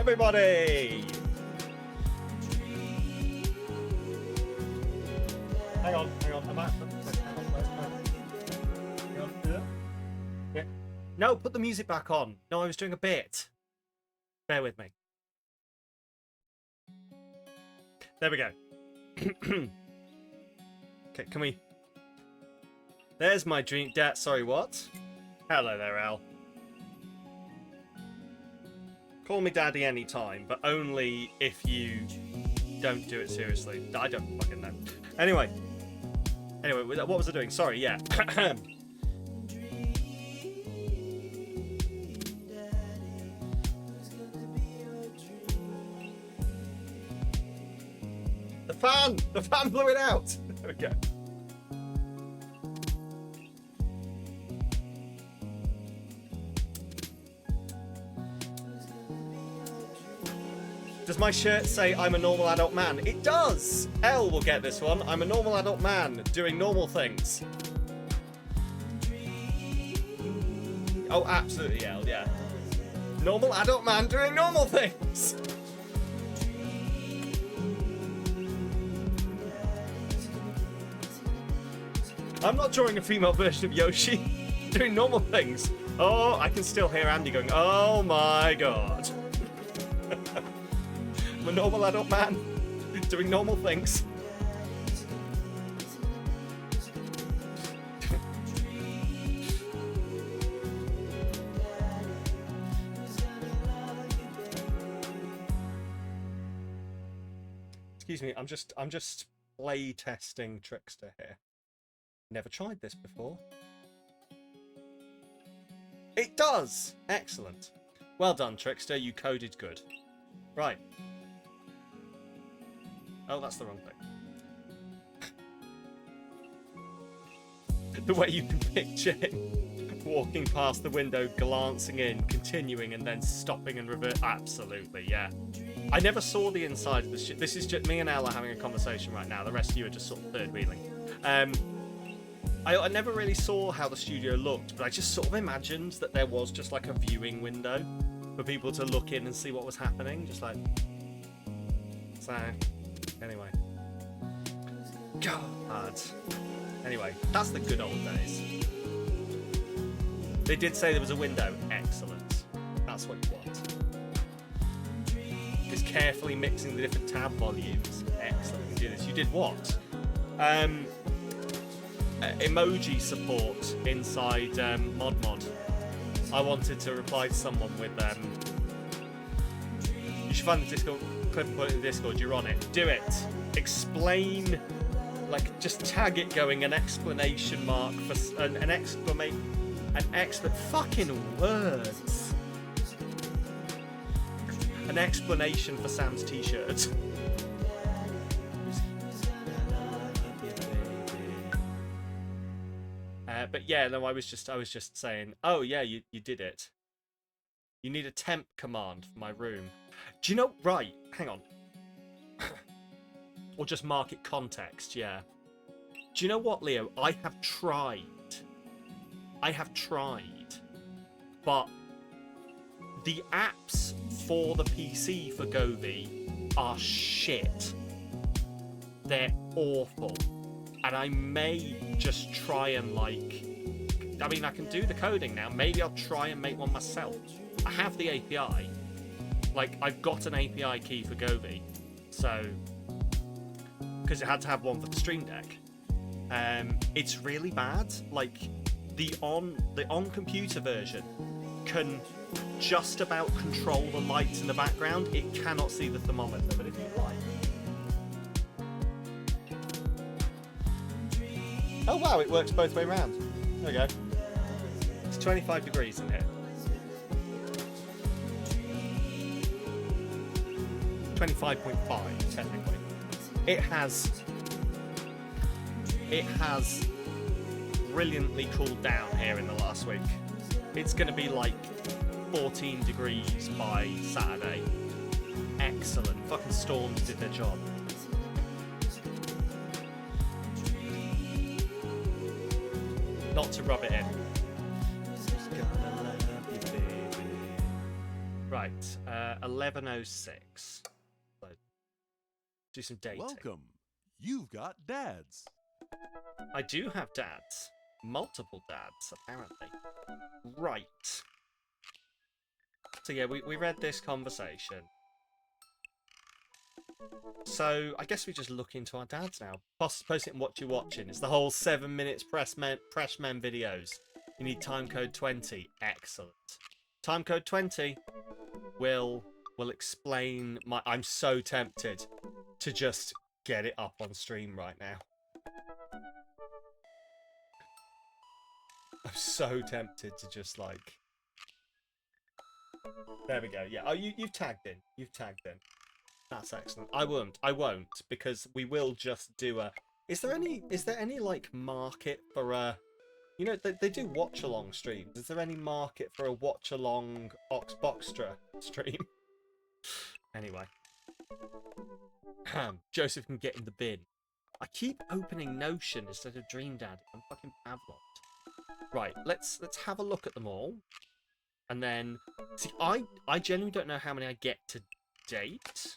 everybody! Hang on. I'm out. Yeah. No, put the music back on. No, I was doing a bit. Bear with me. There we go. Okay, can we... There's my dream... Sorry, what? Hello there, Al. Call me daddy anytime, but only if you don't do it seriously. I don't fucking know. Anyway, what was I doing? Sorry, yeah. The fan blew it out. There we go. Does my shirt say I'm a normal adult man? It does! Elle will get this one. I'm a normal adult man doing normal things. Oh, absolutely, Elle, yeah. Normal adult man doing normal things. I'm not drawing a female version of Yoshi doing normal things. Oh, I can still hear Andy going, oh my god. I'm a normal adult man doing normal things. Excuse me, I'm just play testing Trickster here. Never tried this before. It does! Excellent. Well done, Trickster. You coded good. Right. Oh, that's the wrong thing. The way you can picture him walking past the window, glancing in, continuing, and then stopping and revert. Absolutely, yeah. I never saw the inside of the ship. This is just me and Ella having a conversation right now. The rest of you are just sort of third wheeling. I never really saw how the studio looked, but I just sort of imagined that there was just like a viewing window for people to look in and see what was happening. Just like... So, anyway. God. Anyway, that's the good old days. They did say there was a window. Excellent. That's what you want. Just carefully mixing the different tab volumes. Excellent. You do this. You did what? Emoji support inside Mod. I wanted to reply to someone with you should find the Discord clip and put it in the Discord. You're on it. Do it. Explain, like just tag it going an exclamation mark for an exclamation, fucking words. An explanation for Sam's t-shirt. But yeah, no, I was just saying, oh yeah, you did it. You need a temp command for my room. Do you know, right, hang on. Or just mark it context, yeah. Do you know what, Leo? I have tried. But the apps for the PC for Govee are shit. They're awful. And I may just try and I mean, I can do the coding now. Maybe I'll try and make one myself. I have the API. Like, I've got an API key for Govee. So, because it had to have one for the Stream Deck. It's really bad. Like, the on computer version can just about control the lights in the background. It cannot see the thermometer, but if you like. Oh wow, it works both way around. There we go. It's 25 degrees in here. 25.5 technically. It has brilliantly cooled down here in the last week. It's going to be like 14 degrees by Saturday. Excellent. Fucking storms did their job. Not to rub it in. Right. 11:06. So, do some dating. Welcome. You've got dads. I do have dads. Multiple dads, apparently. Right. So yeah, we read this conversation. So I guess we just look into our dads now. Post it in what you're watching. It's the whole 7 minutes press men videos. You need timecode 20. Excellent. Timecode 20 will explain my... I'm so tempted to just get it up on stream right now. I'm so tempted to just like... There we go. Yeah. Oh, you've tagged in. You've tagged in. That's excellent. I won't because we will just do a... Is there any like market for a... You know, they do watch along streams. Is there any market for a watch along Oxboxtra stream? Anyway. Joseph can get in the bin. I keep opening Notion instead of Dream Daddy. I'm fucking Pavlov. Right, let's have a look at them all. And then see, I genuinely don't know how many I get to date.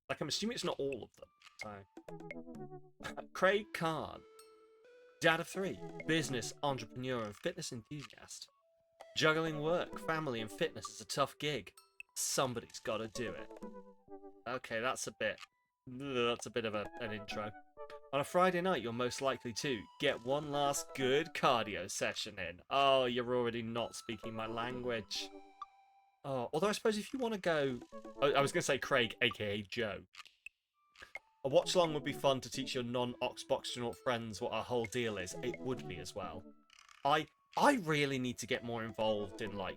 Like, I'm assuming it's not all of them. So Craig Kahn. Dad of 3, business, entrepreneur, and fitness enthusiast. Juggling work, family, and fitness is a tough gig. Somebody's got to do it. Okay, that's a bit of an intro. On a Friday night, you're most likely to get one last good cardio session in. Oh, you're already not speaking my language. Oh, although I suppose if you want to go... I was going to say Craig, a.k.a. Joe. A watch-along would be fun to teach your non-Oxboxtronaut friends what our whole deal is. It would be as well. I really need to get more involved in, like,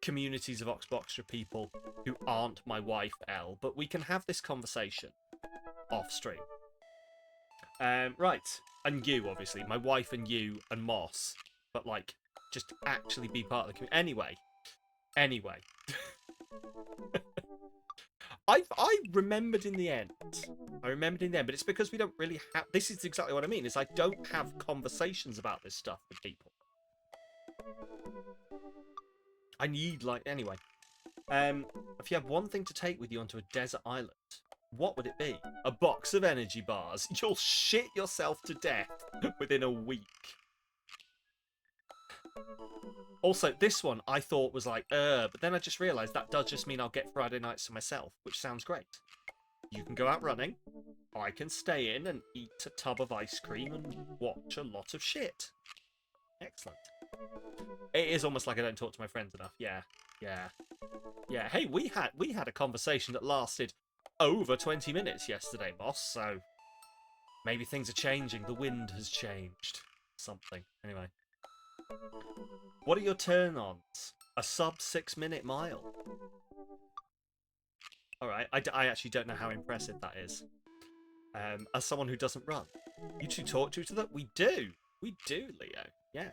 communities of Oxboxtra people who aren't my wife, Elle, but we can have this conversation off-stream. Right. And you, obviously. My wife and you and Moss. But, like, just actually be part of the community. Anyway. I remembered in the end. But it's because we don't really have... This is exactly what I mean, is I don't have conversations about this stuff with people. I need, like... Anyway. If you have one thing to take with you onto a desert island, what would it be? A box of energy bars. You'll shit yourself to death within a week. Also, this one I thought was like, but then I just realised that does just mean I'll get Friday nights to myself, which sounds great. You can go out running, I can stay in and eat a tub of ice cream and watch a lot of shit. Excellent. It is almost like I don't talk to my friends enough. Yeah. Hey, we had a conversation that lasted over 20 minutes yesterday, Moss, so maybe things are changing. The wind has changed. Something. Anyway. What are your turn-ons? A sub 6-minute mile. Alright, I actually don't know how impressive that is. As someone who doesn't run. You two talk to each other? We do. We do, Leo. Yes.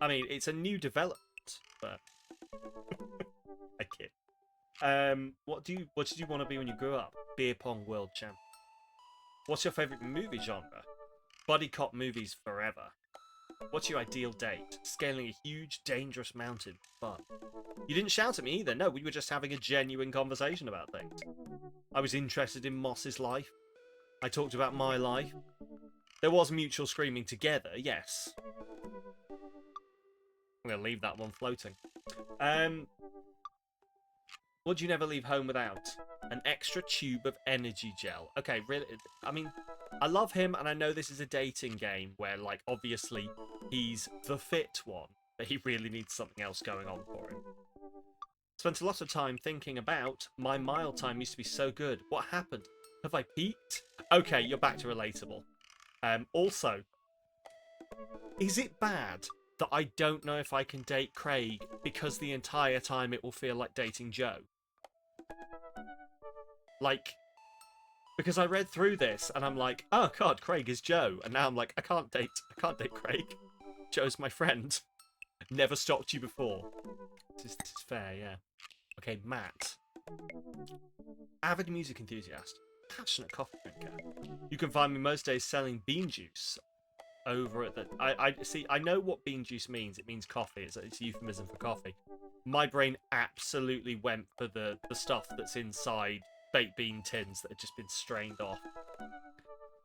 I mean, it's a new development, but... I kid. What did you want to be when you grew up? Beer pong world champ. What's your favourite movie genre? Buddy cop movies forever. What's your ideal date? Scaling a huge, dangerous mountain. Fun. You didn't shout at me either. No, we were just having a genuine conversation about things. I was interested in Moss's life. I talked about my life. There was mutual screaming together, yes. I'm going to leave that one floating. Would you never leave home without? An extra tube of energy gel. Okay, really, I mean, I love him, and I know this is a dating game where, like, obviously he's the fit one, but he really needs something else going on for him. Spent a lot of time thinking about my mile time used to be so good. What happened? Have I peaked? Okay, you're back to relatable. Also, is it bad that I don't know if I can date Craig because the entire time it will feel like dating Joe? Like, because I read through this and I'm like, oh god, Craig is Joe, and now I'm like, I can't date Craig. Joe's my friend. Never stopped you before. This is fair, yeah. Okay, Matt. Avid music enthusiast. Passionate coffee drinker. You can find me most days selling bean juice over at the... I see, I know what bean juice means. It means coffee. It's a euphemism for coffee. My brain absolutely went for the stuff that's inside baked bean tins that had just been strained off.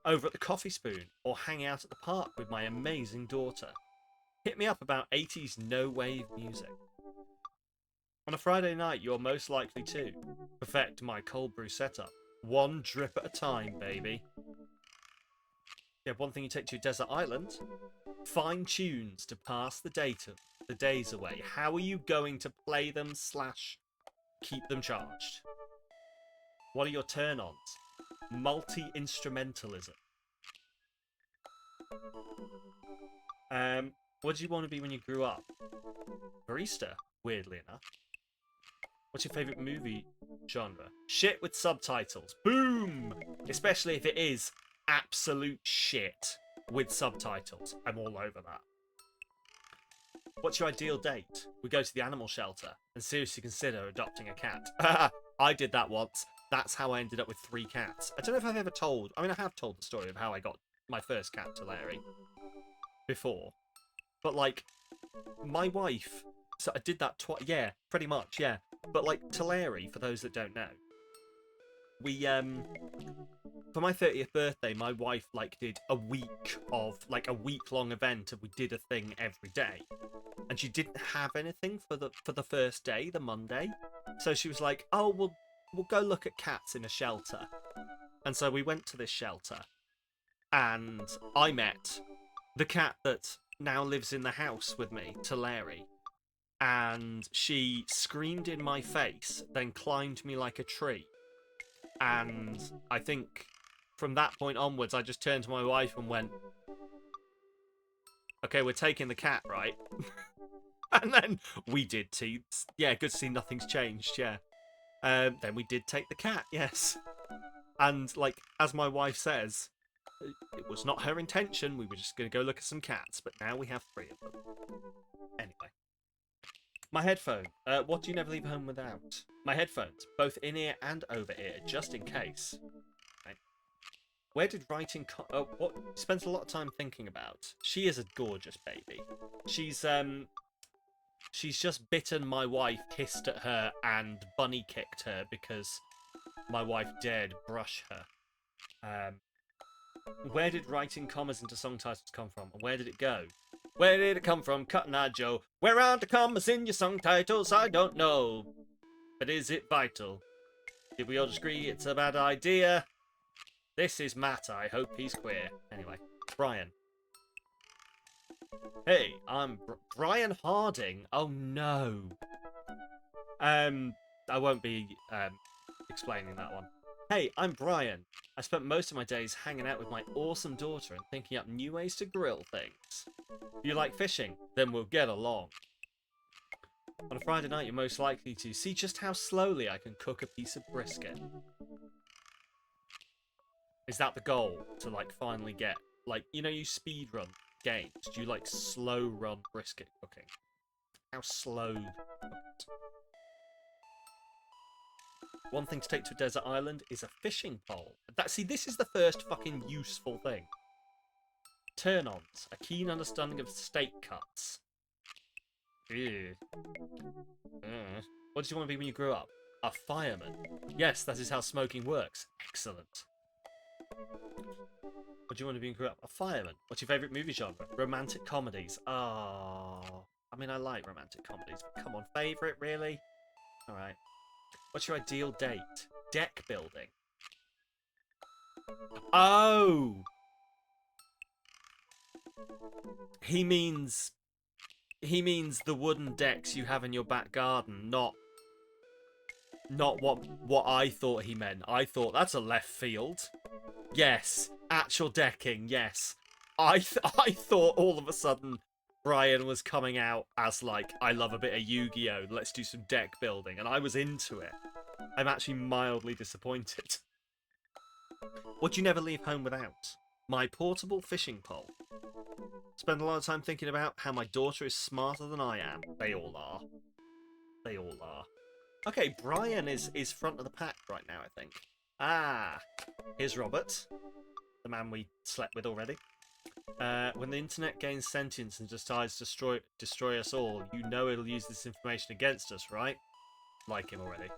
Over at the Coffee Spoon, or hang out at the park with my amazing daughter. Hit me up about 80s no-wave music. On a Friday night, you're most likely to perfect my cold brew setup. One drip at a time, baby. Yeah, one thing you take to your desert island. Find tunes to pass the days away. How are you going to play them / keep them charged? What are your turn-ons? Multi-instrumentalism. What do you want to be when you grew up? Barista, weirdly enough. What's your favourite movie genre? Shit with subtitles. Boom! Especially if it is absolute shit with subtitles. I'm all over that. What's your ideal date? We go to the animal shelter and seriously consider adopting a cat. I did that once. That's how I ended up with 3 cats. I don't know if I've ever told... I mean, I have told the story of how I got my first cat to Larry before. But, like, my wife... So I did that twice. Yeah, pretty much, yeah. But, like, Tulare, for those that don't know, we, for my 30th birthday, my wife, like, did a week-long event, and we did a thing every day. And she didn't have anything for the first day, the Monday. So she was like, oh, we'll go look at cats in a shelter. And so we went to this shelter, and I met the cat that now lives in the house with me, Tulare. And she screamed in my face, then climbed me like a tree. And I think from that point onwards, I just turned to my wife and went, okay, we're taking the cat, right? And then we did too. Yeah, good to see nothing's changed, yeah. Then we did take the cat, yes. And, like, as my wife says, it was not her intention. We were just going to go look at some cats, but now we have 3 of them. Anyway. My headphone. What do you never leave home without? My headphones, both in-ear and over-ear, just in case. Right. Where did writing... what spends a lot of time thinking about? She is a gorgeous baby. She's just bitten my wife, hissed at her, and bunny kicked her because my wife dared brush her. Where did writing commas into song titles come from? And where did it go? Where did it come from, Cotton Eye Joe? Where are the commas in your song titles? I don't know. But is it vital? Did we all just agree it's a bad idea? This is Matt. I hope he's queer. Anyway, Brian. Hey, I'm Brian Harding. Oh no. I won't be explaining that one. Hey, I'm Brian. I spent most of my days hanging out with my awesome daughter and thinking up new ways to grill things. If you like fishing, then we'll get along. On a Friday night, you're most likely to see just how slowly I can cook a piece of brisket. Is that the goal? To, like, finally get, like, you know, you speedrun games. Do you, like, slow run brisket cooking? How slow cooked? One thing to take to a desert island is a fishing pole. See, this is the first fucking useful thing. Turn-ons. A keen understanding of steak cuts. Ew. What did you want to be when you grew up? A fireman. Yes, that is how smoking works. Excellent. What do you want to be when you grew up? A fireman. What's your favourite movie genre? Romantic comedies. Oh. I mean, I like romantic comedies, but come on, favourite, really? Alright. What's your ideal date? Deck building. Oh! He means the wooden decks you have in your back garden, not what I thought he meant. I thought that's a left field. Yes, actual decking, yes. I thought all of a sudden Brian was coming out as like, I love a bit of Yu-Gi-Oh! Let's do some deck building, and I was into it. I'm actually mildly disappointed. What do you never leave home without? My portable fishing pole. Spend a lot of time thinking about how my daughter is smarter than I am. They all are. They all are. Okay, Brian is front of the pack right now, I think. Ah, here's Robert, the man we slept with already. When the internet gains sentience and decides to destroy us all, you know it'll use this information against us, right? Like him already.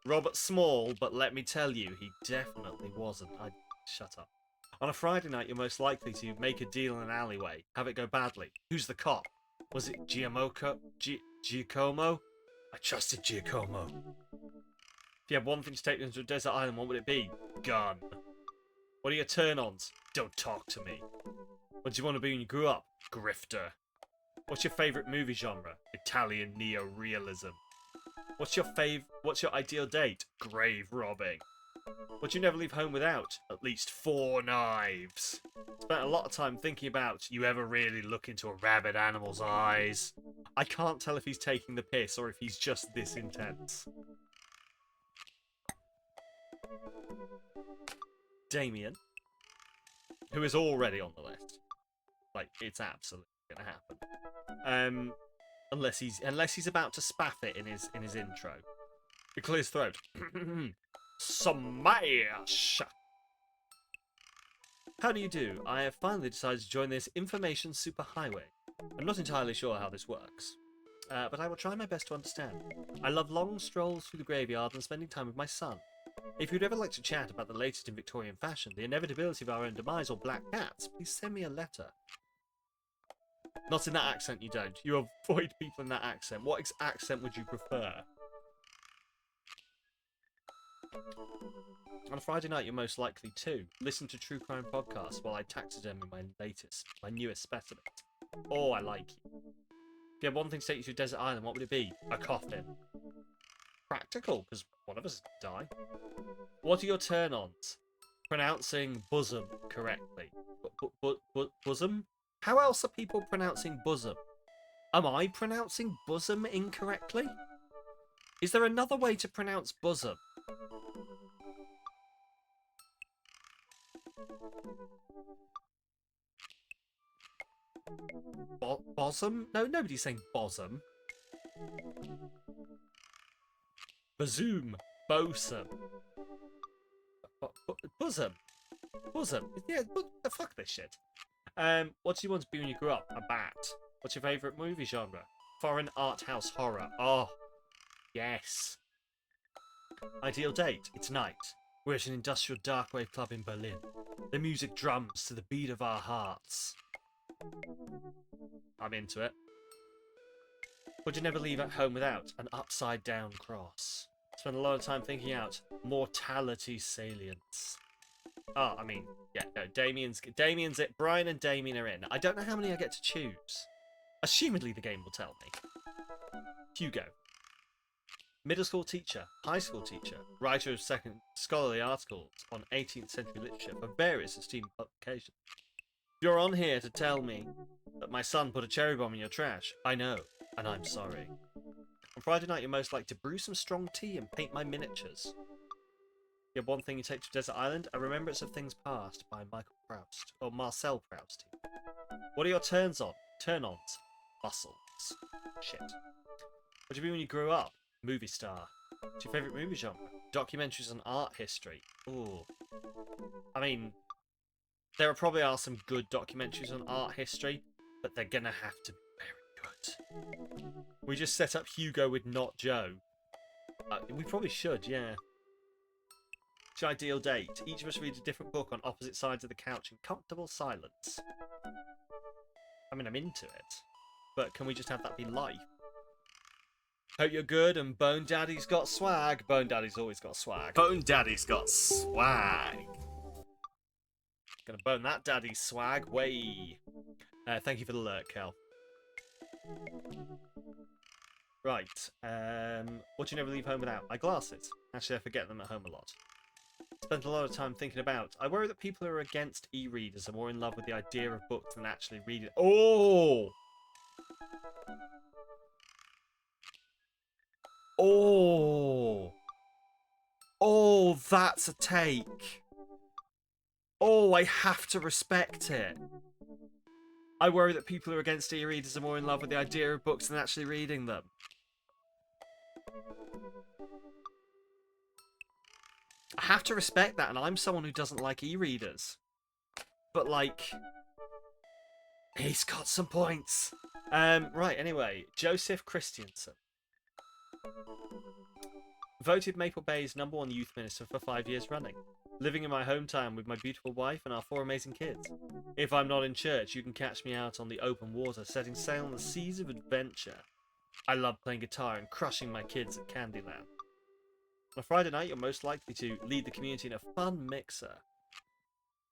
Robert Small, but let me tell you, he definitely wasn't. Shut up. On a Friday night, you're most likely to make a deal in an alleyway, have it go badly. Who's the cop? Was it Giacomo? I trusted Giacomo. If you had one thing to take into a desert island, what would it be? Gun. What are your turn-ons? Don't talk to me. What do you want to be when you grew up? Grifter. What's your favourite movie genre? Italian neo-realism. What's your ideal date? Grave robbing. What do you never leave home without? At least 4 knives. Spent a lot of time thinking about you ever really look into a rabid animal's eyes. I can't tell if he's taking the piss or if he's just this intense. Damien, who is already on the list. Like, it's absolutely gonna happen. Unless he's about to spaff it in his intro. He clears his throat. Smash! How do you do? I have finally decided to join this information superhighway. I'm not entirely sure how this works, but I will try my best to understand. I love long strolls through the graveyard and spending time with my son. If you'd ever like to chat about the latest in Victorian fashion, the inevitability of our own demise, or black cats, please send me a letter. Not in that accent, you don't. You avoid people in that accent. What accent would you prefer? On a Friday night, you're most likely to listen to true crime podcasts while I taxidermy my newest specimen. Oh, I like you. If you had one thing to take you to a desert island, what would it be? A coffin. Practical, because one of us die. What are your turn-ons? Pronouncing bosom correctly. Bosom? How else are people pronouncing bosom? Am I pronouncing bosom incorrectly? Is there another way to pronounce bosom? Bosom? No, nobody's saying bosom. Bazoom. Bosom. Bosom. Bosom. Yeah, fuck this shit. What do you want to be when you grow up? A bat. What's your favourite movie genre? Foreign art house horror. Oh, yes. Ideal date? It's night. We're at an industrial dark wave club in Berlin. The music drums to the beat of our hearts. I'm into it. Would you never leave at home without? An upside down cross. Spend a lot of time thinking out mortality salience. Oh, I mean, yeah, no, Damien's it. Brian and Damien are in. I don't know how many I get to choose. Assumedly the game will tell me. Hugo. Middle school teacher, high school teacher, writer of second scholarly articles on 18th century literature for various esteemed publications. You're on here to tell me that my son put a cherry bomb in your trash. I know, and I'm sorry. On Friday night, you're most likely to brew some strong tea and paint my miniatures. You have one thing you take to Desert Island, A Remembrance of Things Past by Michael Proust, or Marcel Proust. What are your turn-ons? Muscles. Shit. What do you mean when you grew up? Movie star. What's your favourite movie genre? Documentaries on art history. Ooh. I mean, there probably are some good documentaries on art history, but they're gonna have to be very good. We just set up Hugo with Not Joe. We probably should, yeah. What's your ideal date? Each of us read a different book on opposite sides of the couch in comfortable silence. I mean, I'm into it, but can we just have that be life? Hope you're good, and Bone Daddy's got swag. Bone Daddy's always got swag. Bone Daddy's got swag. Gonna bone that daddy's swag. Way. Thank you for the alert, Kel. Right. What do you never leave home without? My glasses. Actually, I forget them at home a lot. Spent a lot of time thinking about. I worry that people who are against e-readers are more in love with the idea of books than actually reading. Oh! Oh! Oh, that's a take. Oh, I have to respect it. I worry that people who are against e-readers are more in love with the idea of books than actually reading them. I have to respect that, and I'm someone who doesn't like e-readers. but like, he's got some points. Right, anyway, Joseph Christiansen. Voted Maple Bay's #1 youth minister for 5 years running. Living in my hometown with my beautiful wife and our 4 amazing kids. If I'm not in church, you can catch me out on the open water, setting sail on the seas of adventure. I love playing guitar and crushing my kids at Candyland. On a Friday night, you're most likely to lead the community in a fun mixer.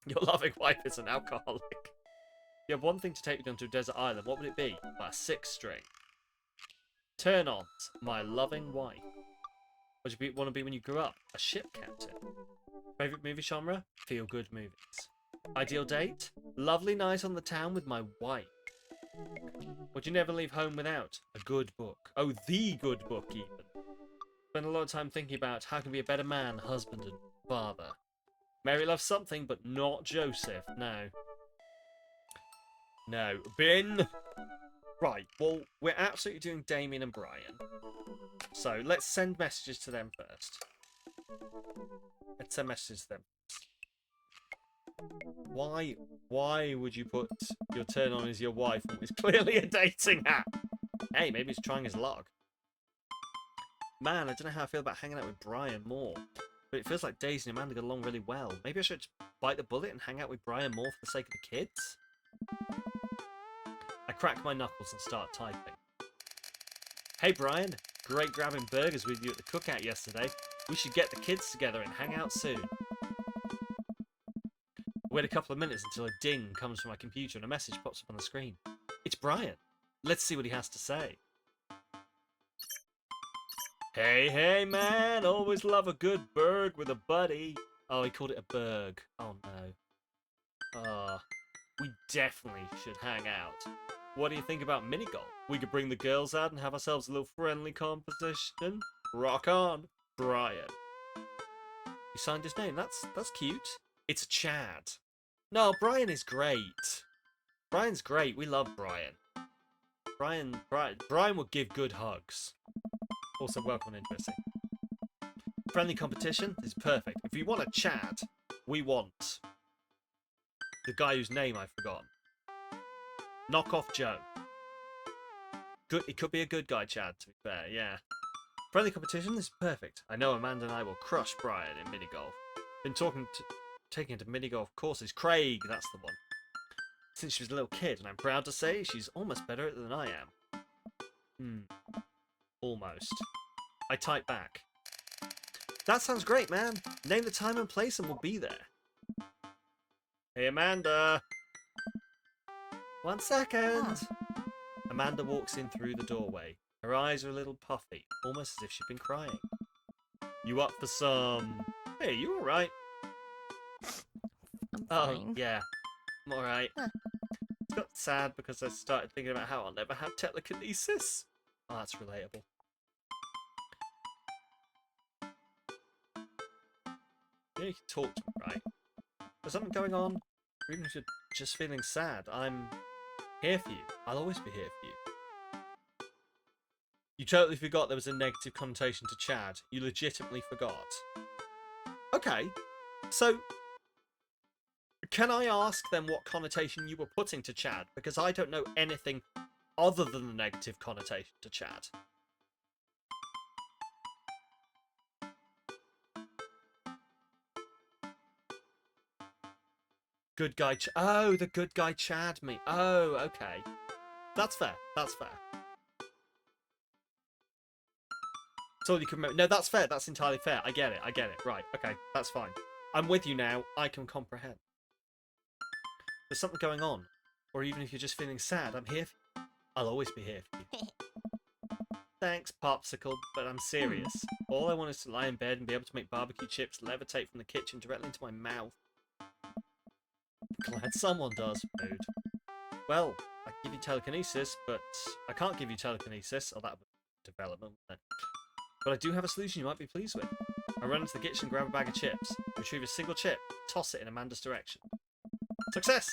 Your loving wife is an alcoholic. If you have one thing to take me down to a desert island, what would it be? A 6-string. Turn-ons. My loving wife. What do you want to be when you grow up? A ship captain. Favourite movie genre? Feel-good movies. Ideal date? Lovely night on the town with my wife. Would you never leave home without? A good book. Oh, the good book, even. Spend a lot of time thinking about how I can be a better man, husband, and father. Mary loves something, but not Joseph. No. No. Bin. Right, well, we're absolutely doing Damien and Brian. So, let's send messages to them first. Let's send messages to them. Why would you put your turn on as your wife when it's clearly a dating app? Hey, maybe he's trying his luck. Man, I don't know how I feel about hanging out with Brian more. But it feels like Daisy and Amanda got along really well. Maybe I should just bite the bullet and hang out with Brian more for the sake of the kids? I crack my knuckles and start typing. Hey Brian, great grabbing burgers with you at the cookout yesterday. We should get the kids together and hang out soon. Wait a couple of minutes until a ding comes from my computer and a message pops up on the screen. It's Brian. Let's see what he has to say. Hey man, always love a good burg with a buddy. Oh, he called it a burg. Oh no. We definitely should hang out. What do you think about mini golf? We could bring the girls out and have ourselves a little friendly competition. Rock on, Brian. He signed his name. That's cute. It's Chad. No, Brian is great. Brian's great. We love Brian. Brian will give good hugs. Also, welcome and interesting. Friendly competition is perfect. If you want a Chad, we want the guy whose name I've forgotten. Knock off Joe. Good. It could be a good guy, Chad, to be fair, yeah. Friendly competition is perfect. I know Amanda and I will crush Brian in mini-golf. Been taking him to mini-golf courses. Craig, that's the one. Since she was a little kid, and I'm proud to say she's almost better at it than I am. Almost. I type back. That sounds great, man. Name the time and place and we'll be there. Hey, Amanda. 1 second. Amanda walks in through the doorway. Her eyes are a little puffy, almost as if she'd been crying. You up for some... Hey, you alright? I'm fine. Oh, yeah. I'm alright. It's got sad because I started thinking about how I'll never have telekinesis. Oh, that's relatable. You know, you can talk to me, right? There's something going on. Or even if you're just feeling sad, I'm here for you. I'll always be here for you. You totally forgot there was a negative connotation to Chad. You legitimately forgot. Okay, so can I ask then what connotation you were putting to Chad? Because I don't know anything other than the negative connotation to Chad. Good guy oh, the good guy Chad me. Oh, okay. That's fair. That's fair. That's all you can remember. No, that's fair. That's entirely fair. I get it. I get it. Right. Okay. That's fine. I'm with you now. I can comprehend. There's something going on. Or even if you're just feeling sad, I'm here for you. I'll always be here for you. Thanks, Popsicle, but I'm serious. All I want is to lie in bed and be able to make barbecue chips levitate from the kitchen directly into my mouth. Glad someone does. Mood. Well, I can give you telekinesis, but I can't give you telekinesis. Oh, that would be development, wouldn't it? But I do have a solution you might be pleased with. I run into the kitchen, grab a bag of chips, retrieve a single chip, toss it in Amanda's direction. Success!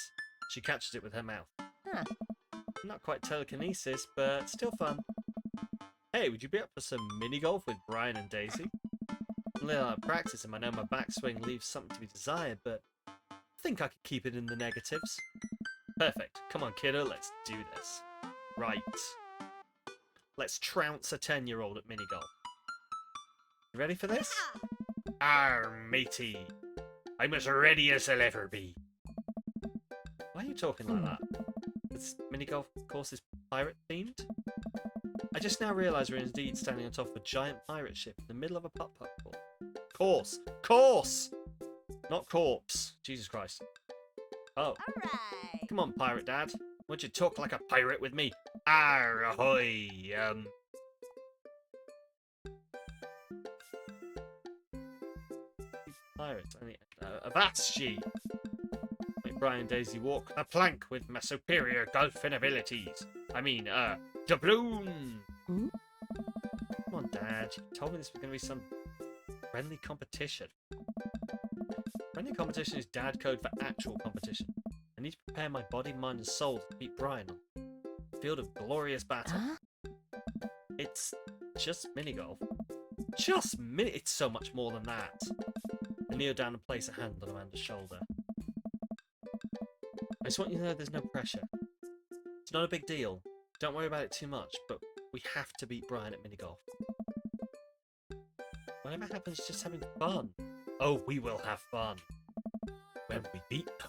She catches it with her mouth. Huh. Not quite telekinesis, but still fun. Hey, would you be up for some mini-golf with Brian and Daisy? A little out of practice and I know my backswing leaves something to be desired, but think I could keep it in the negatives. Perfect. Come on, kiddo, let's do this. Right. Let's trounce a 10-year-old at minigolf. You ready for this? Arr, matey. I'm as ready as I'll ever be. Why are you talking like that? This minigolf course is pirate-themed? I just now realise we're indeed standing on top of a giant pirate ship in the middle of a putt-putt course. Course! Course! Not corpse. Jesus Christ. Oh. Alright. Come on, pirate dad. Won't you talk like a pirate with me? Arr, ahoy! Pirates. Avast ye! Make Brian and Daisy walk the plank with my superior golfing abilities. I mean, doubloon! Hmm? Come on, Dad. You told me this was going to be some friendly competition. Friendly competition is dad code for actual competition. I need to prepare my body, mind, and soul to beat Brian on the field of glorious battle. Huh? It's just minigolf. Just it's so much more than that. I kneel down and place a hand on Amanda's shoulder. I just want you to know there's no pressure. It's not a big deal. Don't worry about it too much, but we have to beat Brian at minigolf. Whatever happens, just having fun. Oh, we will have fun. When we beat them.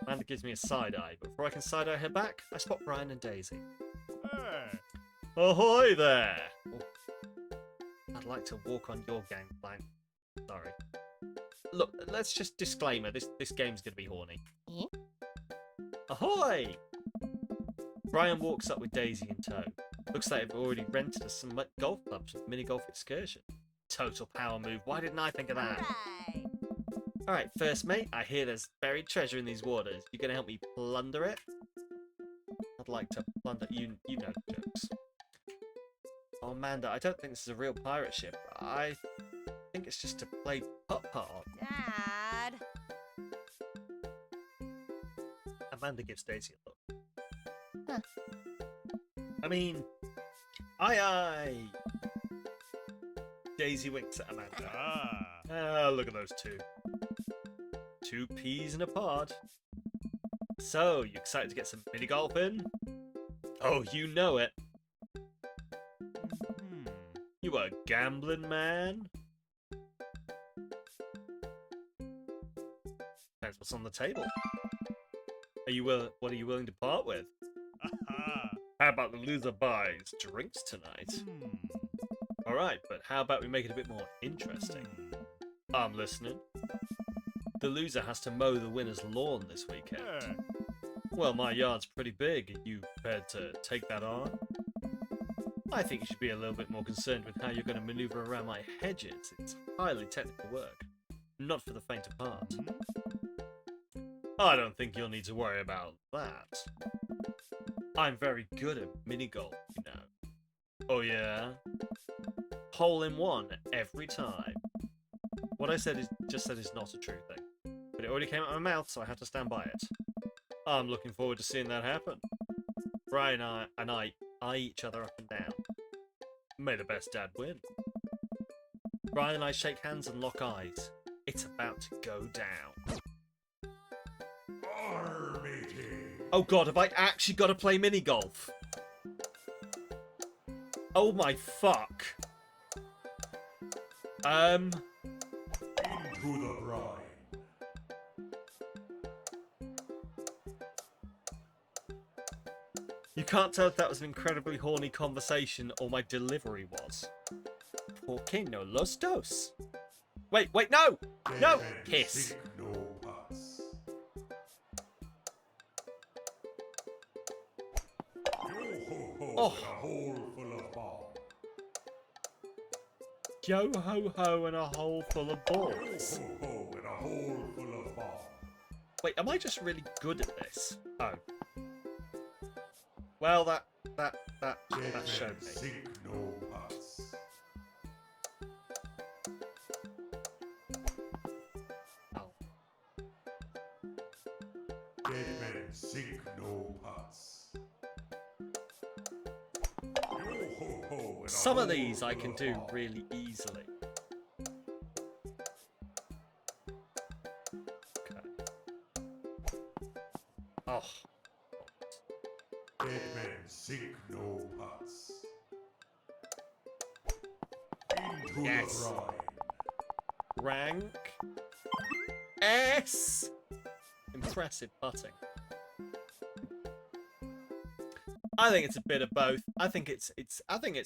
Amanda gives me a side-eye, but before I can side-eye her back, I spot Brian and Daisy. Hey. Ahoy there! Oh, I'd like to walk on your gangplank. Sorry. Look, let's just disclaimer, this game's gonna be horny. Eh? Ahoy! Brian walks up with Daisy in tow. Looks like they've already rented us some golf clubs with mini-golf excursion. Total power move, why didn't I think of that? Alright. Alright, first mate, I hear there's buried treasure in these waters. You gonna help me plunder it? I'd like to plunder... You know the jokes. Oh, Amanda, I don't think this is a real pirate ship. I think it's just to play putt-putt on. Dad. Amanda gives Daisy a look. Huh. I mean... Aye, aye! Daisy winks at Amanda. Ah, look at those two. Two peas in a pod. So, you excited to get some mini golf in? Oh, you know it. You a gambling man? Depends what's on the table. What are you willing to part with? How about the loser buys drinks tonight? Alright, but how about we make it a bit more interesting? I'm listening. The loser has to mow the winner's lawn this weekend. Well, my yard's pretty big. Are you prepared to take that on? I think you should be a little bit more concerned with how you're going to maneuver around my hedges. It's highly technical work. Not for the faint of heart. I don't think you'll need to worry about that. I'm very good at mini-golf, you know. Oh yeah? Hole in one every time. What I said is not a true thing. But it already came out of my mouth, so I have to stand by it. I'm looking forward to seeing that happen. Brian and I eye each other up and down. May the best dad win. Brian and I shake hands and lock eyes. It's about to go down. Oh god, have I actually got to play mini-golf? Oh my fuck. Into the brine. You can't tell if that was an incredibly horny conversation or my delivery was. Porque no los dos. Wait, no! No! Kiss. No pass. Yo ho ho, Oh. and a hole full of balls. Yo ho ho and a hole full of Yo balls. ho ho, and a hole full of balls. Wait, am I just really good at this? Oh. Well, that showed me. Sink no pass. Oh. Dead men sink no pass. Yo ho ho, and a Some of hole these I full can of do balls. really easily. Into Yes. the brine. Rank S. Impressive putting. I think it's a bit of both. I think it's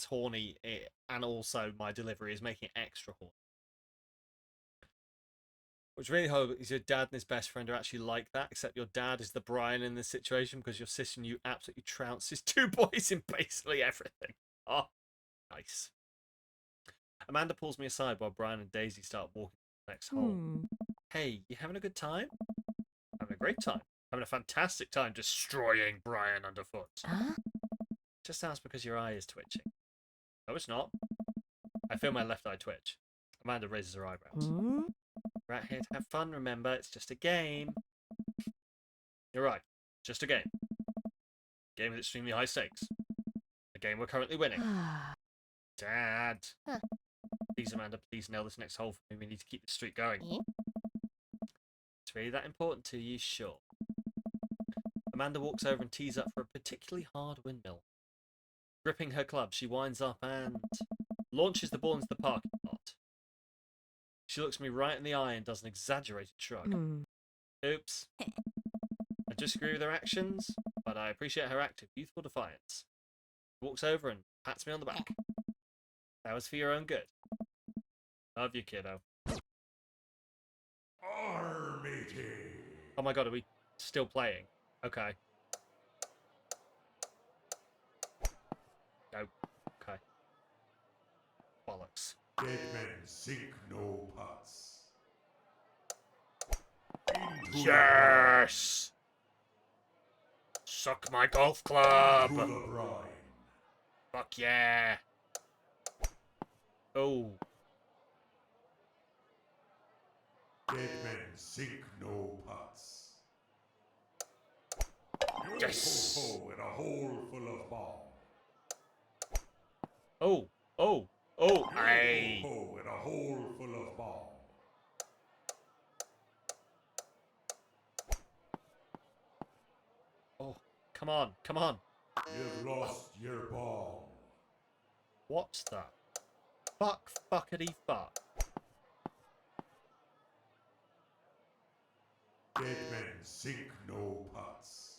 horny, and also my delivery is making it extra horny. Which really hope is your dad and his best friend are actually like that, except your dad is the Brian in this situation because your sister and you absolutely trounce his two boys in basically everything. Oh, nice. Amanda pulls me aside while Brian and Daisy start walking to the next hole. Hey, you having a good time? Having a great time. Having a fantastic time destroying Brian underfoot. Just ask because your eye is twitching. No, it's not. I feel my left eye twitch. Amanda raises her eyebrows. We're out here to have fun, remember? It's just a game. You're right. Just a game. Game with extremely high stakes. A game we're currently winning. Dad. Please, Amanda, please nail this next hole for me. We need to keep the streak going. It's really that important to you? Sure. Amanda walks over and tees up for a particularly hard windmill. Gripping her club, she winds up and launches the ball into the parking lot. She looks me right in the eye and does an exaggerated shrug. Oops. I disagree with her actions, but I appreciate her active, youthful defiance. She walks over and pats me on the back. That was for your own good. Love you, kiddo. Armatey. Oh my god, are we still playing? Okay. No. Okay. Bollocks. Dead men sink no putts. Into Yes! Suck my golf club! the brine. Fuck yeah! Oh. Dead men sink no putts. Yes! Yo-ho-ho in a hole full of bomb. Oh. Oh. Oh. Aye. Yo-ho-ho in a hole full of bomb. Oh. Come on. Come on. You've lost your ball. What's that? Fuck. Fuckity fuck. Dead men sink no putts.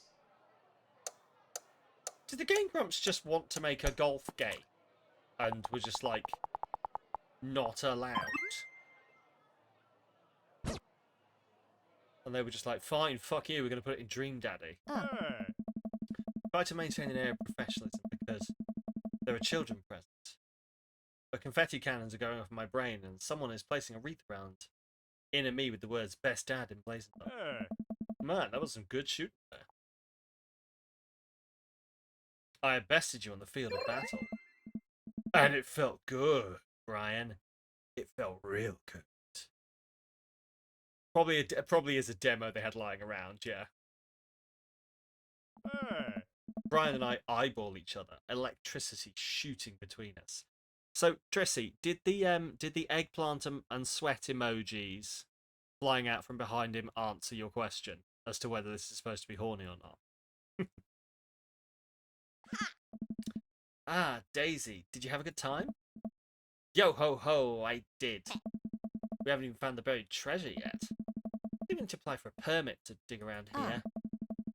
Did the Game Grumps just want to make a golf game? And were just like, not allowed? And they were just like, fine, fuck you, we're going to put it in Dream Daddy. Try to maintain an air of professionalism because there are children present. But confetti cannons are going off in my brain and someone is placing a wreath around inner me with the words best dad emblazoned on it. Man, that was some good shooting there. I had bested you on the field of battle. And it felt good, Brian. It felt real good. Probably is a demo they had lying around, yeah. Brian and I eyeball each other, electricity shooting between us. So, Trissy, did the eggplant and sweat emojis flying out from behind him answer your question as to whether this is supposed to be horny or not? Ah, Daisy, did you have a good time? Yo ho ho, I did. We haven't even found the buried treasure yet. Even to apply for a permit to dig around here.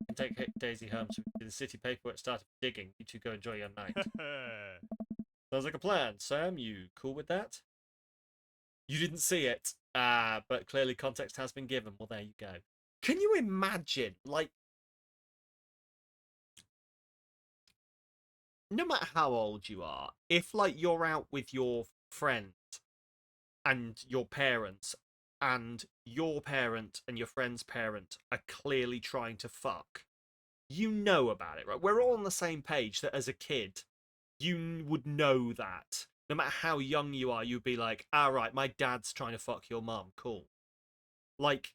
And take Daisy home to do the city paperwork started digging. You two go enjoy your night. Sounds like a plan. Sam, you cool with that? You didn't see it, but clearly context has been given. Well, there you go. Can you imagine, like, no matter how old you are, if, like, you're out with your friend and your parents, and your parent and your friend's parent are clearly trying to fuck, you know about it, right? We're all on the same page that as a kid, you would know that. No matter how young you are, you'd be like, right, my dad's trying to fuck your mum. Cool. Like,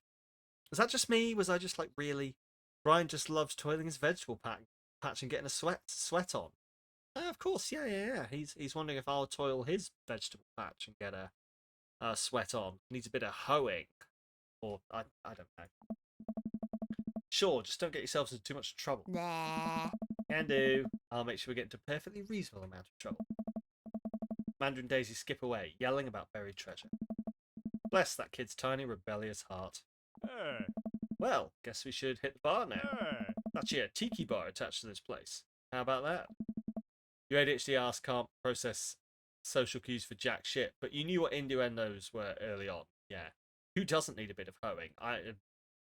is that just me? Was I just like, really? Brian just loves toiling his vegetable patch and getting a sweat on. Of course, yeah. He's wondering if I'll toil his vegetable patch and get a sweat on. Needs a bit of hoeing. Or, I don't know. Sure, just don't get yourselves into too much trouble. Nah. Can do. I'll make sure we get into a perfectly reasonable amount of trouble. Mandarin Daisy skip away, yelling about buried treasure. Bless that kid's tiny, rebellious heart. Well, guess we should hit the bar now. Actually, a tiki bar attached to this place. How about that? Your ADHD ass can't process social cues for jack shit, but you knew what innuendos were early on. Yeah. Who doesn't need a bit of hoeing?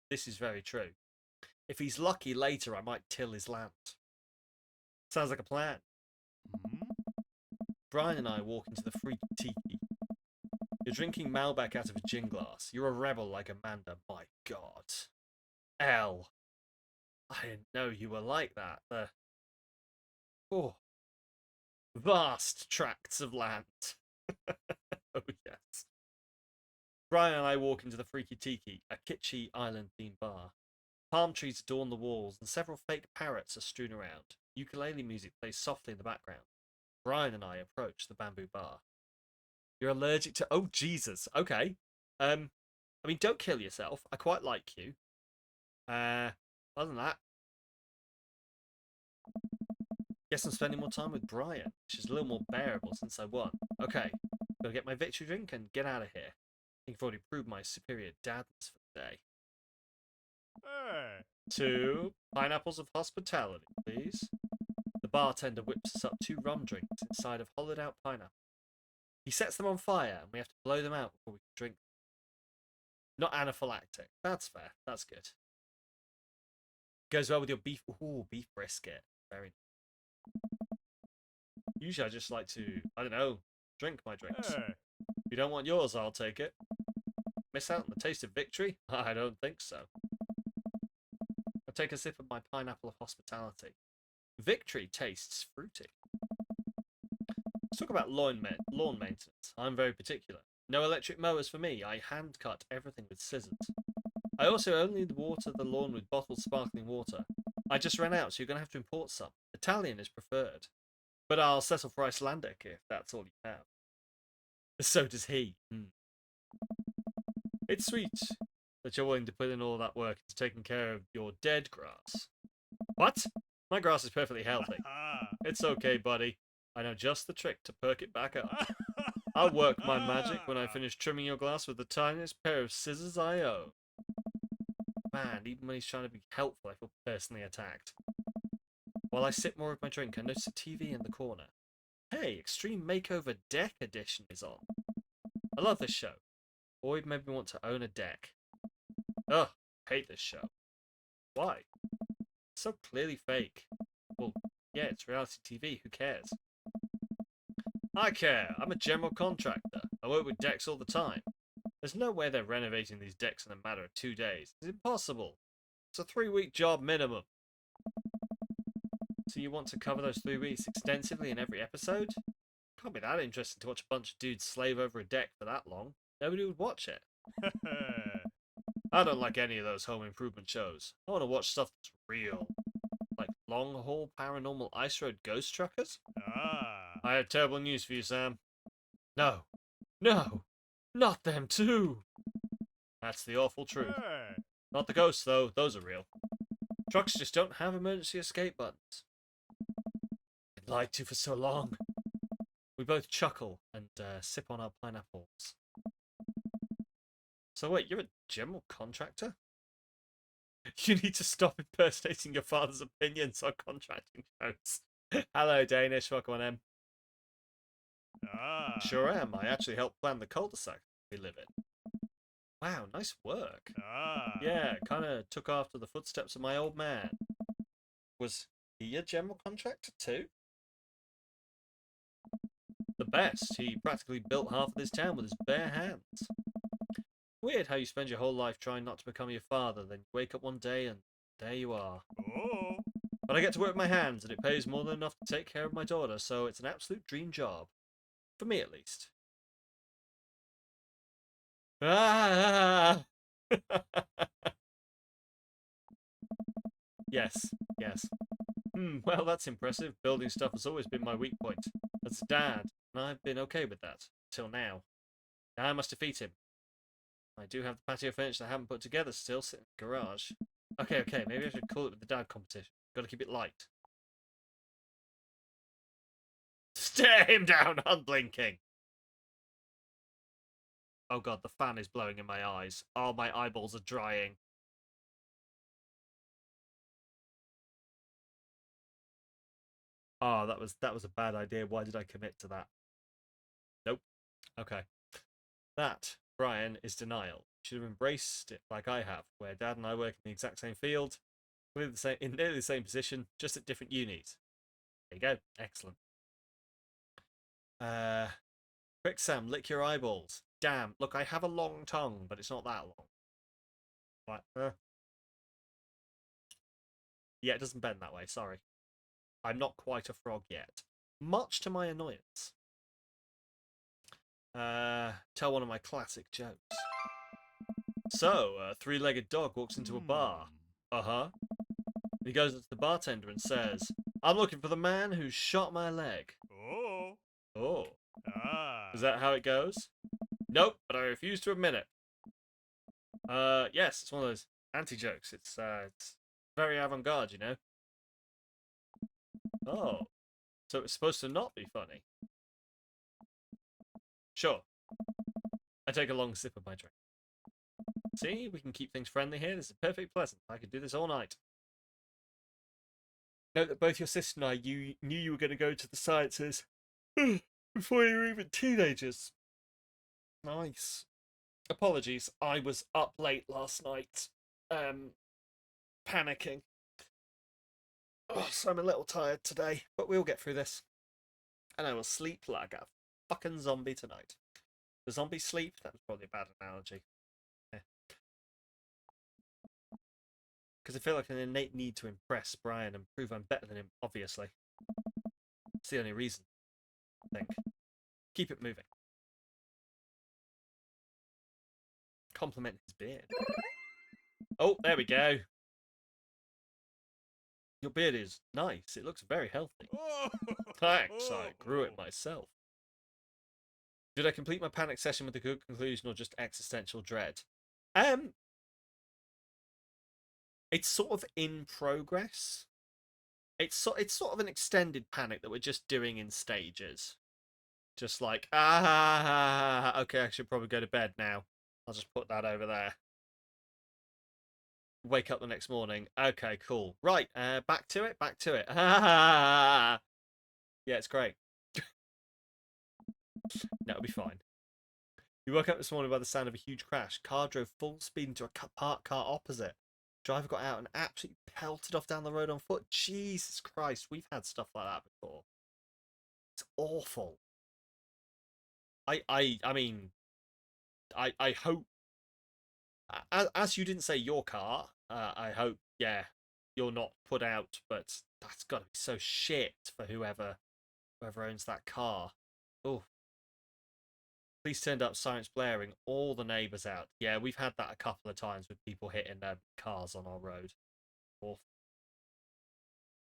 This is very true. If he's lucky later, I might till his land. Sounds like a plan. Brian and I walk into the freaky tiki. You're drinking Malbec out of a gin glass. You're a rebel like Amanda. My God. Elle. I didn't know you were like that. Vast tracts of land. Oh, yes. Brian and I walk into the Freaky Tiki, a kitschy island-themed bar. Palm trees adorn the walls, and several fake parrots are strewn around. Ukulele music plays softly in the background. Brian and I approach the bamboo bar. You're allergic to... Oh, Jesus. Okay. I mean, don't kill yourself. I quite like you. Other than that, guess I'm spending more time with Brian, which is a little more bearable since I won. Okay, gotta get my victory drink and get out of here. I think I've already proved my superior dadness for the day. 2 pineapples of hospitality, please. The bartender whips us up 2 rum drinks inside of hollowed out pineapple. He sets them on fire and we have to blow them out before we can drink them. Not anaphylactic. That's fair. That's good. Goes well with your beef. Ooh, beef brisket. Very nice. Usually I just like to, I don't know, drink my drinks. If you don't want yours, I'll take it. Miss out on the taste of victory? I don't think so. I take a sip of my pineapple of hospitality. Victory tastes fruity. Let's talk about lawn maintenance. I'm very particular. No electric mowers for me. I hand cut everything with scissors. I also only water the lawn with bottled sparkling water. I just ran out, so you're going to have to import some. Italian is preferred. But I'll settle for Icelandic if that's all you have. So does he. It's sweet that you're willing to put in all that work into taking care of your dead grass. What? My grass is perfectly healthy. It's okay, buddy. I know just the trick to perk it back up. I'll work my magic when I finish trimming your grass with the tiniest pair of scissors I own. Man, even when he's trying to be helpful, I feel personally attacked. While I sip more of my drink, I notice a TV in the corner. Hey, Extreme Makeover Deck Edition is on. I love this show. Boy, it made me want to own a deck. Ugh, hate this show. Why? It's so clearly fake. Well, yeah, it's reality TV, who cares? I care. I'm a general contractor. I work with decks all the time. There's no way they're renovating these decks in a matter of 2 days. It's impossible. It's a 3-week job minimum. So you want to cover those 3 weeks extensively in every episode? Can't be that interesting to watch a bunch of dudes slave over a deck for that long. Nobody would watch it. I don't like any of those home improvement shows. I want to watch stuff that's real. Like long haul paranormal ice road ghost truckers? I have terrible news for you, Sam. No. No. Not them too. That's the awful truth. Not the ghosts, though. Those are real. Trucks just don't have emergency escape buttons. Been lied to for so long. We both chuckle and sip on our pineapples. So wait, you're a general contractor? You need to stop impersonating your father's opinions on contracting shows. Hello, Danish. Welcome on in. Sure am. I actually helped plan the cul-de-sac we live in. Wow, nice work. Yeah, kind of took after the footsteps of my old man. Was he a general contractor too? The best. He practically built half of this town with his bare hands. Weird how you spend your whole life trying not to become your father, then you wake up one day and there you are. But I get to work with my hands and it pays more than enough to take care of my daughter, so it's an absolute dream job. For me, at least. Ah! Yes, yes. Well, that's impressive. Building stuff has always been my weak point. As a dad, and I've been okay with that. Till now. Now I must defeat him. I do have the patio furniture I haven't put together still, sitting in the garage. Okay, maybe I should call it with the dad competition. Gotta keep it light. Stare him down, unblinking. Oh god, the fan is blowing in my eyes. Oh, my eyeballs are drying. Oh, that was a bad idea. Why did I commit to that? Nope. Okay. That, Brian, is denial. You should have embraced it like I have, where Dad and I work in the exact same field, in nearly the same position, just at different unis. There you go. Excellent. Quick, Sam, lick your eyeballs. Damn. Look, I have a long tongue, but it's not that long. Like, yeah, it doesn't bend that way. Sorry. I'm not quite a frog yet. Much to my annoyance. Tell one of my classic jokes. So, a three-legged dog walks into a bar. Uh-huh. He goes up to the bartender and says, I'm looking for the man who shot my leg. Oh. Oh. Ah. Is that how it goes? Nope, but I refuse to admit it. Yes, it's one of those anti-jokes. It's very avant-garde, you know? Oh. So it's supposed to not be funny. Sure. I take a long sip of my drink. See, we can keep things friendly here. This is perfectly pleasant. I could do this all night. Note that both your sister and I knew you were going to go to the sciences before you were even teenagers. Nice. Apologies, I was up late last night, panicking. Oh, so I'm a little tired today, but we'll get through this. And I will sleep like a fucking zombie tonight. The zombie sleep? That was probably a bad analogy. Because I feel like an innate need to impress Brian and prove I'm better than him, obviously. It's the only reason, I think. Keep it moving. Compliment his beard. Oh, there we go. Your beard is nice. It looks very healthy. Oh. Thanks, I grew it myself. Did I complete my panic session with a good conclusion or just existential dread? It's sort of in progress. It's sort of an extended panic that we're just doing in stages. Just like, okay, I should probably go to bed now. I'll just put that over there. Wake up the next morning. Okay, cool. Right, back to it, back to it. Yeah, it's great. That'll be fine. You woke up this morning by the sound of a huge crash. Car drove full speed into a parked car opposite. Driver got out and absolutely pelted off down the road on foot. Jesus Christ, we've had stuff like that before. It's awful. I mean, I hope, as you didn't say your car, I hope, yeah, you're not put out, but that's got to be so shit for whoever owns that car. Oh, police turned up, sirens blaring, all the neighbours out. Yeah, we've had that a couple of times with people hitting their cars on our road. Awful.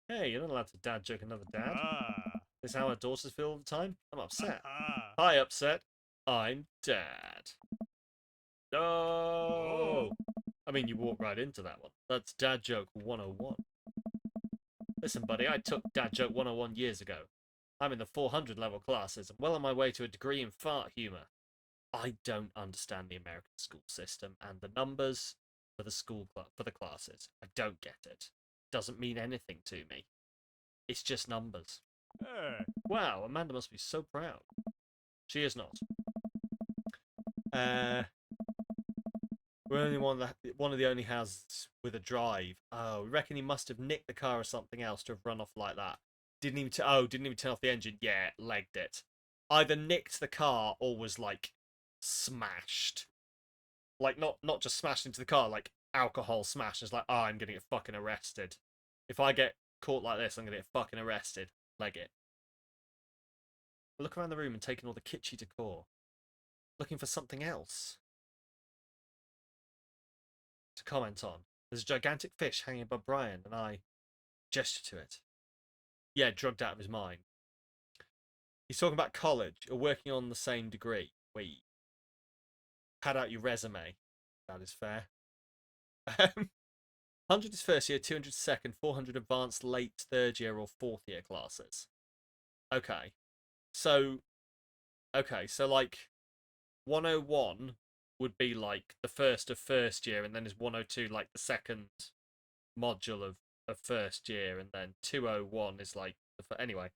Hey, you're not allowed to dad joke another dad. Ah. This is how our daughters feel all the time. I'm upset. Ah. Hi, upset. I'm dad. No. Oh. I mean, you walked right into that one. That's dad joke 101. Listen, buddy, I took dad joke 101 years ago. I'm in the 400 level classes and well on my way to a degree in fart humour. I don't understand the American school system and the numbers for the classes. I don't get it. Doesn't mean anything to me. It's just numbers. Hey. Wow, Amanda must be so proud. She is not. We're only one of the only houses with a drive. Oh, we reckon he must have nicked the car or something else to have run off like that. Didn't even turn off the engine. Yeah, legged it. Either nicked the car or was like smashed. Like not just smashed into the car, like alcohol smashed. It's like, oh, I'm gonna get fucking arrested. If I get caught like this, I'm gonna get fucking arrested. Leg it. Look around the room and taking all the kitschy decor. Looking for something else to comment on. There's a gigantic fish hanging above Brian, and I gesture to it. Yeah, drugged out of his mind. He's talking about college or working on the same degree. Wait. Pad out your resume. That is fair. 100 is first year, 200 second, 400 advanced late third year or fourth year classes. Okay. So, okay, so like 101 would be like the first of first year, and then is 102 like the second module of first year, and then 201 is like anyway,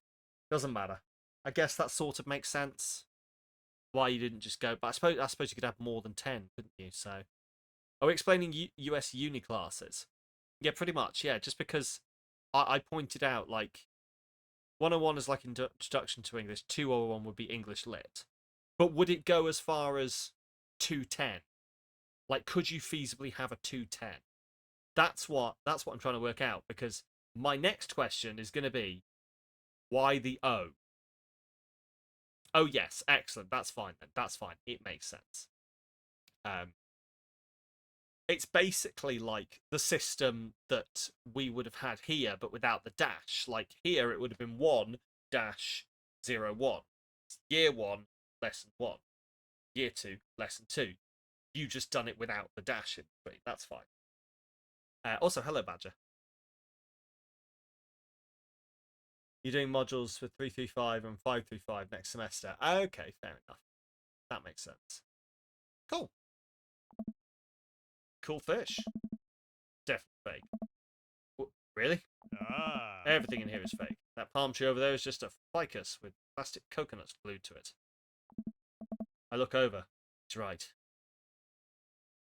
doesn't matter. I guess that sort of makes sense why you didn't just go, but I suppose you could have more than 10, couldn't you? So are we explaining US uni classes? Yeah, pretty much. Yeah, just because I pointed out like 101 is like introduction to English, 201 would be English lit. But would it go as far as 210? Like, could you feasibly have a 210? That's what I'm trying to work out, because my next question is going to be, why the O? Oh yes, excellent. That's fine then. That's fine. It makes sense. Um, it's basically like the system that we would have had here, but without the dash. Like here, it would have been 1-01. Year 1, lesson 1. Year 2, lesson 2. You just done it without the dash in between. That's fine. Also, hello, Badger. You're doing modules for 335 and 535 next semester. Okay, fair enough. That makes sense. Cool. Cool fish. Definitely fake. Really? Ah. Everything in here is fake. That palm tree over there is just a ficus with plastic coconuts glued to it. I look over. It's right.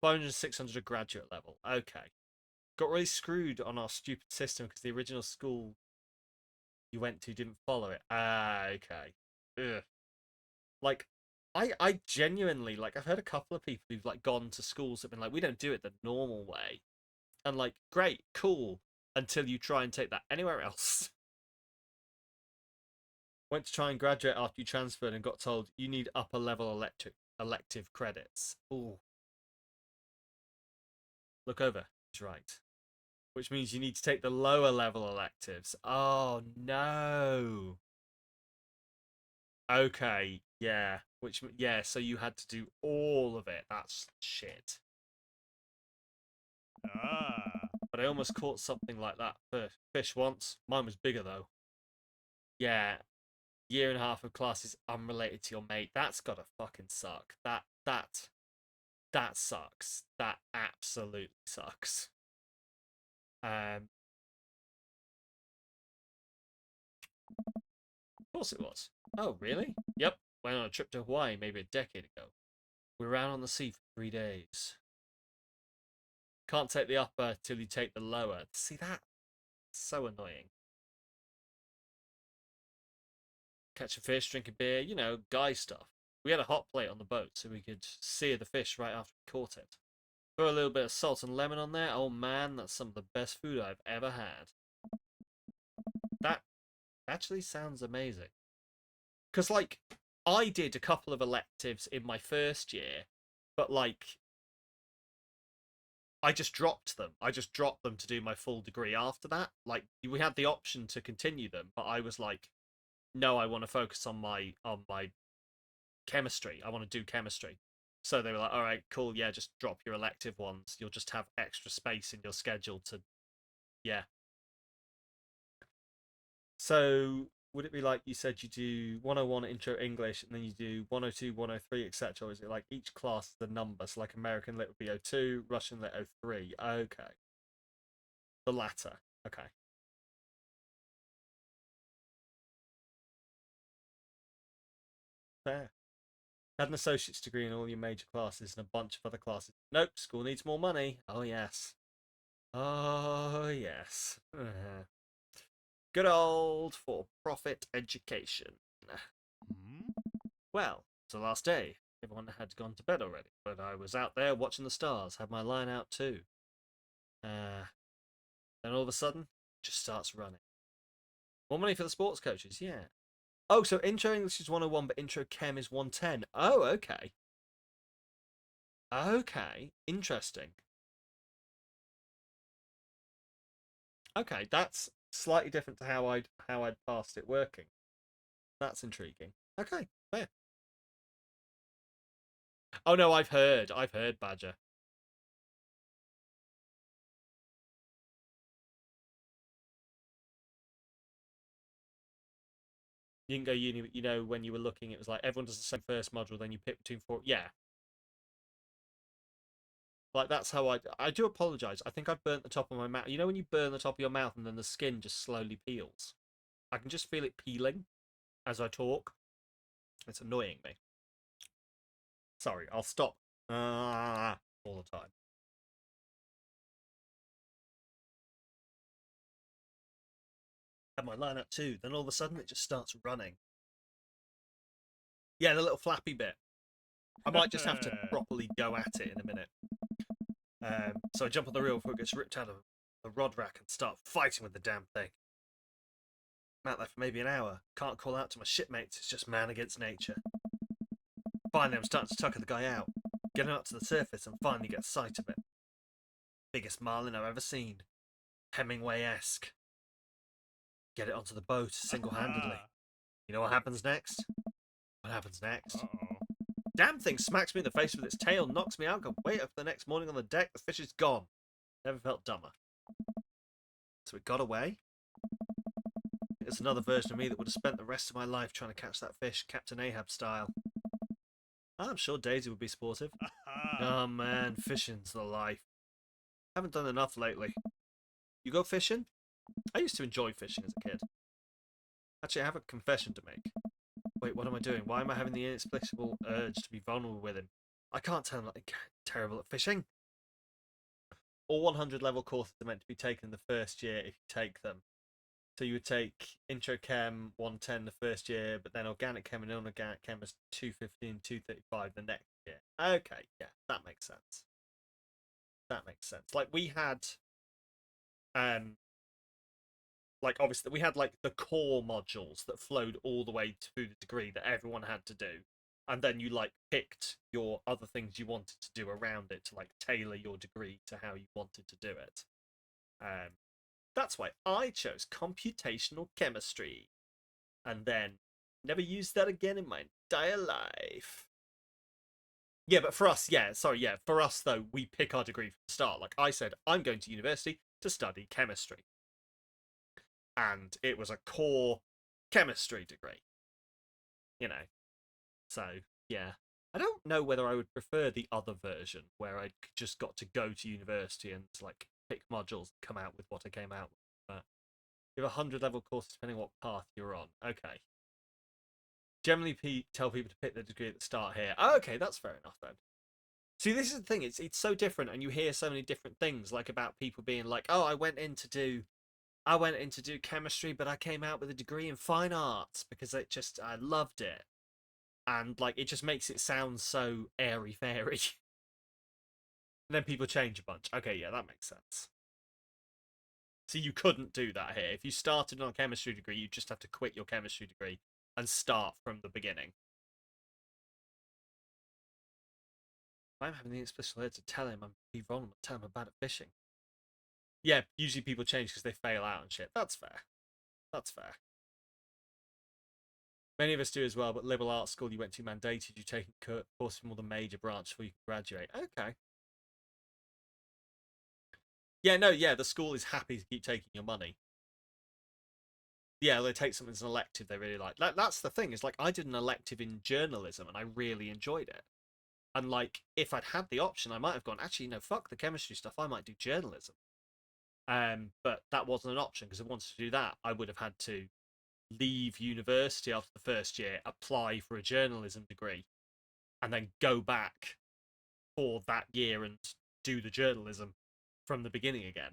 500 and 600 at graduate level. Okay. Got really screwed on our stupid system because the original school you went to didn't follow it. Ah, okay. Ugh. Like, I genuinely, like, I've heard a couple of people who've, like, gone to schools that have been like, we don't do it the normal way. And, like, great, cool, until you try and take that anywhere else. Went to try and graduate after you transferred and got told you need upper level elective credits. Ooh. Look over. He's right. Which means you need to take the lower level electives. Oh, no. Okay, yeah. Yeah, so you had to do all of it. That's shit. Ah. But I almost caught something like that for fish once. Mine was bigger though. Yeah, year and a half of classes unrelated to your mate. That's gotta fucking suck. That sucks. That absolutely sucks. Of course it was. Oh, really? Yep. Went on a trip to Hawaii maybe a decade ago. We were out on the sea for 3 days. Can't take the upper till you take the lower. See that? So annoying. Catch a fish, drink a beer, guy stuff. We had a hot plate on the boat so we could sear the fish right after we caught it. Throw a little bit of salt and lemon on there. Oh man, that's some of the best food I've ever had. That actually sounds amazing. Because, like, I did a couple of electives in my first year, but, like, I just dropped them. I just dropped them to do my full degree after that. Like, we had the option to continue them, but I was like, no, I want to focus on my chemistry. I want to do chemistry. So they were like, all right, cool, yeah, just drop your elective ones. You'll just have extra space in your schedule to, yeah. So would it be like you said you do 101 intro English and then you do 102, 103, etc.? Or is it like each class is a number? So like American Lit would be 02, Russian Lit 03. Okay. The latter. Okay. Fair. Had an associate's degree in all your major classes and a bunch of other classes. Nope, school needs more money. Oh, yes. Oh, yes. Good old for profit education. Hmm? Well, it's the last day. Everyone had gone to bed already, but I was out there watching the stars, had my line out too. Then all of a sudden, it just starts running. More money for the sports coaches, yeah. Oh, so intro English is 101, but intro chem is 110. Oh, okay. Okay, interesting. Okay, that's slightly different to how I'd passed it working. That's intriguing. Okay, fair. Oh no, I've heard Badger. You didn't go uni, but you know, when you were looking, it was like everyone does the same first module, then you pick between four. Yeah. Like, that's how I do apologize. I think I burnt the top of my mouth. You know when you burn the top of your mouth and then the skin just slowly peels? I can just feel it peeling as I talk. It's annoying me. Sorry, I'll stop. All the time. Had my line up too, then all of a sudden it just starts running. Yeah, the little flappy bit. I might just have to properly go at it in a minute. So I jump on the reel before it gets ripped out of the rod rack and start fighting with the damn thing. I'm out there for maybe an hour. Can't call out to my shipmates. It's just man against nature. Finally, I'm starting to tucker the guy out. Get him up to the surface and finally get sight of it. Biggest marlin I've ever seen. Hemingway-esque. Get it onto the boat single-handedly. You know what happens next? What happens next? Uh-oh. Damn thing smacks me in the face with its tail, knocks me out, can wait up the next morning on the deck, the fish is gone. Never felt dumber. So it got away. It's another version of me that would have spent the rest of my life trying to catch that fish, Captain Ahab style. I'm sure Daisy would be supportive. Oh man, fishing's the life. Haven't done enough lately. You go fishing? I used to enjoy fishing as a kid. Actually, I have a confession to make. Wait, what am I doing? Why am I having the inexplicable urge to be vulnerable with him? I can't tell him that I'm terrible at fishing. All 100 level courses are meant to be taken in the first year if you take them. So you would take Intro Chem 110 the first year, but then Organic Chem and Inorganic Chem is 215, 235 the next year. Okay, yeah, that makes sense. That makes sense. Like, we had like, obviously we had like the core modules that flowed all the way through the degree that everyone had to do, and then you like picked your other things you wanted to do around it to like tailor your degree to how you wanted to do it. That's why I chose computational chemistry, and then never used that again in my entire life. Yeah, but for us, for us though, we pick our degree from the start. Like I said, I'm going to university to study chemistry. And it was a core chemistry degree. You know. So, yeah. I don't know whether I would prefer the other version where I just got to go to university and like pick modules and come out with what I came out with. But you have 100 level courses depending on what path you're on. Okay. Generally tell people to pick their degree at the start here. Oh, okay, that's fair enough then. See, this is the thing. It's so different, and you hear so many different things, like about people being like, "Oh, I went in to do chemistry, but I came out with a degree in fine arts because I loved it," and like it just makes it sound so airy fairy. And then people change a bunch. Okay, yeah, that makes sense. So you couldn't do that here. If you started on a chemistry degree, you just have to quit your chemistry degree and start from the beginning. I'm having the special urge to tell him I'm be vulnerable, tell him I'm bad at fishing. Yeah, usually people change because they fail out and shit. That's fair. That's fair. Many of us do as well, but liberal arts school you went to mandated you taking courses from all the major branch before you can graduate. Okay. Yeah, no, yeah, the school is happy to keep taking your money. Yeah, they take something as an elective they really like. That's the thing, is like I did an elective in journalism and I really enjoyed it. And like if I'd had the option, I might have gone, actually, no, fuck the chemistry stuff, I might do journalism. But that wasn't an option because if I wanted to do that, I would have had to leave university after the first year, apply for a journalism degree, and then go back for that year and do the journalism from the beginning again,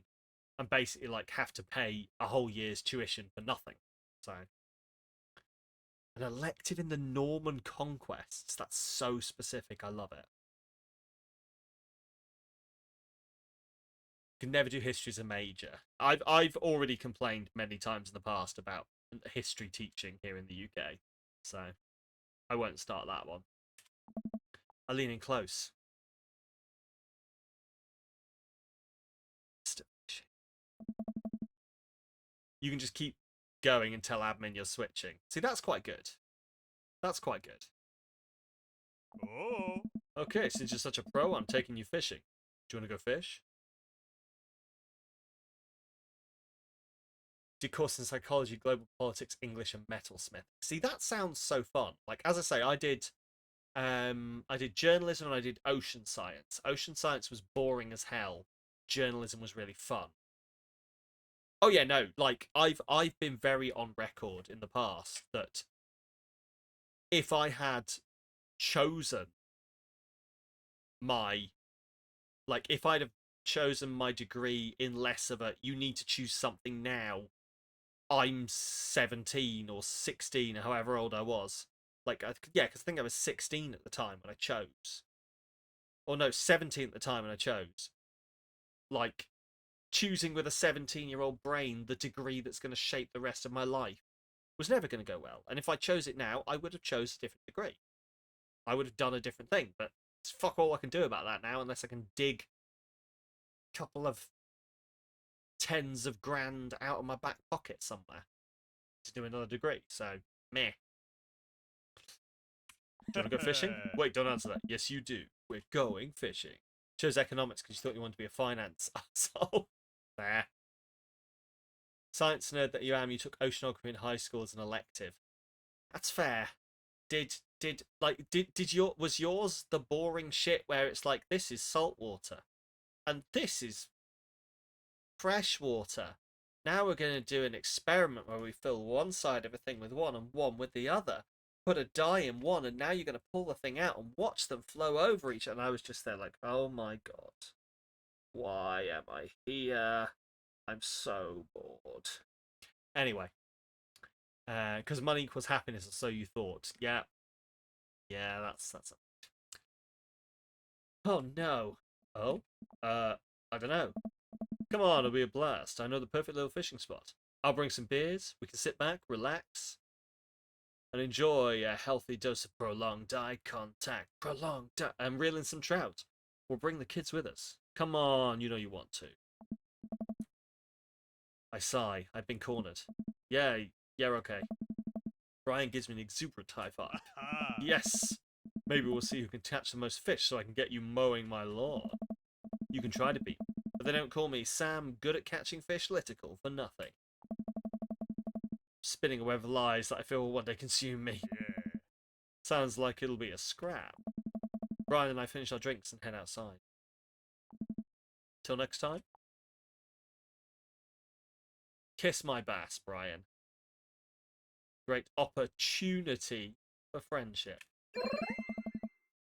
and basically like have to pay a whole year's tuition for nothing. So an elective in the Norman conquests, that's so specific. I love it. Can never do history as a major. I've already complained many times in the past about history teaching here in the UK, so I won't start that one. I lean in close. You can just keep going and tell admin you're switching. See, that's quite good. That's quite good. Oh. Okay, since you're such a pro, I'm taking you fishing. Do you want to go fish? did courses in psychology, global politics, English, and metalsmith. See, that sounds so fun. Like, as I say, I did journalism and I did ocean science. Ocean science was boring as hell. Journalism was really fun. Oh yeah, no, like I've been very on record in the past that if I had chosen my if I'd have chosen my degree in less of a you need to choose something now. I'm 17 or 16, however old I was. Yeah, because I think I was 16 at the time when I chose. Or no, 17 at the time when I chose. Like, choosing with a 17-year-old brain the degree that's going to shape the rest of my life was never going to go well. And if I chose it now, I would have chose a different degree. I would have done a different thing. But it's fuck all I can do about that now unless I can dig a couple of tens of grand out of my back pocket somewhere to do another degree. So, meh. Do you want to go fishing? Wait, don't answer that. Yes, you do. We're going fishing. Chose economics because you thought you wanted to be a finance asshole. Nah. Science nerd that you am, you took oceanography in high school as an elective. That's fair. Was yours the boring shit where it's like, this is salt water and this is fresh water? Now we're going to do an experiment where we fill one side of a thing with one and one with the other. Put a dye in one, and now you're going to pull the thing out and watch them flow over each other. And I was just there like, oh my god. Why am I here? I'm so bored. Anyway. Because money equals happiness, or so you thought. Yeah. Yeah, that's it. Oh no. Oh? I don't know. Come on, it'll be a blast. I know the perfect little fishing spot. I'll bring some beers. We can sit back, relax, and enjoy a healthy dose of prolonged eye contact. And reel in some trout. We'll bring the kids with us. Come on, you know you want to. I sigh. I've been cornered. Yeah, okay. Brian gives me an exuberant high five. Yes! Maybe we'll see who can catch the most fish so I can get you mowing my lawn. You can try to beat me, but they don't call me Sam good at catching fish Litical for nothing. Spinning a web of lies that I feel will one day consume me. Yeah. Sounds like it'll be a scrap. Brian and I finish our drinks and head outside. Till next time. Kiss my bass, Brian. Great opportunity for friendship.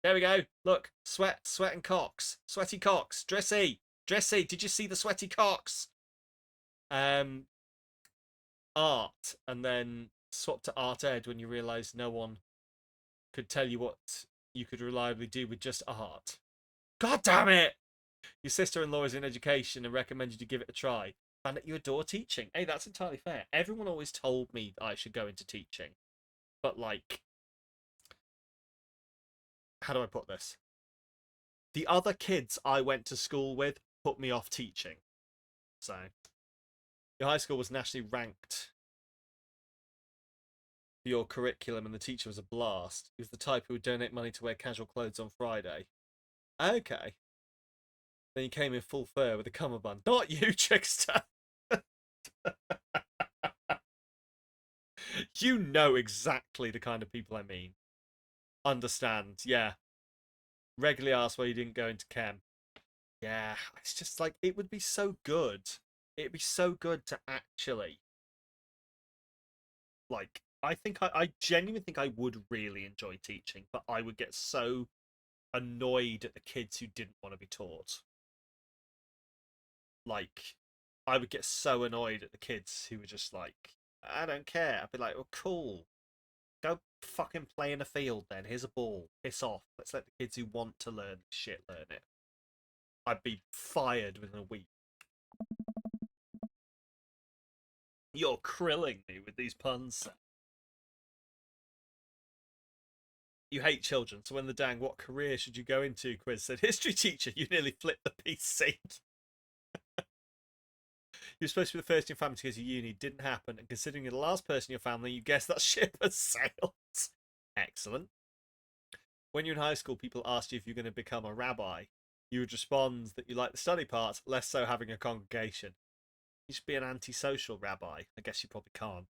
There we go. Look, sweat and cocks. Sweaty cocks. Dressy, did you see the sweaty cocks? Art, and then swap to art ed when you realise no one could tell you what you could reliably do with just art. God damn it! Your sister-in-law is in education and recommended you give it a try. Found that you adore teaching. Hey, that's entirely fair. Everyone always told me I should go into teaching. But, like, how do I put this? The other kids I went to school with put me off teaching. So, your high school was nationally ranked for your curriculum and the teacher was a blast. He was the type who would donate money to wear casual clothes on Friday. Okay. Then he came in full fur with a cummerbund. Not you, trickster! You know exactly the kind of people I mean. Understand, yeah. Regularly asked why you didn't go into chem. Yeah, it's just like, it would be so good. It'd be so good to actually, like, I genuinely think I would really enjoy teaching, but I would get so annoyed at the kids who didn't want to be taught. Like, I would get so annoyed at the kids who were just like, I don't care. I'd be like, oh, cool. Go fucking play in a field then. Here's a ball. Piss off. Let's let the kids who want to learn shit learn it. I'd be fired within a week. You're krilling me with these puns. You hate children, so when the dang what career should you go into quiz said history teacher, you nearly flipped the PC. You're supposed to be the first in your family to go to uni, didn't happen, and considering you're the last person in your family, you guess that ship has sailed. Excellent. When you're in high school, people asked you if you're going to become a rabbi. You would respond that you like the study part, less so having a congregation. You should be an antisocial rabbi. I guess you probably can't.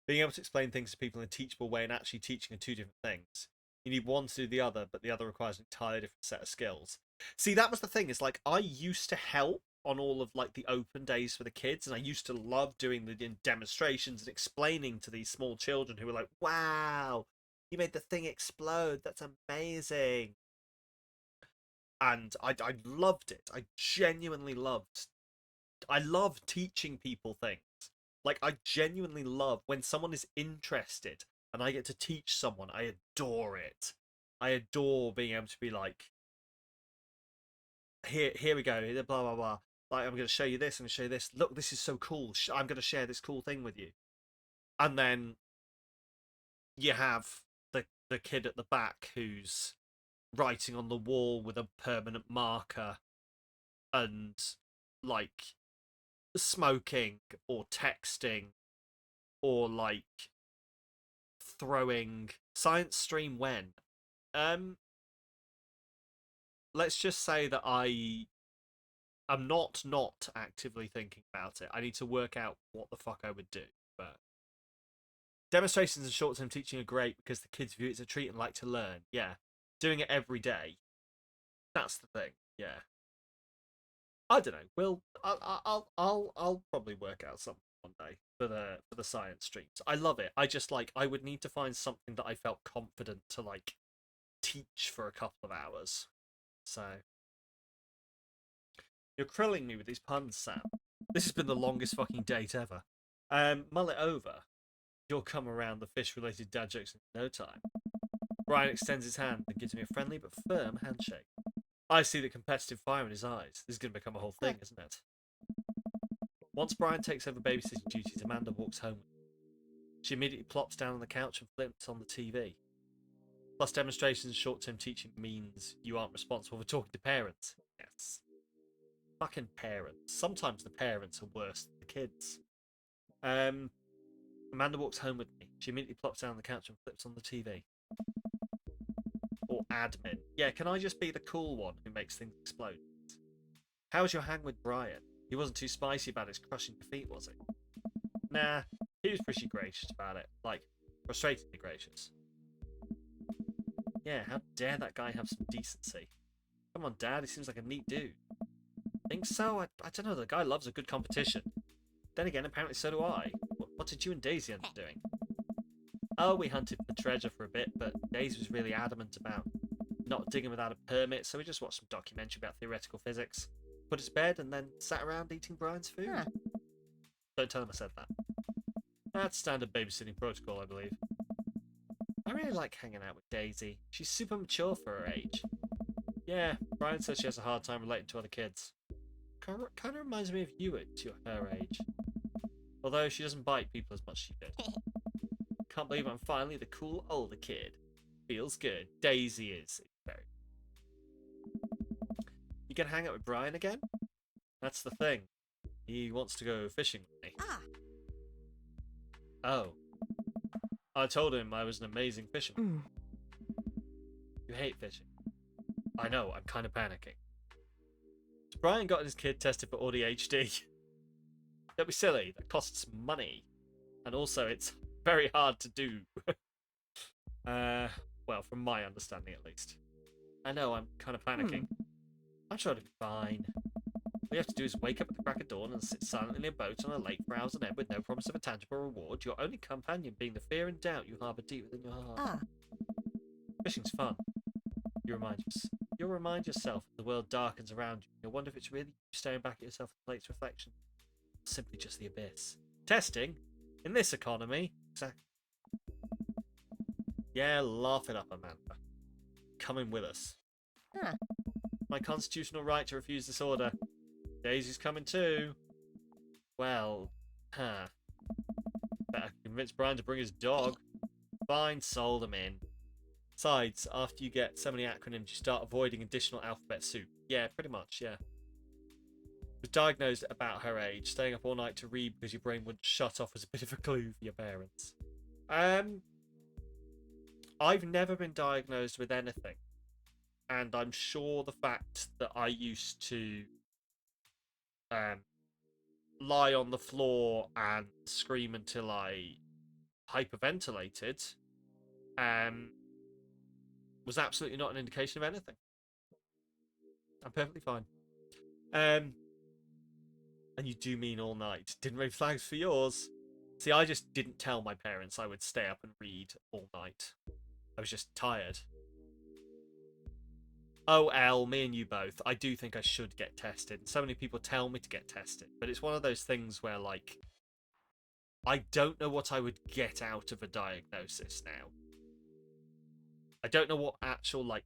Being able to explain things to people in a teachable way and actually teaching are two different things. You need one to do the other, but the other requires an entirely different set of skills. See, that was the thing. Is like I used to help on all of like the open days for the kids, and I used to love doing the demonstrations and explaining to these small children who were like, "Wow, you made the thing explode. That's amazing." And I loved it. I genuinely loved. I love teaching people things. Like I genuinely love when someone is interested and I get to teach someone. I adore it. I adore being able to be like, here we go, blah blah blah. Like I'm going to show you this. I'm going to show you this. Look, this is so cool. I'm going to share this cool thing with you. And then you have the kid at the back who's writing on the wall with a permanent marker and like smoking or texting or like throwing science stream when let's just say that I am not actively thinking about it. I need to work out what the fuck I would do. But demonstrations and short-term teaching are great because the kids view it as a treat and like to learn. Yeah, doing it every day, that's the thing. Yeah, I don't know. I'll probably work out something one day for the science streams. I love it. I just like I would need to find something that I felt confident to like teach for a couple of hours. So you're krilling me with these puns, Sam. This has been the longest fucking date ever. Mull it over. You'll come around the fish-related dad jokes in no time. Brian extends his hand and gives me a friendly but firm handshake. I see the competitive fire in his eyes. This is going to become a whole thing, isn't it? Once Brian takes over babysitting duties, Amanda walks home. She immediately plops down on the couch and flips on the TV. Plus, demonstrations and short-term teaching means you aren't responsible for talking to parents. Yes. Fucking parents. Sometimes the parents are worse than the kids. Amanda walks home with me. She immediately plops down on the couch and flips on the TV. Or admin. Yeah, can I just be the cool one who makes things explode? How was your hang with Brian? He wasn't too spicy about his crushing defeat, was he? Nah, he was pretty gracious about it. Like, frustratingly gracious. Yeah, how dare that guy have some decency? Come on, Dad, he seems like a neat dude. Think so? I don't know, the guy loves a good competition. Then again, apparently so do I. What did you and Daisy end up doing? Oh, we hunted for treasure for a bit, but Daisy was really adamant about not digging without a permit, so we just watched some documentary about theoretical physics, put it to bed, and then sat around eating Brian's food. Huh. Don't tell him I said that. That's standard babysitting protocol, I believe. I really like hanging out with Daisy. She's super mature for her age. Yeah, Brian says she has a hard time relating to other kids. Kind of reminds me of you at her age. Although she doesn't bite people as much as she did. Can't believe I'm finally the cool older kid. Feels good. Daisy is. Very. You can hang out with Brian again? That's the thing. He wants to go fishing with me. Ah. Oh. I told him I was an amazing fisherman. You hate fishing. I know, I'm kind of panicking. So Brian got his kid tested for ADHD. Don't be silly, that costs money. And also, it's very hard to do. Well, from my understanding at least. I know, I'm kind of panicking. I'm sure it'll be fine. All you have to do is wake up at the crack of dawn and sit silently in a boat on a lake for hours on end with no promise of a tangible reward, your only companion being the fear and doubt you harbour deep within your heart. Ah. Fishing's fun. You'll remind yourself that the world darkens around you. You'll wonder if it's really you staring back at yourself in the lake's reflection. Or simply just the abyss. Testing? In this economy? Exactly. Yeah, laugh it up, Amanda. Come in with us. Huh. My constitutional right to refuse this order. Daisy's coming too. Well, better convince Brian to bring his dog. Fine, sold him in. Besides, after you get so many acronyms, you start avoiding additional alphabet soup. Yeah, pretty much, yeah. Was diagnosed at about her age. Staying up all night to read because your brain wouldn't shut off was a bit of a clue for your parents. I've never been diagnosed with anything. And I'm sure the fact that I used to lie on the floor and scream until I hyperventilated was absolutely not an indication of anything. I'm perfectly fine. And you do mean all night. Didn't raise flags for yours. See, I just didn't tell my parents I would stay up and read all night. I was just tired. Oh, Elle, me and you both. I do think I should get tested. So many people tell me to get tested. But it's one of those things where, like, I don't know what I would get out of a diagnosis now. I don't know what actual, like,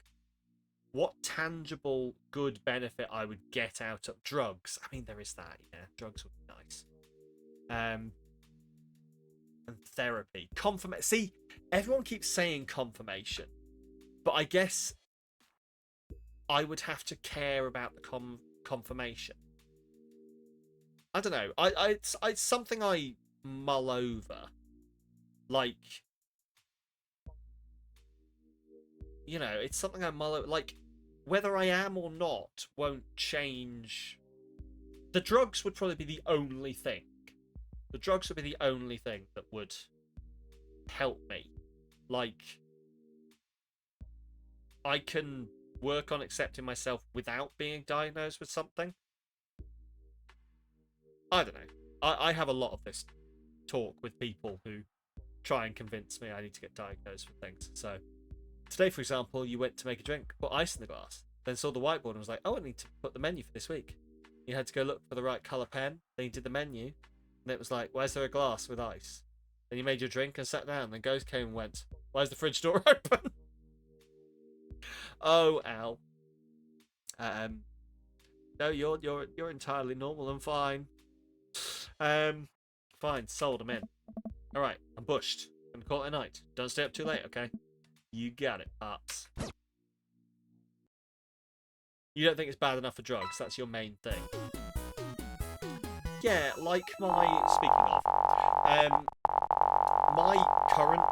what tangible good benefit I would get out of drugs. I mean, there is that, yeah. Drugs would be nice. And therapy. See, everyone keeps saying confirmation. But I guess I would have to care about the confirmation. I don't know. It's something I mull over. Like, you know, it's something I mull over. Like, whether I am or not won't change. The drugs would probably be the only thing. The drugs would be the only thing that would help me. Like, I can work on accepting myself without being diagnosed with something. I don't know. I have a lot of this talk with people who try and convince me I need to get diagnosed with things. So today, for example, you went to make a drink, put ice in the glass, then saw the whiteboard and was like, oh, I need to put the menu for this week. You had to go look for the right colour pen, then you did the menu, and it was like, where's there a glass with ice? Then you made your drink and sat down, then Ghost came and went, where's the fridge door open? Oh, Al. No, you're entirely normal and fine. Fine, sold, I'm in. Alright, I'm bushed. I'm gonna call it a night. Don't stay up too late, okay? You got it, Pops. You don't think it's bad enough for drugs, that's your main thing. Yeah, like speaking of, my current,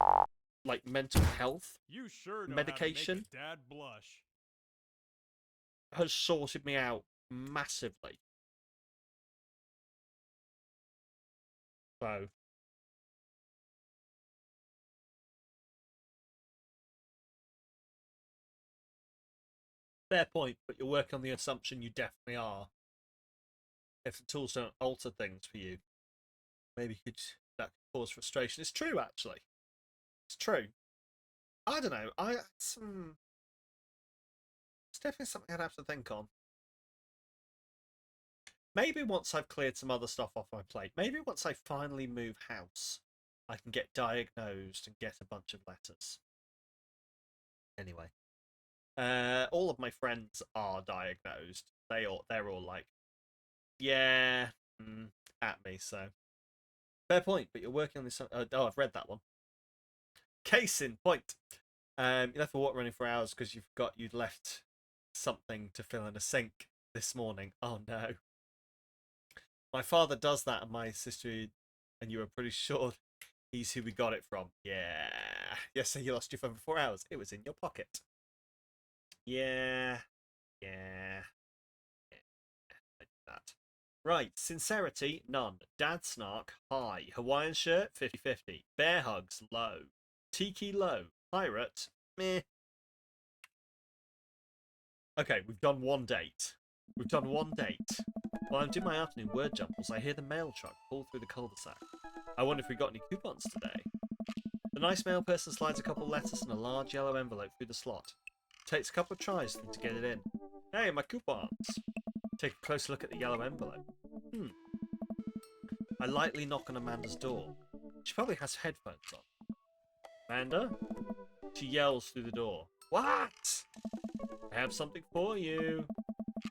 like, mental health You sure know medication how to make a dad blush. has sorted me out massively. So, fair point, but you're working on the assumption you definitely are. If the tools don't alter things for you, maybe that could cause frustration. It's true, actually. It's true. I don't know. It's definitely something I'd have to think on. Maybe once I've cleared some other stuff off my plate, maybe once I finally move house, I can get diagnosed and get a bunch of letters. Anyway, all of my friends are diagnosed. They're all like, yeah, at me. So fair point. But you're working on this. Oh, I've read that one. Case in point. You left the water running for hours because you forgot you'd left something to fill in a sink this morning. Oh no. My father does that, and my sister, and you were pretty sure he's who we got it from. Yeah. Yes, so you lost your phone for 4 hours. It was in your pocket. Yeah. Yeah. I did that. Right. Sincerity, none. Dad snark, high. Hawaiian shirt, 50-50. Bear hugs, low. Tiki, low. Pirate, meh. Okay, we've done one date. We've done one date. While I'm doing my afternoon word jumbles, I hear the mail truck pull through the cul-de-sac. I wonder if we got any coupons today. The nice mail person slides a couple of letters and a large yellow envelope through the slot. Takes a couple of tries for them to get it in. Hey, my coupons! Take a close look at the yellow envelope. I lightly knock on Amanda's door. She probably has headphones on. Amanda? She yells through the door. What? I have something for you.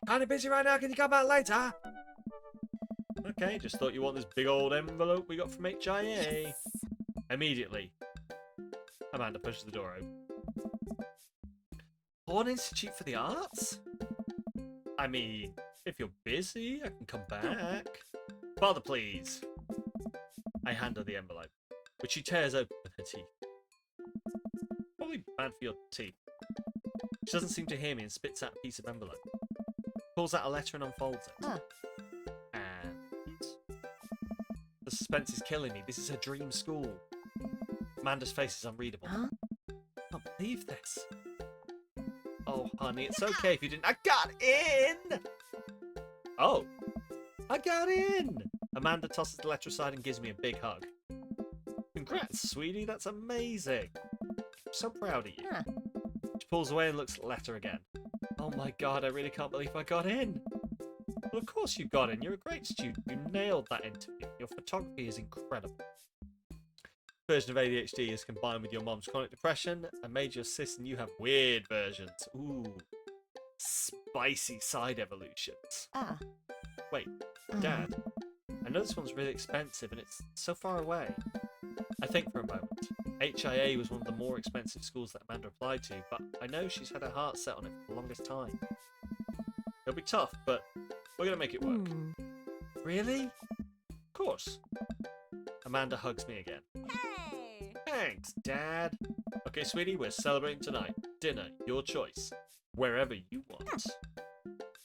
Kinda busy right now, can you come back later? Okay, just thought you want this big old envelope we got from HIA. Immediately, Amanda pushes the door open. Horn Institute for the Arts? I mean, if you're busy, I can come back. Father, please. I hand her the envelope, which she tears open with her teeth. Probably bad for your teeth. She doesn't seem to hear me and spits out a piece of envelope. Pulls out a letter and unfolds it. Huh. And The suspense is killing me. This is her dream school. Amanda's face is unreadable. Huh? I can't believe this. Oh, honey, it's okay if you didn't. I got in! Oh, I got in! Amanda tosses the letter aside and gives me a big hug. Congrats, sweetie. That's amazing. I'm so proud of you. Huh. She pulls away and looks at the letter again. Oh my god, I really can't believe I got in. Well, of course you got in. You're a great student. You nailed that interview. Your photography is incredible. Version of ADHD is combined with your mom's chronic depression, a major assist, and you have weird versions. Ooh. Spicy side evolutions. Ah. Wait, Dad, I know this one's really expensive and it's so far away. I think for a moment. HIA was one of the more expensive schools that Amanda applied to, but I know she's had her heart set on it for the longest time. It'll be tough, but we're going to make it work. Really? Of course. Amanda hugs me again. Hey! Thanks, Dad. Okay, sweetie, we're celebrating tonight. Dinner, your choice. Wherever you want.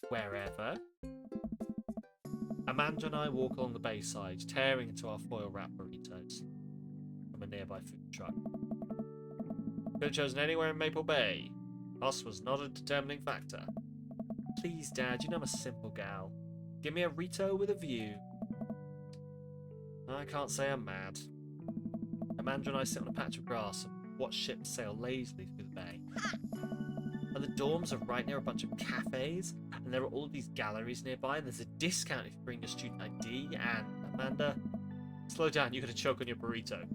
Wherever? Amanda and I walk along the bayside, tearing into our foil wrap burritos from a nearby food truck. Could have chosen anywhere in Maple Bay. Cost was not a determining factor. Please, Dad, you know I'm a simple gal. Give me a Rito with a view. I can't say I'm mad. Amanda and I sit on a patch of grass and watch ships sail lazily through the bay. And the dorms are right near a bunch of cafes, and there are all these galleries nearby, and there's a discount if you bring your student ID, and Amanda, slow down, you're going to choke on your burrito.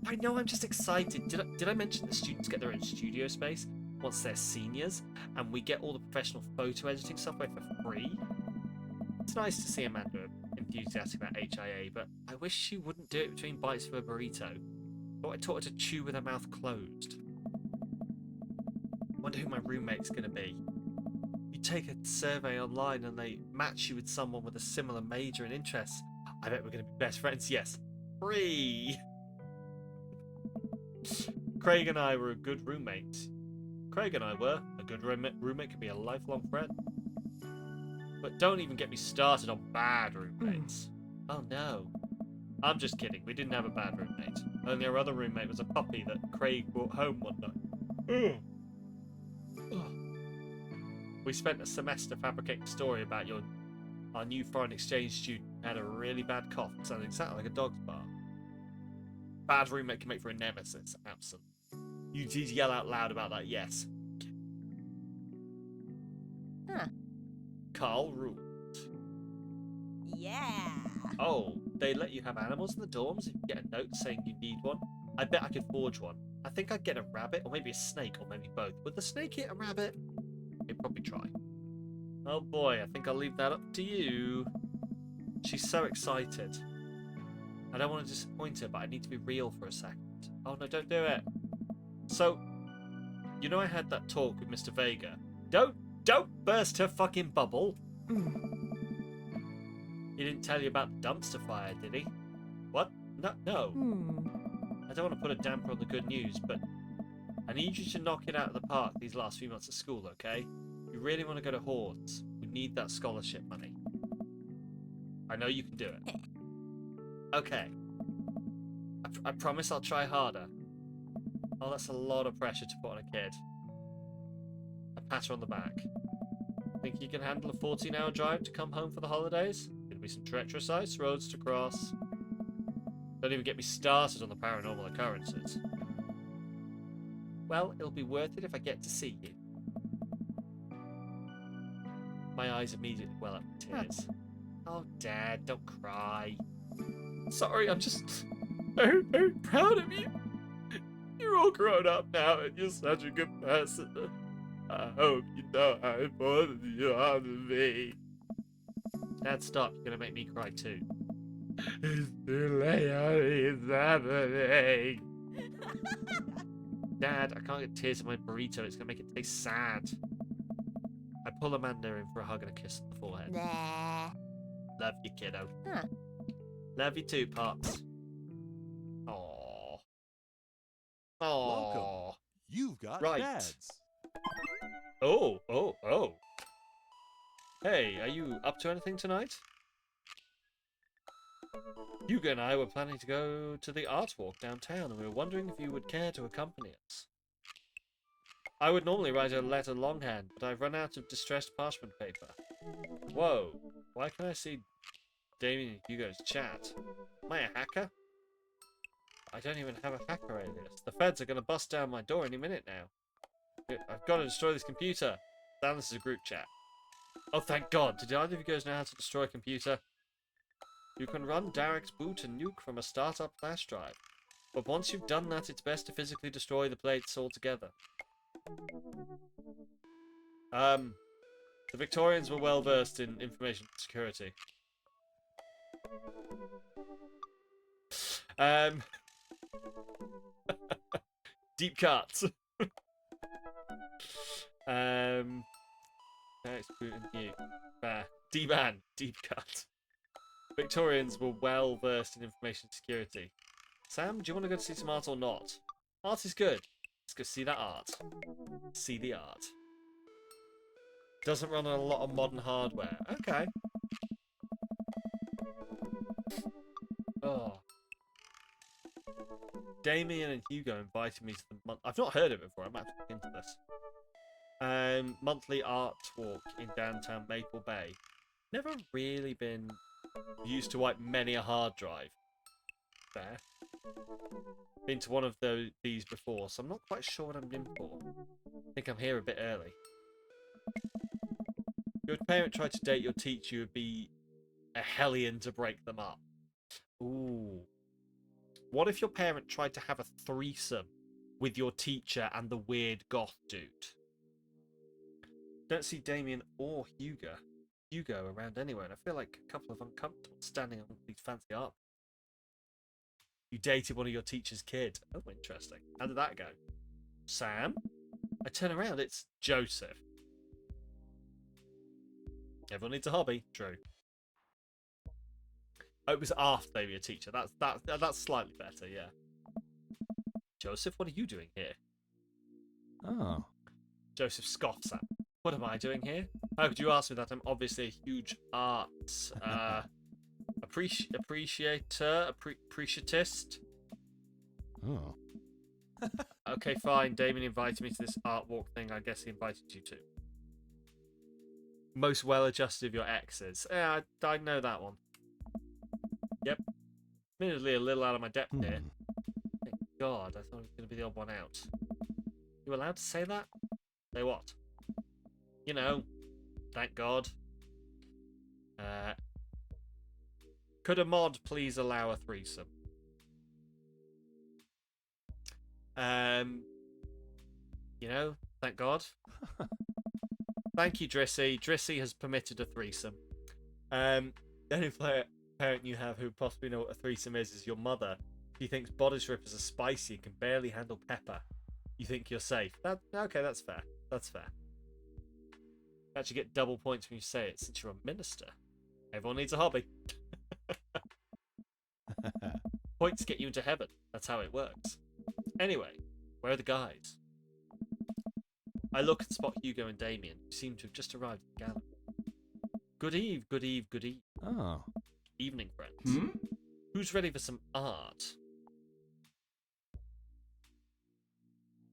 I know, I'm just excited. Did I mention that students get their own studio space once they're seniors, and we get all the professional photo editing software for free? It's nice to see Amanda enthusiastic about HIA, but I wish she wouldn't do it between bites of a burrito. Thought I taught her to chew with her mouth closed. Wonder who my roommate's gonna be. You take a survey online and they match you with someone with a similar major and interests. I bet we're gonna be best friends. Yes, free. Craig and I were a good roommate. Craig and I were a good roommate can be a lifelong friend. But don't even get me started on bad roommates. Oh no. I'm just kidding. We didn't have a bad roommate. Only our other roommate was a puppy that Craig brought home one night. We spent a semester fabricating a story about our new foreign exchange student who had a really bad cough and sounded exactly like a dog's bark. Bad roommate can make for a nemesis, absent. You did yell out loud about that, yes. Huh. Carl ruled. Yeah. Oh, they let you have animals in the dorms if you get a note saying you need one? I bet I could forge one. I think I'd get a rabbit, or maybe a snake, or maybe both. Would the snake hit a rabbit? He'd probably try. Oh boy, I think I'll leave that up to you. She's so excited. I don't want to disappoint her, but I need to be real for a second. Oh no, don't do it. So, you know I had that talk with Mr. Vega. Don't burst her fucking bubble. He didn't tell you about the dumpster fire, did he? What? No. I don't want to put a damper on the good news, but I need you to knock it out of the park these last few months of school, okay? You really want to go to Hordes. We need that scholarship money. I know you can do it. Okay. I promise I'll try harder. Oh, that's a lot of pressure to put on a kid. I pat her on the back. Think you can handle a 14-hour drive to come home for the holidays? Gonna be some treacherous ice roads to cross. Don't even get me started on the paranormal occurrences. Well, it'll be worth it if I get to see you. My eyes immediately well up with tears. Oh, Dad, don't cry. Sorry, I'm just very, very proud of you. You're all grown up now and you're such a good person. I hope you know how important you are to me. Dad, stop. You're going to make me cry too. It's too late, honey. It's happening. Dad, I can't get tears in my burrito. It's going to make it taste sad. I pull Amanda in for a hug and a kiss on the forehead. Nah. Love you, kiddo. Huh. Love you too, Pops. Aww. Welcome. You've got Right. dads. Oh. Hey, are you up to anything tonight? Hugo and I were planning to go to the art walk downtown, and we were wondering if you would care to accompany us. I would normally write a letter longhand, but I've run out of distressed parchment paper. Whoa, why can't I see Damien and Hugo's chat? Am I a hacker? I don't even have a hacker alias. The feds are going to bust down my door any minute now. I've got to destroy this computer. Dan, this is a group chat. Oh, thank God. Did either of you guys know how to destroy a computer? You can run Derek's boot and nuke from a startup flash drive. But once you've done that, it's best to physically destroy the plates altogether. The Victorians were well versed in information security. Deep cuts. Derek's boot and nuke. D-man, deep cut. Victorians were well versed in information security. Sam, do you want to go see some art or not? Art is good. Let's go see that art. See the art. Doesn't run on a lot of modern hardware. Okay. Oh. Damien and Hugo invited me to the I've not heard of it before. I'm about to look into this. Monthly art walk in downtown Maple Bay. Never really been used to wipe many a hard drive. Fair. Been to one of these before, so I'm not quite sure what I'm in for. I think I'm here a bit early. If your parent tried to date your teacher, you would be a hellion to break them up. Ooh. What if your parent tried to have a threesome with your teacher and the weird goth dude? Don't see Damien or Hugo around anywhere, and I feel like a couple of uncomfortable standing on these fancy art. You dated one of your teacher's kid. Oh, interesting. How did that go? Sam? I turn around, it's Joseph. Everyone needs a hobby. True. Oh, it was after they were your teacher. That's slightly better, yeah. Joseph, what are you doing here? Oh. Joseph scoffs at. What am I doing here? How could you ask me that? I'm obviously a huge art appreciatist. Oh. Okay, fine. Damien invited me to this art walk thing. I guess he invited you too. Most well-adjusted of your exes. Yeah, I know that one. Yep. Admittedly, a little out of my depth here. Thank God, I thought I was going to be the odd one out. You allowed to say that? Say what? You know, thank God. Could a mod please allow a threesome? You know, thank God. Thank you, Drissy. Drissy has permitted a threesome. The only parent you have who possibly know what a threesome is your mother. She thinks body strippers are spicy and can barely handle pepper. You think you're safe. Okay, that's fair. That's fair. You actually get double points when you say it, since you're a minister. Everyone needs a hobby. Points get you into heaven. That's how it works. Anyway, where are the guys? I look and spot Hugo and Damien, who seem to have just arrived at the gallery. Good eve, good eve, good eve. Oh. Evening, friends. Who's ready for some art?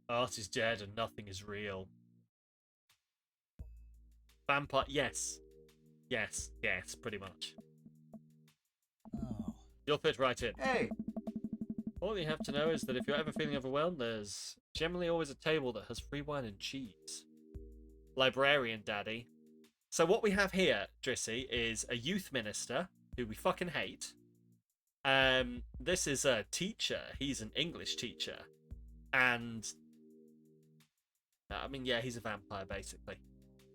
Art is dead and nothing is real. Vampire, yes. Yes, pretty much. Oh. You'll fit right in. Hey! All you have to know is that if you're ever feeling overwhelmed, there's generally always a table that has free wine and cheese. Librarian, daddy. So what we have here, Drissy, is a youth minister, who we fucking hate. This is a teacher. He's an English teacher. And... I mean, yeah, he's a vampire, basically.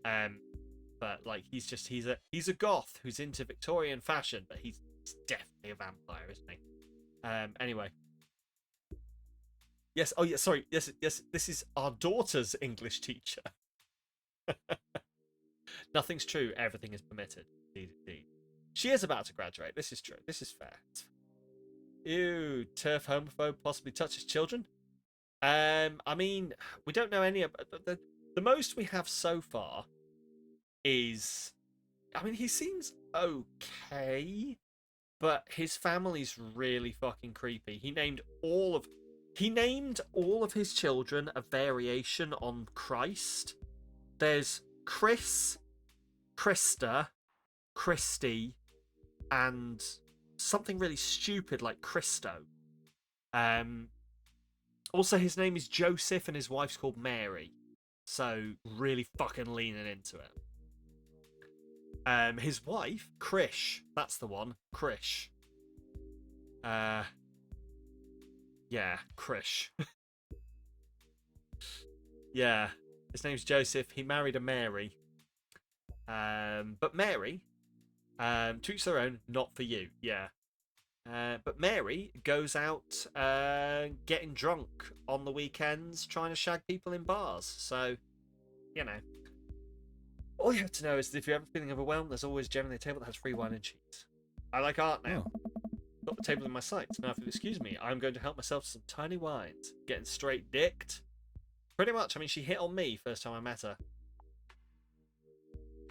But, like, he's a goth who's into Victorian fashion, but he's definitely a vampire, isn't he? Anyway. Yes, oh yeah, sorry. Yes, this is our daughter's English teacher. Nothing's true, everything is permitted. Indeed. She is about to graduate. This is true. This is fair. Ew, turf homophobe possibly touches children? I mean, we don't know any of the most we have so far is, I mean, he seems okay. But his family's really fucking creepy. He named all of his children a variation on Christ. There's Chris, Krista, Christy, and something really stupid like Christo. Also, his name is Joseph and his wife's called Mary. So, really fucking leaning into it. His wife, Krish. That's the one. Krish. Yeah, Krish. Yeah. His name's Joseph. He married a Mary. But Mary, to each their own, not for you. Yeah. But Mary goes out getting drunk on the weekends, trying to shag people in bars. So, you know. All you have to know is that if you're ever feeling overwhelmed, there's always generally a table that has free wine and cheese. I like art now. Got the table in my sights. Now, if you'll excuse me, I'm going to help myself to some tiny wines. Getting straight dicked. Pretty much. I mean, she hit on me first time I met her.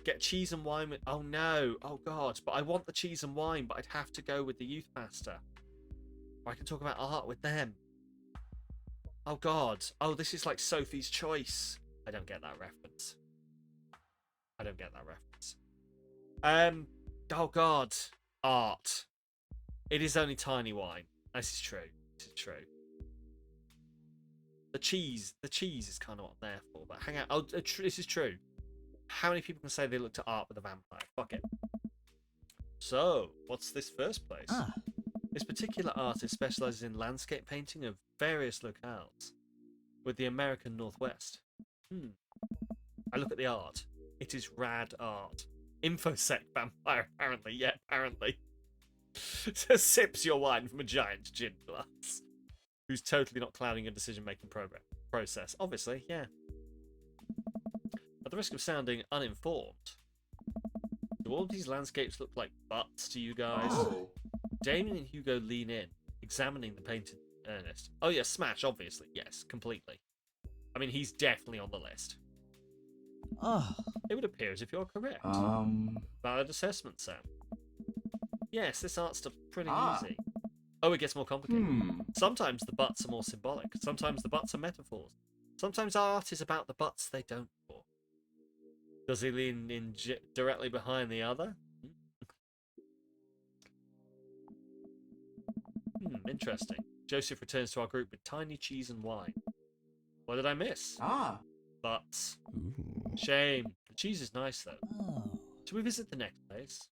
Get cheese and wine with... Oh, no. Oh, God. But I want the cheese and wine, but I'd have to go with the youth pastor. Or I can talk about art with them. Oh, God. Oh, this is like Sophie's Choice. I don't get that reference. I don't get that reference. Oh, God. Art. It is only tiny wine. This is true. This is true. The cheese is kind of what I'm there for. But hang out. Oh, this is true. How many people can say they looked at art with a vampire? Fuck it. So, what's this first place? This particular artist specializes in landscape painting of various locales with the American Northwest. I look at the art. It is rad art. Infosec vampire, apparently. Yeah, apparently. Sips your wine from a giant gin glass. Who's totally not clouding your decision-making process. Obviously, yeah. At the risk of sounding uninformed, do all of these landscapes look like butts to you guys? Oh. Damien and Hugo lean in, examining the painted Ernest. Oh yeah, Smash, obviously. Yes, completely. I mean, he's definitely on the list. It would appear as if you're correct. Valid assessment, Sam. Yes, this art stuff's pretty easy. Oh, it gets more complicated. Sometimes the butts are more symbolic. Sometimes the butts are metaphors. Sometimes art is about the butts they don't draw. Does he lean in directly behind the other? Interesting. Joseph returns to our group with tiny cheese and wine. What did I miss? Butts. Shame. The cheese is nice, though. Shall we visit the next place?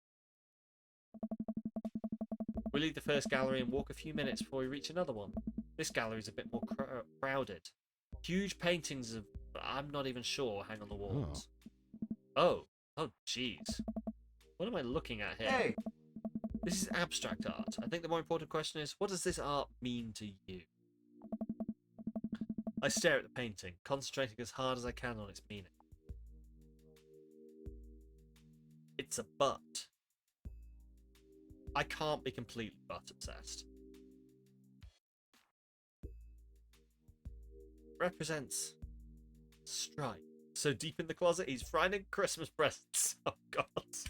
We leave the first gallery and walk a few minutes before we reach another one. This gallery is a bit more crowded. Huge paintings of... I'm not even sure hang on the walls. Oh, jeez. What am I looking at here? Hey. This is abstract art. I think the more important question is, what does this art mean to you? I stare at the painting, concentrating as hard as I can on its meaning. It's a butt. I can't be completely butt obsessed. Represents strife. So deep in the closet, he's finding Christmas presents. Oh, God. It's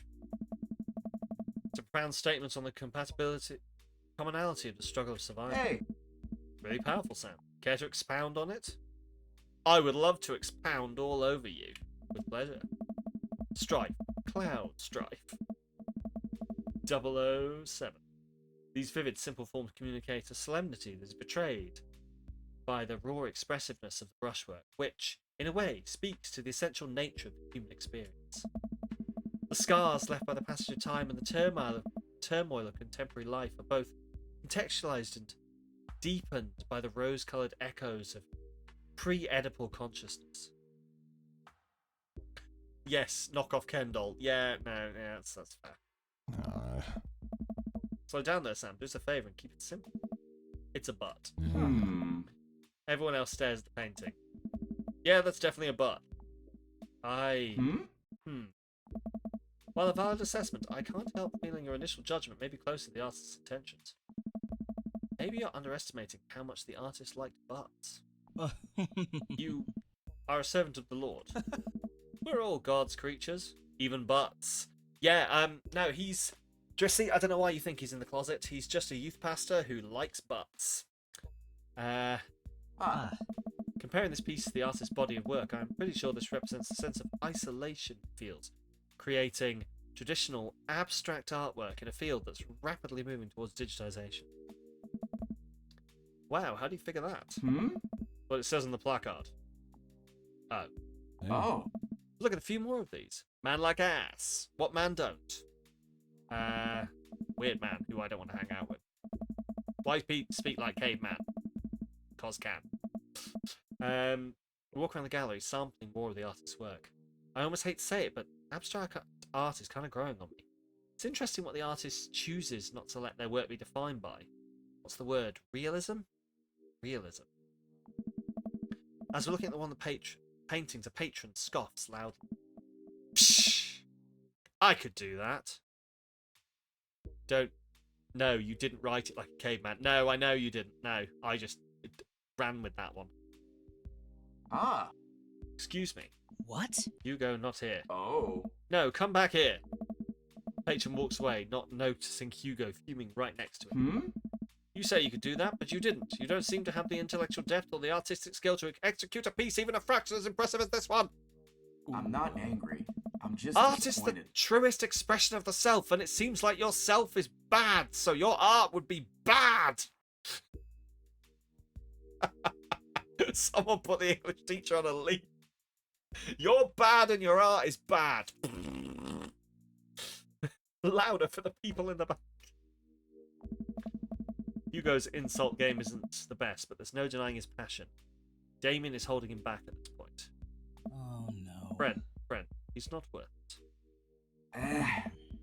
a profound statement on the commonality of the struggle of survival. Hey. Really powerful, Sam. Care to expound on it? I would love to expound all over you. With pleasure. Strife. Cloud strife. 007. These vivid, simple forms communicate a solemnity that is betrayed by the raw expressiveness of the brushwork, which, in a way, speaks to the essential nature of the human experience. The scars left by the passage of time and the turmoil of contemporary life are both contextualized and deepened by the rose-coloured echoes of pre-Oedipal consciousness. Yes, knock off Ken doll. Yeah, no, yeah, that's fair. Slow down there, Sam. Do us a favour and keep it simple. It's a butt. Everyone else stares at the painting. Yeah, that's definitely a butt. While a valid assessment, I can't help feeling your initial judgment may be close to the artist's intentions. Maybe you're underestimating how much the artist liked butts. You are a servant of the Lord. We're all God's creatures, even butts. Yeah, no, he's Drissy, I don't know why you think he's in the closet. He's just a youth pastor who likes butts. Ah. Comparing this piece to the artist's body of work, I'm pretty sure this represents a sense of isolation field, creating traditional abstract artwork in a field that's rapidly moving towards digitization. Wow, how do you figure that? Well, it says on the placard. Oh. Oh. Look at a few more of these. Man like ass. What man don't? Weird man who I don't want to hang out with. Why speak like caveman? Cause can. We walk around the gallery sampling more of the artist's work. I almost hate to say it, but abstract art is kind of growing on me. It's interesting what the artist chooses not to let their work be defined by. What's the word? Realism? Realism. As we're looking at the one paintings, a patron scoffs loudly. Psh! I could do that. Don't. No, you didn't write it like a caveman. No, I know you didn't. No, I just ran with that one. Ah. Excuse me. What? Hugo, not here. Oh. No, come back here. Patron walks away, not noticing Hugo fuming right next to him. You say you could do that, but you didn't. You don't seem to have the intellectual depth or the artistic skill to execute a piece even a fraction as impressive as this one. I'm not angry. I'm just Art is the disappointed. truest expression of the self, and it seems like your self is bad, so your art would be bad. Someone put the English teacher on a lead. You're bad and your art is bad. Louder for the people in the back. Hugo's insult game isn't the best, but there's no denying his passion. Damien is holding him back at this point. Oh no. Friend, he's not worth it.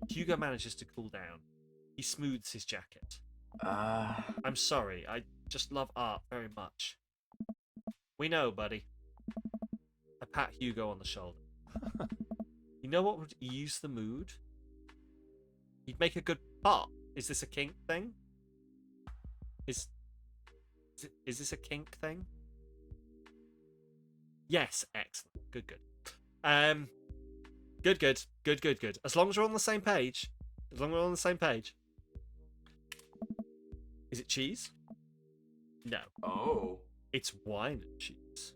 Hugo manages to cool down. He smooths his jacket. I'm sorry, I just love art very much. We know, buddy. I pat Hugo on the shoulder. You know what would ease the mood? He'd make a good pot. Is this a kink thing? Is this a kink thing? Yes, excellent. Good. Good. As long as we're on the same page. Is it cheese? No. Oh. It's wine and cheese.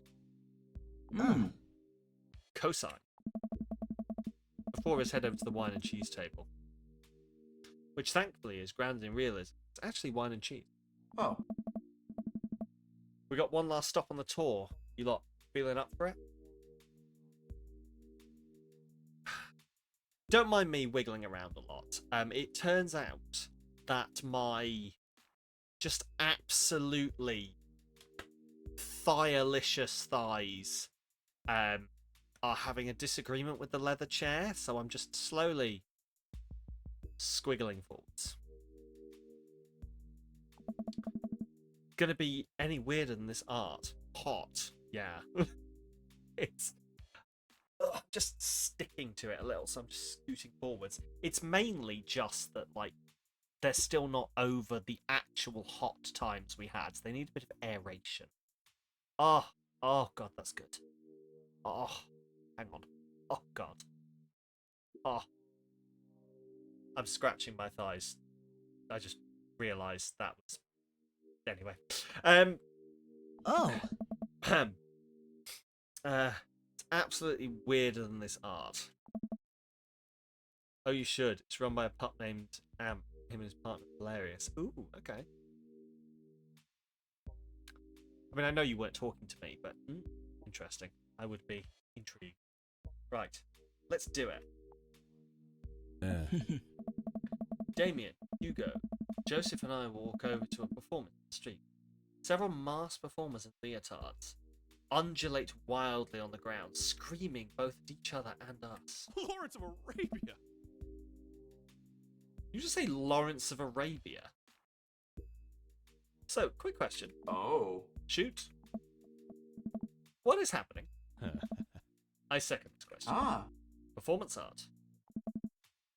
Cosine. Before us head over to the wine and cheese table. Which thankfully is grounded in realism. It's actually wine and cheese. Oh. We got one last stop on the tour. You lot feeling up for it? Don't mind me wiggling around a lot. It turns out that my just absolutely thigh-licious thighs are having a disagreement with the leather chair, so I'm just slowly squiggling forwards. Gonna be any weirder than this art? Hot, yeah. It's just sticking to it a little, so I'm just scooting forwards. It's mainly just that, like, they're still not over the actual hot times we had. So they need a bit of aeration. Oh god, that's good. Oh, hang on. Oh god. Oh, I'm scratching my thighs. I just realised that was. Anyway, Oh. It's absolutely weirder than this art. Oh, you should. It's run by a pup named Amp. Him and his partner, hilarious. Ooh, okay. I mean, I know you weren't talking to me, but interesting. I would be intrigued. Right, let's do it. Damien, Hugo, Joseph and I will walk over to a performance in the street. Several masked performers in leotards undulate wildly on the ground, screaming both at each other and us. Lawrence of Arabia. You just say Lawrence of Arabia. So, quick question. Oh. Shoot. What is happening? I second this question. Ah. Performance art.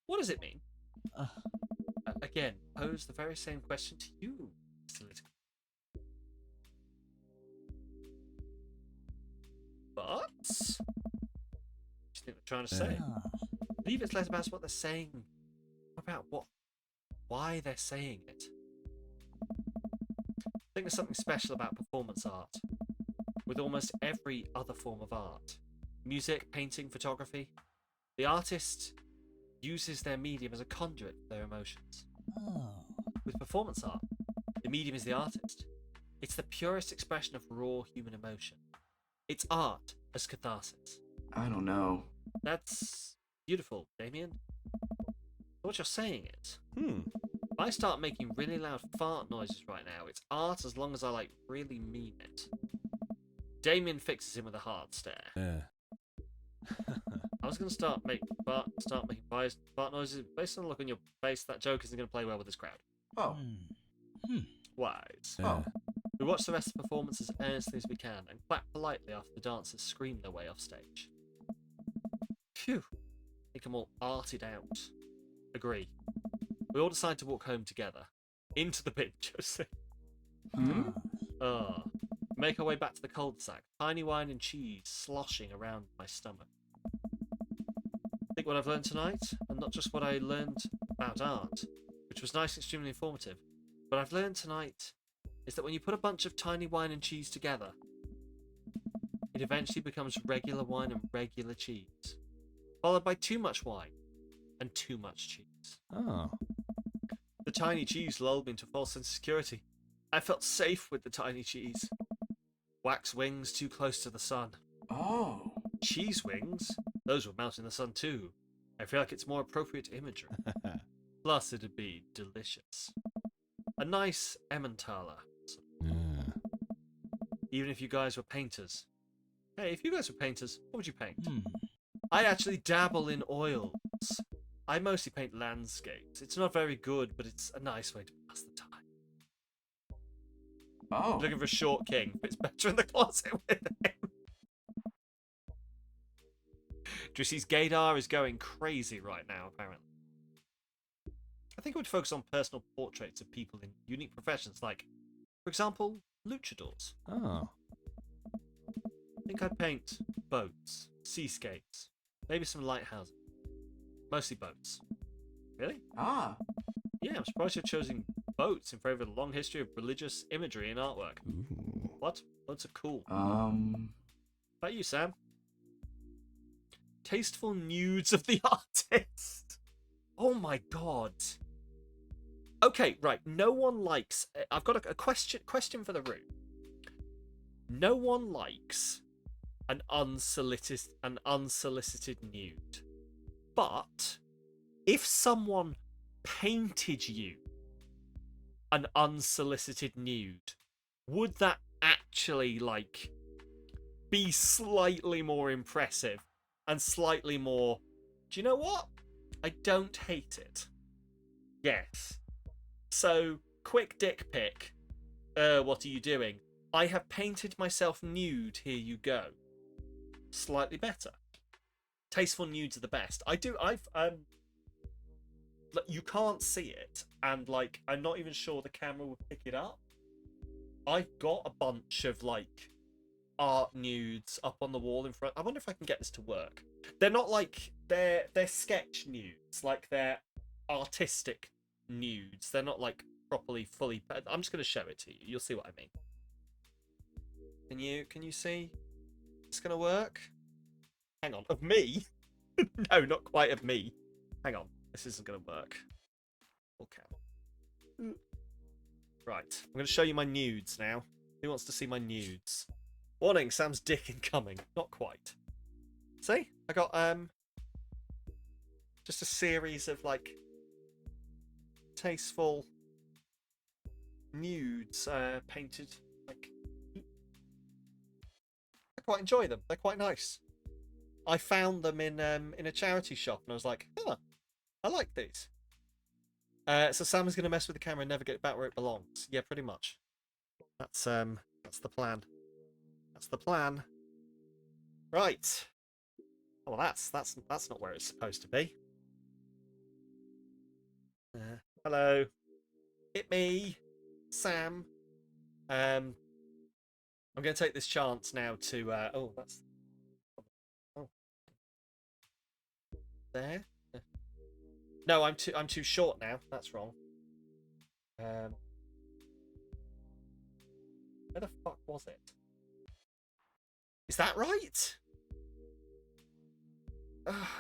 What does it mean? Uh. Again, pose the very same question to you, Samalytical. But what do you think they're trying to say? Ah. Leave it less about what they're saying. About what why they're saying it. I think there's something special about performance art. With almost every other form of art, music, painting, photography, the artist uses their medium as a conduit for their emotions. Oh. With performance art, the medium is the artist. It's the purest expression of raw human emotion. It's art as catharsis. I don't know. That's beautiful, Damien. What you're saying is, Hmm. if I start making really loud fart noises right now, it's art as long as I like really mean it. Damien fixes him with a hard stare. Yeah. I was going to start making fart noises. Based on the look on your face, that joke isn't going to play well with this crowd. Oh. Wise. Yeah. Oh. We watch the rest of the performance as earnestly as we can and clap politely after the dancers scream their way off stage. Phew. I think I'm all arted out. Agree. We all decide to walk home together. Into the bin, Josie. Hmm? Make our way back to the cul-de-sac. Tiny wine and cheese sloshing around my stomach. I think what I've learned tonight, and not just what I learned about art, which was nice and extremely informative, what I've learned tonight is that when you put a bunch of tiny wine and cheese together, it eventually becomes regular wine and regular cheese, followed by too much wine and too much cheese. Oh. The tiny cheese lulled me into a false sense of security. I felt safe with the tiny cheese. Wax wings too close to the sun. Oh. Cheese wings? Those would melt in the sun too. I feel like it's more appropriate imagery. Plus, it'd be delicious. A nice Emmentaler. Yeah. Even if you guys were painters. Hey, if you guys were painters, what would you paint? Hmm. I actually dabble in oils. I mostly paint landscapes. It's not very good, but it's a nice way to pass the time. Oh. Looking for a short king. Fits better in the closet with him. Drissy's gaydar is going crazy right now, apparently. I think I would focus on personal portraits of people in unique professions, like, for example, luchadors. Oh. I think I'd paint boats, seascapes, maybe some lighthouses. Mostly boats. Really? Ah. Yeah, I'm surprised you're choosing boats in favour of the long history of religious imagery in artwork. Ooh. What? Boats are cool. About you, Sam? Tasteful nudes of the artist. Oh my god. Okay, right. No one likes. I've got a question for the room. No one likes an unsolicited nude, but if someone painted you an unsolicited nude, would that actually like be slightly more impressive and slightly more, do you know what? I don't hate it. Yes. So, quick dick pic. What are you doing? I have painted myself nude, here you go. Slightly better. Tasteful nudes are the best. You can't see it, and like I'm not even sure the camera will pick it up. I've got a bunch of like art nudes up on the wall in front. I wonder if I can get this to work. They're not like they're sketch nudes, like they're artistic nudes. They're not like properly fully. I'm just going to show it to you. You'll see what I mean. Can you see? It's going to work. Hang on, of me? No, not quite of me. Hang on. This isn't going to work. Okay. Right. I'm going to show you my nudes now. Who wants to see my nudes? Warning, Sam's dick incoming. Not quite. See? I got just a series of like tasteful nudes painted like I quite enjoy them. They're quite nice. I found them in a charity shop and I was like, huh, I like these. So Sam's gonna mess with the camera and never get it back where it belongs. Yeah, pretty much. That's the plan. That's the plan. Right. Oh, well, that's not where it's supposed to be. Hello. It me, Sam. I'm gonna take this chance now to oh, that's oh there. No, I'm too short now. That's wrong. Where the fuck was it? Is that right?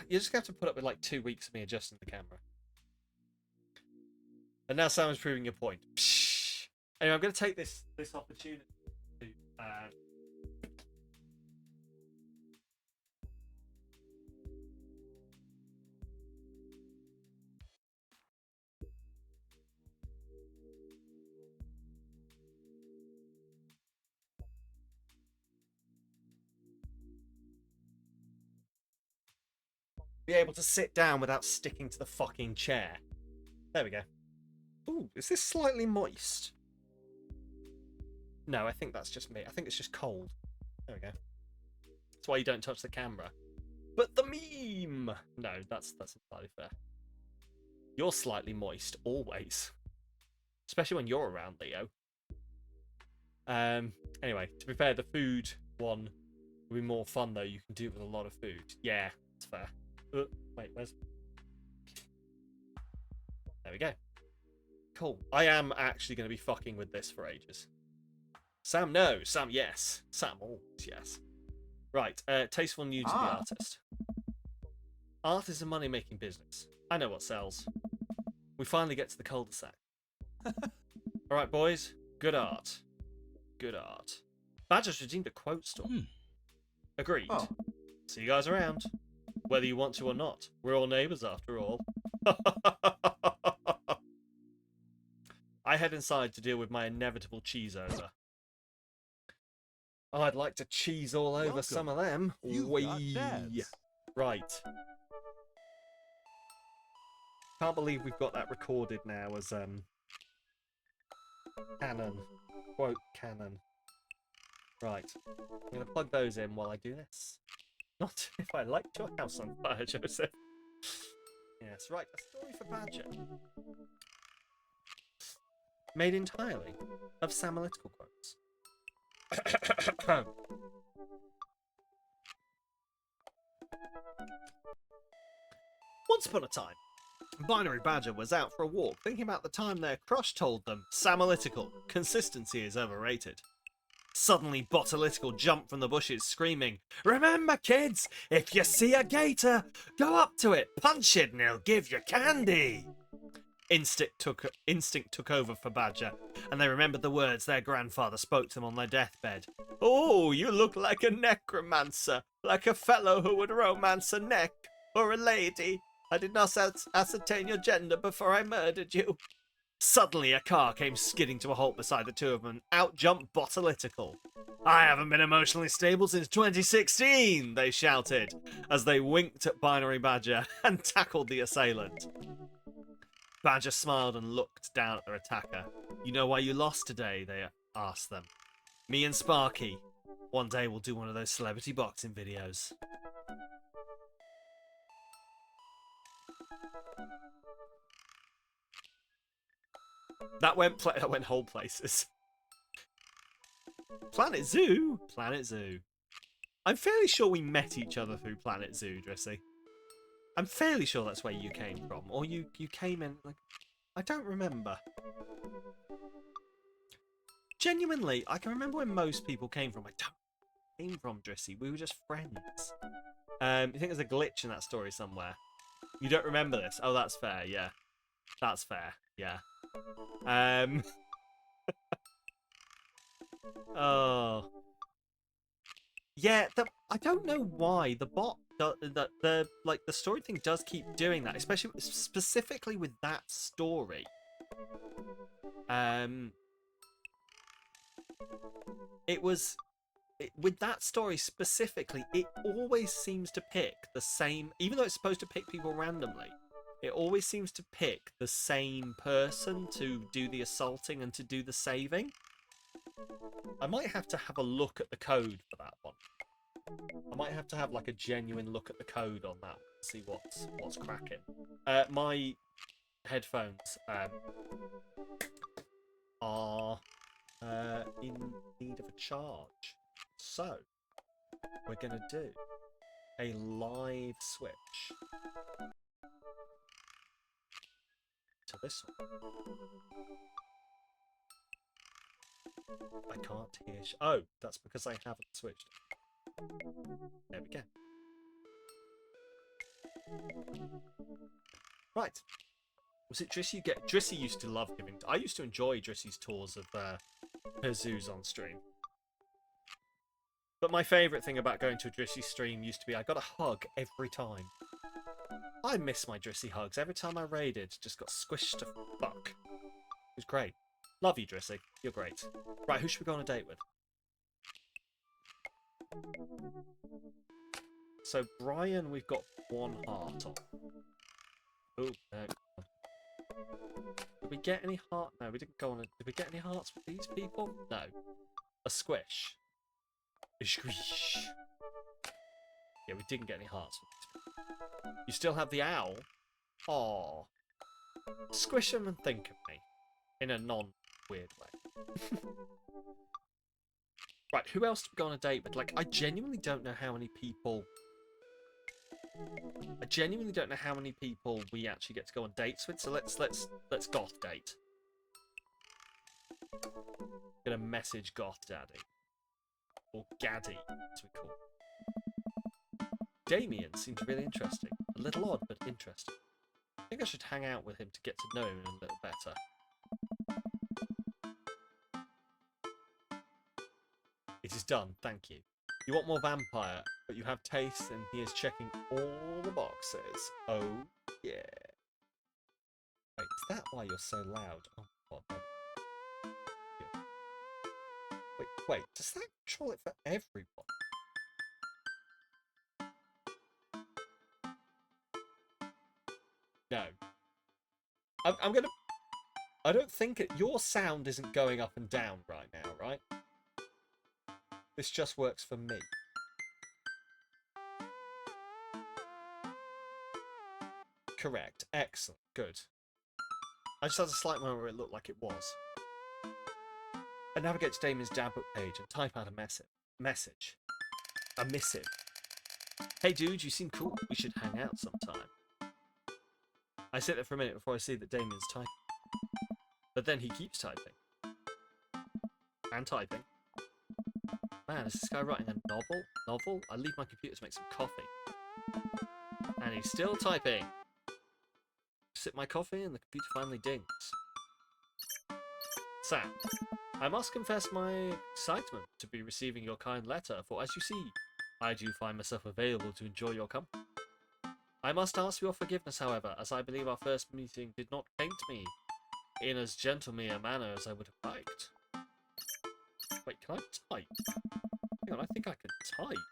You're just going to have to put up with like 2 weeks of me adjusting the camera. And now Sam's proving your point. Psh. Anyway, I'm going to take this opportunity to be able to sit down without sticking to the fucking chair. There we go. Ooh, is this slightly moist? No, I think that's just me. I think it's just cold. There we go. That's why you don't touch the camera. But the meme! No, that's entirely fair. You're slightly moist, always. Especially when you're around, Leo. Anyway, to be fair, the food one will be more fun, though. You can do it with a lot of food. Yeah, it's fair. Wait, where's... There we go. Cool. I am actually going to be fucking with this for ages. Sam, no. Sam, yes. Sam, always yes. Right, tasteful new to the artist. Art is a money-making business. I know what sells. We finally get to the cul-de-sac. Alright, boys. Good art. Good art. Badger's redeemed a quote store. Agreed. Oh. See you guys around. Whether you want to or not. We're all neighbours after all. I head inside to deal with my inevitable cheese over. Oh, I'd like to cheese all over some of them. Right. Can't believe we've got that recorded now as canon. Quote canon. Right. I'm going to plug those in while I do this. Not if I light your house on fire, Joseph. Yes, right. A story for Badger. Made entirely of Samalytical quotes. Once upon a time, Binary Badger was out for a walk, thinking about the time their crush told them, Samalytical, consistency is overrated. Suddenly, Botalytical jumped from the bushes, screaming, "Remember, kids, if you see a gator, go up to it, punch it, and it'll give you candy." Instinct took over for Badger, and they remembered the words their grandfather spoke to them on their deathbed. "Oh, you look like a necromancer, like a fellow who would romance a neck, or a lady. I did not ascertain your gender before I murdered you." Suddenly, a car came skidding to a halt beside the two of them, and out jumped Botalytical. "I haven't been emotionally stable since 2016, they shouted, as they winked at Binary Badger and tackled the assailant. Badger smiled and looked down at their attacker. "You know why you lost today?" they asked them. "Me and Sparky. One day we'll do one of those celebrity boxing videos." That went whole places. Planet Zoo? Planet Zoo. I'm fairly sure we met each other through Planet Zoo, Drissy. I'm fairly sure that's where you came from. Or you came in, like... I don't remember. Genuinely, I can remember where most people came from. I don't came from, Drissy. We were just friends. You think there's a glitch in that story somewhere? You don't remember this? Oh, that's fair, yeah. That's fair, yeah. Oh. Yeah, I don't know why the bot, the story thing does keep doing that, especially specifically with that story. With that story specifically, it always seems to pick the same, even though it's supposed to pick people randomly. It always seems to pick the same person to do the assaulting and to do the saving. I might have to have a look at the code for that one. I might have to have like a genuine look at the code on that one, see what's cracking. My headphones are in need of a charge, so we're gonna do a live switch to this one. I can't hear. Oh, that's because I haven't switched. There we go. Right. Was it Drissy? Drissy used to love giving. I used to enjoy Drissy's tours of her zoos on stream. But my favourite thing about going to a Drissy stream used to be I got a hug every time. I miss my Drissy hugs. Every time I raided, just got squished to fuck. It was great. Love you, Drissy. You're great. Right, who should we go on a date with? So, Brian, we've got 1 heart on. Oh, no. Did we get any heart? No, we didn't go on a... Did we get any hearts with these people? No. A squish. A squish. Yeah, we didn't get any hearts with these people. You still have the owl? Aww. Squish them and think of me. In a non-weird way. Right, who else do we go on a date with? Like, I genuinely don't know how many people... we actually get to go on dates with. So let's goth date. Gonna message goth daddy. Or gaddy, as we call it. Damien seems really interesting. A little odd, but interesting. I think I should hang out with him to get to know him a little better. It is done, thank you. You want more vampire, but you have taste and he is checking all the boxes. Oh, yeah. Wait, is that why you're so loud? Oh, what? Yeah. Wait, does that control it for everyone? No. I'm gonna... I don't think your sound isn't going up and down right now, right? This just works for me. Correct. Excellent. Good. I just had a slight moment where it looked like it was. I navigate to Damien's Dabbook page and type out a message. A missive. Hey dude, you seem cool. We should hang out sometime. I sit there for a minute before I see that Damien's typing. But then he keeps typing. And typing. Man, is this guy writing a novel? I leave my computer to make some coffee. And he's still typing. Sip my coffee and the computer finally dings. Sam, I must confess my excitement to be receiving your kind letter, for as you see, I do find myself available to enjoy your company. I must ask your forgiveness, however, as I believe our first meeting did not paint me in as gentlemanly a manner as I would have liked. Wait, can I type? Hang on, I think I can type.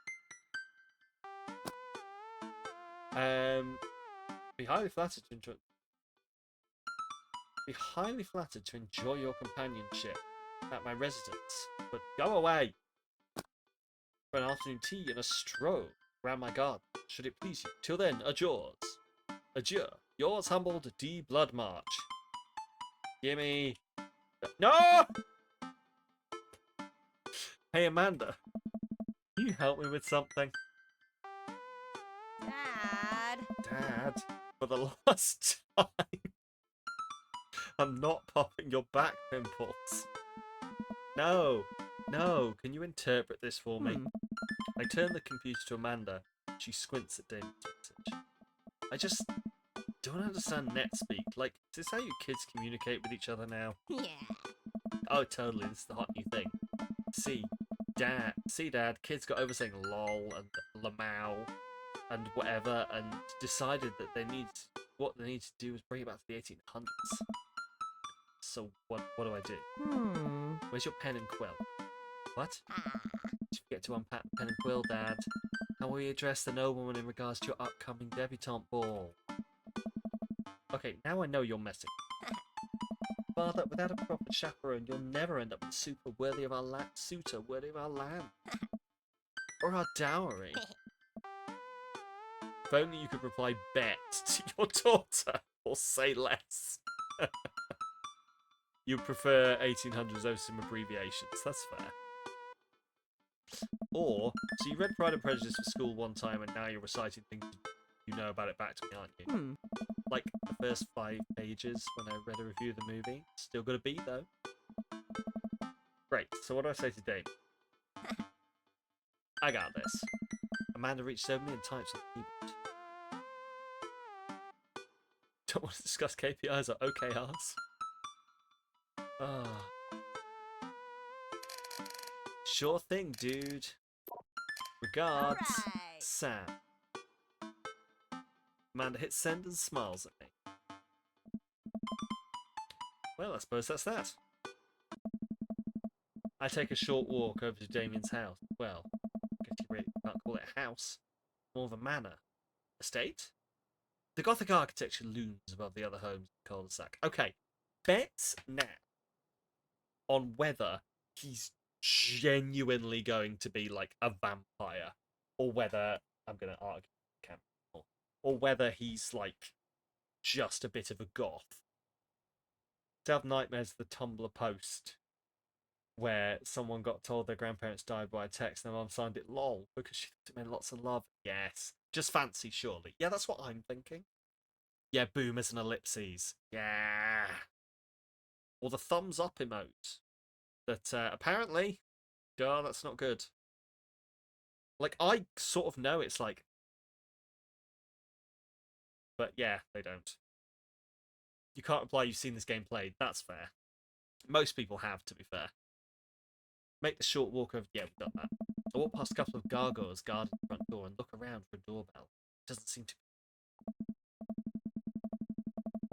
Be highly flattered to enjoy your companionship at my residence, but go away for an afternoon tea and a stroll round my garden, should it please you. Till then, adieu. Yours humbled, D. Bloodmarch. Gimme. No! Hey, Amanda. Can you help me with something? Dad, for the last time, I'm not popping your back pimples. No, can you interpret this for me? I turn the computer to Amanda. She squints at Damon's message. I just don't understand NetSpeak. Like, is this how you kids communicate with each other now? Yeah. Oh, totally. This is the hot new thing. See, Dad, kids got over saying lol and lamau and whatever and decided that what they need to do is bring it back to the 1800s. So what do I do? Where's your pen and quill? What? Did you forget to unpack the pen and quill, Dad? How will you address the nobleman in regards to your upcoming debutante ball? Okay, now I know you're messing. Father, without a proper chaperone, you'll never end up with a suitor worthy of our land. Or our dowry. If only you could reply bet to your daughter, or say less. You prefer 1800s over some abbreviations, that's fair. Or, so you read Pride and Prejudice for school one time and now you're reciting things you know about it back to me, aren't you? Like the first 5 pages when I read a review of the movie. Still got a B though. Great. So what do I say to Dave? I got this. Amanda reached over me and types on the keyboard. Don't want to discuss KPIs or OKRs. Ah. Sure thing, dude. Regards, Alright. Sam. Amanda hits send and smiles at me. Well, I suppose that's that. I take a short walk over to Damien's house. Well, I guess you really can't call it a house. More of a manor. Estate? The Gothic architecture looms above the other homes in the cul-de-sac. Okay, bets now on whether he's genuinely going to be like a vampire, or whether I'm going to argue, or whether he's like just a bit of a goth. To have nightmares of the Tumblr post where someone got told their grandparents died by a text and their mum signed it lol because she thought it meant lots of love. Yes. Just fancy, surely. Yeah, that's what I'm thinking. Yeah, boomers and ellipses. Yeah. Or the thumbs up emote. That apparently, God, that's not good. Like, I sort of know it's like... But yeah, they don't. You can't reply you've seen this game played. That's fair. Most people have, to be fair. Make the short walk over... Yeah, we've done that. I walk past a couple of gargoyles guarding the front door and look around for a doorbell. Doesn't seem to...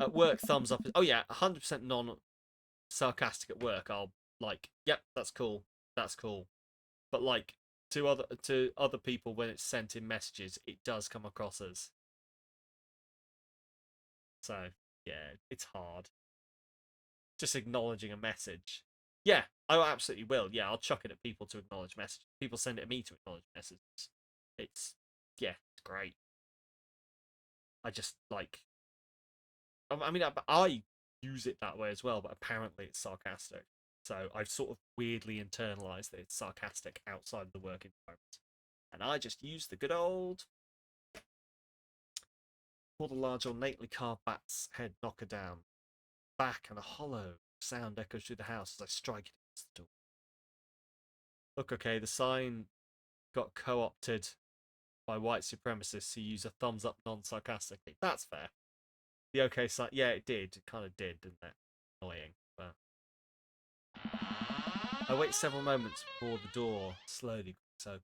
At work, thumbs up. Oh yeah, 100% non-sarcastic at work. I'll like, yep, that's cool. That's cool. But like, to other people when it's sent in messages, it does come across as... So, yeah, it's hard. Just acknowledging a message. Yeah, I absolutely will. Yeah, I'll chuck it at people to acknowledge messages. People send it at me to acknowledge messages. Yeah, it's great. I just, like... I mean, I use it that way as well, but apparently it's sarcastic. So I've sort of weirdly internalized that it's sarcastic outside of the work environment. And I just use the good old... Pull the large ornately carved bat's head knocker down. Back and a hollow sound echoes through the house as I strike it against the door. Look, okay, the sign got co-opted by white supremacists who use a thumbs up non-sarcastically. That's fair. The okay sign, yeah, it did. It kind of did, didn't it? Annoying, but... I wait several moments before the door slowly creaks open.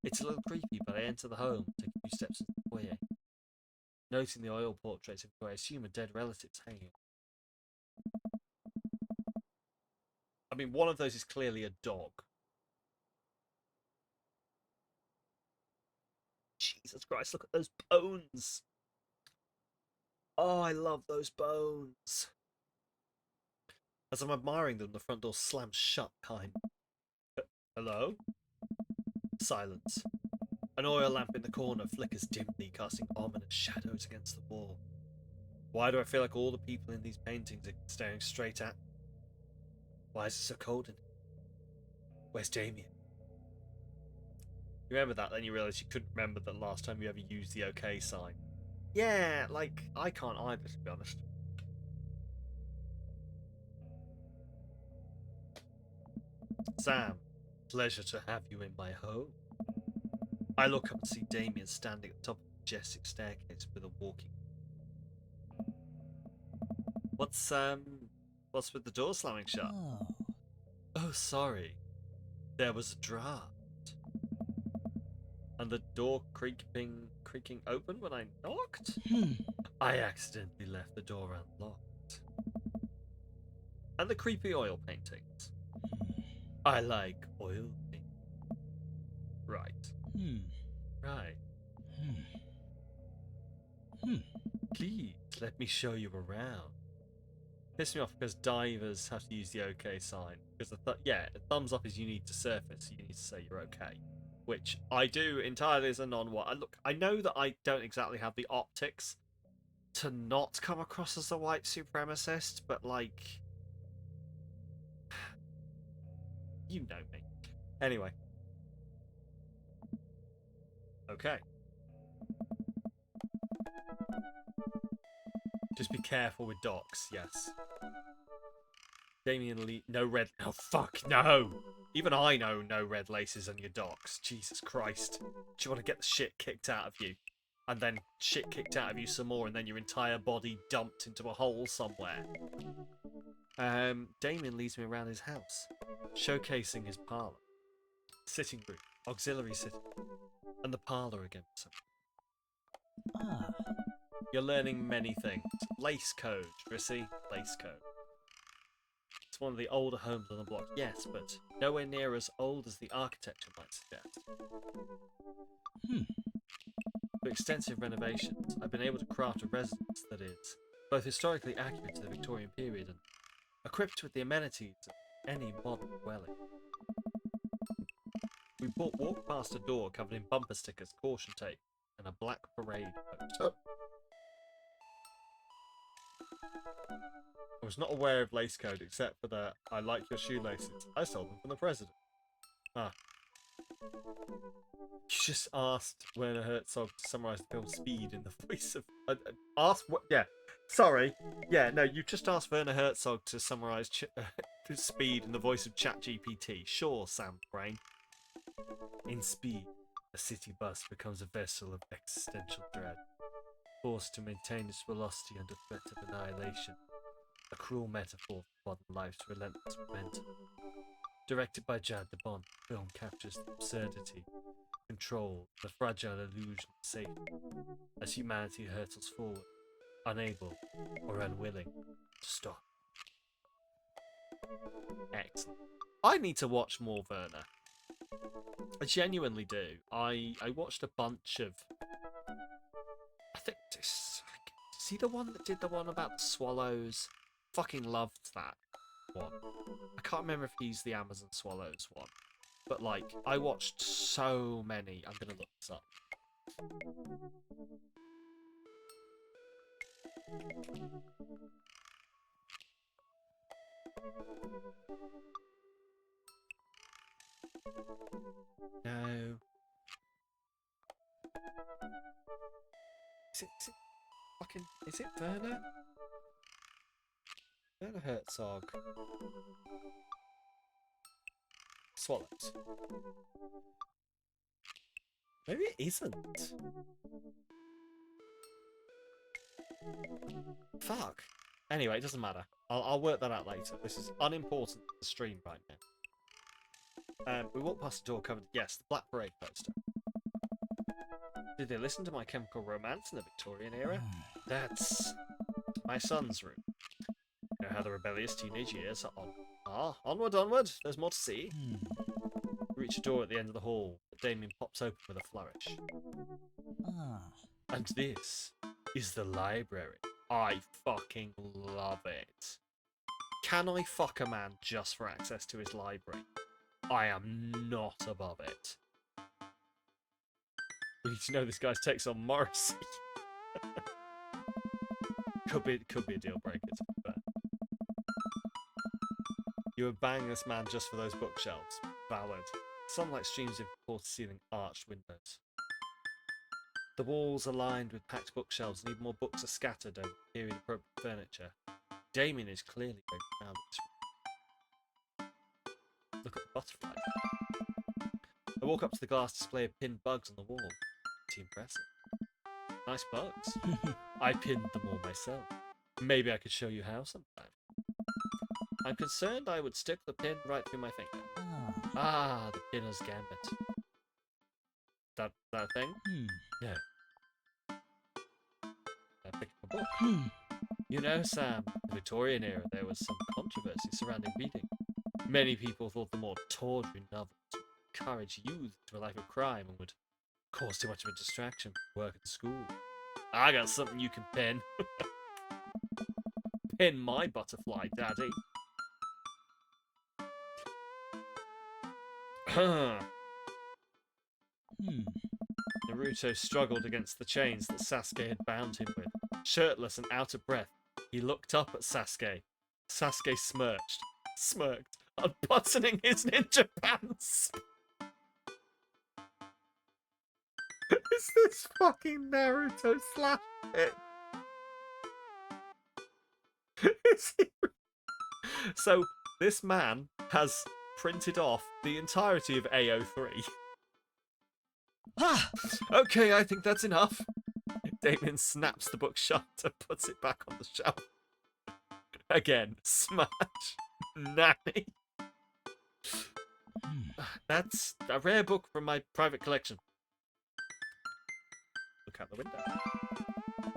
It's a little creepy, but I enter the home, take a few steps into the foyer. Noting the oil portraits of who I assume are dead relatives hanging. I mean, one of those is clearly a dog. Jesus Christ, look at those bones! Oh, I love those bones! As I'm admiring them, the front door slams shut behind me. Hello? Silence. An oil lamp in the corner flickers dimly, casting ominous shadows against the wall. Why do I feel like all the people in these paintings are staring straight at me? Why is it so cold in here? Where's Damien? You remember that, then you realise you couldn't remember the last time you ever used the OK sign. Yeah, like, I can't either, to be honest. Sam, pleasure to have you in my home. I look up and see Damien standing at the top of the majestic staircase with a walking... What's with the door slamming shut? Oh. Oh, sorry. There was a draft. And the door creaking open when I knocked? I accidentally left the door unlocked. And the creepy oil paintings. I like oil painting. Right. Right. Please, let me show you around. Piss me off because divers have to use the OK sign. Because the thumbs up is you need to surface, you need to say you're okay. Which I do entirely as a non-white. Look, I know that I don't exactly have the optics to not come across as a white supremacist, but like... You know me. Anyway. Okay. Just be careful with docs, yes. Damien Lee, no red. Oh fuck no! Even I know no red laces on your docks. Jesus Christ! Do you want to get the shit kicked out of you, and then shit kicked out of you some more, and then your entire body dumped into a hole somewhere? Damien leads me around his house, showcasing his parlour, sitting room, auxiliary sitting, and the parlour again. So Ah. you're learning many things. Lace code, Rissy, lace code. It's one of the older homes on the block, yes, but nowhere near as old as the architecture might suggest. With extensive renovations, I've been able to craft a residence that is both historically accurate to the Victorian period and equipped with the amenities of any modern dwelling. We walked past a door covered in bumper stickers, caution tape, and a black parade poster. I was not aware of lace code except for the "I like your shoelaces. I stole them from the president." Ah. You just asked Werner Herzog to summarise the film Speed in the voice of... asked what... Yeah. Sorry. Yeah, no, you just asked Werner Herzog to summarise Speed in the voice of ChatGPT. Sure, Sam Brain. In Speed, a city bus becomes a vessel of existential dread, forced to maintain its velocity under threat of annihilation. A cruel metaphor for modern life's relentless momentum. Directed by Jad de Bont, the film captures the absurdity, control, the fragile illusion of safety as humanity hurtles forward, unable or unwilling to stop. Excellent. I need to watch more Werner. I genuinely do. I watched a bunch of... I think this... Is he the one that did the one about the swallows? Fucking loved that one. I can't remember if he's the Amazon Swallows one. But, like, I watched so many. I'm going to look this up. No. Is it fucking... Is it Werner? Werner Herzog. Swallows. Maybe it isn't. Fuck. Anyway, it doesn't matter. I'll work that out later. This is unimportant to the stream right now. We walked past the door covered, yes, the Black Parade poster. Did they listen to My Chemical Romance in the Victorian era? That's my son's room. You know how the rebellious teenage years are on. Ah, onward, onward. There's more to see. We reach a door at the end of the hall that Damien pops open with a flourish. Ah. And this is the library. I fucking love it. Can I fuck a man just for access to his library? I am not above it. We need to know this guy's takes on Morrissey. could be a deal breaker, to be fair. You would bang this man just for those bookshelves. Valid. Sunlight streams in from floor-to-ceiling arched windows. The walls are lined with packed bookshelves, and even more books are scattered over period-appropriate furniture. Damien is clearly very proud of this room. Look at the butterfly. I walk up to the glass display of pinned bugs on the wall. Pretty impressive. Nice bugs. I pinned them all myself. Maybe I could show you how sometime. I'm concerned I would stick the pin right through my finger. Ah, the pinner's gambit. That thing? No. I picked up a book. You know, Sam, in the Victorian era there was some controversy surrounding reading. Many people thought the more tawdry novels would encourage youth to a life of crime and would cause too much of a distraction from work and school. I got something you can pin. Pin my butterfly, Daddy. Naruto struggled against the chains that Sasuke had bound him with. Shirtless and out of breath, he looked up at Sasuke. Sasuke smirked, unbuttoning his ninja pants. Is this fucking Naruto slash it? Is he... So, This man has printed off the entirety of AO3. Ah! Okay, I think that's enough. Damien snaps the book shut and puts it back on the shelf. Again, smash. Nanny. That's a rare book from my private collection. Look out the window.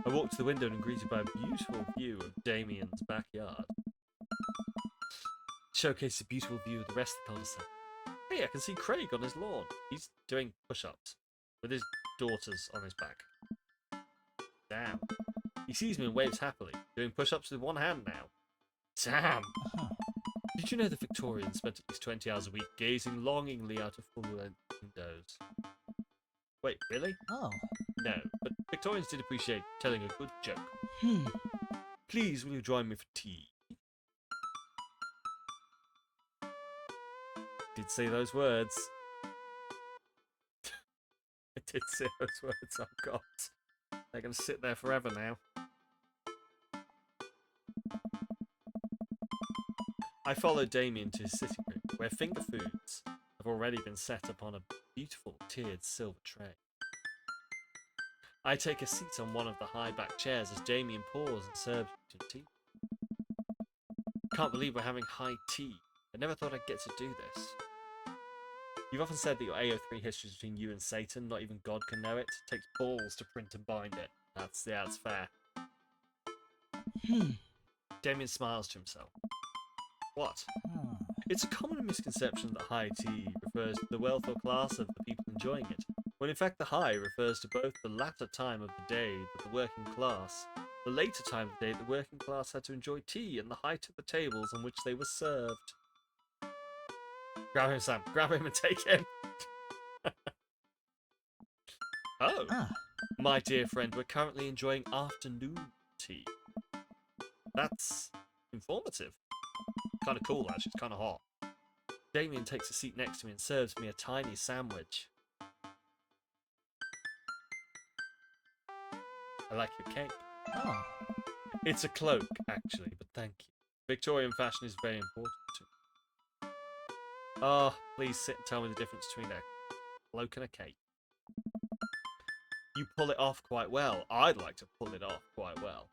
I walked to the window and greeted by a beautiful view of Damien's backyard. Showcased a beautiful view of the rest of the cul-de-sac. Hey, I can see Craig on his lawn. He's doing push-ups with his daughters on his back. Damn. He sees me and waves happily, doing push-ups with one hand now. Damn. Did you know the Victorians spent at least 20 hours a week gazing longingly out of full-length windows? Wait, really? Oh. No, but Victorians did appreciate telling a good joke. Please, will you join me for tea? Did say those words. I did say those words, oh god. They're going to sit there forever now. I followed Damien to his sitting room, where finger foods have already been set upon a beautiful tiered silver tray. I take a seat on one of the high-backed chairs as Damien pours and serves me some tea. Can't believe we're having high tea. I never thought I'd get to do this. You've often said that your AO3 history is between you and Satan. Not even God can know it. It takes balls to print and bind it. That's fair. Damien smiles to himself. What? It's a common misconception that high tea refers to the wealth or class of the people enjoying it, when in fact the high refers to both the latter time of the day that the working class, the later time of the day the working class had to enjoy tea, and the height of the tables on which they were served. Grab him, Sam. Grab him and take him. Oh. My dear friend, we're currently enjoying afternoon tea. That's informative. Kind of cool, actually. It's kind of hot. Damien takes a seat next to me and serves me a tiny sandwich. I like your cape. Oh. It's a cloak, actually, but thank you. Victorian fashion is very important to me. Oh, please sit and tell me the difference between a cloak and a cape. You pull it off quite well. I'd like to pull it off quite well.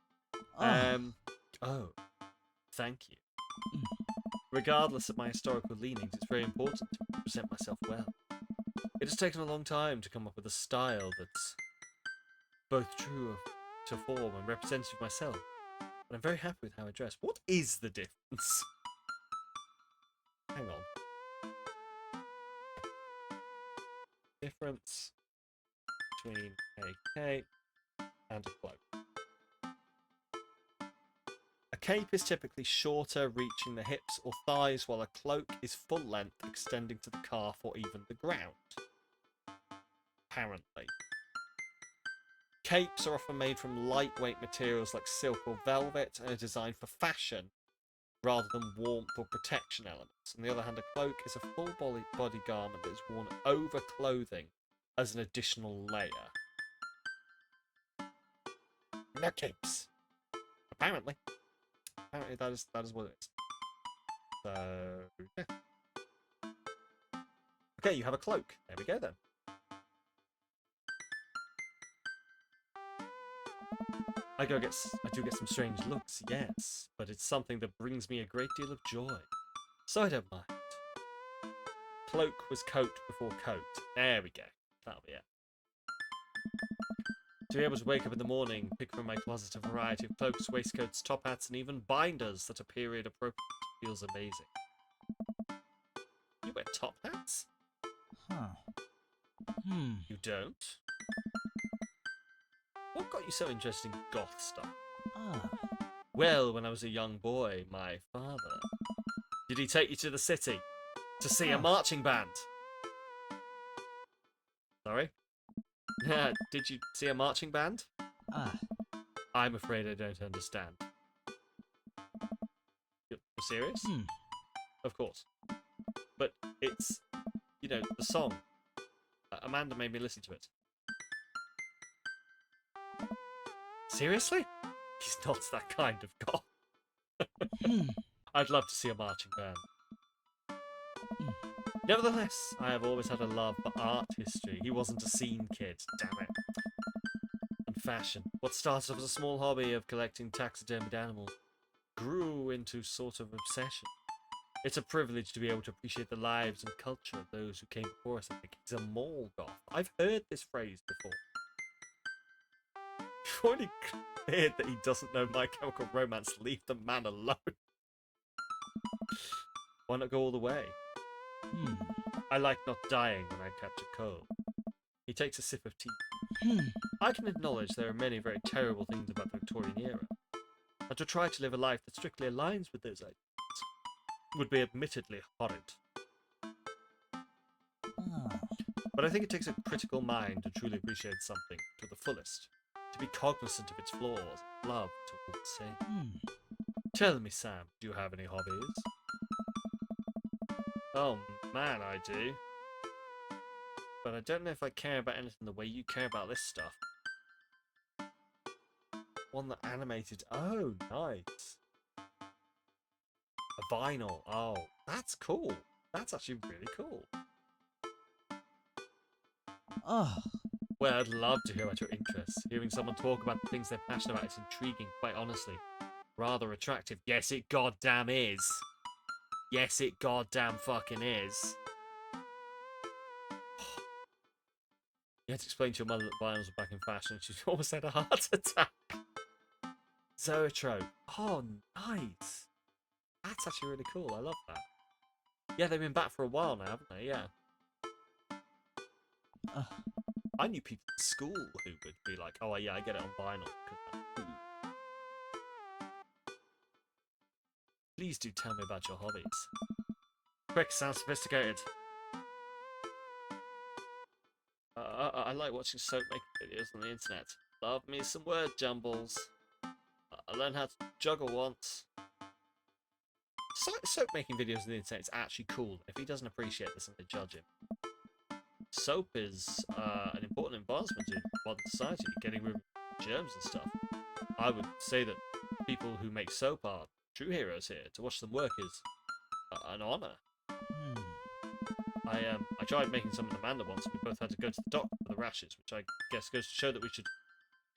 Oh, thank you. Regardless of my historical leanings, it's very important to present myself well. It has taken a long time to come up with a style that's both true to form and representative of myself. But I'm very happy with how I dress. What is the difference? Hang on. Difference between a cape and a cloak. A cape is typically shorter, reaching the hips or thighs, while a cloak is full length, extending to the calf or even the ground. Apparently. Capes are often made from lightweight materials like silk or velvet and are designed for fashion rather than warmth or protection elements. On the other hand, a cloak is a full body garment that is worn over clothing as an additional layer. No capes. Apparently. Apparently that is what it is. So, yeah. Okay, you have a cloak. There we go then. I do get some strange looks, yes, but it's something that brings me a great deal of joy. So I don't mind. Cloak was coat before coat. There we go. That'll be it. To be able to wake up in the morning, pick from my closet a variety of cloaks, waistcoats, top hats, and even binders that are period appropriate feels amazing. You wear top hats? You don't? What got you so interested in goth stuff? Well, when I was a young boy, my father... Did he take you to the city? To see a marching band? Sorry? Did you see a marching band? I'm afraid I don't understand. You're serious? Of course. But it's, you know, the song. Amanda made me listen to it. Seriously? He's not that kind of goth. I'd love to see a marching band. Hmm. Nevertheless, I have always had a love for art history. He wasn't a scene kid, damn it. And fashion. What started off as a small hobby of collecting taxidermied animals grew into sort of obsession. It's a privilege to be able to appreciate the lives and culture of those who came before us. I think he's a mall goth. I've heard this phrase before. You've already cleared that he doesn't know My Chemical Romance. Leave the man alone. Why not go all the way? Hmm. I like not dying when I catch a cold. He takes a sip of tea. Hmm. I can acknowledge there are many very terrible things about the Victorian era, and to try to live a life that strictly aligns with those ideas would be admittedly horrid. Ah. But I think it takes a critical mind to truly appreciate something to the fullest, to be cognizant of its flaws, love to all the same. Hmm. Tell me, Sam, do you have any hobbies? Oh man, I do. But I don't know if I care about anything the way you care about this stuff. One that animated. Oh, nice. A vinyl. Oh, that's cool. That's actually really cool. Oh. Well, I'd love to hear about your interests. Hearing someone talk about the things they're passionate about is intriguing, quite honestly. Rather attractive. Yes, it goddamn is. Yes, it goddamn fucking is. You had to explain to your mother that vinyls were back in fashion. She almost had a heart attack. Zoetrope. Oh, nice. That's actually really cool. I love that. Yeah, they've been back for a while now, haven't they? Yeah. I knew people in school who would be like, oh, yeah, I get it on vinyl. 'Cause that's cool. Please do tell me about your hobbies. Quick, sounds sophisticated. I like watching soap making videos on the internet. Love me some word jumbles. I learned how to juggle once. Soap making videos on the internet is actually cool. If he doesn't appreciate this, I'm going to judge him. Soap is an important advancement in modern society, getting rid of germs and stuff. I would say that people who make soap are true heroes here. To watch them work is an honour. Hmm. I tried making some with Amanda once, and we both had to go to the doctor for the rashes, which I guess goes to show that we should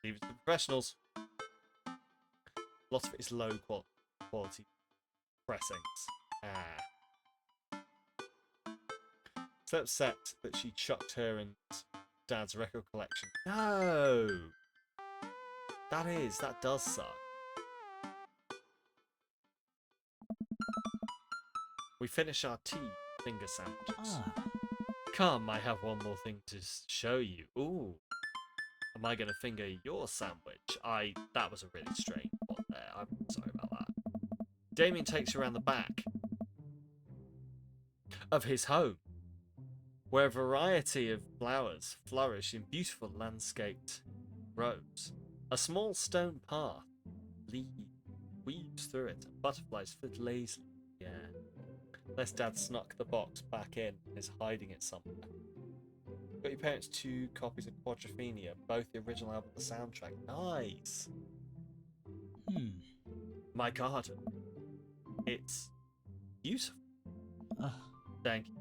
leave it to the professionals. Lots of it is low quality pressings. So upset that she chucked her and Dad's record collection. No! That does suck. We finish our tea finger sandwiches. Ah. Come, I have one more thing to show you. Ooh. Am I going to finger your sandwich? That was a really strange one there. I'm sorry about that. Damien takes you around the back of his home, where a variety of flowers flourish in beautiful landscaped rows. A small stone path weaves through it, and butterflies flit lazily. Yeah. Unless Dad snuck the box back in and is hiding it somewhere. Got your parents 2 copies of Quadrophenia, both the original album and the soundtrack. Nice! Hmm. My garden. It's beautiful. Ah. Thank you.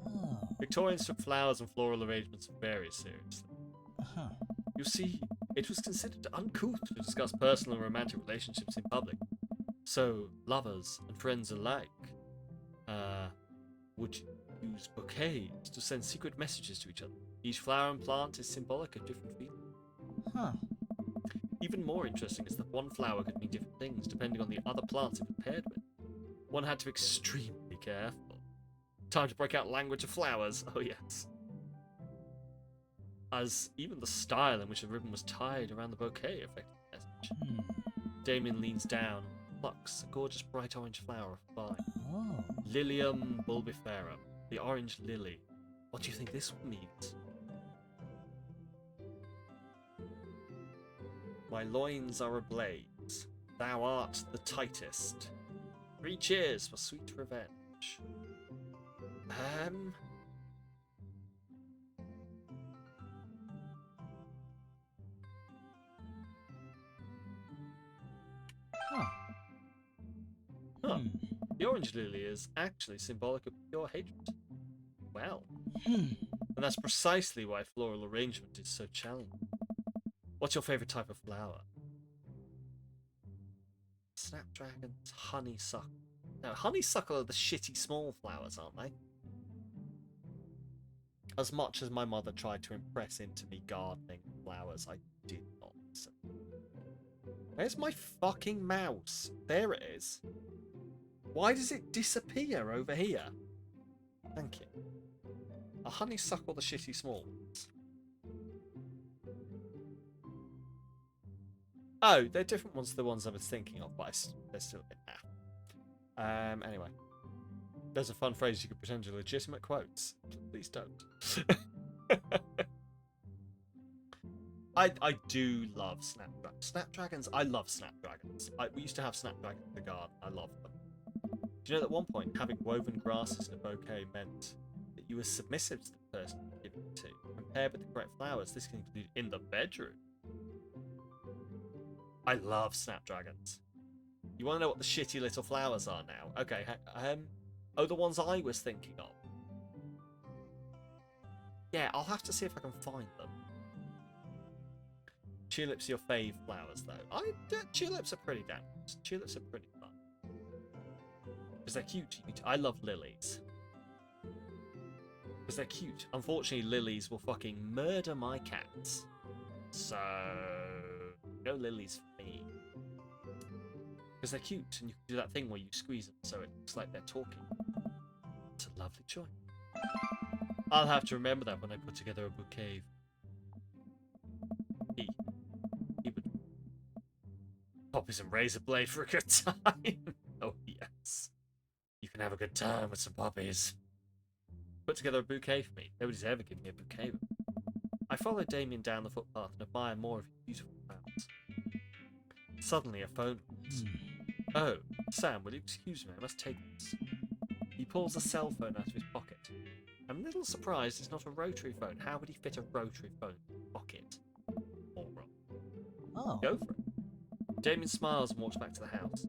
Oh. Victorians took flowers and floral arrangements very seriously. Uh-huh. You see, it was considered uncouth to discuss personal and romantic relationships in public. So, lovers and friends alike would use bouquets to send secret messages to each other. Each flower and plant is symbolic of different feelings. Huh. Even more interesting is that one flower could mean different things depending on the other plants it was paired with. One had to be extremely careful. Time to break out language of flowers. Oh yes. As even the style in which the ribbon was tied around the bouquet affected the message. Hmm. Damien leans down and plucks a gorgeous bright orange flower off the vine. Oh. Lilium bulbiferum, the orange lily. What do you think this one means? My loins are ablaze. Thou art the tightest. 3 cheers for sweet revenge. Huh. Huh. Hmm. The orange lily is actually symbolic of pure hatred. Well, Hmm. and that's precisely why floral arrangement is so challenging. What's your favourite type of flower? Snapdragons, honeysuckle. No, honeysuckle are the shitty small flowers, aren't they? As much as my mother tried to impress into me gardening flowers, I did not listen. Where's my fucking mouse? There it is. Why does it disappear over here? Thank you. A honeysuckle, the shitty small ones. Oh, they're different ones to the ones I was thinking of, but they're still a bit naff. Anyway. There's a fun phrase you could pretend are legitimate quotes. Please don't. I do love snapdragons. Snapdragons, I love snapdragons. We used to have snapdragons in the garden. I love them. Do you know that at one point, having woven grasses in a bouquet meant that you were submissive to the person you're giving it to? When paired with the correct flowers, this can include in the bedroom. I love snapdragons. You want to know what the shitty little flowers are now? Okay, oh, the ones I was thinking of. Yeah, I'll have to see if I can find them. Tulips are your fave flowers, though. Tulips are pretty damn good. Tulips are pretty fun. Because they're cute. I love lilies. Because they're cute. Unfortunately, lilies will fucking murder my cats. So, no lilies for me. Because they're cute, and you can do that thing where you squeeze them so it looks like they're talking. It's a lovely choice. I'll have to remember that when I put together a bouquet. He would poppies and razor blade for a good time. Oh yes, you can have a good time with some poppies. Put together a bouquet for me. Nobody's ever given me a bouquet. I followed Damien down the footpath and admire more of his beautiful flowers. Suddenly, a phone rings. Oh, Sam, will you excuse me? I must take this. He pulls a cell phone out of his pocket. I'm a little surprised it's not a rotary phone. How would he fit a rotary phone in his pocket? Moron. Oh. Go for it. Damien smiles and walks back to the house.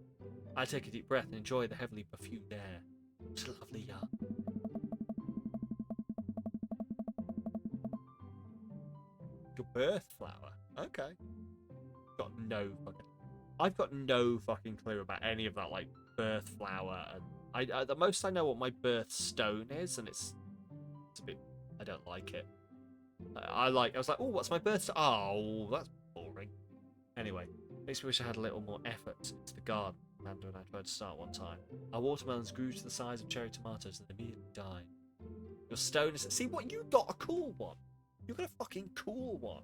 I take a deep breath and enjoy the heavily perfumed air. What a lovely yard. Your birth flower? Okay. I've got no fucking clue about any of that, like, birth flower. And I the most I know what my birth stone is, and it's a bit, I don't like it. I was like, oh, what's my birth stone? Oh, that's boring. Anyway, makes me wish I had a little more effort into the garden. Amanda and I tried to start one time. Our watermelons grew to the size of cherry tomatoes and immediately died. Your stone is... See, what? You got a cool one. You got a fucking cool one.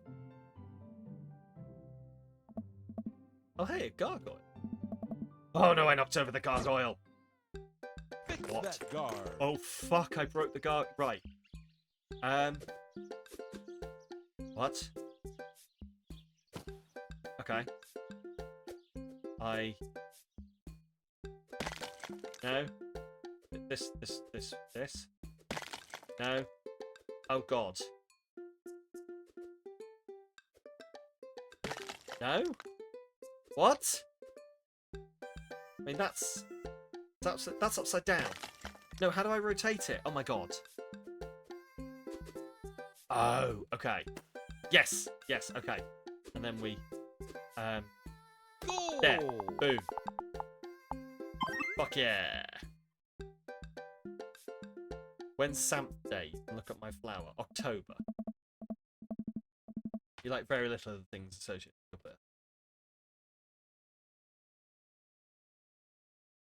Oh, hey, a gargoyle. Oh, no, I knocked over the gargoyle. Fix What? that guard. Oh, fuck, I broke the gargoyle. Right. What? Okay. No. This. No. Oh, God. No? What? I mean, that's upside down. No, how do I rotate it? Oh my God. Oh, okay. Yes, okay. And then we, Goal! there, boom. Fuck yeah. When's Samp Day? Look at my flower. October. You like very little of the things associated with your birth.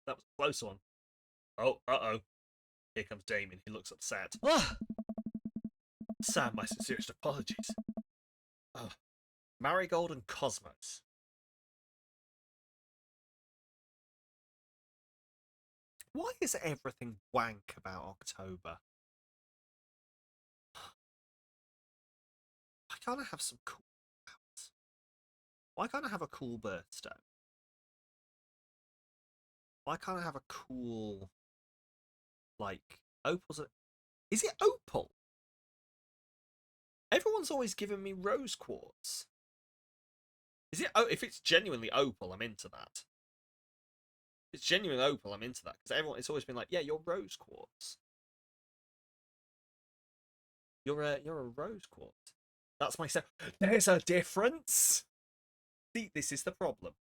That was a close one. Oh, uh-oh. Here comes Damien. He looks upset. Ah! Sam, my sincerest apologies. Oh, Marigold and Cosmos. Why is everything wank about October? Why can't I have some cool flowers? Why can't I have a cool birthstone? Why can't I have a cool, like, opals? Is it opal? Everyone's always given me rose quartz. Is it? Oh, if it's genuinely opal, I'm into that. it's genuine opal. I'm into that because it's always been like, yeah, you're rose quartz. You're a rose quartz. That's my set. There's a difference. See, this is the problem.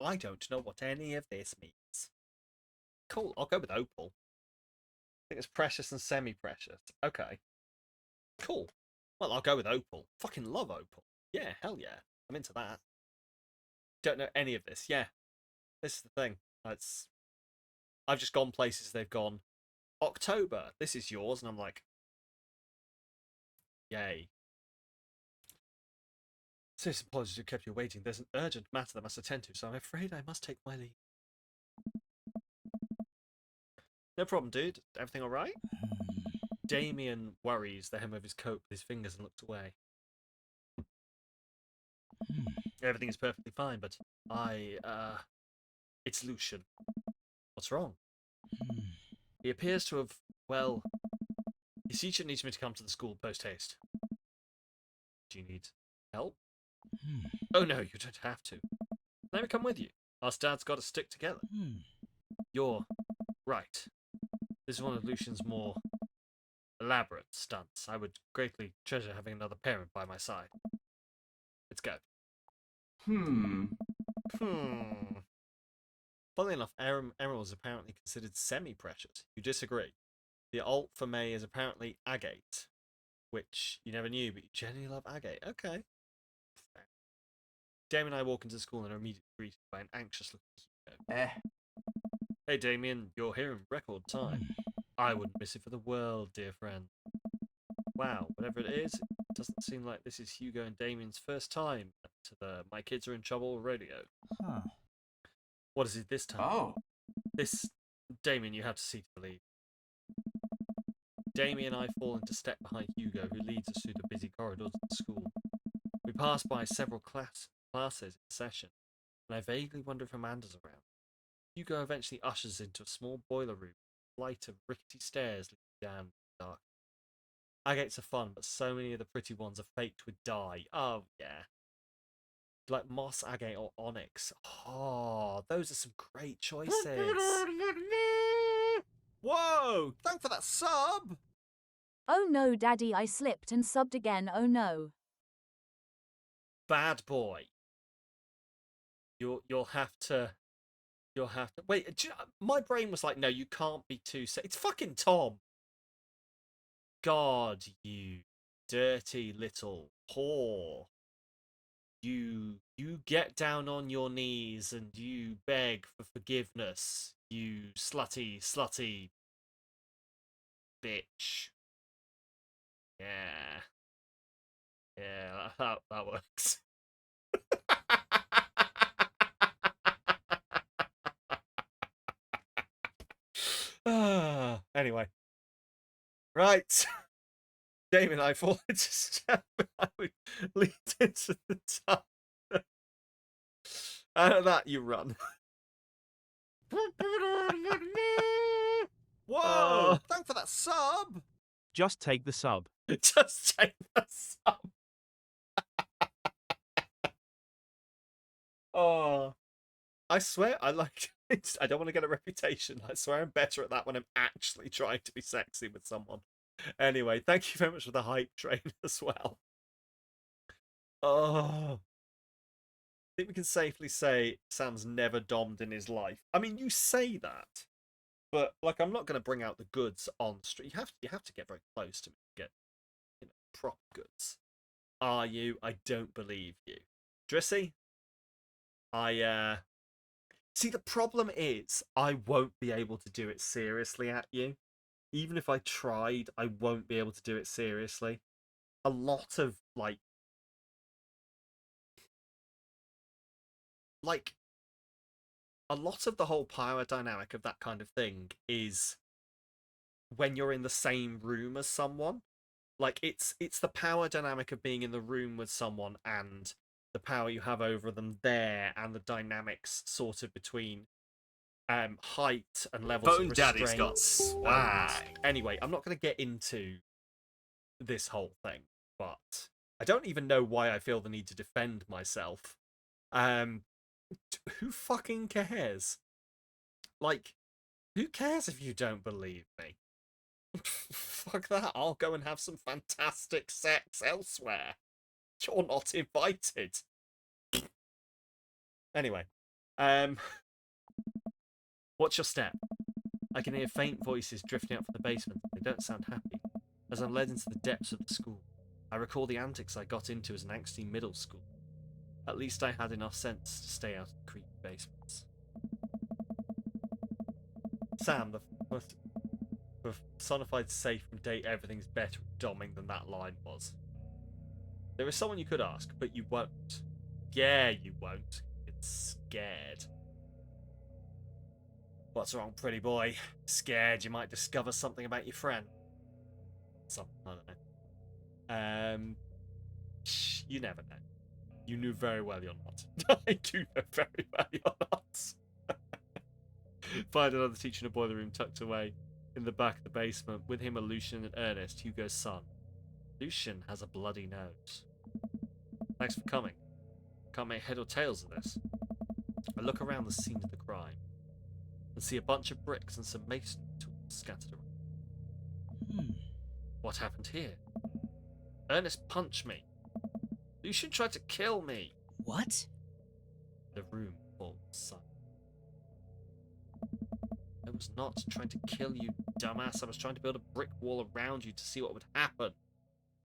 I don't know what any of this means. Cool. I'll go with opal. I think it's precious and semi-precious. Okay. Cool. Well, I'll go with opal. Fucking love opal. Yeah, hell yeah. I'm into that. Don't know any of this. Yeah. This is the thing. I've just gone places they've gone, October, this is yours, and I'm like, yay. Serious apologies to kept you waiting. There's an urgent matter that I must attend to, so I'm afraid I must take my leave. No problem, dude. Everything alright? Damien worries the hem of his coat with his fingers and looks away. Everything is perfectly fine, but it's Lucian. What's wrong? He appears to have, well, his teacher needs me to come to the school post-haste. Do you need help? Oh no, you don't have to. Let me come with you. Us dads got to stick together. You're right. This is one of Lucian's more elaborate stunts. I would greatly treasure having another parent by my side. Let's go. Funnily enough, Emerald is apparently considered semi-precious. You disagree. The alt for May is apparently agate, which you never knew, but you genuinely love agate. Okay. Damien and I walk into school and are immediately greeted by an anxious-looking Hugo. Hey Damien, you're here in record time. I wouldn't miss it for the world, dear friend. Wow, whatever it is, it doesn't seem like this is Hugo and Damien's first time to the My Kids Are in Trouble radio. What is it this time? Oh. This, Damien, you have to see to believe. Damien and I fall into step behind Hugo, who leads us through the busy corridors of the school. We pass by several classes in session, and I vaguely wonder if Amanda's around. Hugo eventually ushers into a small boiler room, a flight of rickety stairs leading down the dark. Agates are fun, but so many of the pretty ones are faked with dye. Oh, yeah. Like moss agate or onyx. Oh, those are some great choices. Whoa! Thanks for that sub! Oh no, Daddy, I slipped and subbed again, oh no. Bad boy. You'll have to wait. Do you know, my brain was like, no, you can't be too safe. It's fucking Tom. God, you dirty little whore. You get down on your knees and you beg for forgiveness. You slutty bitch. Yeah. Yeah, that works. Anyway. Right. Damien, I fall into step. I would lead into the top. Out of that, you run. Whoa! Thanks for that sub. Just take the sub. Just take the sub. Oh, I swear I like. I don't want to get a reputation. I swear I'm better at that when I'm actually trying to be sexy with someone. Anyway, thank you very much for the hype train as well. Oh, I think we can safely say Sam's never dommed in his life. I mean, you say that, but like, I'm not going to bring out the goods on the street. You have to get very close to me to get, proper goods. Are you? I don't believe you, Drissy. See, the problem is I won't be able to do it seriously at you. Even if I tried, I won't be able to do it seriously. A lot of a lot of the whole power dynamic of that kind of thing is when you're in the same room as someone. Like it's the power dynamic of being in the room with someone and the power you have over them there, and the dynamics sort of between height and levels Bone of Daddy's restraint. got swag. Anyway, I'm not going to get into this whole thing, but I don't even know why I feel the need to defend myself. Who fucking cares? Like, who cares if you don't believe me? Fuck that. I'll go and have some fantastic sex elsewhere. You're not invited. Anyway, what's your step? I can hear faint voices drifting up from the basement. They don't sound happy. As I'm led into the depths of the school, I recall the antics I got into as an angsty middle school. At least I had enough sense to stay out of the creepy basements. Sam, the most personified safe from date everything's better at doming than that line was. There is someone you could ask, but you won't. Yeah, you won't. It's scared. What's wrong, pretty boy? Scared you might discover something about your friend? Something, I don't know. You never know. You knew very well you're not. I do know very well you're not. Find another teacher in a boiler room tucked away in the back of the basement. With him are Lucian and Ernest, Hugo's son. Lucian has a bloody nose. Thanks for coming. Can't make head or tails of this. I look around the scene of the crime and see a bunch of bricks and some masonry tools scattered around. What happened here? Ernest punched me. Lucian tried to kill me. What? The room falls silent. I was not trying to kill you, dumbass. I was trying to build a brick wall around you to see what would happen.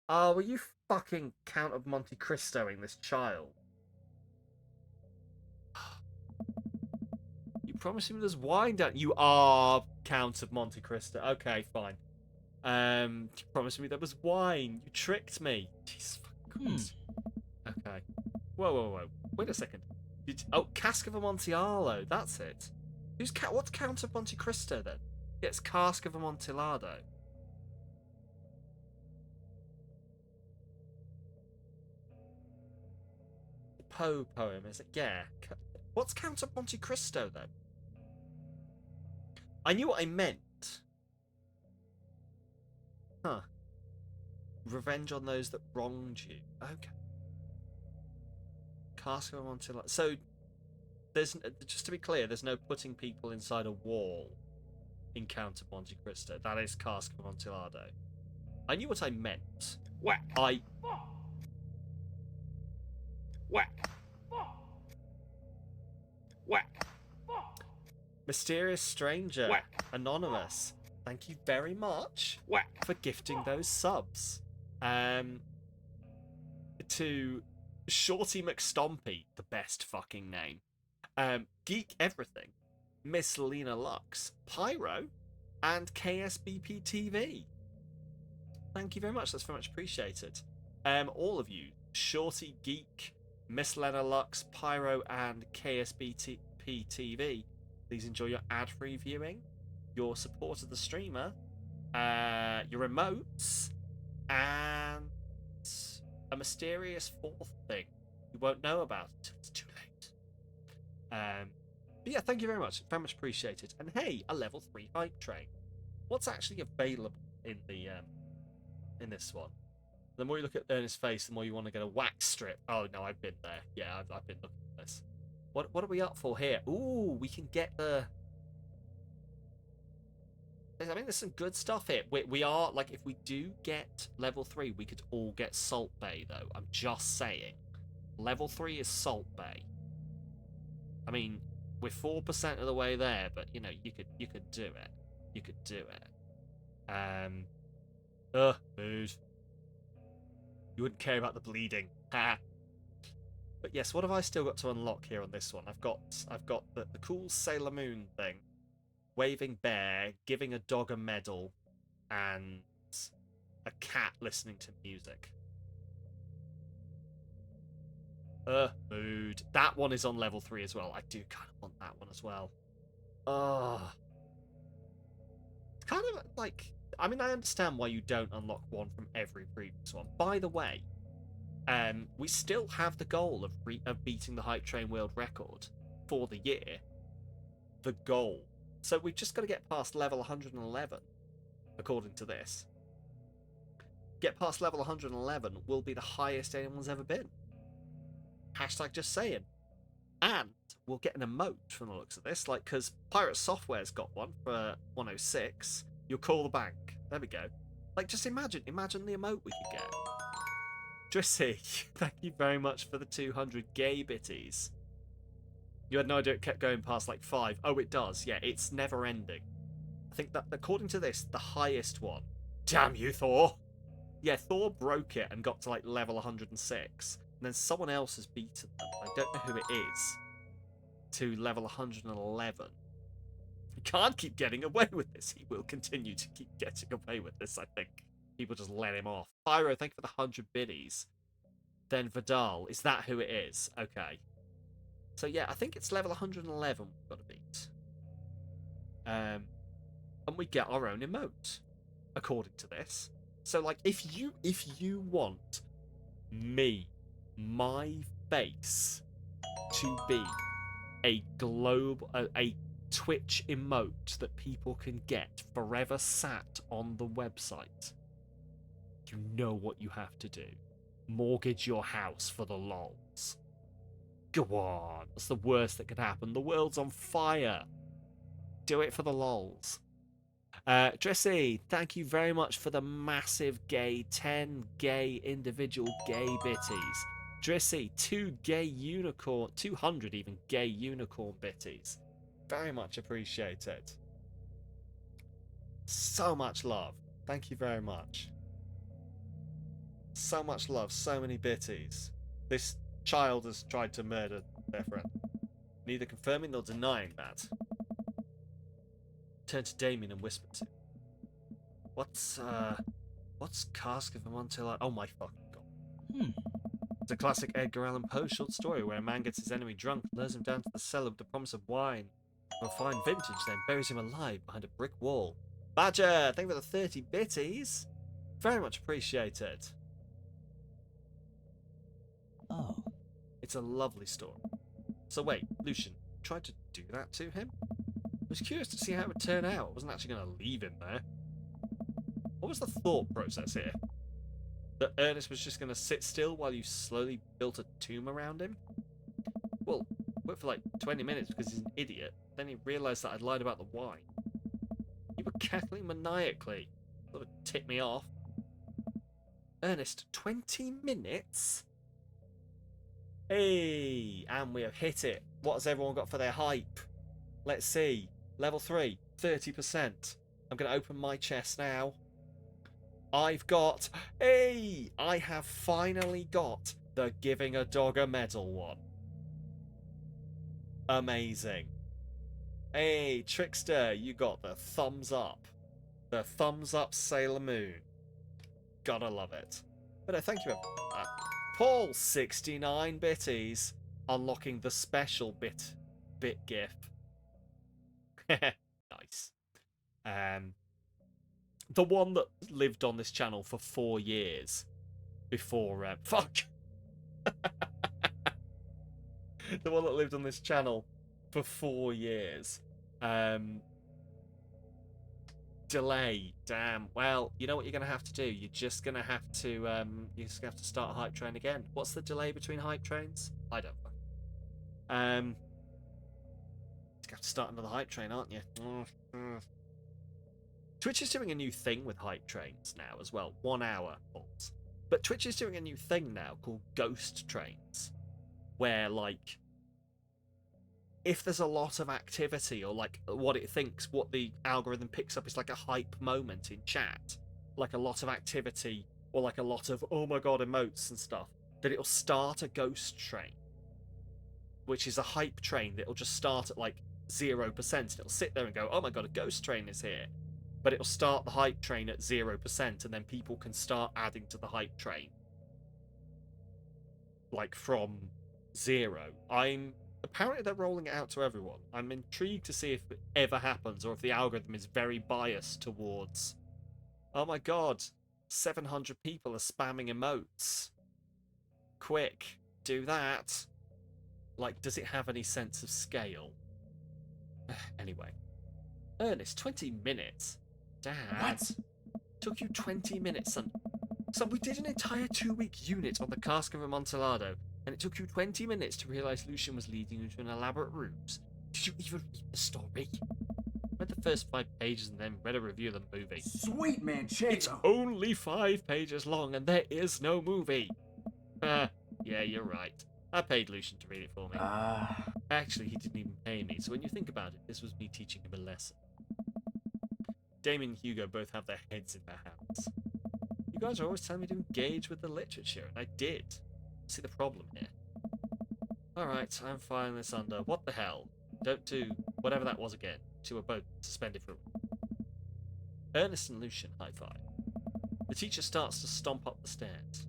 Oh, were you fucking Count of Monte Cristoing this child? You promised me there's wine down. You are Count of Monte Cristo. Okay, fine. You promised me there was wine. You tricked me. Jesus fucking Christ. Okay. Whoa. Wait a second. Oh, Cask of Amontillado. That's it. What's Count of Monte Cristo then? Yeah, it's Cask of Amontillado. Poe poem, is it? Yeah. What's Count of Monte Cristo then? I knew what I meant. Huh. Revenge on those that wronged you. Okay. Cask of Amontillado. So, there's, just to be clear, there's no putting people inside a wall in Count of Monte Cristo. That is Cask of Amontillado. I knew what I meant. Whack. Whack. Whack. Mysterious stranger. Whack. Anonymous. Thank you very much Whack. for gifting those subs. To Shorty McStompy, the best fucking name. Geek Everything, Miss Lena Lux, Pyro, and KSBP TV. Thank you very much. That's very much appreciated. All of you, Shorty, Geek, Miss Lena Lux, Pyro, and KSBP TV. Please enjoy your ad-free viewing, your support of the streamer, your emotes, and a mysterious fourth thing you won't know about until it's too late. But yeah, thank you very much. Very much appreciated. And hey, a level 3 hype train. What's actually available in the in this one? The more you look at Ernest's face, the more you want to get a wax strip. Oh no, I've been there. Yeah, I've been looking at this. What are we up for here? Ooh, we can get the... I mean, there's some good stuff here. We are, like, if we do get level 3, we could all get Salt Bay, though. I'm just saying. Level 3 is Salt Bay. I mean, we're 4% of the way there, but, you know, you could do it. You could do it. Mood. You wouldn't care about the bleeding. Ha! But yes, what have I still got to unlock here on this one? I've got the cool Sailor Moon thing. Waving bear, giving a dog a medal, and a cat listening to music. Mood. That one is on level 3 as well. I do kind of want that one as well. It's kind of like... I mean, I understand why you don't unlock one from every previous one. By the way, we still have the goal of beating the Hype Train World Record for the year. The goal. So we've just got to get past level 111, according to this. Get past level 111 will be the highest anyone's ever been. Hashtag just saying. And we'll get an emote from the looks of this. Like, because Pirate Software's got one for 106. You'll call the bank. There we go. Like, just imagine the emote we could get. Drissy, thank you very much for the 200 gay bitties. You had no idea it kept going past like 5. Oh, it does. Yeah, it's never ending. I think that, according to this, the highest one. Damn you, Thor! Yeah, Thor broke it and got to like level 106. And then someone else has beaten them. I don't know who it is. To level 111. He can't keep getting away with this. He will continue to keep getting away with this, I think. People just let him off. Pyro, thank you for the 100 biddies. Then Vidal. Is that who it is? Okay. So yeah, I think it's level 111 we've got to beat. And we get our own emote, according to this. So like, if you want my face to be a Twitch emote that people can get forever sat on the website, you know what you have to do. Mortgage your house for the lols. Go on. That's the worst that could happen. The world's on fire. Do it for the lols. Drissy, thank you very much for the massive gay 10 gay individual gay bitties. Drissy, 200 even gay unicorn bitties. Very much appreciated. So much love. Thank you very much. So much love, so many bitties. This child has tried to murder their friend. Neither confirming nor denying that. Turn to Damien and whisper to him. What's Cask of Amontillado? Oh my fucking god. It's a classic Edgar Allan Poe short story where a man gets his enemy drunk, lures him down to the cellar with the promise of wine or fine vintage, then buries him alive behind a brick wall. Badger, thank you for the 30 bitties. Very much appreciated. Oh. It's a lovely story. So wait, Lucian, you tried to do that to him? I was curious to see how it would turn out. I wasn't actually going to leave him there. What was the thought process here? That Ernest was just going to sit still while you slowly built a tomb around him? Well, went for like 20 minutes because he's an idiot. Then he realised that I'd lied about the wine. You were cackling maniacally. Sort of tipped me off. Ernest, 20 minutes? Hey, and we have hit it. What has everyone got for their hype? Let's see. Level 3, 30%. I'm going to open my chest now. I've got... Hey! I have finally got the Giving a Dog a Medal one. Amazing. Hey, Trickster, you got the thumbs up. The thumbs up Sailor Moon. Gotta love it. But thank you, Paul, 69 bitties. Unlocking the special bit gif. Nice. The one that lived on this channel for 4 years before fuck. The one that lived on this channel for 4 years. Delay. Damn. Well, you know what you're gonna have to do. You're just gonna have to start a hype train again. What's the delay between hype trains? I don't know. You're gonna have to start another hype train, aren't you? Twitch is doing a new thing with hype trains now as well. 1 hour holds. But Twitch is doing a new thing now called ghost trains. Where, like, if there's a lot of activity or, like, what the algorithm picks up is like a hype moment in chat. Like a lot of activity or like a lot of, oh my god, emotes and stuff. That it'll start a ghost train. Which is a hype train that'll just start at, like, 0%. And it'll sit there and go, oh my god, a ghost train is here. But it'll start the hype train at 0%, and then people can start adding to the hype train. Like, from 0. Apparently they're rolling it out to everyone. I'm intrigued to see if it ever happens, or if the algorithm is very biased towards... Oh my god, 700 people are spamming emotes. Quick, do that. Like, does it have any sense of scale? Anyway. Ernest, 20 minutes? Dad. What? Took you 20 minutes, son. Son, we did an entire 2-week unit on the Cask of Amontillado, And it took you 20 minutes to realise Lucian was leading you to an elaborate ruse. Did you even read the story? Read the first 5 pages and then read a review of the movie. Sweet It's manchego. only 5 pages long and there is no movie. Yeah, you're right. I paid Lucian to read it for me. Actually, he didn't even pay me, so when you think about it, this was me teaching him a lesson. Damien and Hugo both have their heads in their hands. You guys are always telling me to engage with the literature, and I did. See the problem here? Alright, I'm filing this under. What the hell? Don't do whatever that was again. To a boat suspended from. Ernest and Lucian high five. The teacher starts to stomp up the stairs.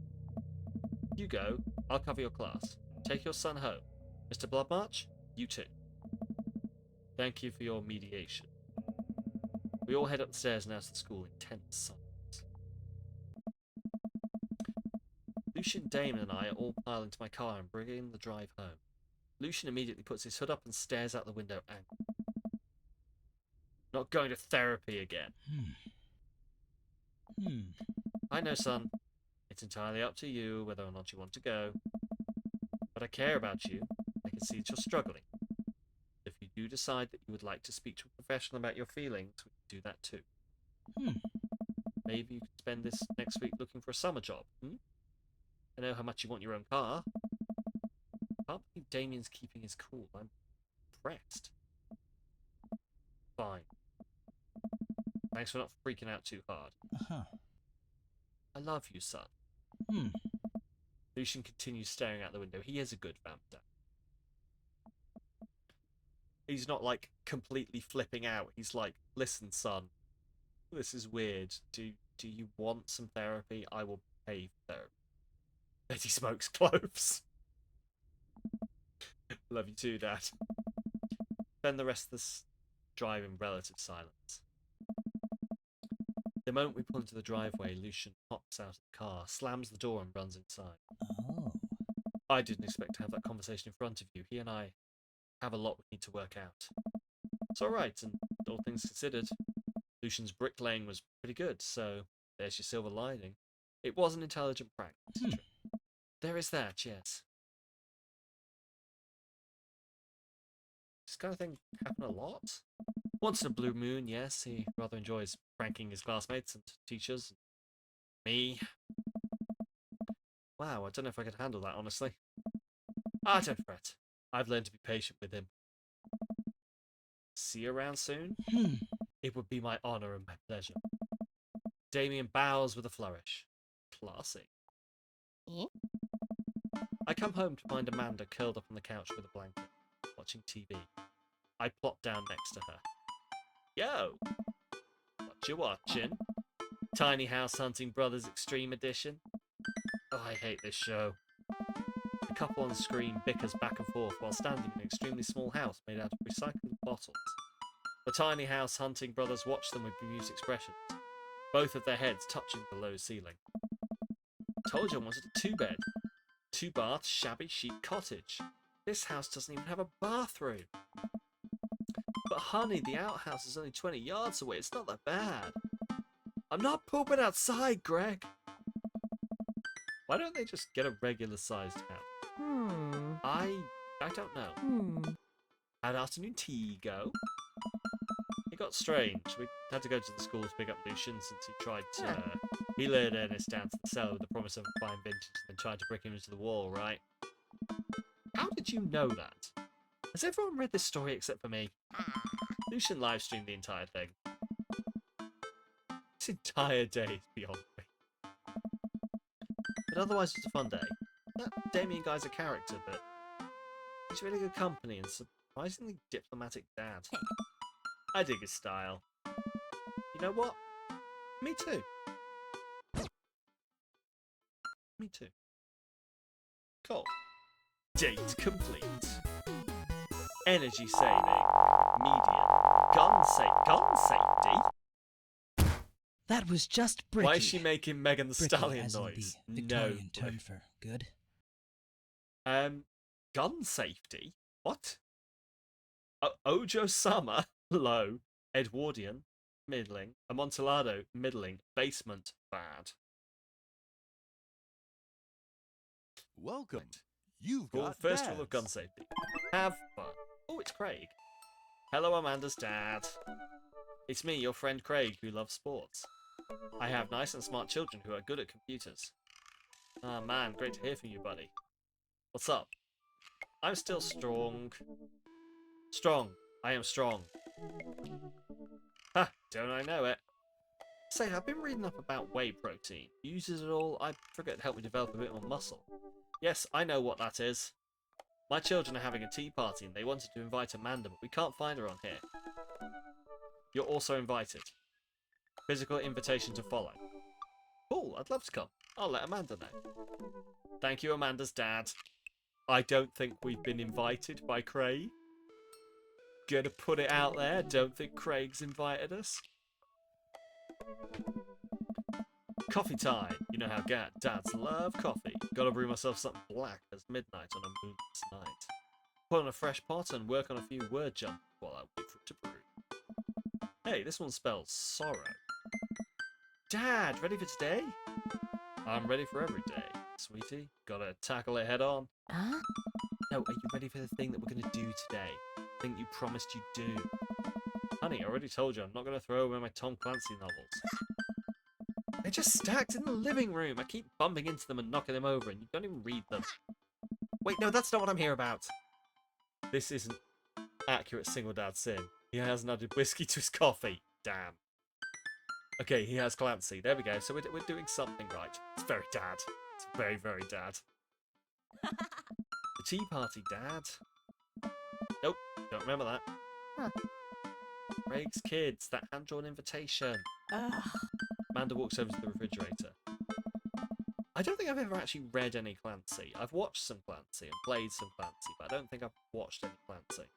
Hugo, I'll cover your class. Take your son home. Mr. Bloodmarch, you too. Thank you for your mediation. We all head up the stairs and out of the school in tense silence. Lucian, Damon, and I are all pile into my car and begin the drive home. Lucian immediately puts his hood up and stares out the window angry. Not going to therapy again. I know, son. It's entirely up to you whether or not you want to go. But I care about you. I can see that you're struggling. If you do decide that you would like to speak to a professional about your feelings, we can do that too. Maybe you could spend this next week looking for a summer job. I know how much you want your own car. I can't believe Damien's keeping his cool. I'm impressed. Fine. Thanks for not freaking out too hard. I love you, son. Lucian continues staring out the window. He is a good vamp dad. He's not like completely flipping out. He's like, listen, son, this is weird. Do you want some therapy? I will pay for therapy. Betty smokes cloves. Love you too, Dad. Spend the rest of this drive in relative silence. The moment we pull into the driveway, Lucian hops out of the car, slams the door and runs inside. Oh. I didn't expect to have that conversation in front of you. He and I have a lot we need to work out. It's alright, and all things considered, Lucian's bricklaying was pretty good, so there's your silver lining. It was an intelligent practice. There is that, yes. This kind of thing happen a lot? Once in a blue moon, yes, he rather enjoys pranking his classmates and teachers. Me. Wow, I don't know if I could handle that, honestly. Don't fret. I've learned to be patient with him. See you around soon? It would be my honour and my pleasure. Damien bows with a flourish. Classy. I come home to find Amanda curled up on the couch with a blanket, watching TV. I plop down next to her. Yo! What you watching? Tiny House Hunting Brothers Extreme Edition? Oh, I hate this show. The couple on the screen bickers back and forth while standing in an extremely small house made out of recycled bottles. The Tiny House Hunting Brothers watch them with bemused expressions, both of their heads touching the low ceiling. Told you I wanted a 2-bed. 2-bath, shabby chic cottage. This house doesn't even have a bathroom. But honey, the outhouse is only 20 yards away. It's not that bad. I'm not pooping outside, Greg. Why don't they just get a regular-sized house? I don't know. How'd afternoon tea go? It got strange. We had to go to the school to pick up Lucian since he tried to... he lured Ernest down to the cellar with the promise of buying vintage and then tried to brick him into the wall, right? How did you know that? Has everyone read this story except for me? Lucian livestreamed the entire thing. This entire day is beyond me. But otherwise, it's a fun day. That Damien guy's a character, but he's really good company and surprisingly diplomatic dad. I dig his style. You know what? Me too. Me too. Cool. Date complete. Energy saving. Medium. Gun safety? That was just bricky. Why is she making Megan the Bricky Stallion as in noise? the Victorian No. term for good. Gun safety? What? Ojo Summer? Low. Edwardian? Middling. Amontillado? Middling. Basement? Bad. Welcome. You've Cool. got First rule of gun dads. safety. Have fun. Oh, it's Craig. Hello, Amanda's dad. It's me, your friend Craig, who loves sports. I have nice and smart children who are good at computers. Ah, man, great to hear from you, buddy. What's up? I'm still strong. Strong. I am strong. Ha! Don't I know it? Say, I've been reading up about whey protein. Uses it all. I forget to help me develop a bit more muscle. Yes, I know what that is. My children are having a tea party and they wanted to invite Amanda, but we can't find her on here. You're also invited. Physical invitation to follow. Cool, I'd love to come. I'll let Amanda know. Thank you, Amanda's dad. I don't think we've been invited by Craig. Gonna put it out there. Don't think Craig's invited us. Coffee time. You know how dads love coffee. Gotta brew myself something black as midnight on a moonless night. Put on a fresh pot and work on a few word jumps while I wait for it to brew. Hey, this one spells sorrow. Dad, ready for today? I'm ready for every day, sweetie. Gotta tackle it head on. Huh? No, are you ready for the thing that we're gonna do today? Thing you promised you'd do. Honey, I already told you I'm not gonna throw away my Tom Clancy novels. They're just stacked in the living room. I keep bumping into them and knocking them over, and you don't even read them. Wait, no, that's not what I'm here about. This isn't accurate single dad sin. He hasn't added whiskey to his coffee. Damn. Okay, he has Clancy. There we go. So we're doing something right. It's very dad. It's very, very dad. The tea party, Dad. Nope, don't remember that. Huh. Craig's kids, that hand-drawn invitation. Ugh. Amanda walks over to the refrigerator. I don't think I've ever actually read any Clancy. I've watched some Clancy and played some Clancy, but I don't think I've watched any Clancy.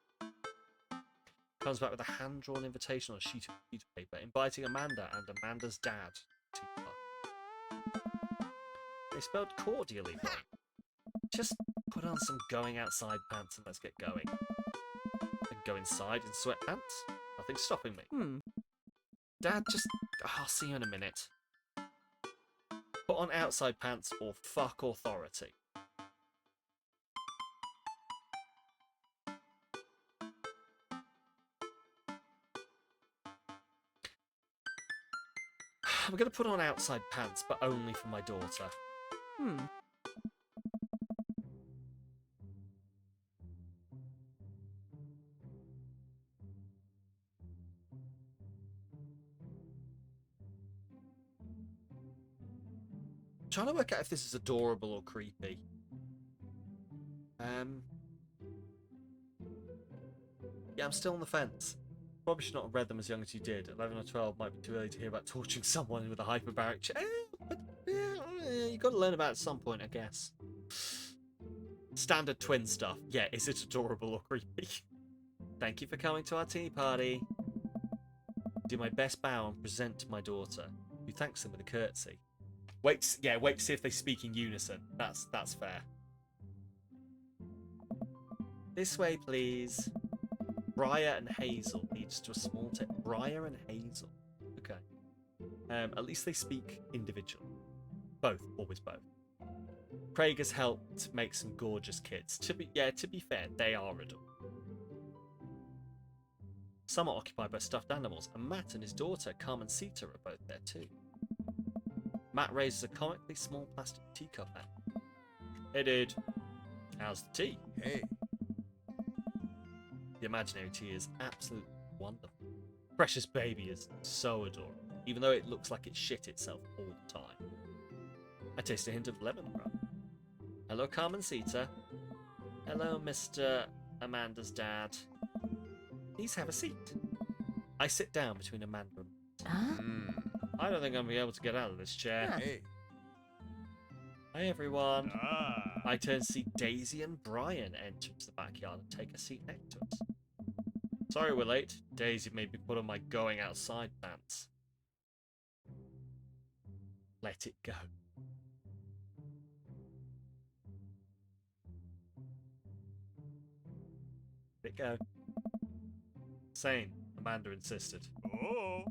Comes back with a hand-drawn invitation on a sheet of computer paper, inviting Amanda and Amanda's dad to tea party. They spelled cordially wrong. Just put on some going outside pants and let's get going. And go inside in sweatpants? Nothing's stopping me. Dad, just... I'll see you in a minute. Put on outside pants or fuck authority. I'm going to put on outside pants, but only for my daughter. Trying to work out if this is adorable or creepy. Yeah, I'm still on the fence. Probably should not have read them as young as you did. 11 or 12 might be too early to hear about torturing someone with a hyperbaric but you got to learn about it at some point, I guess. Standard twin stuff. Yeah, is it adorable or creepy? Thank you for coming to our tea party. Do my best bow and present to my daughter, who thanks them with a curtsy. Wait to see if they speak in unison. That's fair. This way, please. Briar and Hazel leads to a small Briar and Hazel. Okay. At least they speak individually. Both, always both. Craig has helped make some gorgeous kids. To be fair, they are adorable. Some are occupied by stuffed animals, and Matt and his daughter, Carmen Sita, are both there too. Matt raises a comically small plastic teacup now. Hey, dude. How's the tea? Hey, The imaginary tea is absolutely wonderful. Precious baby is so adorable, even though it looks like it shit itself all the time. I taste a hint of lemongrass. Hello, Carmen Sita. Hello, Mr. Amanda's dad. Please have a seat. I sit down between Amanda and Huh? I don't think I'm going to be able to get out of this chair. Huh. hey. Hi, everyone. Ah. I turn to see Daisy and Brian enter into the backyard and take a seat next to us. Sorry we're late. Daisy made me put on my going outside pants. Let it go. Let it go. Sane, Amanda insisted. Oh.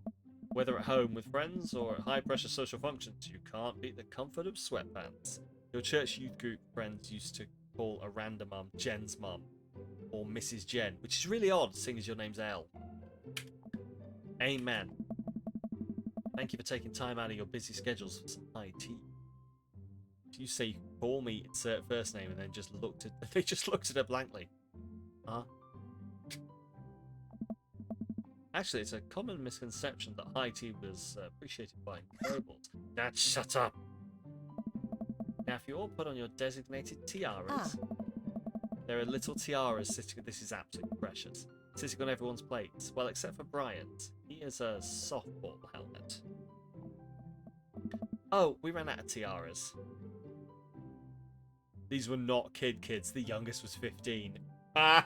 Whether at home with friends or at high-pressure social functions, you can't beat the comfort of sweatpants. Your church youth group friends used to call a random mum Jen's mum or Mrs. Jen, which is really odd, seeing as your name's Elle. Amen. Thank you for taking time out of your busy schedules for some high tea. You say you can call me, insert first name, and then just looked at they just looked at her blankly. Huh? Actually, it's a common misconception that high tea was appreciated by nobles. Dad, shut up. Now, if you all put on your designated tiaras, there are little tiaras sitting. This is absolutely precious. Sitting on everyone's plates. Well, except for Brian's. He has a softball helmet. Oh, we ran out of tiaras. These were not kids. The youngest was 15. I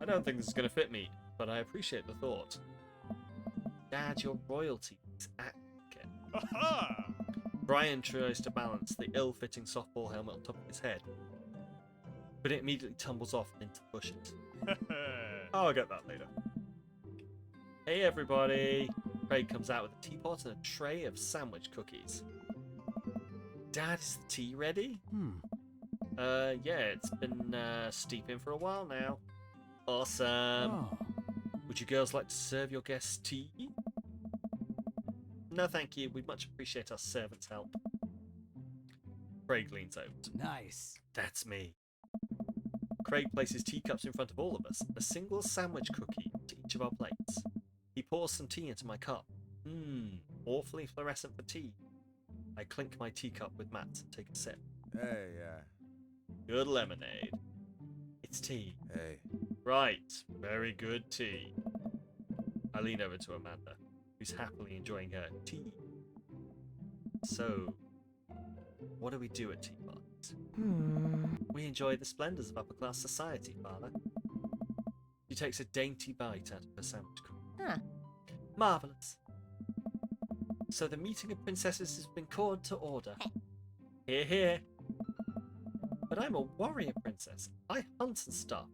don't think this is going to fit me, but I appreciate the thought. Dad, your royalty is accurate. Brian tries to balance the ill-fitting softball helmet on top of his head, but it immediately tumbles off into the bushes. Oh, I'll get that later. Hey everybody! Craig comes out with a teapot and a tray of sandwich cookies. Dad, is the tea ready? Yeah, it's been steeping for a while now. Awesome. Would you girls like to serve your guests tea? No, thank you. We'd much appreciate our servants' help. Craig leans over. Nice. That's me. Craig places teacups in front of all of us, and a single sandwich cookie to each of our plates. He pours some tea into my cup. Awfully fluorescent for tea. I clink my teacup with Matt and take a sip. Hey, Good lemonade. It's tea. hey. Right, very good tea. I lean over to Amanda, who's happily enjoying her tea. So, what do we do at tea parties? We enjoy the splendours of upper-class society, Father. She takes a dainty bite out of her sandwich cookie. Marvellous. So the meeting of princesses has been called to order. Hear, hear. But I'm a warrior princess. I hunt and stuff.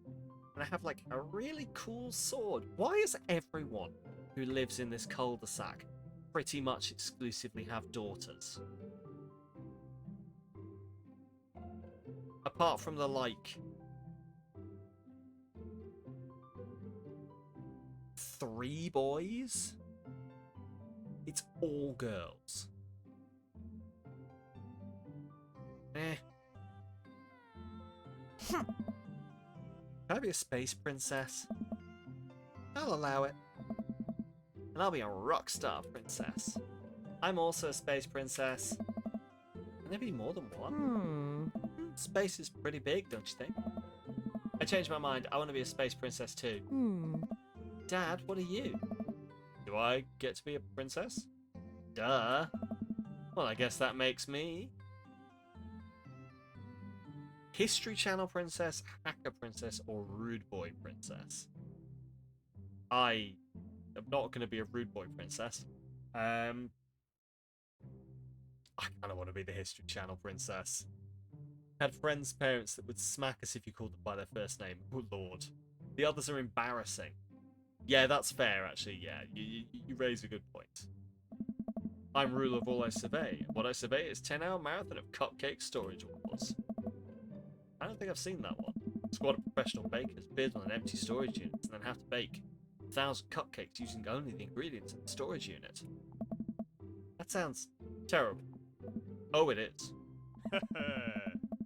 And I have like a really cool sword. Why is everyone who lives in this cul-de-sac pretty much exclusively have daughters? Apart from the like 3 boys, it's all girls. Can I be a space princess? I'll allow it. And I'll be a rock star princess. I'm also a space princess. Can there be more than one? Space is pretty big, don't you think? I changed my mind. I want to be a space princess too. Dad, what are you? Do I get to be a princess? Duh. Well, I guess that makes me History Channel princess, Hacker princess, or Rude Boy princess. I am not going to be a Rude Boy princess. I kind of want to be the History Channel princess. Had friends' parents that would smack us if you called them by their first name. Oh lord. The others are embarrassing. Yeah, that's fair actually, yeah. You raise a good point. I'm ruler of all I survey. What I survey is 10-hour marathon of cupcake storage wars. I don't think I've seen that one. Squad of professional bakers bid on an empty storage unit and then have to bake 1,000 cupcakes using only the ingredients in the storage unit. That sounds terrible. Oh, it is.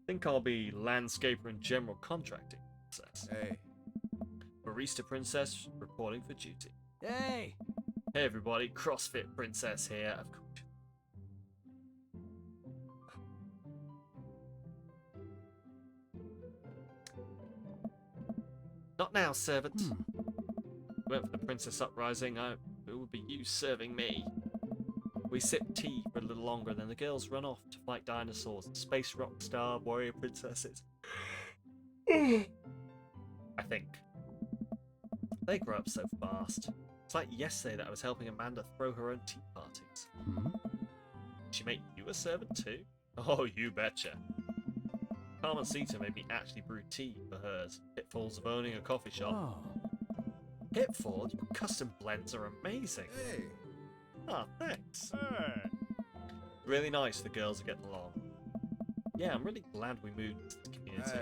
Think I'll be landscaper and general contracting princess. Hey. Barista princess reporting for duty. Hey. Hey everybody, CrossFit princess here. Of course. Not now, servant. Went for the princess uprising. It would be you serving me. We sip tea for a little longer, and then the girls run off to fight dinosaurs, space rock star, warrior princesses. I think. They grow up so fast. It's like yesterday that I was helping Amanda throw her own tea parties. Did she make you a servant too? Oh, you betcha. Carmencita made me actually brew tea for hers. Pitfalls of owning a coffee shop. Pitfall? Your custom blends are amazing. Hey. Ah, thanks. Really nice the girls are getting along. Yeah, I'm really glad we moved to the community.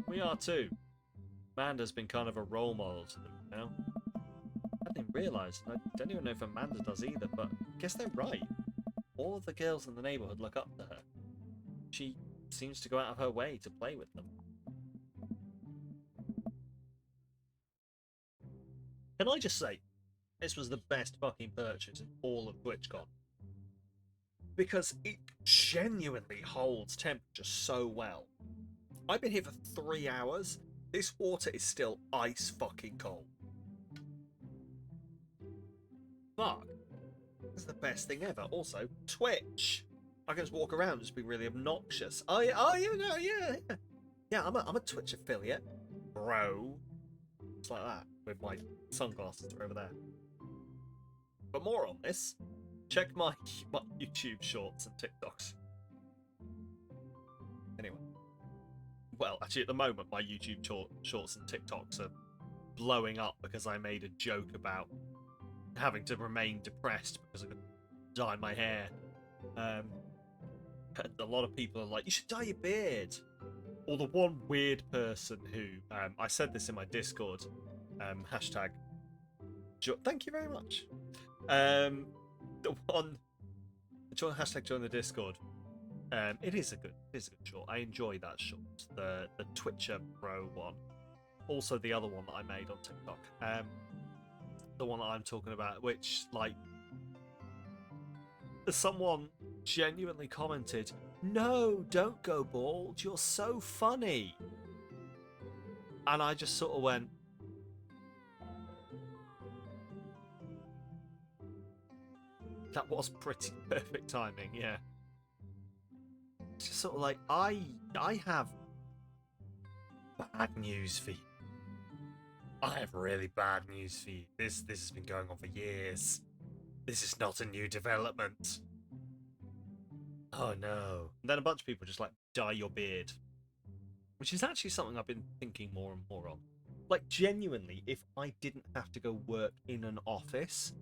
We are too. Amanda's been kind of a role model to them, you know? I didn't realise. I don't even know if Amanda does either, but I guess they're right. All of the girls in the neighbourhood look up to her. She seems to go out of her way to play with them. Can I just say, this was the best fucking purchase in all of TwitchCon. Because it genuinely holds temperature so well. I've been here for 3 hours. This water is still ice fucking cold. Fuck. This is the best thing ever. Also, Twitch. I can just walk around and just be really obnoxious. Yeah, I'm a Twitch affiliate. Bro. Just like that. With my sunglasses that are over there. But more on this. Check my YouTube shorts and TikToks. Anyway. Well, actually, at the moment, my YouTube shorts and TikToks are blowing up because I made a joke about having to remain depressed because I could dye my hair. A lot of people are like, you should dye your beard. Or the one weird person who, I said this in my Discord, hashtag, thank you very much. The one, hashtag join the Discord. It is a good short. I enjoy that short. The Twitcher Pro one. Also the other one that I made on TikTok. The one that I'm talking about, which, like, someone genuinely commented, "No, don't go bald. You're so funny." And I just sort of went, that was pretty perfect timing, yeah. It's just sort of like, I have bad news for you. I have really bad news for you. This has been going on for years. This is not a new development. Oh no. And then a bunch of people just like, dye your beard. Which is actually something I've been thinking more and more on. Like, genuinely, if I didn't have to go work in an office,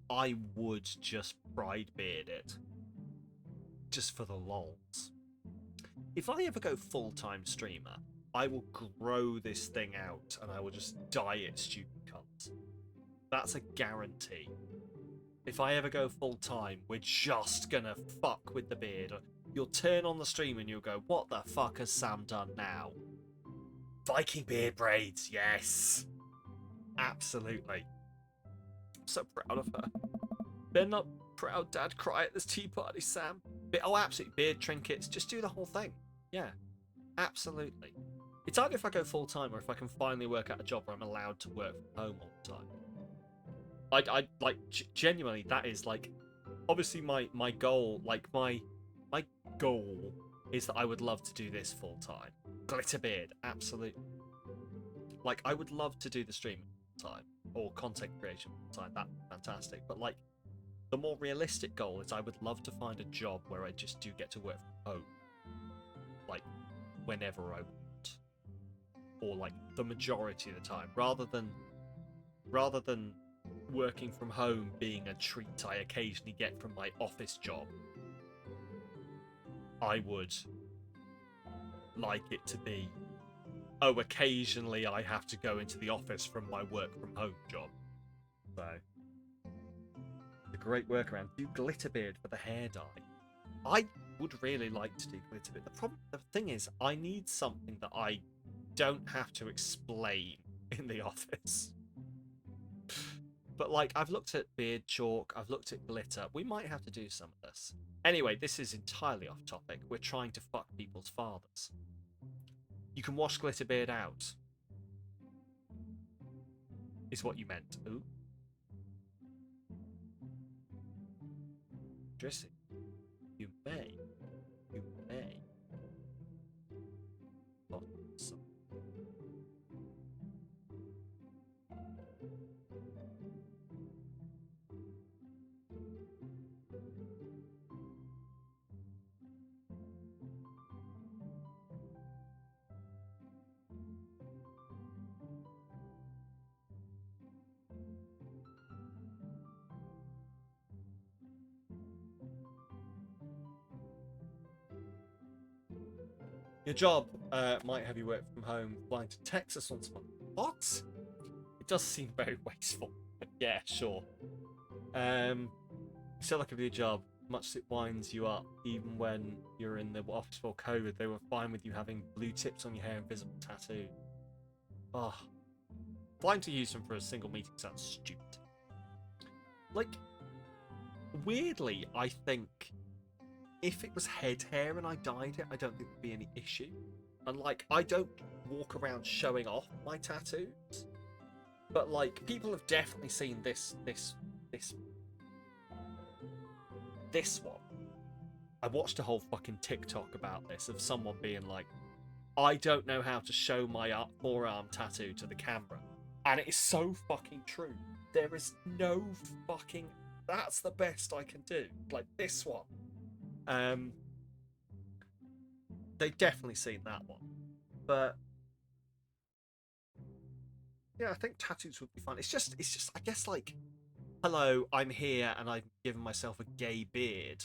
I would just pride beard it. Just for the lols. If I ever go full-time streamer, I will grow this thing out and I will just dye it stupid colours. That's a guarantee. If I ever go full-time, we're just gonna fuck with the beard. You'll turn on the stream and you'll go, what the fuck has Sam done now? Viking beard braids, yes. Absolutely. I'm so proud of her. Better not proud dad cry at this tea party, Sam. Oh, absolutely. Beard trinkets. Just do the whole thing. Yeah. Absolutely. It's either if I go full-time or if I can finally work out a job where I'm allowed to work from home all the time. I like, genuinely, that is, like, obviously my goal, like, my goal is that I would love to do this full-time. Glitterbeard, absolutely. Like, I would love to do the streaming full-time, or content creation full-time, that's fantastic. But, like, the more realistic goal is I would love to find a job where I just do get to work from home. Like, whenever I want. Or, like, the majority of the time, rather than working from home being a treat I occasionally get from my office job. I would like it to be, oh, occasionally I have to go into the office from my work from home job. So, the great workaround. Do Glitterbeard for the hair dye. I would really like to do Glitterbeard. The thing is, I need something that I don't have to explain in the office. But, like, I've looked at beard chalk, I've looked at glitter. We might have to do some of this. Anyway, this is entirely off topic. We're trying to fuck people's fathers. You can wash Glitterbeard out. Is what you meant. Ooh. Dressing. You may. You may. But some. Your job might have you work from home, flying to Texas once a month. What? It does seem very wasteful. But yeah, sure. Still like a good job. Much as it winds you up, even when you're in the office for COVID, they were fine with you having blue tips on your hair and visible tattoo. Oh, flying to Houston for a single meeting sounds stupid. Like, weirdly, I think if it was head hair and I dyed it, I don't think there'd be any issue. And like, I don't walk around showing off my tattoos, but like, people have definitely seen this one. I watched a whole fucking TikTok about this of someone being like, I don't know how to show my forearm tattoo to the camera. And it is so fucking true. There is no fucking... That's the best I can do. Like this one. They've definitely seen that one. But... yeah, I think tattoos would be fun. It's just, I guess, like, hello, I'm here and I've given myself a gay beard.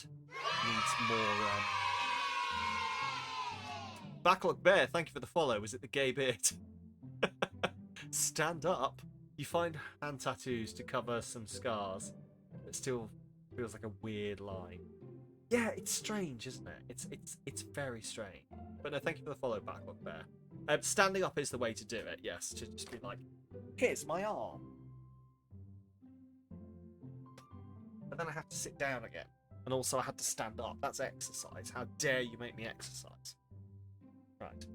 Needs more, Backlog Bear, thank you for the follow. Is it the gay beard? Stand up. You find hand tattoos to cover some scars. It still feels like a weird line. Yeah, it's strange, isn't it? It's very strange. But no, thank you for the follow, Backlog Bear. Standing up is the way to do it, yes. To just be like, here's my arm. But then I have to sit down again. And also I had to stand up. That's exercise. How dare you make me exercise? Right.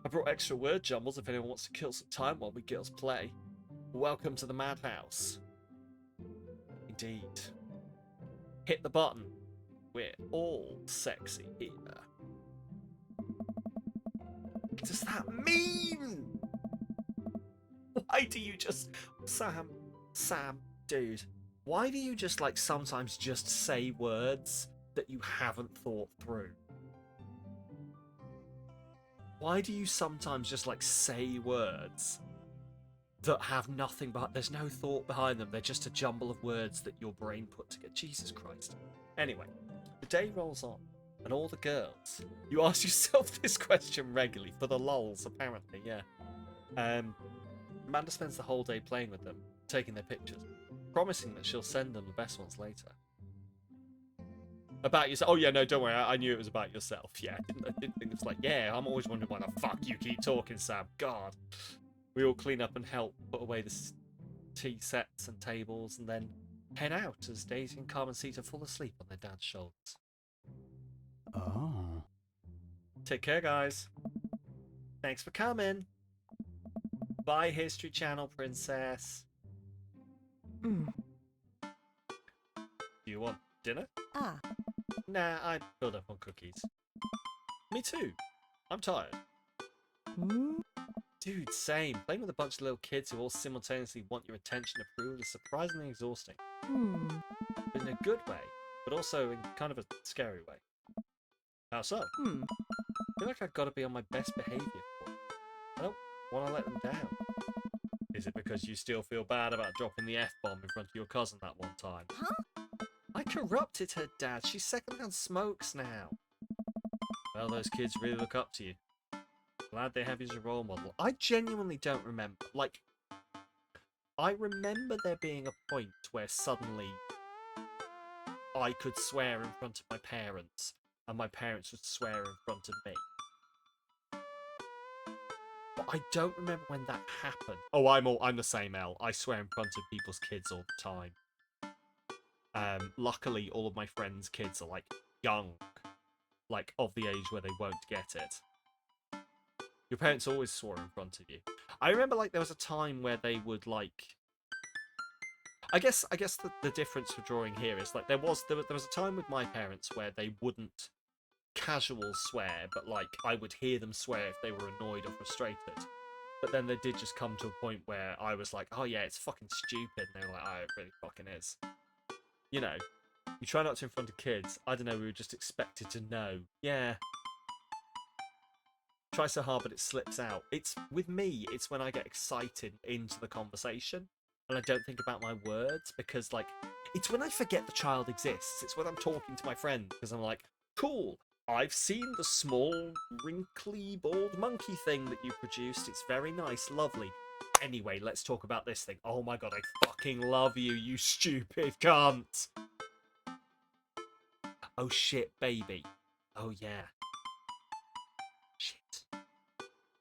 I brought extra word jumbles if anyone wants to kill some time while we girls play. Welcome to the madhouse. Indeed. Hit the button. We're all sexy here. What does that mean? Why do you just... Sam, dude. Why do you just, like, sometimes just say words that you haven't thought through? Why do you sometimes just, like, say words that have nothing but... There's no thought behind them. They're just a jumble of words that your brain put together. Jesus Christ. Anyway, the day rolls on, and all the girls... You ask yourself this question regularly, for the lulz, apparently, yeah. Amanda spends the whole day playing with them, taking their pictures, promising that she'll send them the best ones later. About yourself? Oh yeah, no, don't worry. I knew it was about yourself. Yeah, I didn't think it was like, yeah, I'm always wondering why the fuck you keep talking, Sam. God. We all clean up and help put away the tea sets and tables, and then head out as Daisy and Carmen Cita fall asleep on their dad's shoulders. Oh. Take care, guys. Thanks for coming. Bye, History Channel princess. Mm. Do you want dinner? Ah. Nah, I filled up on cookies. Me too. I'm tired. Hmm? Dude, same. Playing with a bunch of little kids who all simultaneously want your attention and approval is surprisingly exhausting. Hmm. In a good way, but also in kind of a scary way. How so? Hmm. I feel like I've got to be on my best behaviour for it. I don't want to let them down. Is it because you still feel bad about dropping the F-bomb in front of your cousin that one time? Huh? I corrupted her, Dad. She secondhand smokes now. Well, those kids really look up to you. Glad they have you as a role model. I genuinely don't remember. Like, I remember there being a point where suddenly I could swear in front of my parents, and my parents would swear in front of me. But I don't remember when that happened. Oh, I'm the same, El. I swear in front of people's kids all the time. Luckily, all of my friends' kids are, like, young. Like, of the age where they won't get it. Your parents always swore in front of you. I remember, like, there was a time where they would, like... I guess the difference for drawing here is, like, there was a time with my parents where they wouldn't casual swear, but, like, I would hear them swear if they were annoyed or frustrated. But then they did just come to a point where I was like, oh yeah, it's fucking stupid. And they were like, oh, it really fucking is. You know, you try not to in front of kids. I don't know, we were just expected to know. Yeah. Try so hard, but it slips out. It's, with me, it's when I get excited into the conversation and I don't think about my words because, like, it's when I forget the child exists. It's when I'm talking to my friend because I'm like, cool, I've seen the small, wrinkly, bald monkey thing that you produced. It's very nice, lovely. Anyway, let's talk about this thing. Oh my god, I fucking love you, you stupid cunt. Oh shit, baby. Oh yeah. Shit.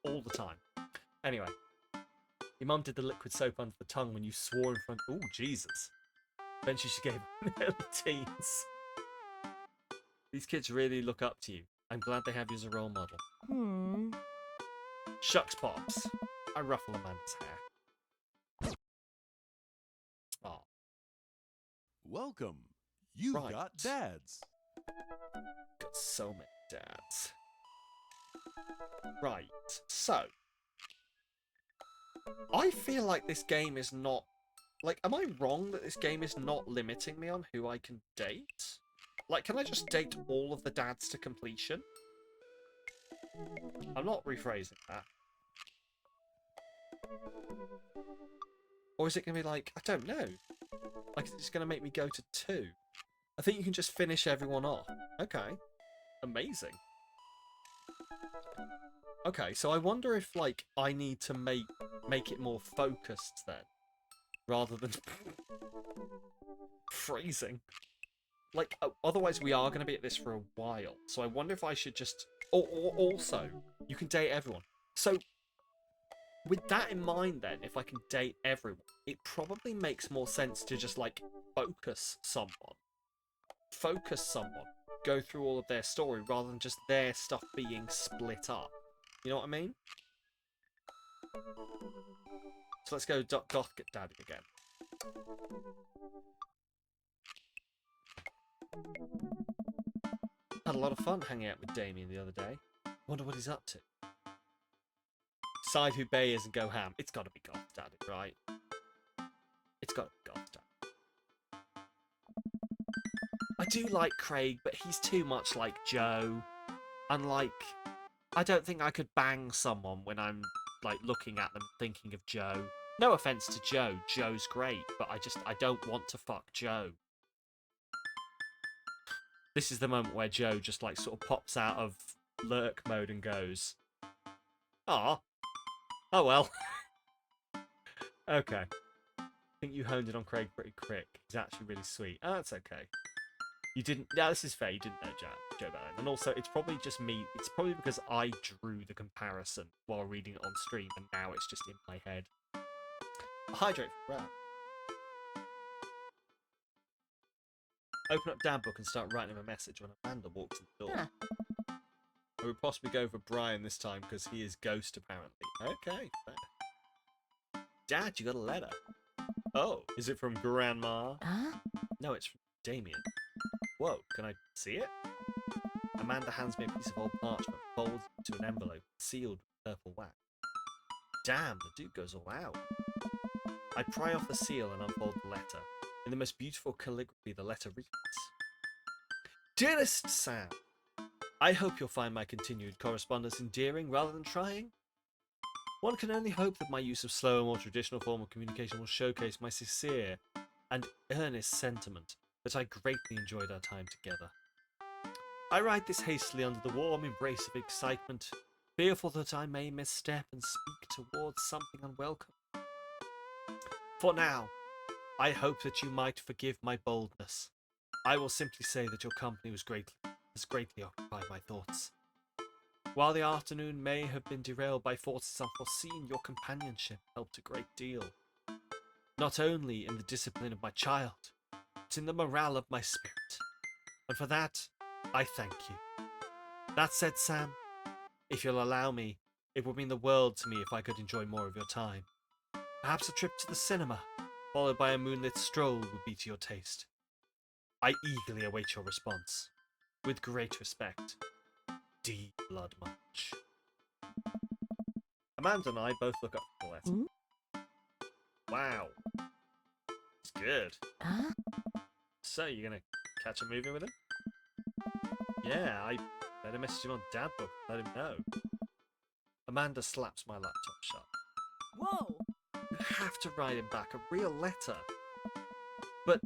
All the time. Anyway. Your mum did the liquid soap under the tongue when you swore in front... Oh, Jesus. Eventually she gave them early teens. These kids really look up to you. I'm glad they have you as a role model. Hmm. Shucks, Pops. I ruffle Amanda's hair. Oh, Welcome. You've Right. got dads. got so many dads. Right, so... I feel like this game is not... Like, am I wrong that this game is not limiting me on who I can date? Like, can I just date all of the dads to completion? I'm not rephrasing that. Or is it going to be like, I don't know. Like, is it just going to make me go to 2? I think you can just finish everyone off. Okay. Amazing. Okay, so I wonder if, like, I need to make it more focused then. Rather than... phrasing. Like, otherwise we are going to be at this for a while. So I wonder if I should just... Or also, you can date everyone. So, with that in mind then, if I can date everyone, it probably makes more sense to just, like, focus someone. Focus someone. Go through all of their story rather than just their stuff being split up. You know what I mean? So let's go Goth get Daddy again. Had a lot of fun hanging out with Damien the other day. Wonder what he's up to. Decide who Bay is and go ham. It's gotta be Goth Daddy, right? It's gotta be Goth Daddy. I do like Craig, but he's too much like Joe. And like, I don't think I could bang someone when I'm like looking at them thinking of Joe. No offense to Joe. Joe's great, but I don't want to fuck Joe. This is the moment where Joe just like sort of pops out of lurk mode and goes, "Ah, oh well." Okay. I think you honed in on Craig pretty quick. He's actually really sweet. Oh, that's okay. You didn't... Yeah, this is fair. You didn't know Joe Ballard. And also, it's probably just me. It's probably because I drew the comparison while reading it on stream, and now it's just in my head. Hydrate for Brad. Open up Dad Book and start writing him a message when Amanda walks in the door. I would possibly go for Brian this time because he is Ghost, apparently. Okay, fair. Dad, you got a letter. Oh, is it from Grandma? Huh? No, it's from Damien. Whoa, can I see it? Amanda hands me a piece of old parchment, folds it into an envelope, sealed with purple wax. Damn, the dude goes all out. I pry off the seal and unfold the letter. In the most beautiful calligraphy, the letter reads, Dearest Sam, I hope you'll find my continued correspondence endearing rather than trying. One can only hope that my use of slower, more traditional form of communication will showcase my sincere and earnest sentiment that I greatly enjoyed our time together. I write this hastily under the warm embrace of excitement, fearful that I may misstep and speak towards something unwelcome. For now, I hope that you might forgive my boldness. I will simply say that your company has greatly occupied my thoughts. While the afternoon may have been derailed by forces unforeseen, your companionship helped a great deal. Not only in the discipline of my child, but in the morale of my spirit. And for that, I thank you. That said, Sam, if you'll allow me, it would mean the world to me if I could enjoy more of your time. Perhaps a trip to the cinema, followed by a moonlit stroll, would be to your taste. I eagerly await your response. With great respect, D. Bloodmarch. Amanda and I both look up the letter. Hmm? Wow. It's good. Huh? So, you're gonna catch a movie with him? Yeah, I better message him on Dad Book and let him know. Amanda slaps my laptop shut. Whoa! You have to write him back a real letter. But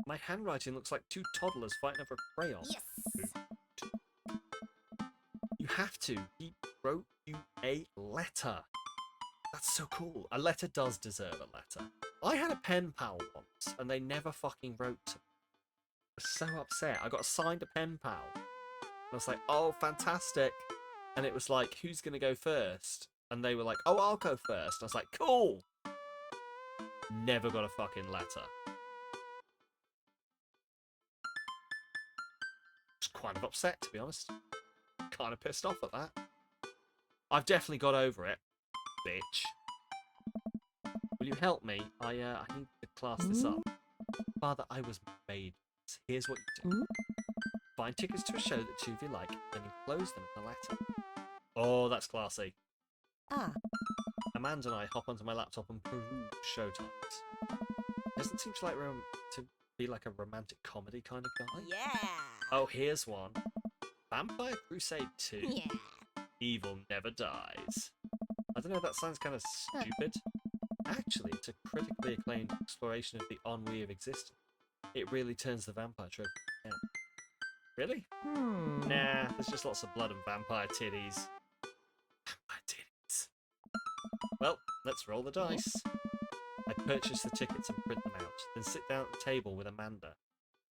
my handwriting looks like two toddlers fighting over a crayon. Yes! have to. He wrote you a letter. That's so cool. A letter does deserve a letter. I had a pen pal once, and they never fucking wrote to me. I was so upset. I got assigned a pen pal. And I was like, oh, fantastic. And it was like, who's going to go first? And they were like, oh, I'll go first. I was like, cool. Never got a fucking letter. Just kind of upset, to be honest. Kind of pissed off at that. I've definitely got over it, bitch. Will you help me? I need to class this up. Father, I was made. Here's what you do. Find tickets to a show that two of you like, and enclose them in a letter. Oh, that's classy. Amanda and I hop onto my laptop and peruse show times. Doesn't seem to to be like a romantic comedy kind of guy. Yeah. Oh, here's one. Vampire Crusade 2. Yeah. Evil Never Dies. I don't know, that sounds kind of stupid. Actually, it's a critically acclaimed exploration of the ennui of existence. It really turns the vampire trope on its head. Really? Nah, there's just lots of blood and vampire titties. Vampire titties. Well, let's roll the dice. I purchase the tickets and print them out, then sit down at the table with Amanda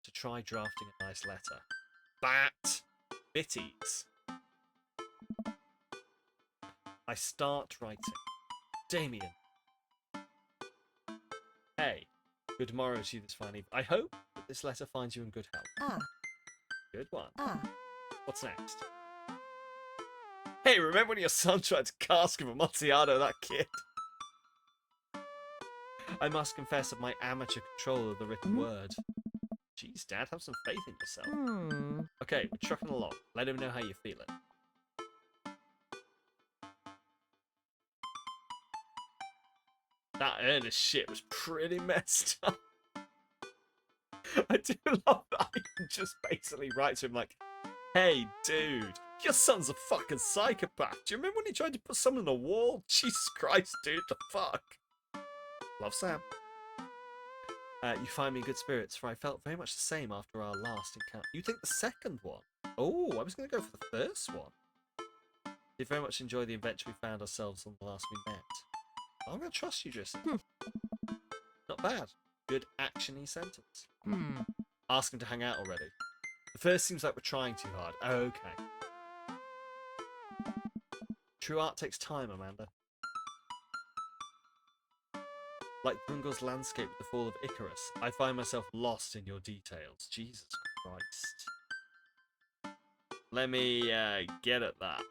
to try drafting a nice letter. Bat! Bitties. I start writing. Damien. Hey, good morrow to you this fine evening. I hope that this letter finds you in good health. Good one. What's next? Hey, remember when your son tried to cask of Amontillado that kid? I must confess of my amateur control of the written word. Jeez, Dad, have some faith in yourself. Okay, we're trucking along. Let him know how you're feeling. That earnest shit was pretty messed up. I do love that I can just basically write to him like, hey, dude, your son's a fucking psychopath. Do you remember when he tried to put someone on a wall? Jesus Christ, dude, the fuck? Love, Sam. You find me in good spirits, for I felt very much the same after our last encounter. You think the second one? Oh, I was going to go for the first one. Did very much enjoy the adventure we found ourselves on the last we met. I'm going to trust you, Tristan. Not bad. Good action-y sentence. Ask him to hang out already. The first seems like we're trying too hard. Oh, okay. True art takes time, Amanda. Like Brungel's landscape with the fall of Icarus, I find myself lost in your details. Jesus Christ. Let me get at that.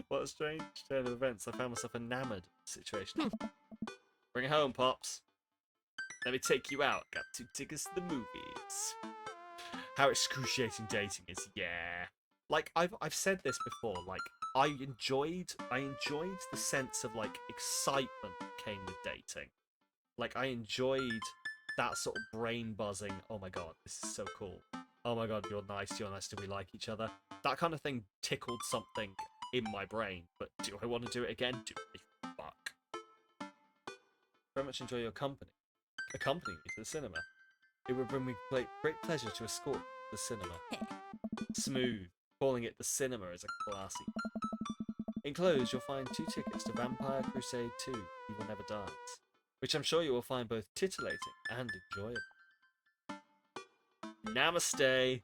What a strange turn of events. I found myself enamored of the situation. Bring it home, Pops. Let me take you out. Got 2 tickets to the movies. How excruciating dating is, yeah. Like, I've said this before, like, I enjoyed the sense of, like, excitement that came with dating. Like, I enjoyed that sort of brain buzzing, oh my god, this is so cool. Oh my god, you're nice, do we like each other? That kind of thing tickled something in my brain, but do I want to do it again? Do I? Fuck. Very much enjoy your company. Accompany me to the cinema. It would bring me great pleasure to escort you to the cinema. Smooth. Calling it the cinema is a classy. Enclosed, you'll find 2 tickets to Vampire Crusade 2, Evil Never Dies, which I'm sure you will find both titillating and enjoyable. Namaste.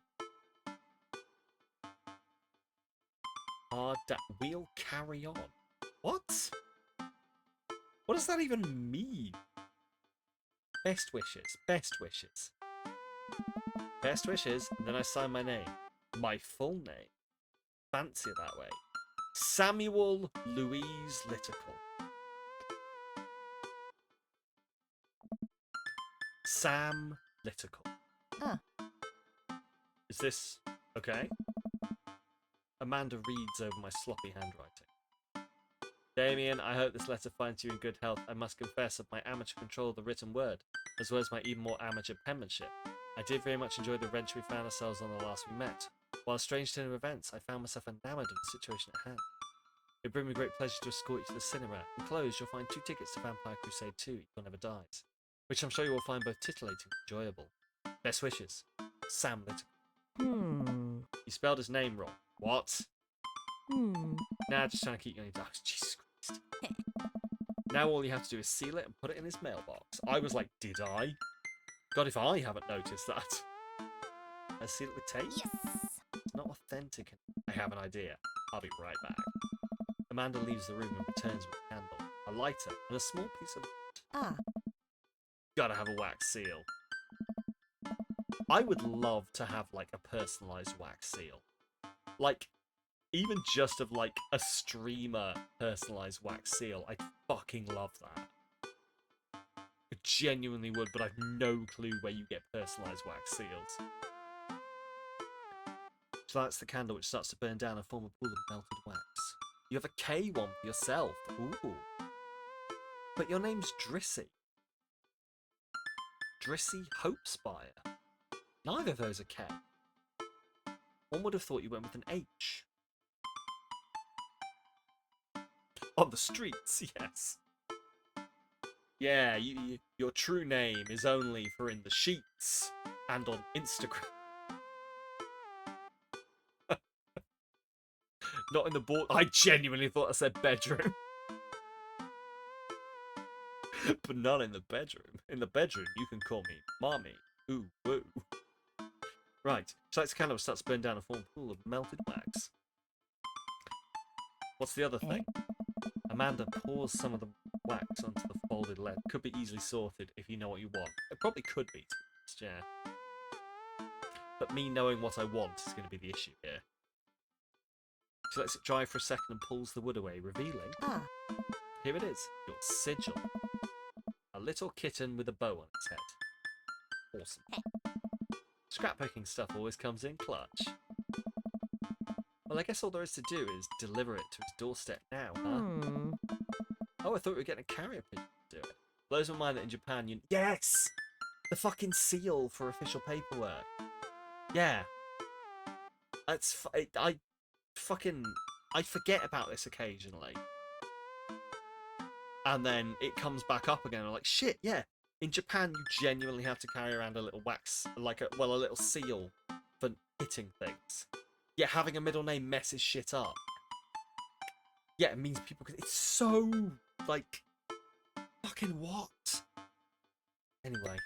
We'll carry on. What? What does that even mean? Best wishes. Best wishes. Best wishes, and then I sign my name. My full name. Fancy it that way. Samuel Louise Litticle. Sam Litticle. Is this okay? Amanda reads over my sloppy handwriting. Damien, I hope this letter finds you in good health. I must confess of my amateur control of the written word, as well as my even more amateur penmanship. I did very much enjoy the adventure we found ourselves on the last we met. While a strange turn of events, I found myself enamoured of the situation at hand. It would bring me great pleasure to escort you to the cinema. Enclosed, you'll find 2 tickets to Vampire Crusade 2, Evil Never Dies, which I'm sure you will find both titillating and enjoyable. Best wishes, Sam Little. You spelled his name wrong. What? Hmm. Nah, just trying to keep you on your ducks. Jesus Christ. Now all you have to do is seal it and put it in his mailbox. I was like, did I? God, if I haven't noticed that. I seal it with tape? Yes. It's not authentic. I have an idea. I'll be right back. Amanda leaves the room and returns with a candle, a lighter, and a small piece of... Ah. Gotta have a wax seal. I would love to have, like, a personalised wax seal. Like, even just of, like, a streamer personalised wax seal. I'd fucking love that. I genuinely would, but I've no clue where you get personalised wax seals. So that's the candle, which starts to burn down and form a pool of melted wax. You have a K one for yourself. Ooh. But your name's Drissy. Drissy Hopespire. Neither of those are K. One would have thought you went with an H. On the streets, yes. Yeah, your true name is only for in the sheets and on Instagram. Not in the board. I genuinely thought I said bedroom. But not in the bedroom. In the bedroom, you can call me Mommy. Ooh, woo. Right. So that's kind of starts to burn down and form a pool of melted wax. What's the other thing? Amanda pours some of the wax onto the folded letter. Could be easily sorted if you know what you want. It probably could be, to be honest, yeah. But me knowing what I want is going to be the issue here. She lets it dry for a second and pulls the wood away, revealing... Ah. Here it is, your sigil. A little kitten with a bow on its head. Awesome. Scrapbooking stuff always comes in clutch. Well, I guess all there is to do is deliver it to his doorstep now, huh? Hmm. Oh, I thought we were getting a carrier pigeon to do it. Blows my mind that in Japan you... Yes! The fucking seal for official paperwork. Yeah. That's... I forget about this occasionally. And then it comes back up again. I'm like, shit, yeah. In Japan, you genuinely have to carry around a little wax, like a little seal for hitting things. Yeah, having a middle name messes shit up. Yeah, it means people can... It's so, like... Fucking what? Anyway.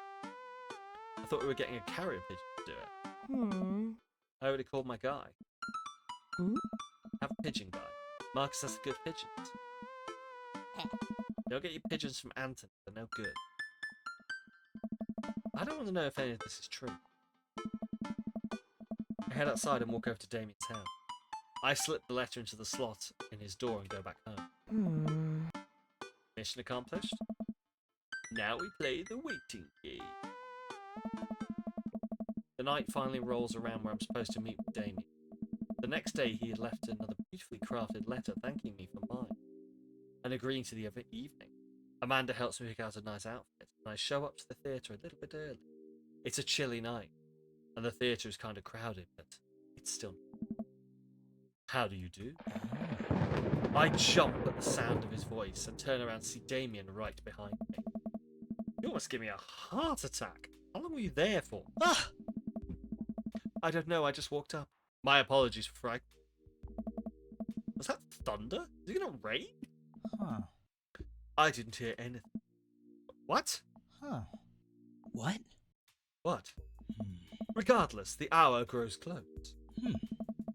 I thought we were getting a carrier pigeon to do it. Hmm. I already called my guy. Hmm? Have a pigeon guy. Marcus has good pigeons. Don't get your pigeons from Anthony. They're no good. I don't want to know if any of this is true. I head outside and walk over to Damien's house. I slip the letter into the slot in his door and go back home. Hmm. Mission accomplished. Now we play the waiting game. The night finally rolls around where I'm supposed to meet with Damien. The next day he had left another beautifully crafted letter thanking me for mine and agreeing to the other evening. Amanda helps me pick out a nice outfit and I show up to the theatre a little bit early. It's a chilly night and the theatre is kind of crowded, but it's still... How do you do? I jump at the sound of his voice and turn around to see Damien right behind me. You almost give me a heart attack. How long were you there for? Ah! I don't know, I just walked up. My apologies for fright. Was that thunder? Is it gonna rain? Huh. I didn't hear anything. What? Huh. What? What? Hmm. Regardless, the hour grows close. Hmm.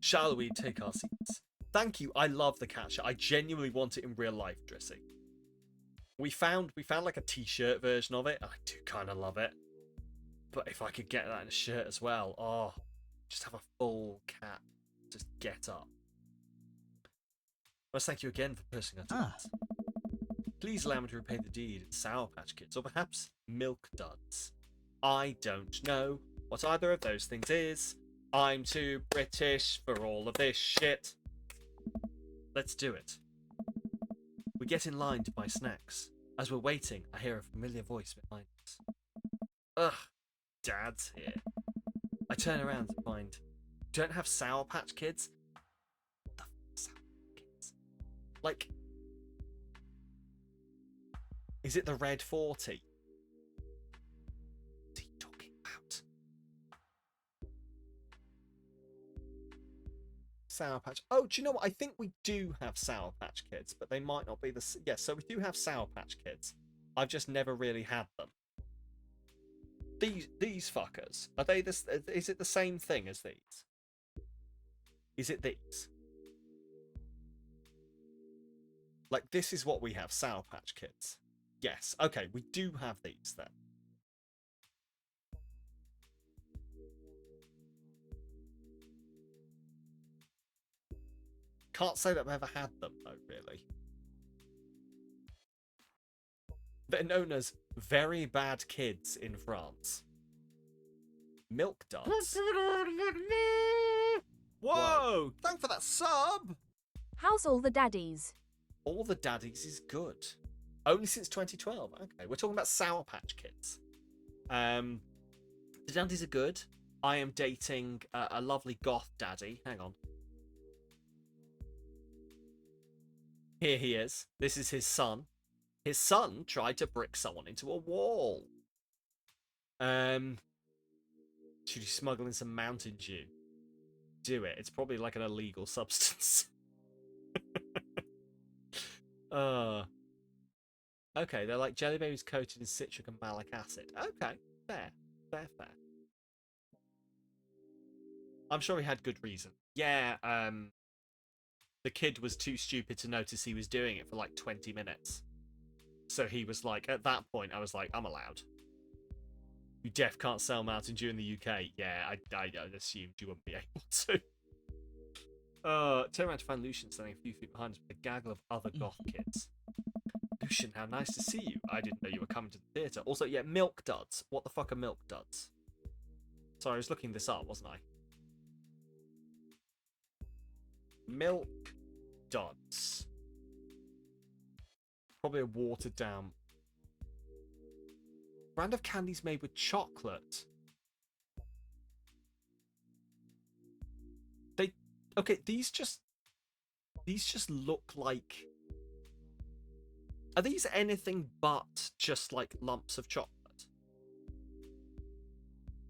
Shall we take our seats? Thank you, I love the catcher. I genuinely want it in real life, Drissy. We found like a t-shirt version of it, and I do kind of love it. But if I could get that in a shirt as well, oh, just have a full cat. Just get up. I must thank you again for pursing our tickets. Please allow me to repay the deed in Sour Patch Kids, or perhaps Milk Duds. I don't know what either of those things is. I'm too British for all of this shit. Let's do it. We get in line to buy snacks. As we're waiting, I hear a familiar voice behind us. Ugh, Dad's here. I turn around to find... Don't have Sour Patch Kids? What the f*** Sour Patch Kids? Like... Is it the Red 40? What's he talking about? Sour Patch. Oh, do you know what? I think we do have Sour Patch Kids, but they might not be the... Yes, so we do have Sour Patch Kids. I've just never really had them. These fuckers, are they this? Is it the same thing as these? Is it these? Like, this is what we have, Sour Patch Kids. Yes, okay, we do have these then. Can't say that I've ever had them, though, really. They're known as very bad kids in France. Milk duds. Whoa! Thanks for that sub! How's all the daddies? All the daddies is good. Only since 2012. Okay, we're talking about Sour Patch Kids. The daddies are good. I am dating a lovely goth daddy. Hang on. Here he is. This is his son. His son tried to brick someone into a wall. Should you smuggle in some Mountain Dew? Do it. It's probably like an illegal substance. Okay, they're like jelly babies coated in citric and malic acid. Okay, fair. Fair. I'm sure he had good reason. Yeah, the kid was too stupid to notice he was doing it for like 20 minutes. So he was like, at that point, I was like, I'm allowed. You deaf can't sell Mountain Dew in the UK. Yeah, I assumed you wouldn't be able to. Turn around to find Lucian standing a few feet behind us with a gaggle of other goth kids. Lucian, how nice to see you. I didn't know you were coming to the theatre. Also, yeah, milk duds. What the fuck are milk duds? Sorry, I was looking this up, wasn't I? Milk duds. Probably a watered down brand of candies made with chocolate. Okay, these just look like... Are these anything but just like lumps of chocolate?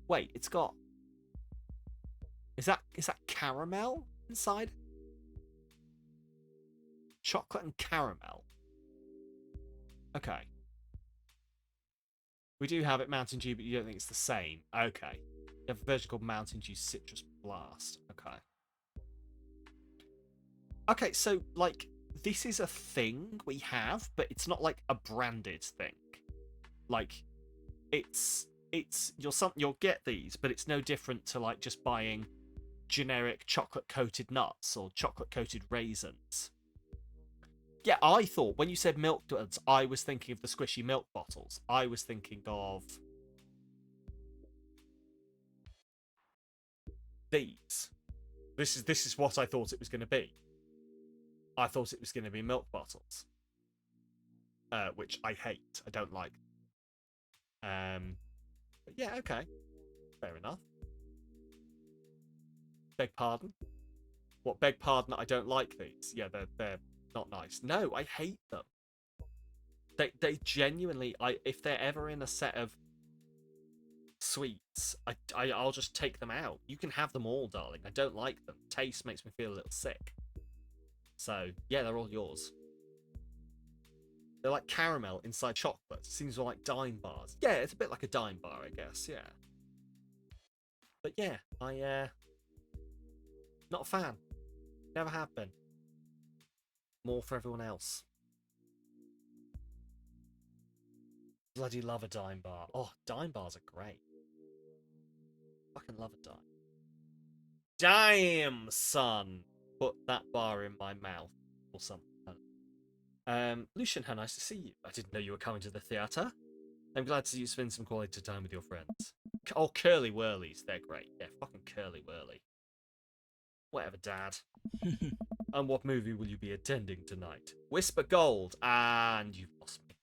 Wait, it's got... Is that caramel inside? Chocolate and caramel. Okay. We do have it Mountain Dew, but you don't think it's the same. Okay. You have a version called Mountain Dew Citrus Blast. Okay. Okay, so, like, this is a thing we have, but it's not, like, a branded thing. Like, you'll get these, but it's no different to, like, just buying generic chocolate-coated nuts or chocolate-coated raisins. Yeah, I thought, when you said milk duds, I was thinking of the squishy milk bottles. I was thinking of these. This is what I thought it was going to be. I thought it was going to be milk bottles. Which I hate. I don't like. But yeah, okay. Fair enough. Beg pardon? What, beg pardon, I don't like these? Yeah, they're not nice. No, I hate them. They genuinely, if they're ever in a set of sweets, I'll just take them out. You can have them all, darling. I don't like them. Taste makes me feel a little sick. So yeah, they're all yours. They're like caramel inside chocolate. Seems more like dime bars. Yeah, it's a bit like a dime bar, I guess. Yeah. But yeah, not a fan. Never have been. More for everyone else. Bloody love a dime bar. Oh, dime bars are great. Fucking love a dime. Damn, son! Put that bar in my mouth. Or something. Lucian, how nice to see you. I didn't know you were coming to the theatre. I'm glad to see you spend some quality time with your friends. Oh, Curly Whirlies. They're great. Yeah, fucking Curly Whirly. Whatever, Dad. And what movie will you be attending tonight? Whisper Gold. And you've lost me.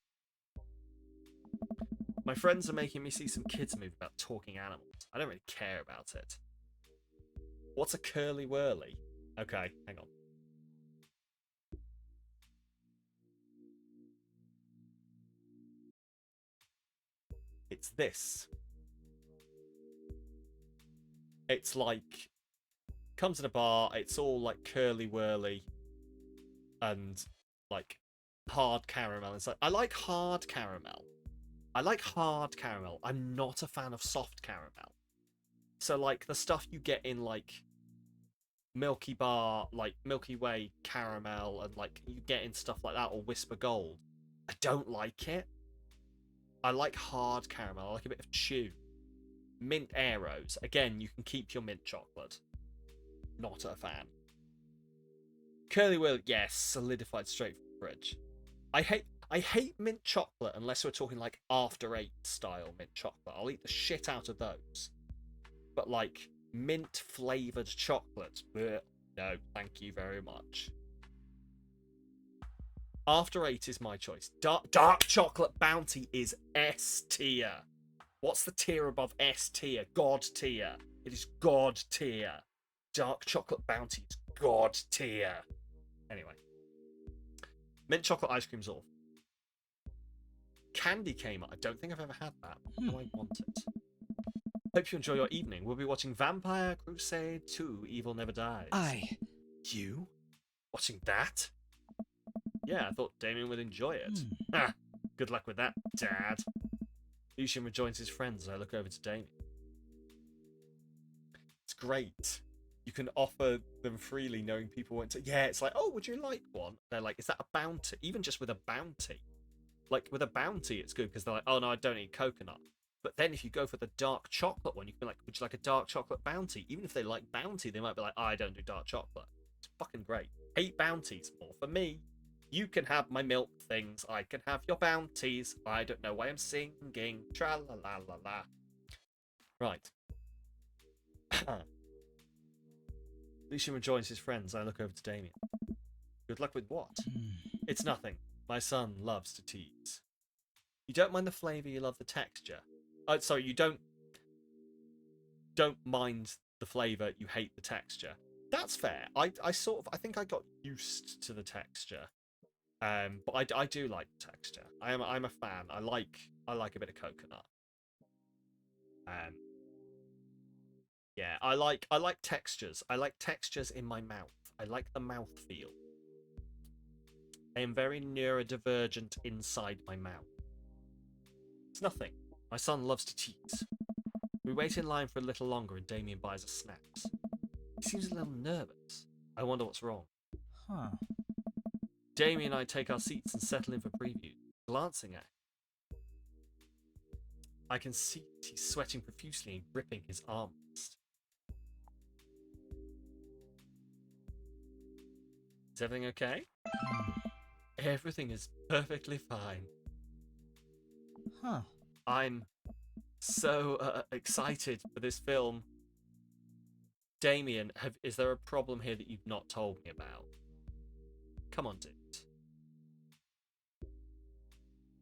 My friends are making me see some kids movie about talking animals. I don't really care about it. What's a Curly Whirly? Okay, hang on. It's this. It's like comes in a bar. It's all like curly whirly and like hard caramel. It's like I like hard caramel. I like hard caramel. I'm not a fan of soft caramel. So like the stuff you get in like Milky Bar, like Milky Way caramel, and like you get in stuff like that, or Whisper Gold, I don't like it. I like hard caramel. I like a bit of chew. Mint Aeros. Again, you can keep your mint chocolate. Not a fan. Curly Whirly, yes, solidified straight from the fridge. I hate mint chocolate unless we're talking like After Eight style mint chocolate. I'll eat the shit out of those. But like mint flavored chocolate, bleh, no, thank you very much. After Eight is my choice. Dark chocolate bounty is S tier. What's the tier above S tier? God tier. It is God tier. Dark chocolate bounty is God tier. Anyway. Mint chocolate ice cream's off. Candy cane. I don't think I've ever had that. Do I want it? Hope you enjoy your evening. We'll be watching Vampire Crusade 2 Evil Never Dies. You? Watching that? Yeah, I thought Damien would enjoy it. Ah, good luck with that, Dad. Lucian rejoins his friends as I look over to Damien. It's great. You can offer them freely knowing people won't say, yeah, it's like, oh, would you like one? They're like, is that a bounty? Even just with a bounty. Like, with a bounty, it's good because they're like, oh, no, I don't eat coconut. But then if you go for the dark chocolate one, you can be like, would you like a dark chocolate bounty? Even if they like bounty, they might be like, oh, I don't do dark chocolate. It's fucking great. Hate bounties. More for me. You can have my milk things. I can have your bounties. I don't know why I'm singing. Tra-la-la-la-la. Right. Lucian rejoins his friends. I look over to Damien. Good luck with what? It's nothing. My son loves to tease. You don't mind the flavour, you love the texture. Sorry, you don't mind the flavour, you hate the texture. That's fair. I think I got used to the texture. But I do like the texture. I'm a fan. I like a bit of coconut. Yeah, I like textures. I like textures in my mouth. I like the mouthfeel. I am very neurodivergent inside my mouth. It's nothing. My son loves to tease. We wait in line for a little longer and Damien buys us snacks. He seems a little nervous. I wonder what's wrong. Damien and I take our seats and settle in for preview, glancing at him. I can see he's sweating profusely and gripping his armrest. Is everything okay? Everything is perfectly fine. I'm so excited for this film. Damien, is there a problem here that you've not told me about? Come on, dude.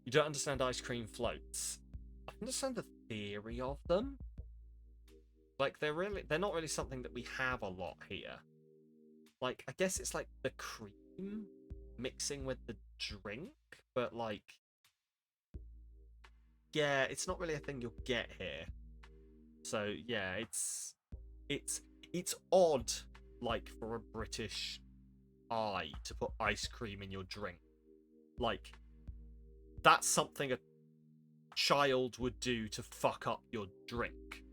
You don't understand ice cream floats. I understand the theory of them. Like, they're not really something that we have a lot here. Like, I guess it's like the cream mixing with the drink, but like, yeah, it's not really a thing you'll get here. So yeah, it's odd, like, for a British eye to put ice cream in your drink. Like, that's something a child would do to fuck up your drink.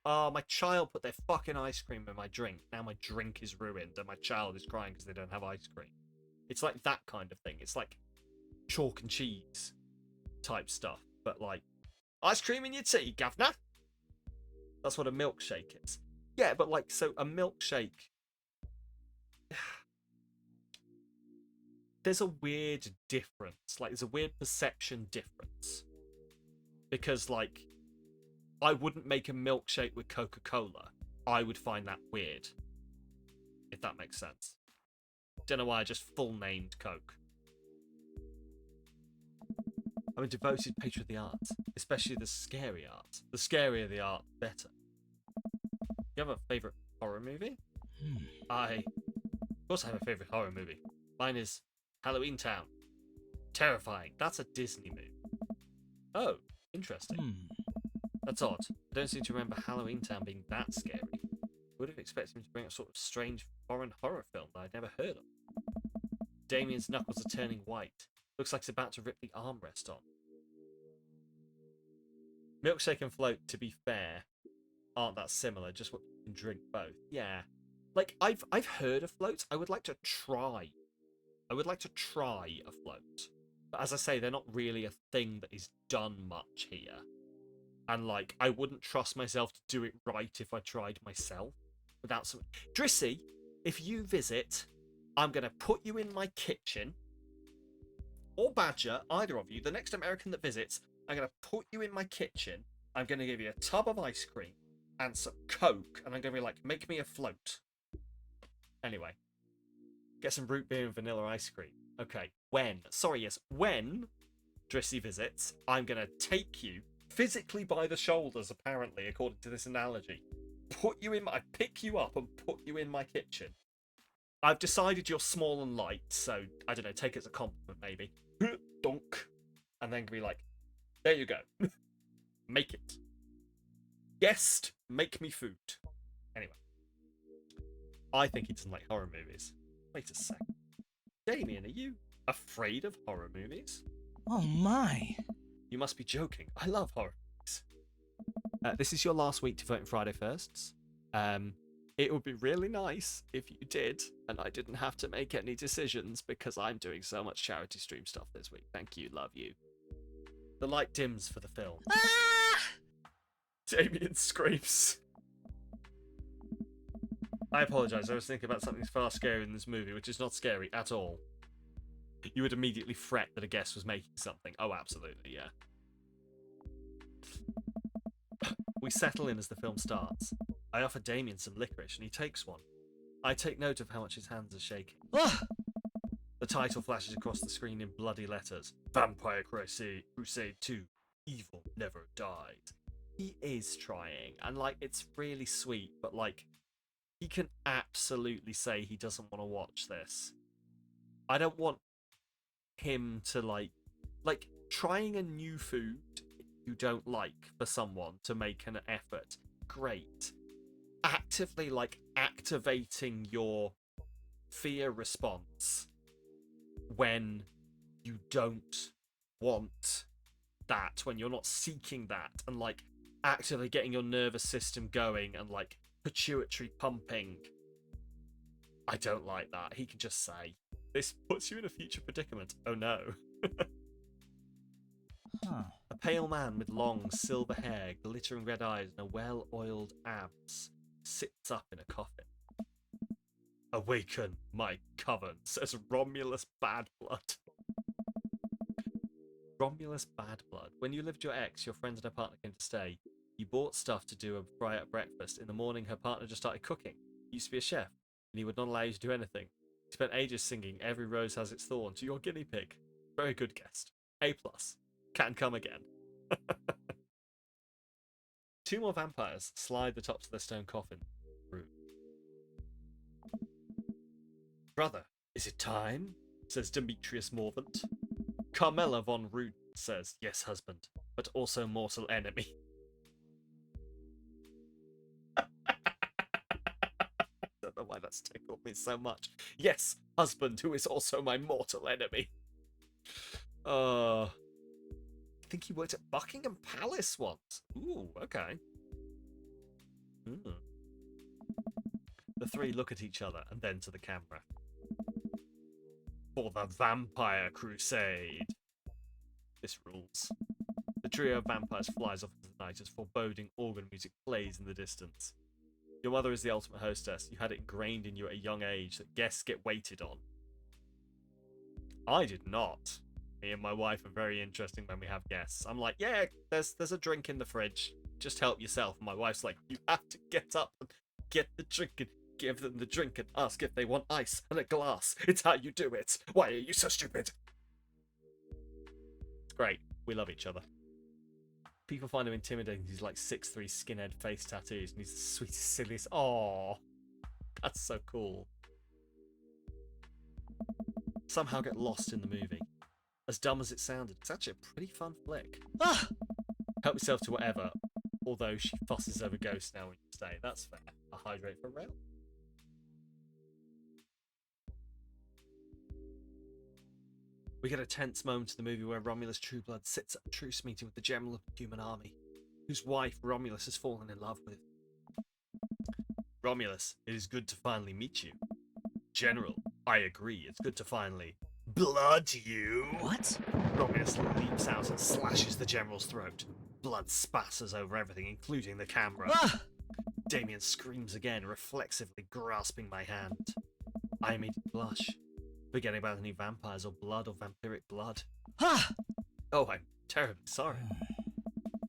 My child put their fucking ice cream in my drink. Now my drink is ruined and my child is crying because they don't have ice cream. It's like that kind of thing. It's like chalk and cheese type stuff, but like, ice cream in your tea, governor. That's what a milkshake is. Yeah, but like, so a milkshake, there's a weird difference. Like, there's a weird perception difference. Because, like, I wouldn't make a milkshake with Coca-Cola. I would find that weird. If that makes sense. Don't know why I just full named Coke. I'm a devoted patron of the arts, especially the scary art. The scarier the art, better. You have a favourite horror movie? Of course I have a favourite horror movie. Mine is Halloween Town. Terrifying. That's a Disney movie. Oh, interesting. That's odd. I don't seem to remember Halloween Town being that scary. would have expected him to bring a sort of strange foreign horror film that I'd never heard of. Damien's knuckles are turning white. Looks like he's about to rip the armrest on. Milkshake and float, to be fair, aren't that similar. Just what you can drink both. Yeah. Like, I've heard of floats. I would like to try. I would like to try a float. But as I say, they're not really a thing that is done much here. And, like, I wouldn't trust myself to do it right if I tried myself. Without some... Drissy, if you visit, I'm going to put you in my kitchen. Or Badger, either of you. The next American that visits, I'm going to put you in my kitchen. I'm going to give you a tub of ice cream and some Coke. And I'm going to be like, make me a float. Anyway. Get some root beer and vanilla ice cream. Okay, when? Sorry, yes. When Drissy visits, I'm going to take you physically by the shoulders, apparently, according to this analogy. I pick you up and put you in my kitchen. I've decided you're small and light, so, I don't know, take it as a compliment, maybe. Donk. And then be like, there you go. Make it. Guest, make me food. Anyway. I think he doesn't like horror movies. Wait a sec. Damien, are you afraid of horror movies? Oh my. You must be joking. I love horror movies. This is your last week to vote in Friday Firsts. It would be really nice if you did, and I didn't have to make any decisions because I'm doing so much charity stream stuff this week. Thank you, love you. The light dims for the film. Ah! Damien screams. I apologise, I was thinking about something far scarier in this movie, which is not scary at all. You would immediately fret that a guest was making something. Oh, absolutely, yeah. We settle in as the film starts. I offer Damien some licorice, and he takes one. I take note of how much his hands are shaking. Ah! The title flashes across the screen in bloody letters. Vampire Crusade 2. Evil never dies. He is trying, and, like, it's really sweet, but, like, he can absolutely say he doesn't want to watch this. I don't want him to, like, trying a new food you don't like for someone to make an effort. Great. Actively, like, activating your fear response when you don't want that, when you're not seeking that, and, like, actively getting your nervous system going and, like, pituitary pumping. I don't like that. He can just say, this puts you in a future predicament. Oh no. Huh. A pale man with long silver hair, glittering red eyes, and a well-oiled abs sits up in a coffin. Awaken, my coven, says Romulus Badblood. Romulus Badblood. When you lived your ex, your friends and her partner came to stay. You bought stuff to do a fry at breakfast. In the morning, her partner just started cooking. He used to be a chef, and he would not allow you to do anything. He spent ages singing Every Rose Has Its Thorn to your guinea pig. Very good guest. A+. Can come again. 2 more vampires slide the tops of their stone coffin through. Brother, is it time? Says Demetrius Morvant. Carmela von Ruden says, yes, husband, but also mortal enemy. I don't know why that's tickled me so much. Yes, husband, who is also my mortal enemy. I think he worked at Buckingham Palace once. Ooh, okay. The 3 look at each other and then to the camera. For the Vampire Crusade. This rules. The trio of vampires flies off into the night as foreboding organ music plays in the distance. Your mother is the ultimate hostess. You had it ingrained in you at a young age that guests get waited on. I did not. Me and my wife are very interesting when we have guests. I'm like, yeah, there's a drink in the fridge. Just help yourself. And my wife's like, you have to get up and get the drink and give them the drink and ask if they want ice and a glass. It's how you do it. Why are you so stupid? It's great. We love each other. People find him intimidating. He's like 6'3", skinhead, face tattoos, and he's the sweetest, silliest. Aww. That's so cool. Somehow get lost in the movie. As dumb as it sounded, it's actually a pretty fun flick. Ah! Help yourself to whatever, although she fusses over ghosts now when you Day. That's fair. A hydrate for rail. We get a tense moment in the movie where Romulus Trueblood sits at a truce meeting with the general of the human army, whose wife Romulus has fallen in love with. Romulus, it is good to finally meet you. General, I agree, it's good to finally blood you. What? Romulus leaps out and slashes the general's throat. Blood spatters over everything, including the camera. Ah! Damien screams again, reflexively grasping my hand. I immediately blush, forgetting about any vampires or blood or vampiric blood. Ah! Oh, I'm terribly sorry.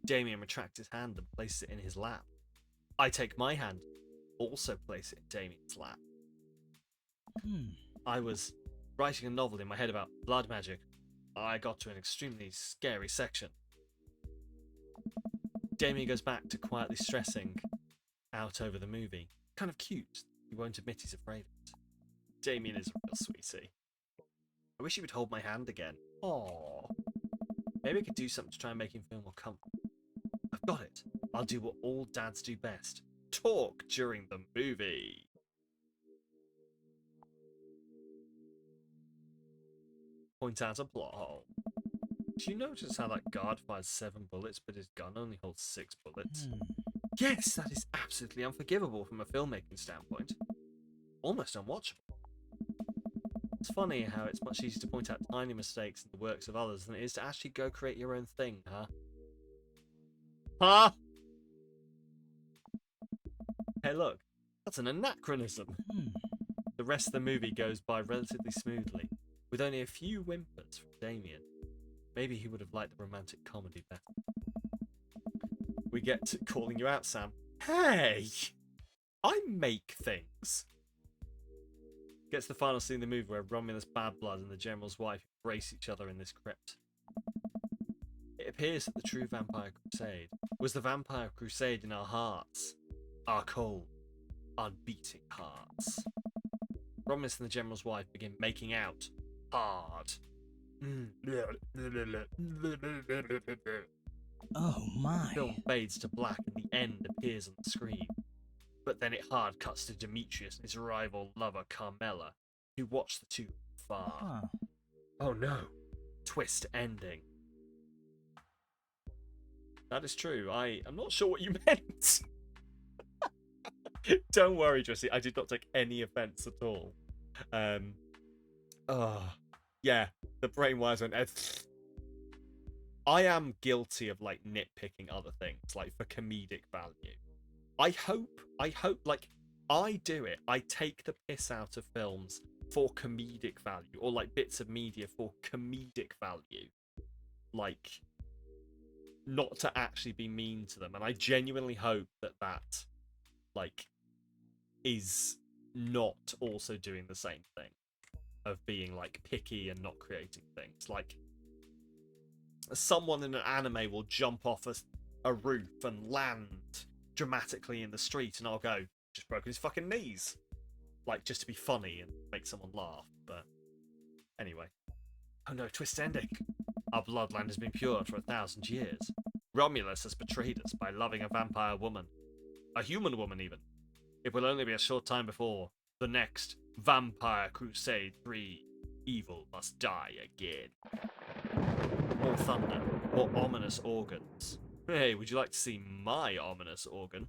Damien retracts his hand and places it in his lap. I take my hand, also place it in Damien's lap. I was writing a novel in my head about blood magic. I got to an extremely scary section. Damien goes back to quietly stressing out over the movie. Kind of cute. He won't admit he's afraid of it. Damien is a real sweetie. I wish he would hold my hand again. Aww. Maybe I could do something to try and make him feel more comfortable. I've got it. I'll do what all dads do best. Talk during the movie. Point out a plot hole. Do you notice how that guard fires 7 bullets, but his gun only holds 6 bullets? Yes, that is absolutely unforgivable from a filmmaking standpoint. Almost unwatchable. It's funny how it's much easier to point out tiny mistakes in the works of others than it is to actually go create your own thing, huh? Huh? Hey look, that's an anachronism. The rest of the movie goes by relatively smoothly, with only a few whimpers from Damien. Maybe he would have liked the romantic comedy better. We get to calling you out, Sam. Hey! I make things. Gets to the final scene of the movie where Romulus Bad Blood and the General's wife embrace each other in this crypt. It appears that the true Vampire Crusade was the Vampire Crusade in our hearts. Our cold, unbeating hearts. Romulus and the General's wife begin making out hard. Oh my. The film fades to black and the end appears on the screen. But then it hard cuts to Demetrius and his rival lover Carmela, who watch the two from far. Oh no. Twist ending. That is true. I'm not sure what you meant. Don't worry, Jesse. I did not take any offense at all. Yeah, the brain wires went. I am guilty of like nitpicking other things, like for comedic value. I hope, like, I do it. I take the piss out of films for comedic value, or like bits of media for comedic value. Like, not to actually be mean to them. And I genuinely hope that, like, is not also doing the same thing of being, like, picky and not creating things. Like, someone in an anime will jump off a roof and land dramatically in the street, and I'll go, just broken his fucking knees. Like, just to be funny and make someone laugh. But anyway. Oh no, twist ending. Our bloodline has been pure for 1,000 years. Romulus has betrayed us by loving a vampire woman. A human woman, even. It will only be a short time before the next Vampire Crusade 3. Evil must die again. More thunder, more ominous organs. Hey, would you like to see my ominous organ?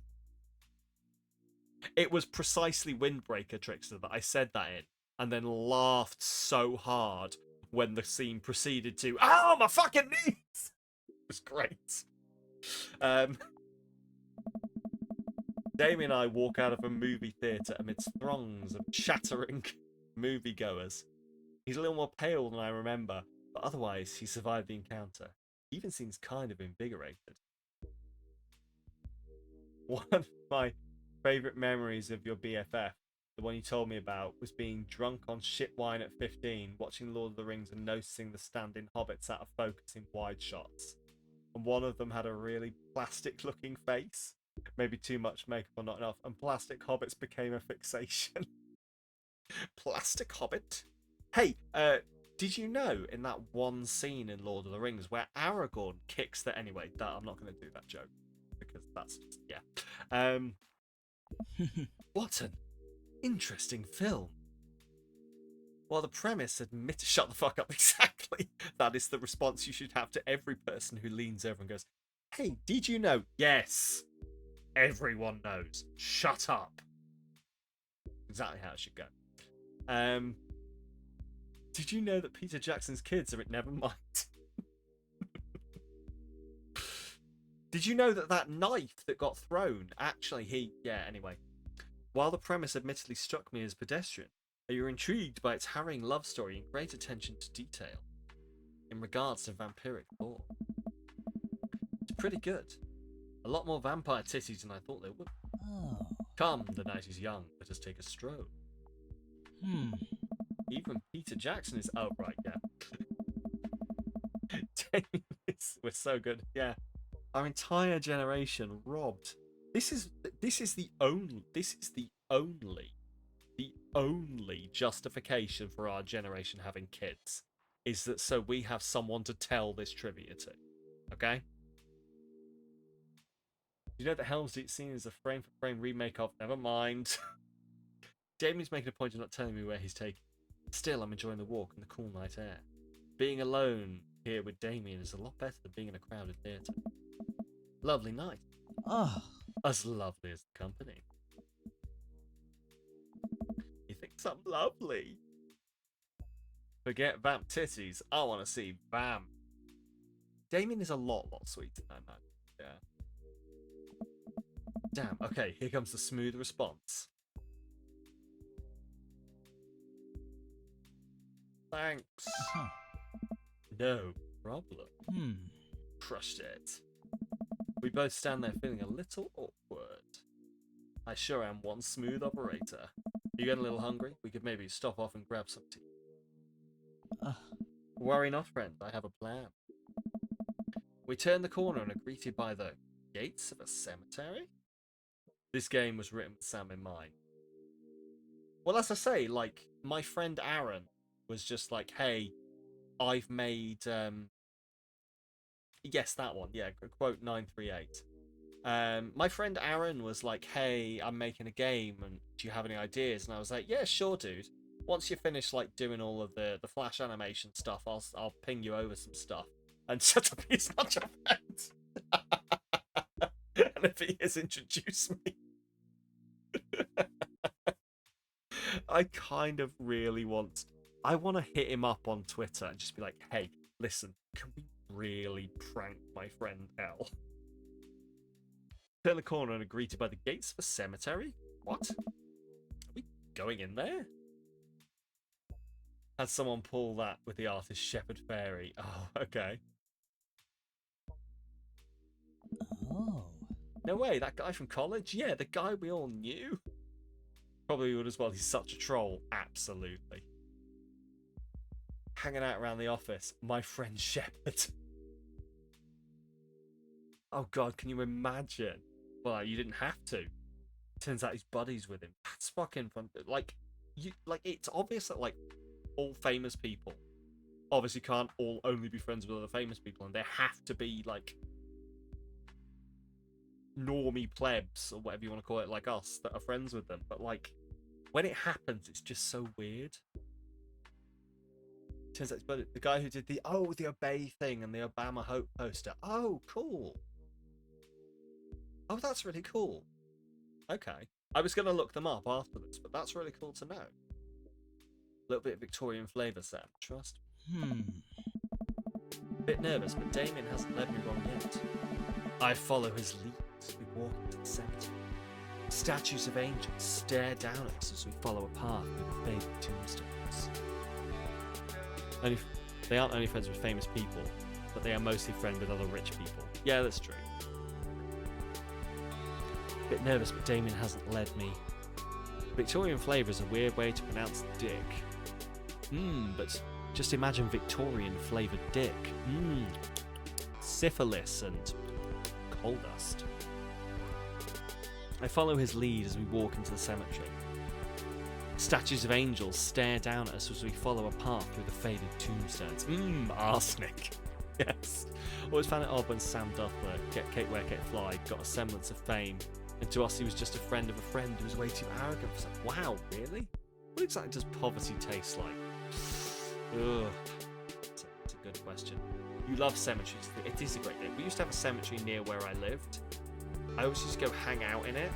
It was precisely Windbreaker, Trickster, that I said that in, and then laughed so hard when the scene proceeded to, ow, my fucking knees! It was great. Damien and I walk out of a movie theatre amidst throngs of chattering moviegoers. He's a little more pale than I remember, but otherwise he survived the encounter. He even seems kind of invigorated. One of my favourite memories of your BFF, the one you told me about, was being drunk on shit wine at 15, watching Lord of the Rings and noticing the standing hobbits out of focus in wide shots. And one of them had a really plastic-looking face. Maybe too much makeup or not enough, and plastic hobbits became a fixation. Plastic hobbit? Hey, did you know in that one scene in Lord of the Rings where Aragorn kicks the... Anyway, I'm not going to do that joke, because that's just, yeah. What an interesting film. Well, the premise admit shut the fuck up. Exactly. That is the response you should have to every person who leans over and goes, "Hey, did you know?" Yes. Everyone knows. Shut up. Exactly how it should go. Did you know that Peter Jackson's kids are at Nevermind? Did you know that that knife that got thrown, actually anyway. While the premise admittedly struck me as pedestrian, are you intrigued by its harrowing love story and great attention to detail in regards to vampiric lore? It's pretty good. A lot more vampire titties than I thought there would. Oh. Come, the night is young, let us take a stroll. Even Peter Jackson is... Oh, right, yeah. We're so good, yeah. Our entire generation robbed. This is the only justification for our generation having kids is that so we have someone to tell this trivia to. Okay? You know that Helm's Deep scene is a frame-for-frame remake of Nevermind. Damien's making a point of not telling me where he's taking. Still, I'm enjoying the walk and the cool night air. Being alone here with Damien is a lot better than being in a crowded theatre. Lovely night. Oh. As lovely as the company. He thinks I'm lovely. Forget vamp titties. I want to see vamp. Damien is a lot sweeter than that. Yeah. Damn. Okay, here comes the smooth response. Thanks. No problem. Crushed it. We both stand there feeling a little awkward. I sure am one smooth operator. You getting a little hungry? We could maybe stop off and grab some tea. Worry not, friend. I have a plan. We turn the corner and are greeted by the gates of a cemetery? This game was written with Sam in mind. Well, as I say, like, my friend Aaron was just like, hey, I've made... Yes, that one. Yeah, quote 938. My friend Aaron was like, hey, I'm making a game, and do you have any ideas? And I was like, yeah, sure, dude. Once you finish like doing all of the Flash animation stuff, I'll ping you over some stuff. And shut up, he's not your friend. And if he is, introduce me. I kind of really want... I want to hit him up on Twitter and just be like, hey, listen, can we really prank my friend L? Turn the corner and are greeted by the gates of a cemetery? What? Are we going in there? Had someone pull that with the artist Shepherd Fairy. Oh, okay. Oh. No way, that guy from college? Yeah, the guy we all knew. Probably would as well, he's such a troll. Absolutely. Hanging out around the office, my friend Shepherd. Oh god, can you imagine? Well, you didn't have to. Turns out he's buddies with him. That's fucking fun. Like, it's obvious that like all famous people obviously can't all only be friends with other famous people, and there have to be like normie plebs or whatever you want to call it, like us, that are friends with them. But like when it happens, it's just so weird. Turns out it's the guy who did the Obey thing and the Obama Hope poster. Oh, cool. Oh, that's really cool. Okay. I was going to look them up after this, but that's really cool to know. A little bit of Victorian flavour, Sam. Trust me. Bit nervous, but Damien hasn't led me wrong yet. I follow his lead as we walk into the cemetery. Statues of angels stare down at us as we follow a path through the faded tombstones. They aren't only friends with famous people, but they are mostly friends with other rich people. Yeah, that's true. Bit nervous, but Damien hasn't led me. Victorian flavour is a weird way to pronounce dick. But just imagine Victorian flavoured dick. Syphilis and coal dust. I follow his lead as we walk into the cemetery. Statues of angels stare down at us as we follow a path through the faded tombstones. Arsenic. Yes. Always found it odd when Sam Duffler, Get Cake Where Cake Fly, got a semblance of fame And to us, he was just a friend of a friend who was way too arrogant. It's like, wow, really? What exactly does poverty taste like? Ugh. It's a good question. You love cemeteries. It is a great thing. We used to have a cemetery near where I lived. I always used to go hang out in it.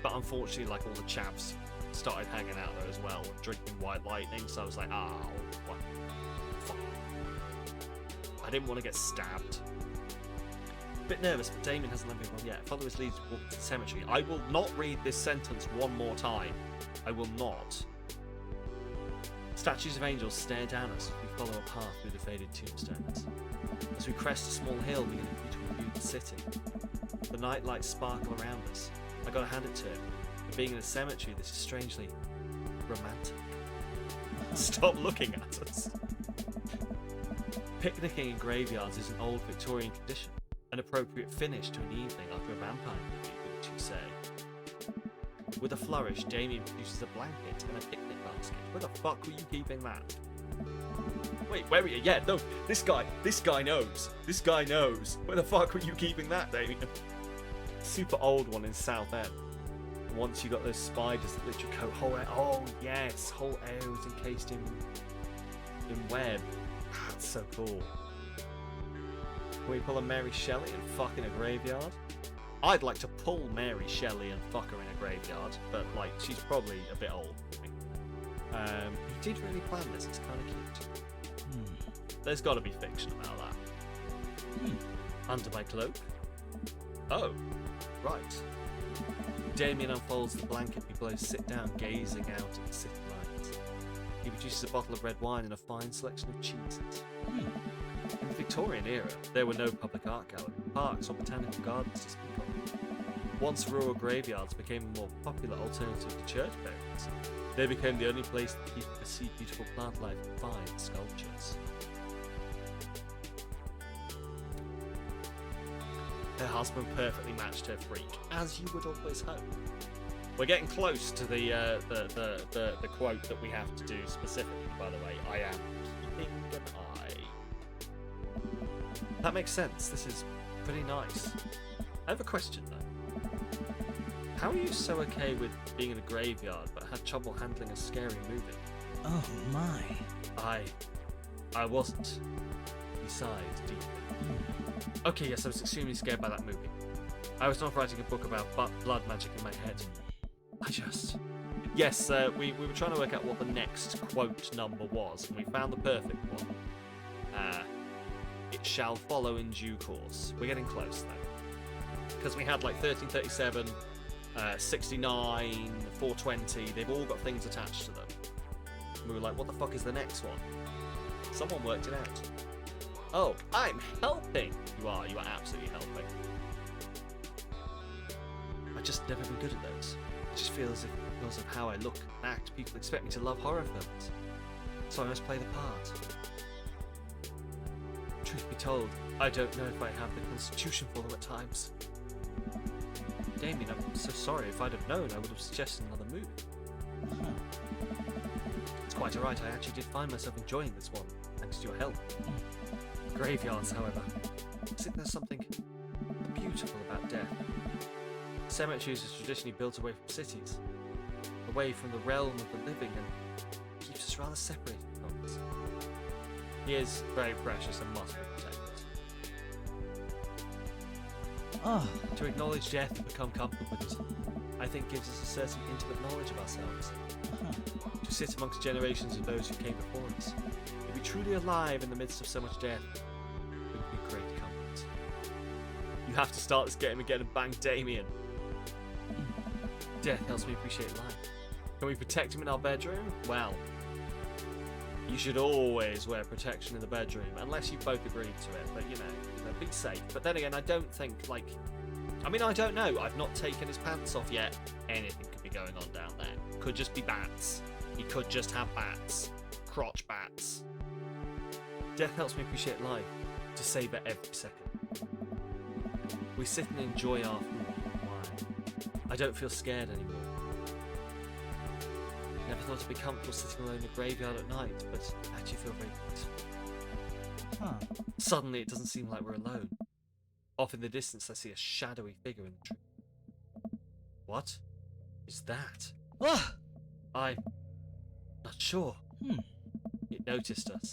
But unfortunately, like, all the chaps started hanging out there as well, drinking White Lightning, so I was like, oh, what? Fuck. I didn't want to get stabbed. Bit nervous, but Damien hasn't let me run yet. Follow his lead to walk to the cemetery. I will not read this sentence one more time. I will not. Statues of angels stare down us as we follow a path through the faded tombstones. As we crest a small hill, we get a beautiful view of the city. The night lights sparkle around us. I gotta hand it to him. For being in a cemetery, this is strangely romantic. Stop looking at us. Picnicking in graveyards is an old Victorian tradition. An appropriate finish to an evening after a vampire movie, wouldn't you say? With a flourish, Damien produces a blanket and a picnic basket. Where the fuck were you keeping that? Wait, where were you? Yeah, no, this guy knows. This guy knows. Where the fuck were you keeping that, Damien? Super old one in Southend. Once you got those spiders that lit your coat, oh yes, whole air was encased in web. That's so cool. Can we pull a Mary Shelley and fuck in a graveyard? I'd like to pull Mary Shelley and fuck her in a graveyard, but like she's probably a bit old. He did really plan this. It's kind of cute. There's got to be fiction about that. Under my cloak. Oh, right. Damien unfolds the blanket. We both sit down, gazing out at the city lights. He produces a bottle of red wine and a fine selection of cheeses. In the Victorian era, there were no public art galleries, parks, or botanical gardens to speak of. Once rural graveyards became a more popular alternative to church burials, they became the only place that people could see beautiful plant life and fine sculptures. Her husband perfectly matched her freak, as you would always hope. We're getting close to the quote that we have to do specifically, by the way. I am keeping an eye. That makes sense. This is pretty nice. I have a question, though. How are you so okay with being in a graveyard, but had trouble handling a scary movie? Oh my. I wasn't. He sighed deeply. Okay, yes, I was extremely scared by that movie. I was not writing a book about blood magic in my head. Yes, we were trying to work out what the next quote number was, and we found the perfect one. It shall follow in due course. We're getting close, though. Because we had like 1337, 69, 420, they've all got things attached to them. And we were like, what the fuck is the next one? Someone worked it out. Oh, I'm helping! You are absolutely helping. I've just never been good at those. It just feels as if because of how I look and act, people expect me to love horror films. So I must play the part. Truth be told, I don't know if I have the constitution for them at times. Damien, I'm so sorry. If I'd have known, I would have suggested another movie. It's quite alright, I actually did find myself enjoying this one, thanks to your help. Graveyards, however. Isn't there something beautiful about death? Cemeteries are traditionally built away from cities, away from the realm of the living, and keeps us rather separated from us. He is very precious and must be protected. To acknowledge death and become comfortable with it, I think gives us a certain intimate knowledge of ourselves. To sit amongst generations of those who came before us, to be truly alive in the midst of so much death, would be great comfort. You have to start this game again and bang Damien. Death helps me appreciate life. Can we protect him in our bedroom? Well, you should always wear protection in the bedroom, unless you both agreed to it, but you know, be safe. But then again, I don't think, like, I don't know, I've not taken his pants off yet. Anything could be going on down there. Could just be bats. He could just have bats. Crotch bats. Death helps me appreciate life, to savour every second. We sit and enjoy our food and wine. I don't feel scared anymore. Never thought I'd be comfortable sitting alone in a graveyard at night, but I actually feel very peaceful. Suddenly it doesn't seem like we're alone. Off in the distance, I see a shadowy figure in the tree. What is that? Ah! I'm not sure. It noticed us.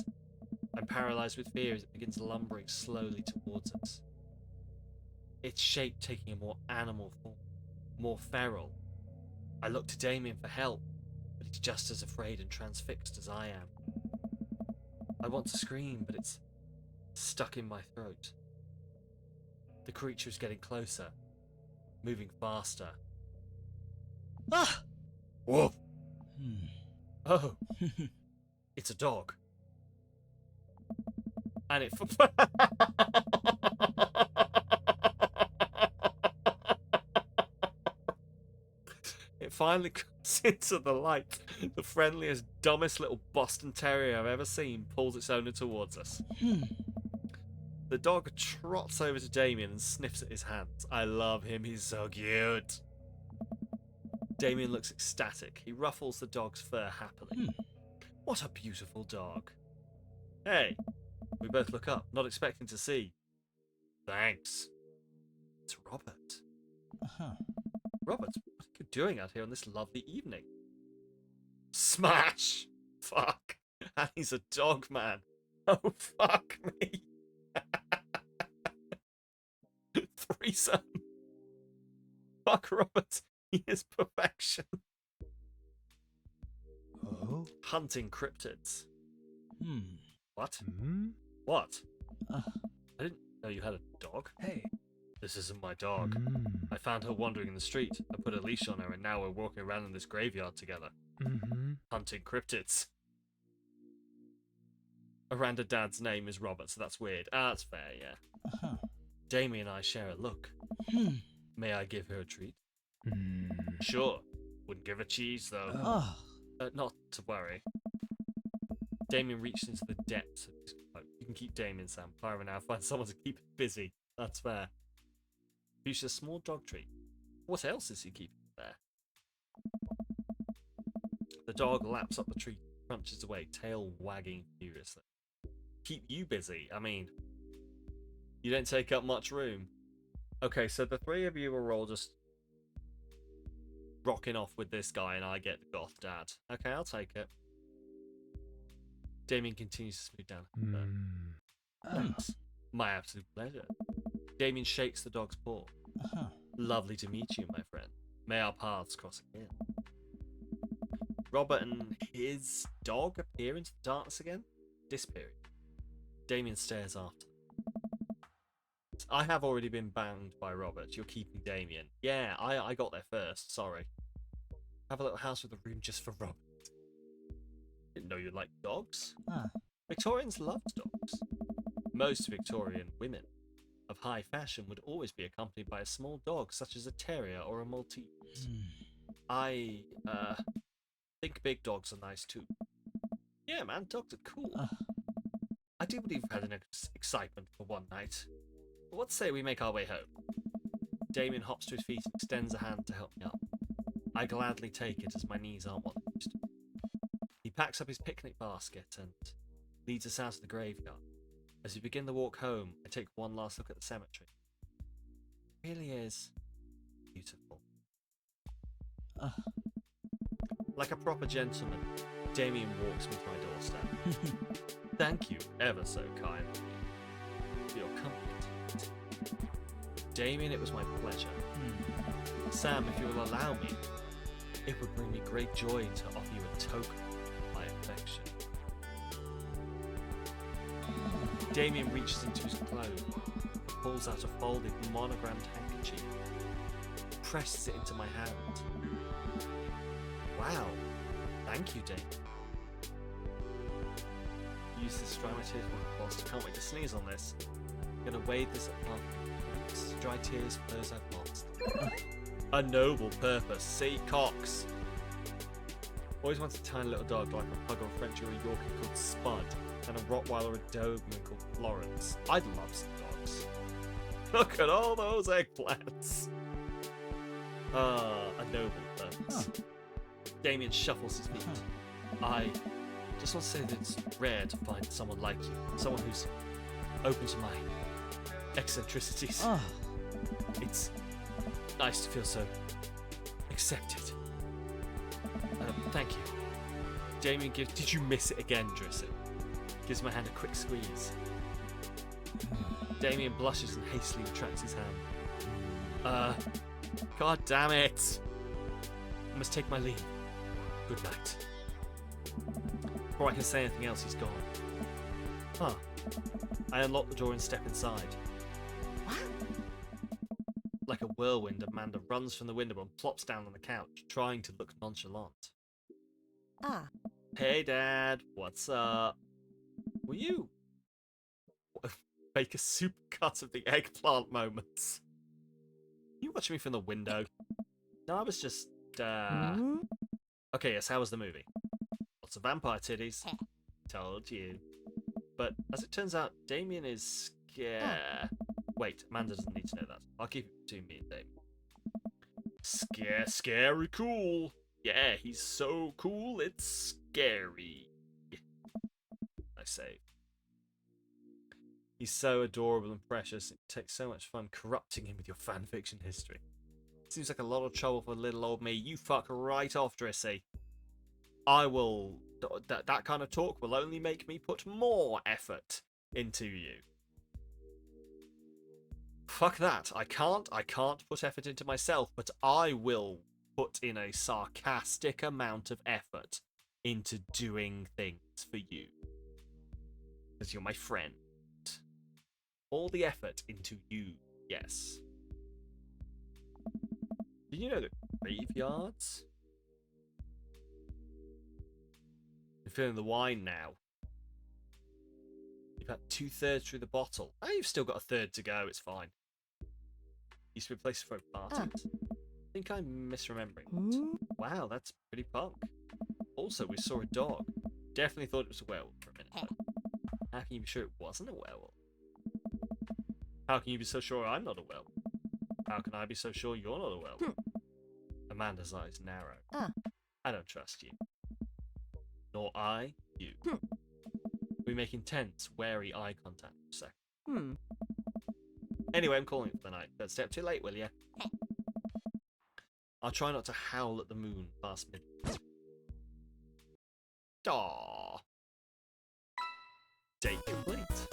I'm paralyzed with fear as it begins lumbering slowly towards us. Its shape taking a more animal form, more feral. I look to Damien for help, but he's just as afraid and transfixed as I am. I want to scream, but it's stuck in my throat. The creature is getting closer, moving faster. Ah! Whoa! Hmm. Oh, it's a dog. And it... It finally comes into the light. The friendliest, dumbest little Boston Terrier I've ever seen pulls its owner towards us. The dog trots over to Damien and sniffs at his hands. I love him, he's so cute. Damien looks ecstatic. He ruffles the dog's fur happily. What a beautiful dog. Hey, we both look up, not expecting to see. Thanks. It's Robert. Uh-huh. Robert, what are you doing out here on this lovely evening? Smash! Fuck. And he's a dog man. Oh, fuck me. Threesome. Fuck Robert. He is perfection. Oh? Hunting cryptids. What? What? Uh. I didn't know you had a dog. Hey. This isn't my dog. I found her wandering in the street. I put a leash on her and now we're walking around in this graveyard together. Hunting cryptids. Aranda Dad's name is Robert, so that's weird. Ah, that's fair, yeah. Uh-huh. Damien and I share a look. May I give her a treat? Sure. Wouldn't give her cheese, though. Ah. Not to worry. Damien reached into the depths of his cloak. You can keep Damien, Sam. Clara now find someone to keep him busy. That's fair. Reached a small dog treat. What else is he keeping there? The dog laps up the treat, crunches away, tail wagging furiously. Keep you busy? I mean, you don't take up much room. Okay, so the three of you are all just rocking off with this guy and I get the goth dad. Okay, I'll take it. Damien continues to smooth down her fur. Thanks. My absolute pleasure. Damien shakes the dog's paw. Lovely to meet you, my friend. May our paths cross again. Robert and his dog appear into the darkness again, disappearing. Damien stares after them. I have already been bound by Robert. You're keeping Damien. Yeah, I got there first. Sorry. Have a little house with a room just for Robert. Didn't know you liked dogs. Victorians loved dogs. Most Victorian women of high fashion would always be accompanied by a small dog, such as a terrier or a Maltese. I think big dogs are nice too. Yeah, man, dogs are cool. I do believe we've had an excitement for one night. But what say we make our way home? Damien hops to his feet and extends a hand to help me up. I gladly take it as my knees aren't what they used to be. He packs up his picnic basket and leads us out of the graveyard. As we begin the walk home, I take one last look at the cemetery. It really is beautiful. Like a proper gentleman, Damien walks me to my doorstep. Thank you ever so kindly for your comfort. Damien, it was my pleasure. Sam, if you will allow me, it would bring me great joy to offer you a token of my affection. Damien reaches into his clothes, pulls out a folded monogrammed handkerchief, presses it into my hand. Wow, thank you, Damien. Use this to dry my tears when I've lost. Can't wait to sneeze on this. I'm gonna wave this at love. Dry tears for those I've lost. A noble purpose. See, Cox. Always wanted a tiny little dog like a pug or a French or a Yorkie called Spud, and a Rottweiler or a Doberman called Florence. I'd love some dogs. Look at all those eggplants. A noble purpose. Damien shuffles his feet. I just want to say that it's rare to find someone like you. Someone who's open to my eccentricities. Ah, It's nice to feel so accepted. Thank you. Damien gives. Did you miss it again, Drissy? Gives my hand a quick squeeze. Damien blushes and hastily retracts his hand. God damn it! I must take my leave. Good night. Before I can say anything else, he's gone. Huh. I unlock the door and step inside. Like a whirlwind, Amanda runs from the window and plops down on the couch, trying to look nonchalant. Ah. Hey, Dad. What's up? Will you make a super cut of the eggplant moments? You watching me from the window? No, I was just, Hmm? Okay, yes, how was the movie? Lots of vampire titties. Told you. But as it turns out, Damien is scared. Wait, Amanda doesn't need to know that. I'll keep it between me and Damien. Scary cool. Yeah, he's so cool, it's scary. I say. He's so adorable and precious. It takes so much fun corrupting him with your fanfiction history. Seems like a lot of trouble for little old me. You fuck right off, Drissy. I will... That kind of talk will only make me put more effort into you. Fuck that. I can't put effort into myself, but I will put in a sarcastic amount of effort into doing things for you. Because you're my friend. All the effort into you, yes. Did you know that graveyards? You're feeling the wine now. You've had 2/3 through the bottle. Oh, you've still got a third to go, it's fine. Used to be a place for parties. I think I'm misremembering. Hmm? Wow, that's pretty punk. Also, we saw a dog. Definitely thought it was a werewolf for a minute, though. How can you be sure it wasn't a werewolf? How can you be so sure I'm not a werewolf? How can I be so sure you're not a werewolf? Amanda's eyes narrow. I don't trust you. Nor I, you. We make intense, wary eye contact for a second. Anyway, I'm calling it for the night. Don't step too late, will ya? I'll try not to howl at the moon past midnight. Aww. Date complete.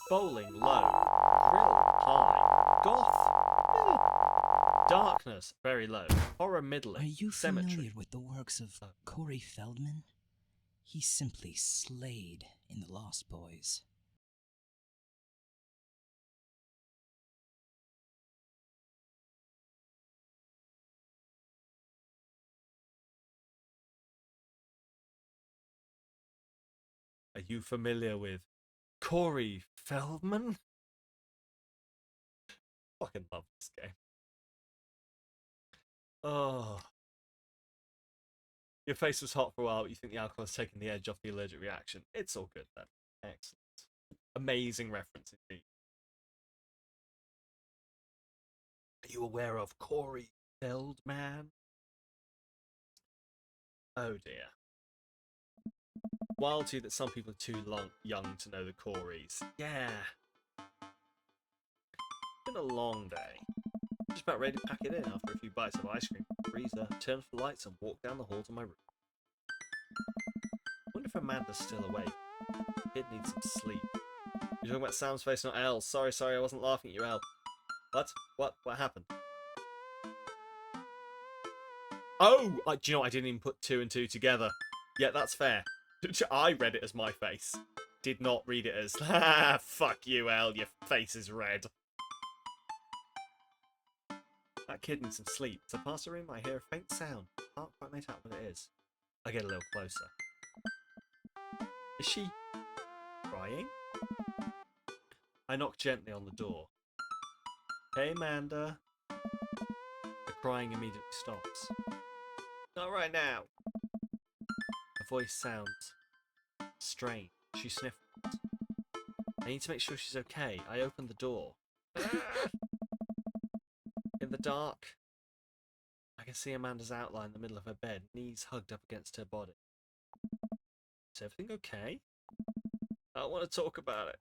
Bowling low. Thrill high. Goth. Darkness very low. Horror middling. are you Cemetery. familiar with the works of Corey Feldman? He simply slayed in The Lost Boys. Are you familiar with Corey Feldman? Fucking love this game. Oh. Your face was hot for a while, but you think the alcohol has taken the edge off the allergic reaction. It's all good then. Excellent. Amazing reference indeed. Are you aware of Corey Feldman? Oh dear. Wild too that some people are too young to know the Coreys. Yeah. Been a long day. Just about ready to pack it in after a few bites of ice cream, freezer, turn off the lights and walk down the hall to my room. Wonder if Amanda's still awake. Kid needs some sleep. You're talking about Sam's face, not Elle's. Sorry, I wasn't laughing at you, Elle. What? What happened? Oh! Do you know what? I didn't even put 2 and 2 together. Yeah, that's fair. I read it as my face. Did not read it as, fuck you, Elle, your face is red. That kid needs some sleep. So past the room, I hear a faint sound. Can't quite make out what it is. I get a little closer. Is she crying? I knock gently on the door. Hey, Amanda. The crying immediately stops. Not right now. Her voice sounds strange. She sniffles. I need to make sure she's okay. I open the door. In the dark, I can see Amanda's outline in the middle of her bed, knees hugged up against her body. Is everything okay? I don't want to talk about it.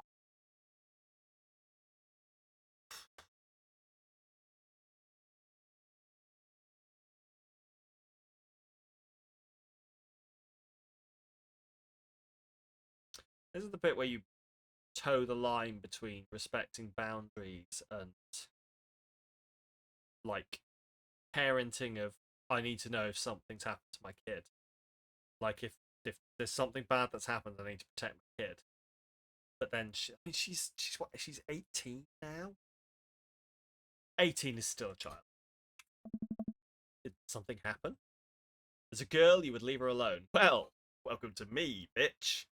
This is the bit where you toe the line between respecting boundaries and like parenting of I need to know if something's happened to my kid. Like if there's something bad that's happened, I need to protect my kid. But then she's what? She's 18 now. 18 is still a child. Did something happen? As a girl, you would leave her alone. Well, welcome to me, bitch.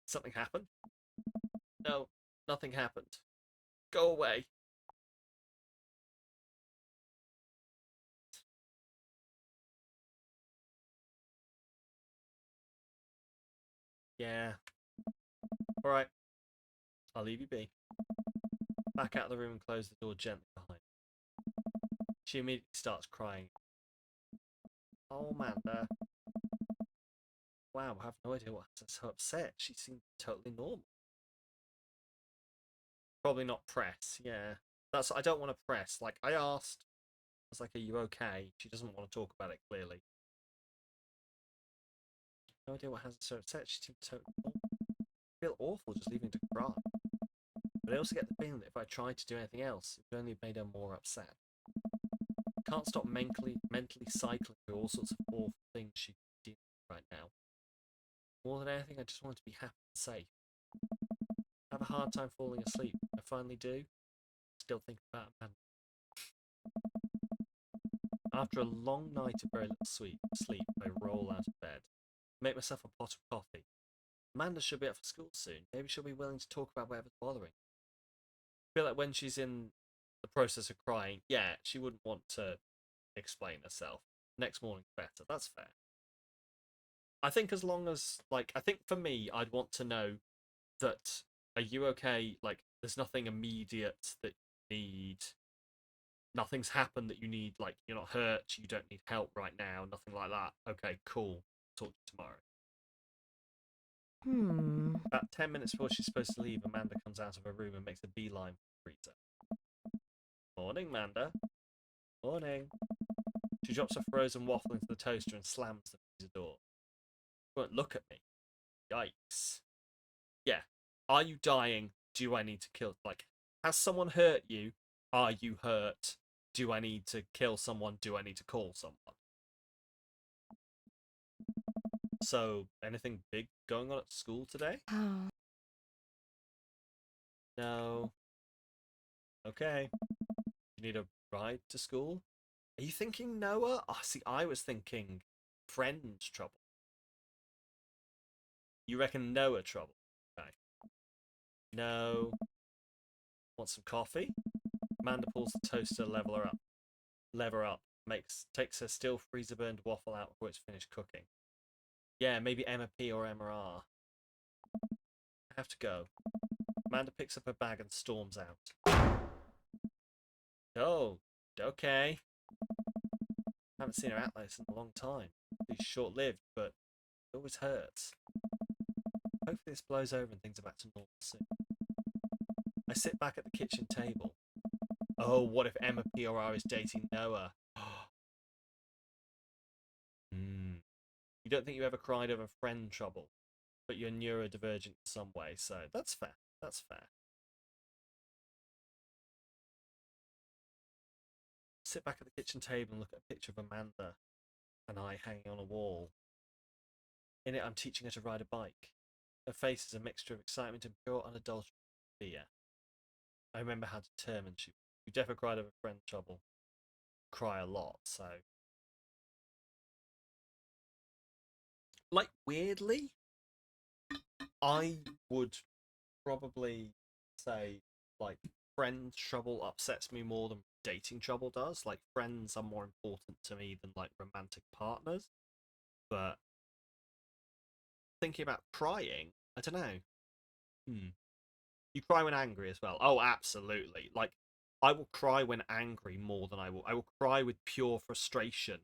Something happened? No, nothing happened. Go away. Yeah. Alright. I'll leave you be. Back out of the room and close the door gently behind her. She immediately starts crying. Oh, Amanda. Wow, I have no idea what has her upset. She seemed totally normal. Probably not press, yeah. I don't want to press. Like, I asked, I was like, are you okay? She doesn't want to talk about it, clearly. No idea what has her upset. She seemed totally normal. I feel awful just leaving her to cry. But I also get the feeling that if I tried to do anything else, it would only have made her more upset. I can't stop mentally cycling through all sorts of awful things she's dealing with right now. More than anything, I just want to be happy and safe. I have a hard time falling asleep. I finally do. Still think about Amanda. After a long night of very little sleep, I roll out of bed. Make myself a pot of coffee. Amanda should be up for school soon. Maybe she'll be willing to talk about whatever's bothering. I feel like when she's in the process of crying, yeah, she wouldn't want to explain herself. Next morning's better. That's fair. I think as long as, like, I think for me, I'd want to know that, are you okay? Like, there's nothing immediate that you need. Nothing's happened that you need, like, you're not hurt, you don't need help right now, nothing like that. Okay, cool. Talk to you tomorrow. About 10 minutes before she's supposed to leave, Amanda comes out of her room and makes a beeline for the freezer. Morning, Amanda. Morning. She drops a frozen waffle into the toaster and slams the freezer door. She won't look at me. Yikes. Yeah. Are you dying? Do I need to kill? Like, has someone hurt you? Are you hurt? Do I need to kill someone? Do I need to call someone? So, anything big going on at school today? No. Okay. You need a ride to school? Are you thinking Noah? Oh, see, I was thinking friend trouble. You reckon Noah trouble? Okay. No. Want some coffee? Amanda pulls the toaster lever up, takes her still freezer burned waffle out before it's finished cooking. Yeah, maybe Emma P or Emma R. I have to go. Amanda picks up her bag and storms out. Oh, okay. Haven't seen her act like this in a long time. It's short-lived, but it always hurts. Hopefully this blows over and things are back to normal soon. I sit back at the kitchen table. Oh, what if Emma P or R is dating Noah? You don't think you ever cried over friend trouble, but you're neurodivergent in some way, so that's fair. That's fair. Sit back at the kitchen table and look at a picture of Amanda and I hanging on a wall. In it, I'm teaching her to ride a bike. Her face is a mixture of excitement and pure unadulterated fear. I remember how determined she was. You definitely cried over friend trouble. Cry a lot, so. Like, weirdly, I would probably say, like, friend trouble upsets me more than dating trouble does. Like, friends are more important to me than, like, romantic partners. But thinking about crying, I don't know. You cry when angry as well. Oh, absolutely. Like, I will cry when angry more than I will cry with pure frustration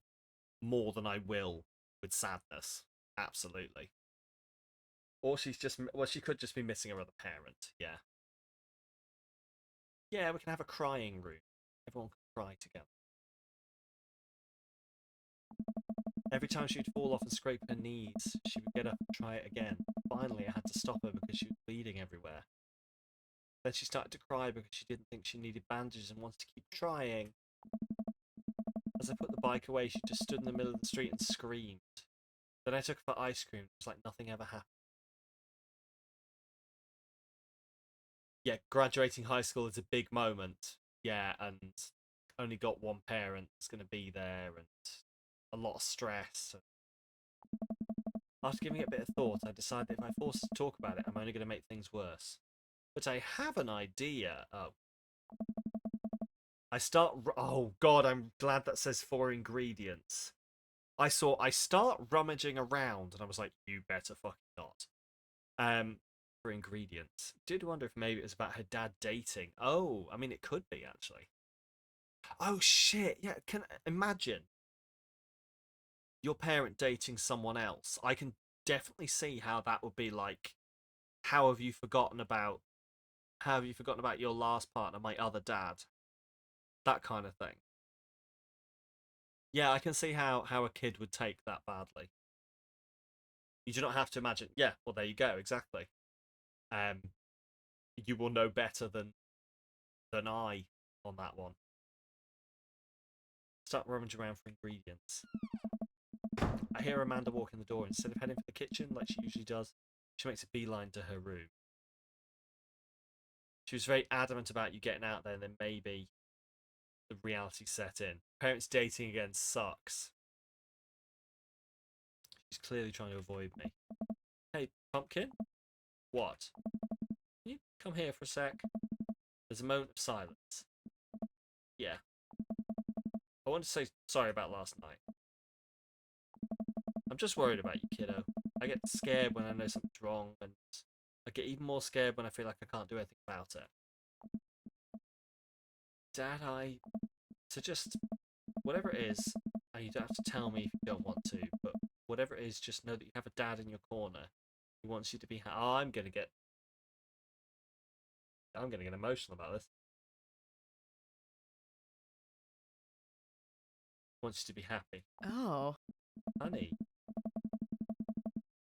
more than I will with sadness. Absolutely. Or she could just be missing her other parent. Yeah. Yeah, we can have a crying room. Everyone can cry together. Every time she'd fall off and scrape her knees, she would get up and try it again. Finally, I had to stop her because she was bleeding everywhere. Then she started to cry because she didn't think she needed bandages and wanted to keep trying. As I put the bike away, she just stood in the middle of the street and screamed. Then I took her for ice cream. It was like nothing ever happened. Yeah, graduating high school is a big moment. Yeah, and only got one parent that's going to be there and a lot of stress. After giving it a bit of thought, I decided that if I force her to talk about it, I'm only going to make things worse. But I have an idea. Oh. Oh god, I'm glad that says 4 ingredients. I start rummaging around and I was like, you better fucking not. For ingredients. Did wonder if maybe it was about her dad dating. Oh, I mean it could be actually. Oh shit, yeah, can imagine your parent dating someone else. I can definitely see how that would be like, how have you forgotten about your last partner, my other dad? That kind of thing. Yeah, I can see how a kid would take that badly. You do not have to imagine. Yeah, well there you go, exactly. You will know better than I on that one. Start rummaging around for ingredients. I hear Amanda walk in the door. Instead of heading for the kitchen like she usually does, she makes a beeline to her room. She was very adamant about you getting out there, and then maybe the reality set in. Parents dating again sucks. She's clearly trying to avoid me. Hey, Pumpkin? What? Can you come here for a sec? There's a moment of silence. Yeah. I want to say sorry about last night. I'm just worried about you, kiddo. I get scared when I know something's wrong, and I get even more scared when I feel like I can't do anything about it. Dad, So just, whatever it is, and you don't have to tell me if you don't want to, but whatever it is, just know that you have a dad in your corner who wants you to be oh, I'm gonna get emotional about this. Wants you to be happy. Oh. Honey,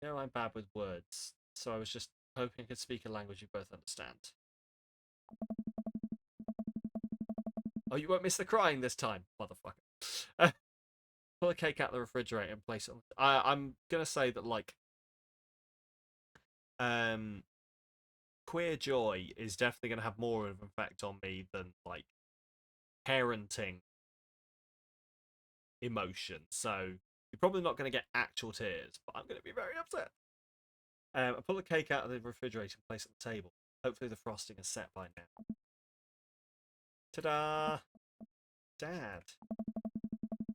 you know I'm bad with words, so I was just hoping I could speak a language you both understand. Oh, you won't miss the crying this time, motherfucker. Pull a cake out of the refrigerator and place it on. I'm gonna say that like, queer joy is definitely gonna have more of an effect on me than like parenting emotion. So you're probably not gonna get actual tears, but I'm gonna be very upset. I pull the cake out of the refrigerator and place it on the table. Hopefully the frosting is set by now. Ta-da! Dad.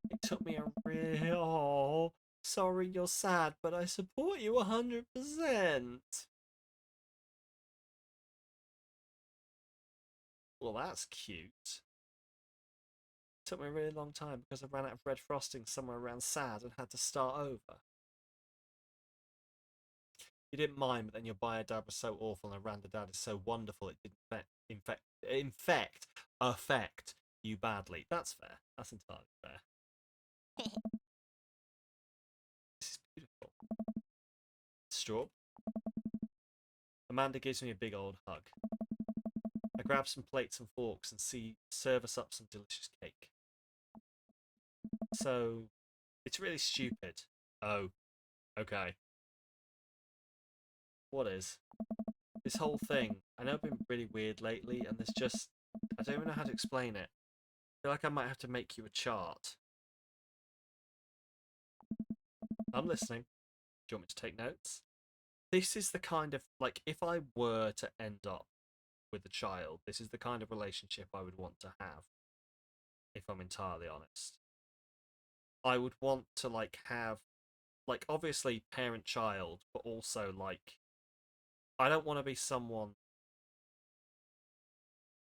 It took me a real... Oh, sorry you're sad, but I support you 100%. Well, that's cute. It took me a really long time because I ran out of red frosting somewhere around sad and had to start over. You didn't mind, but then your bio dad was so awful and a random dad is so wonderful it didn't affect you badly. That's fair. That's entirely fair. This is beautiful. Straw. Amanda gives me a big old hug. I grab some plates and forks and serve us up some delicious cake. So, it's really stupid. Oh, okay. What is? This whole thing. I know I've been really weird lately, and there's just... I don't even know how to explain it. I feel like I might have to make you a chart. I'm listening. Do you want me to take notes? This is the kind of... Like, if I were to end up with a child, this is the kind of relationship I would want to have. If I'm entirely honest. I would want to, like, have... Like, obviously parent-child, but also, like... I don't want to be someone...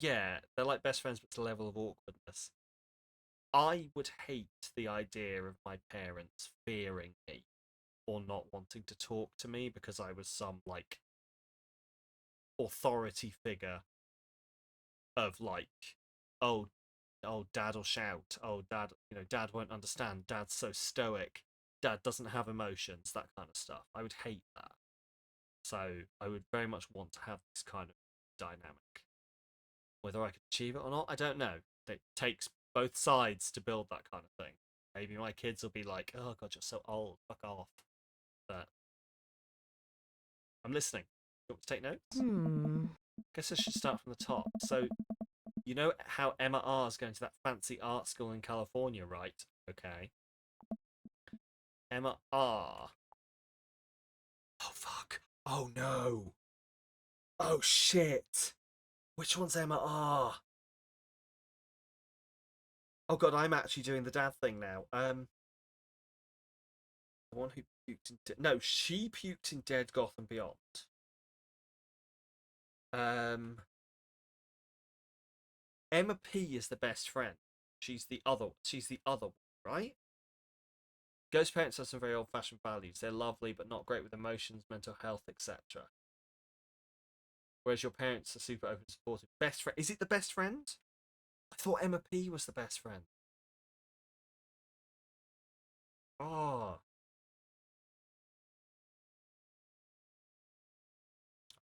Yeah, they're like best friends, but to the level of awkwardness. I would hate the idea of my parents fearing me or not wanting to talk to me because I was some, like, authority figure of, like, oh, dad will shout. Oh, dad, dad won't understand. Dad's so stoic. dad doesn't have emotions, that kind of stuff. I would hate that. So I would very much want to have this kind of dynamic. Whether I could achieve it or not, I don't know. It takes both sides to build that kind of thing. Maybe my kids will be like, "Oh God, you're so old. Fuck off." But I'm listening. You want to take notes? Guess I should start from the top. So, you know how Emma R is going to that fancy art school in California, right? Okay. Emma R. Oh fuck. Oh no. Oh shit. Which one's Emma R? Oh God, I'm actually doing the dad thing now. The one who puked in no, she puked in Dead Gotham Beyond. Emma P is the best friend. She's the other one, right? Ghost parents have some very old-fashioned values. They're lovely, but not great with emotions, mental health, etc. Whereas your parents are super open and supportive. Best friend. Is it the best friend? I thought Emma P was the best friend. Oh.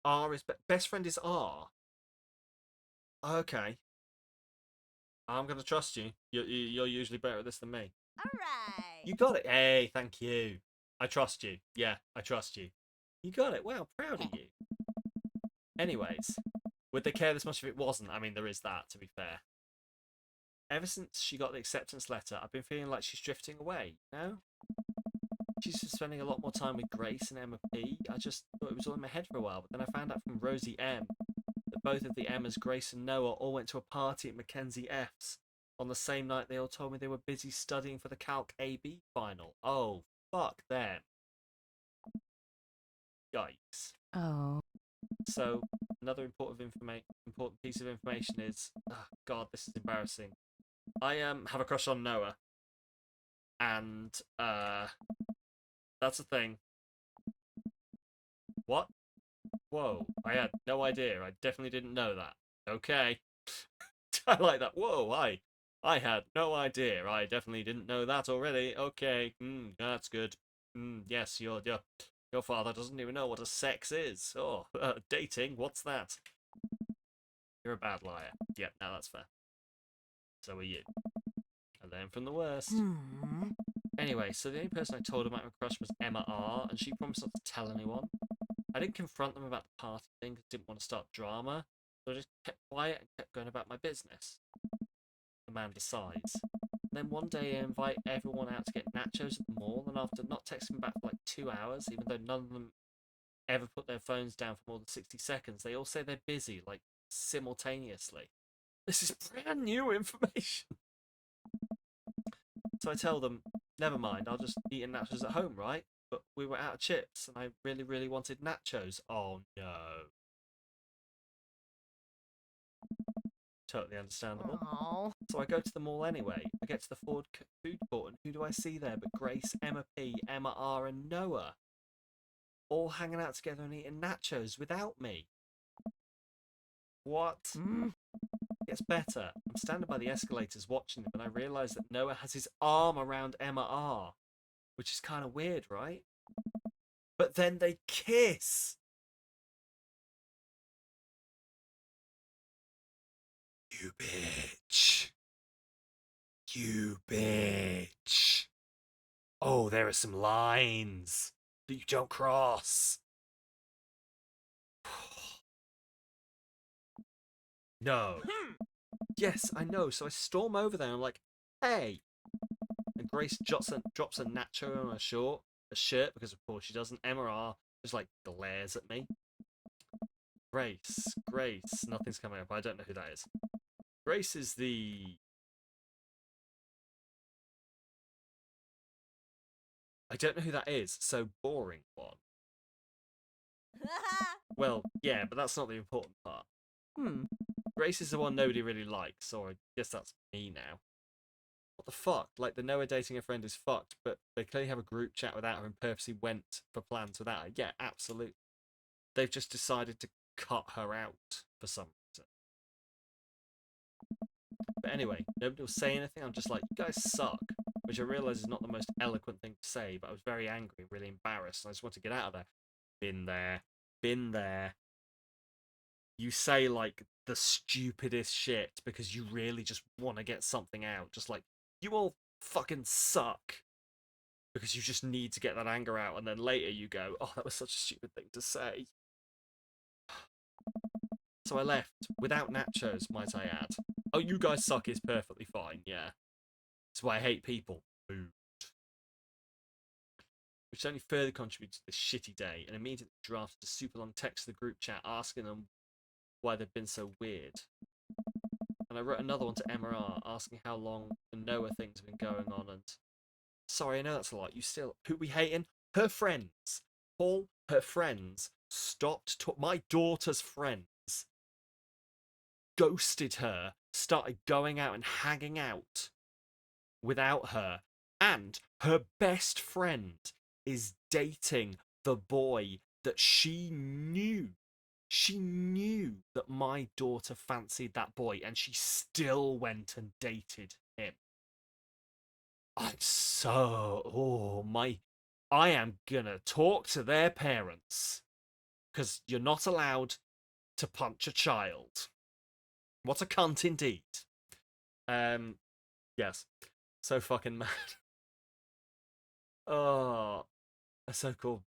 R is best friend is R. Okay. I'm gonna trust you. You're usually better at this than me. Alright. You got it. Hey, thank you. I trust you. Yeah, I trust you. You got it. Wow, proud of you. Anyways, would they care this much if it wasn't? I mean, there is that, to be fair. Ever since she got the acceptance letter, I've been feeling like she's drifting away, you know? She's been spending a lot more time with Grace and Emma P. I just thought it was all in my head for a while, but then I found out from Rosie M that both of the Emmas, Grace and Noah, all went to a party at Mackenzie F's. On the same night, they all told me they were busy studying for the Calc AB final. Oh, fuck them. Yikes. Oh. So, another important piece of information is, oh God, this is embarrassing. I have a crush on Noah, and that's a thing. What? Whoa, I had no idea. I definitely didn't know that. Okay. I like that. Whoa, I had no idea. I definitely didn't know that already. Okay, that's good. Yes, your father doesn't even know what a sex is. Oh, dating, what's that? You're a bad liar. Yep, now that's fair. So are you. I learned from the worst. Anyway, so the only person I told about my crush was Emma R, and she promised not to tell anyone. I didn't confront them about the party thing because I didn't want to start drama, so I just kept quiet and kept going about my business. Amanda sighs. Then one day I invite everyone out to get nachos at the mall, and after not texting back for like 2 hours, even though none of them ever put their phones down for more than 60 seconds, they all say they're busy, like simultaneously. This is brand new information. So I tell them, never mind, I'll just eat nachos at home, right? But we were out of chips, and I really, really wanted nachos. Oh no. Totally understandable. Aww. So I go to the mall anyway. I get to the Ford food court, and who do I see there but Grace, Emma P, Emma R, and Noah? All hanging out together and eating nachos without me. What? Gets better. I'm standing by the escalators watching them, and I realise that Noah has his arm around Emma R, which is kind of weird, right? But then they kiss. You bitch. You bitch. Oh, there are some lines that you don't cross. No. Yes, I know. So I storm over there and I'm like, hey. And Grace drops a nacho on a shirt, because of course she doesn't. Emma R just like glares at me. Grace. Nothing's coming up. I don't know who that is. Grace is the... I don't know who that is, so boring one. Well, yeah, but that's not the important part. Grace is the one nobody really likes, so I guess that's me now. What the fuck? Like, the Noah dating a friend is fucked, but they clearly have a group chat without her and purposely went for plans without her. Yeah, absolutely. They've just decided to cut her out for some reason. But anyway, nobody will say anything. I'm just like, you guys suck. which I realise is not the most eloquent thing to say, but I was very angry, really embarrassed, and I just want to get out of there. Been there. Been there. You say, like, the stupidest shit because you really just want to get something out. Just like, you all fucking suck. Because you just need to get that anger out, and then later you go, oh, that was such a stupid thing to say. So I left, without nachos, might I add. Oh, you guys suck is perfectly fine, yeah. That's why I hate people. Mood. Which only further contributed to this shitty day, and immediately drafted a super long text to the group chat asking them why they'd been so weird. And I wrote another one to MRR asking how long the Noah thing's been going on, and sorry, I know that's a lot. You still... Who we hating? Her friends. Paul, her friends stopped... My daughter's friends ghosted her, started going out and hanging out without her. And her best friend is dating the boy that she knew. She knew that my daughter fancied that boy, and she still went and dated him. I'm so... I am gonna talk to their parents. Because you're not allowed to punch a child. What a cunt indeed. Yes. So fucking mad. Oh. A so-called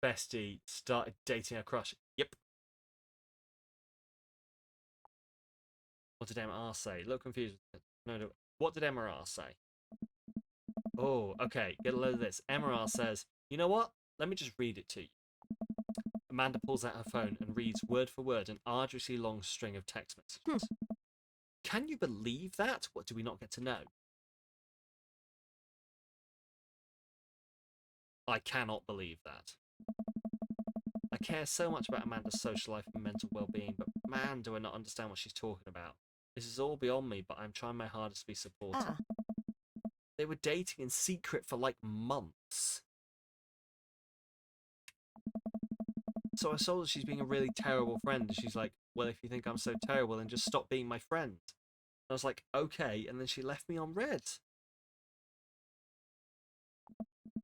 bestie started dating a crush. Yep. What did MR say? Look confused. No. What did MR say? Oh, okay. Get a load of this. MR says, you know what? Let me just read it to you. Amanda pulls out her phone and reads word for word an arduously long string of text messages. Can you believe that? What do we not get to know? I cannot believe that. I care so much about Amanda's social life and mental well-being, but man, do I not understand what she's talking about. This is all beyond me, but I'm trying my hardest to be supportive. They were dating in secret for like months. So I saw that she's being a really terrible friend, and she's like, well, if you think I'm so terrible, then just stop being my friend. And I was like, okay, and then she left me on red.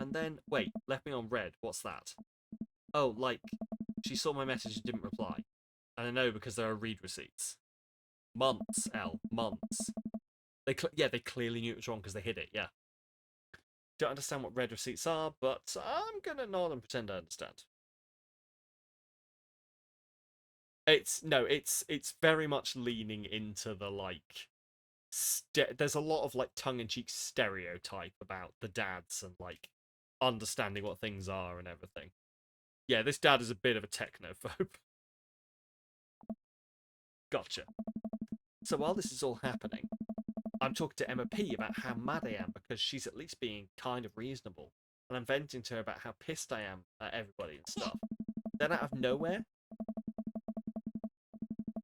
And then, wait, left me on red, what's that? Oh, like, she saw my message and didn't reply. And I know because there are read receipts. Months, L, months. They clearly knew it was wrong because they hid it, yeah. Don't understand what read receipts are, but I'm gonna nod and pretend I understand. It's very much leaning into the, like, there's a lot of, like, tongue-in-cheek stereotype about the dads and, like, understanding what things are and everything. Yeah, this dad is a bit of a technophobe. Gotcha. So while this is all happening, I'm talking to Emma P about how mad I am because she's at least being kind of reasonable. And I'm venting to her about how pissed I am at everybody and stuff. Then out of nowhere,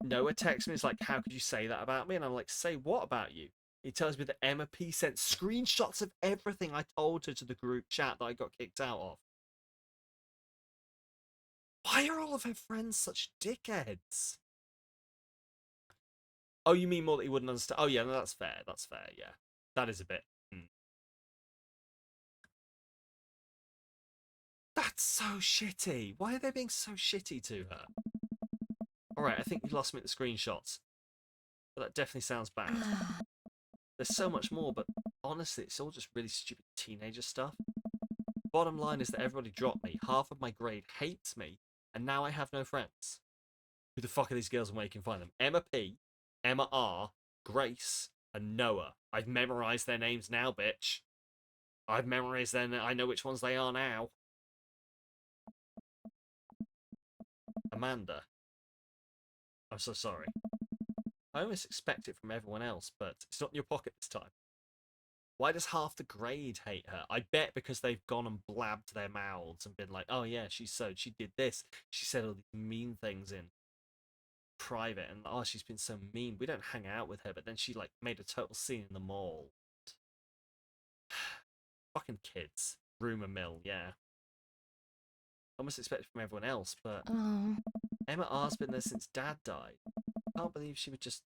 Noah texts me, it's like, how could you say that about me? And I'm like, say what about you? He tells me that Emma P sent screenshots of everything I told her to the group chat that I got kicked out of. Why are all of her friends such dickheads? Oh, you mean more that he wouldn't understand? Oh, yeah, no, that's fair. That's fair, yeah. That is a bit... That's so shitty. Why are they being so shitty to her? Alright, I think you lost me at the screenshots. But that definitely sounds bad. There's so much more, but honestly, it's all just really stupid teenager stuff. Bottom line is that everybody dropped me. Half of my grade hates me, and now I have no friends. Who the fuck are these girls and where you can find them? Emma P, Emma R, Grace, and Noah. I've memorized their names now, bitch. I've memorized their I know which ones they are now. Amanda. I'm so sorry. I almost expect it from everyone else, but it's not in your pocket this time. Why does half the grade hate her? I bet because they've gone and blabbed their mouths and been like, oh yeah, she did this. She said all these mean things in private, and oh, she's been so mean. We don't hang out with her, but then she, like, made a total scene in the mall. Fucking kids. Rumour mill, yeah. Almost expect it from everyone else, but Emma R's been there since Dad died. Can't believe she would just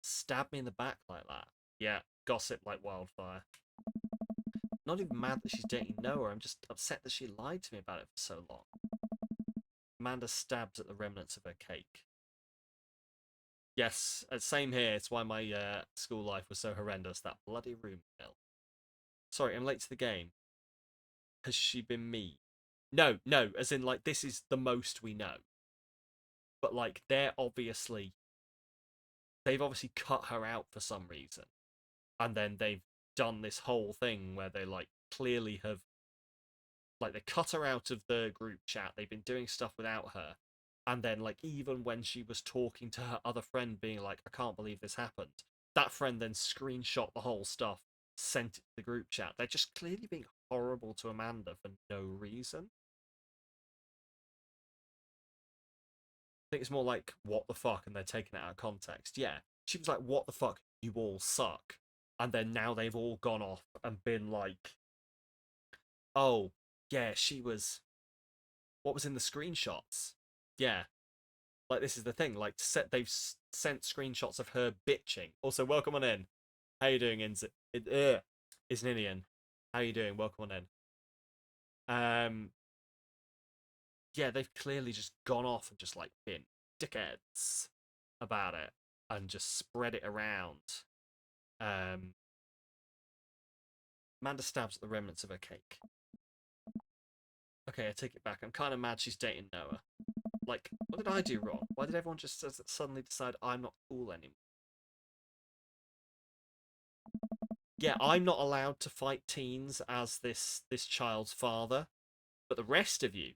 stab me in the back like that. Yeah, gossip like wildfire. Not even mad that she's dating Noah. I'm just upset that she lied to me about it for so long. Amanda stabs at the remnants of her cake. Yes, same here. It's why my school life was so horrendous. That bloody room bill. Sorry, I'm late to the game. Has she been me? No, as in, like, this is the most we know. But, like, they've obviously cut her out for some reason. And then they've done this whole thing where they, like, clearly have, like, they cut her out of the group chat. They've been doing stuff without her. And then, like, even when she was talking to her other friend being like, I can't believe this happened, that friend then screenshot the whole stuff, sent it to the group chat. They're just clearly being horrible to Amanda for no reason. I think it's more like, what the fuck, and they're taking it out of context. Yeah, she was like, what the fuck, you all suck. And then now they've all gone off and been like, oh, yeah, she was... What was in the screenshots? Yeah. Like, this is the thing. Like, they've sent screenshots of her bitching. Also, welcome on in. How you doing, Isninian? How you doing? Welcome on in. Yeah, they've clearly just gone off and just, like, been dickheads about it and just spread it around. Amanda stabs at the remnants of her cake. Okay, I take it back. I'm kind of mad she's dating Noah. Like, what did I do wrong? Why did everyone just suddenly decide I'm not cool anymore? Yeah, I'm not allowed to fight teens as this child's father, but the rest of you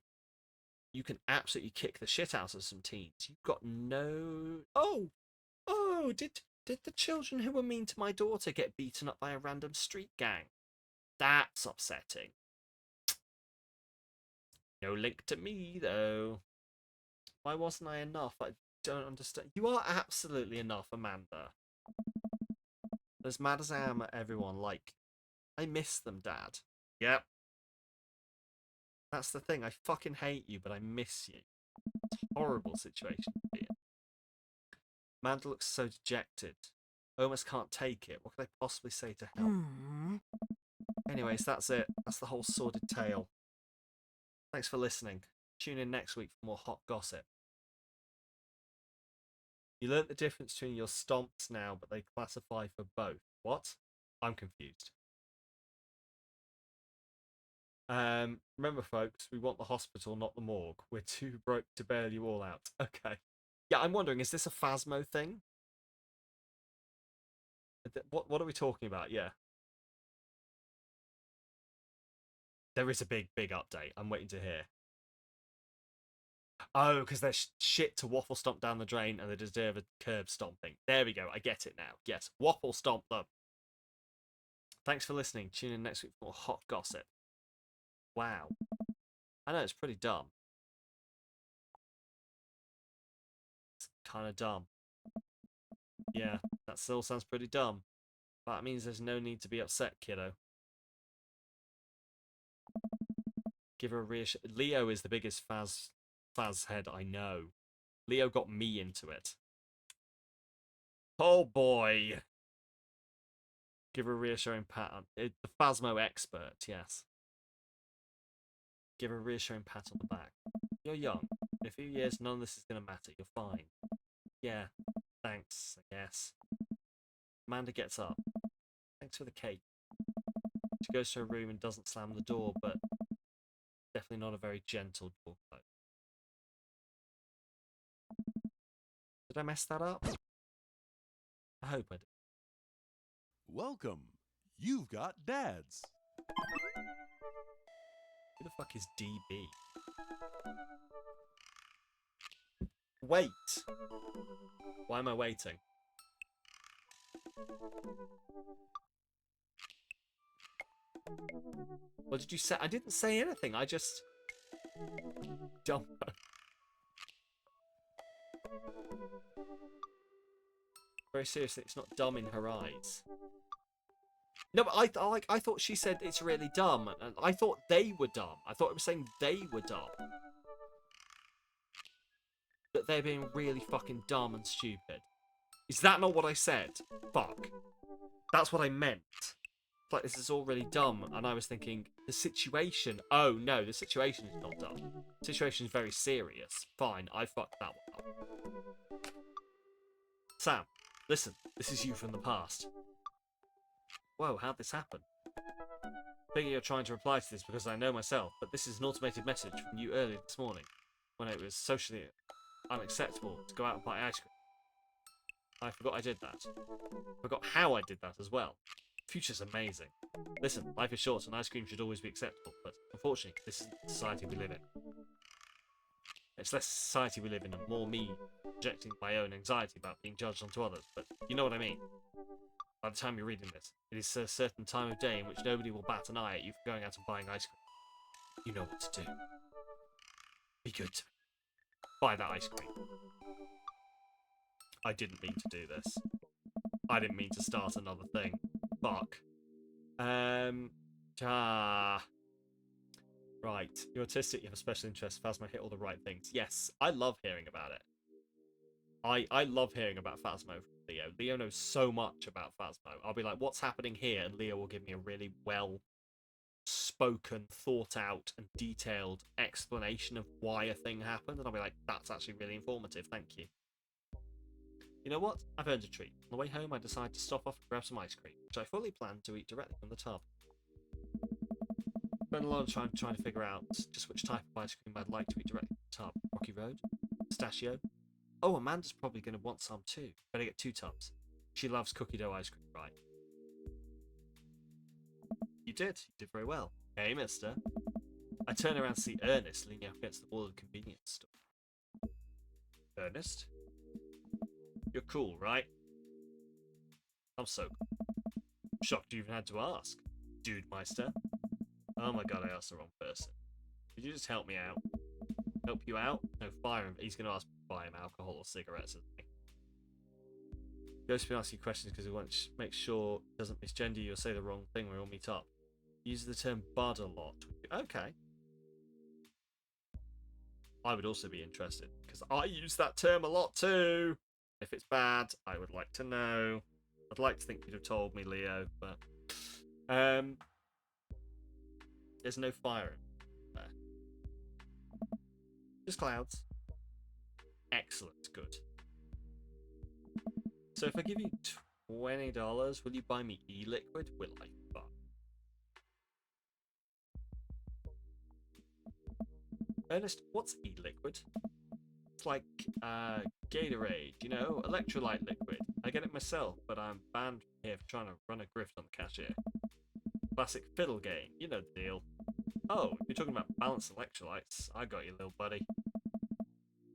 can absolutely kick the shit out of some teens. You've got no... Oh, did the children who were mean to my daughter get beaten up by a random street gang? That's upsetting. No link to me, though. Why wasn't I enough? I don't understand. You are absolutely enough, Amanda. As mad as I am at everyone, like, I miss them, Dad. Yep. That's the thing. I fucking hate you, but I miss you. It's a horrible situation to be in. Amanda looks so dejected. I almost can't take it. What could I possibly say to help? Anyways, that's it. That's the whole sordid tale. Thanks for listening. Tune in next week for more hot gossip. You learnt the difference between your stomps now, but they classify for both. What? I'm confused. Remember, folks, we want the hospital, not the morgue. We're too broke to bail you all out. Okay. Yeah, I'm wondering, is this a Phasmo thing? What are we talking about? Yeah. There is a big update. I'm waiting to hear. Oh, because they're shit to waffle stomp down the drain and they deserve a curb stomping. There we go. I get it now. Yes, waffle stomp them. Thanks for listening. Tune in next week for more hot gossip. Wow. I know, it's pretty dumb. It's kind of dumb. Yeah, that still sounds pretty dumb. But that means there's no need to be upset, kiddo. Give her a reassurance. Leo is the biggest Phaz head I know. Leo got me into it. Oh boy. Give her a reassuring pat on the Phasmo expert, yes. Give her a reassuring pat on the back. You're young. In a few years, none of this is going to matter. You're fine. Yeah, thanks, I guess. Amanda gets up. Thanks for the cake. She goes to her room and doesn't slam the door, but definitely not a very gentle door close. Did I mess that up? I hope I did. Welcome. You've got dads. Who the fuck is DB? Wait! Why am I waiting? What did you say? I didn't say anything. I just... Dumbo. Very seriously, it's not dumb in her eyes. No, but I thought she said it's really dumb, and I thought they were dumb. I thought it was saying they were dumb. That they're being really fucking dumb and stupid. Is that not what I said? Fuck. That's what I meant. Like, this is all really dumb. And I was thinking, the situation... Oh, no, the situation is not dumb. The situation is very serious. Fine, I fucked that one up. Sam, listen. This is you from the past. Whoa, how'd this happen? I figure you're trying to reply to this because I know myself, but this is an automated message from you earlier this morning, when it was socially unacceptable to go out and buy ice cream. I forgot I did that. Forgot how I did that as well. Future's amazing. Listen, life is short and ice cream should always be acceptable, but unfortunately, this isn't the society we live in. It's less society we live in and more me projecting my own anxiety about being judged onto others, but you know what I mean. By the time you're reading this, it is a certain time of day in which nobody will bat an eye at you for going out and buying ice cream. You know what to do. Be good to me. Buy that ice cream. I didn't mean to do this. I didn't mean to start another thing. Fuck. Right. You're autistic, you have a special interest. Phasmo hit all the right things. Yes, I love hearing about it. I love hearing about Phasmo from Leo. Leo knows so much about Phasmo. I'll be like, what's happening here? And Leo will give me a really well spoken, thought out, and detailed explanation of why a thing happened. And I'll be like, that's actually really informative. Thank you. You know what? I've earned a treat. On the way home, I decided to stop off and grab some ice cream, which I fully planned to eat directly from the tub. Spent a lot of time trying to figure out just which type of ice cream I'd like to eat directly from the tub. Rocky Road? Pistachio? Oh, Amanda's probably going to want some too. Better get 2 tubs. She loves cookie dough ice cream, right? You did very well. Hey, mister. I turn around to see Ernest leaning up against the wall of the convenience store. Ernest? You're cool, right? I'm so cool. Shocked you even had to ask. Dude Meister. Oh my god, I asked the wrong person. Could you just help me out? Help you out? No, fire him. He's going to ask me to buy him alcohol or cigarettes, isn't he? Goes to ask you questions because he wants to make sure he doesn't misgender you or say the wrong thing when we all meet up. Use the term bud a lot. Okay. I would also be interested because I use that term a lot too. If it's bad, I would like to know. I'd like to think you'd have told me, Leo, but there's no fire there. Just clouds. Excellent, good. So if I give you $20, will you buy me e-liquid? Will I? Fuck. Ernest, what's e-liquid? It's like Gatorade, you know, electrolyte liquid. I get it myself, but I'm banned here for trying to run a grift on the cashier. Classic fiddle game, you know the deal. Oh, if you're talking about balanced electrolytes, I got you, little buddy.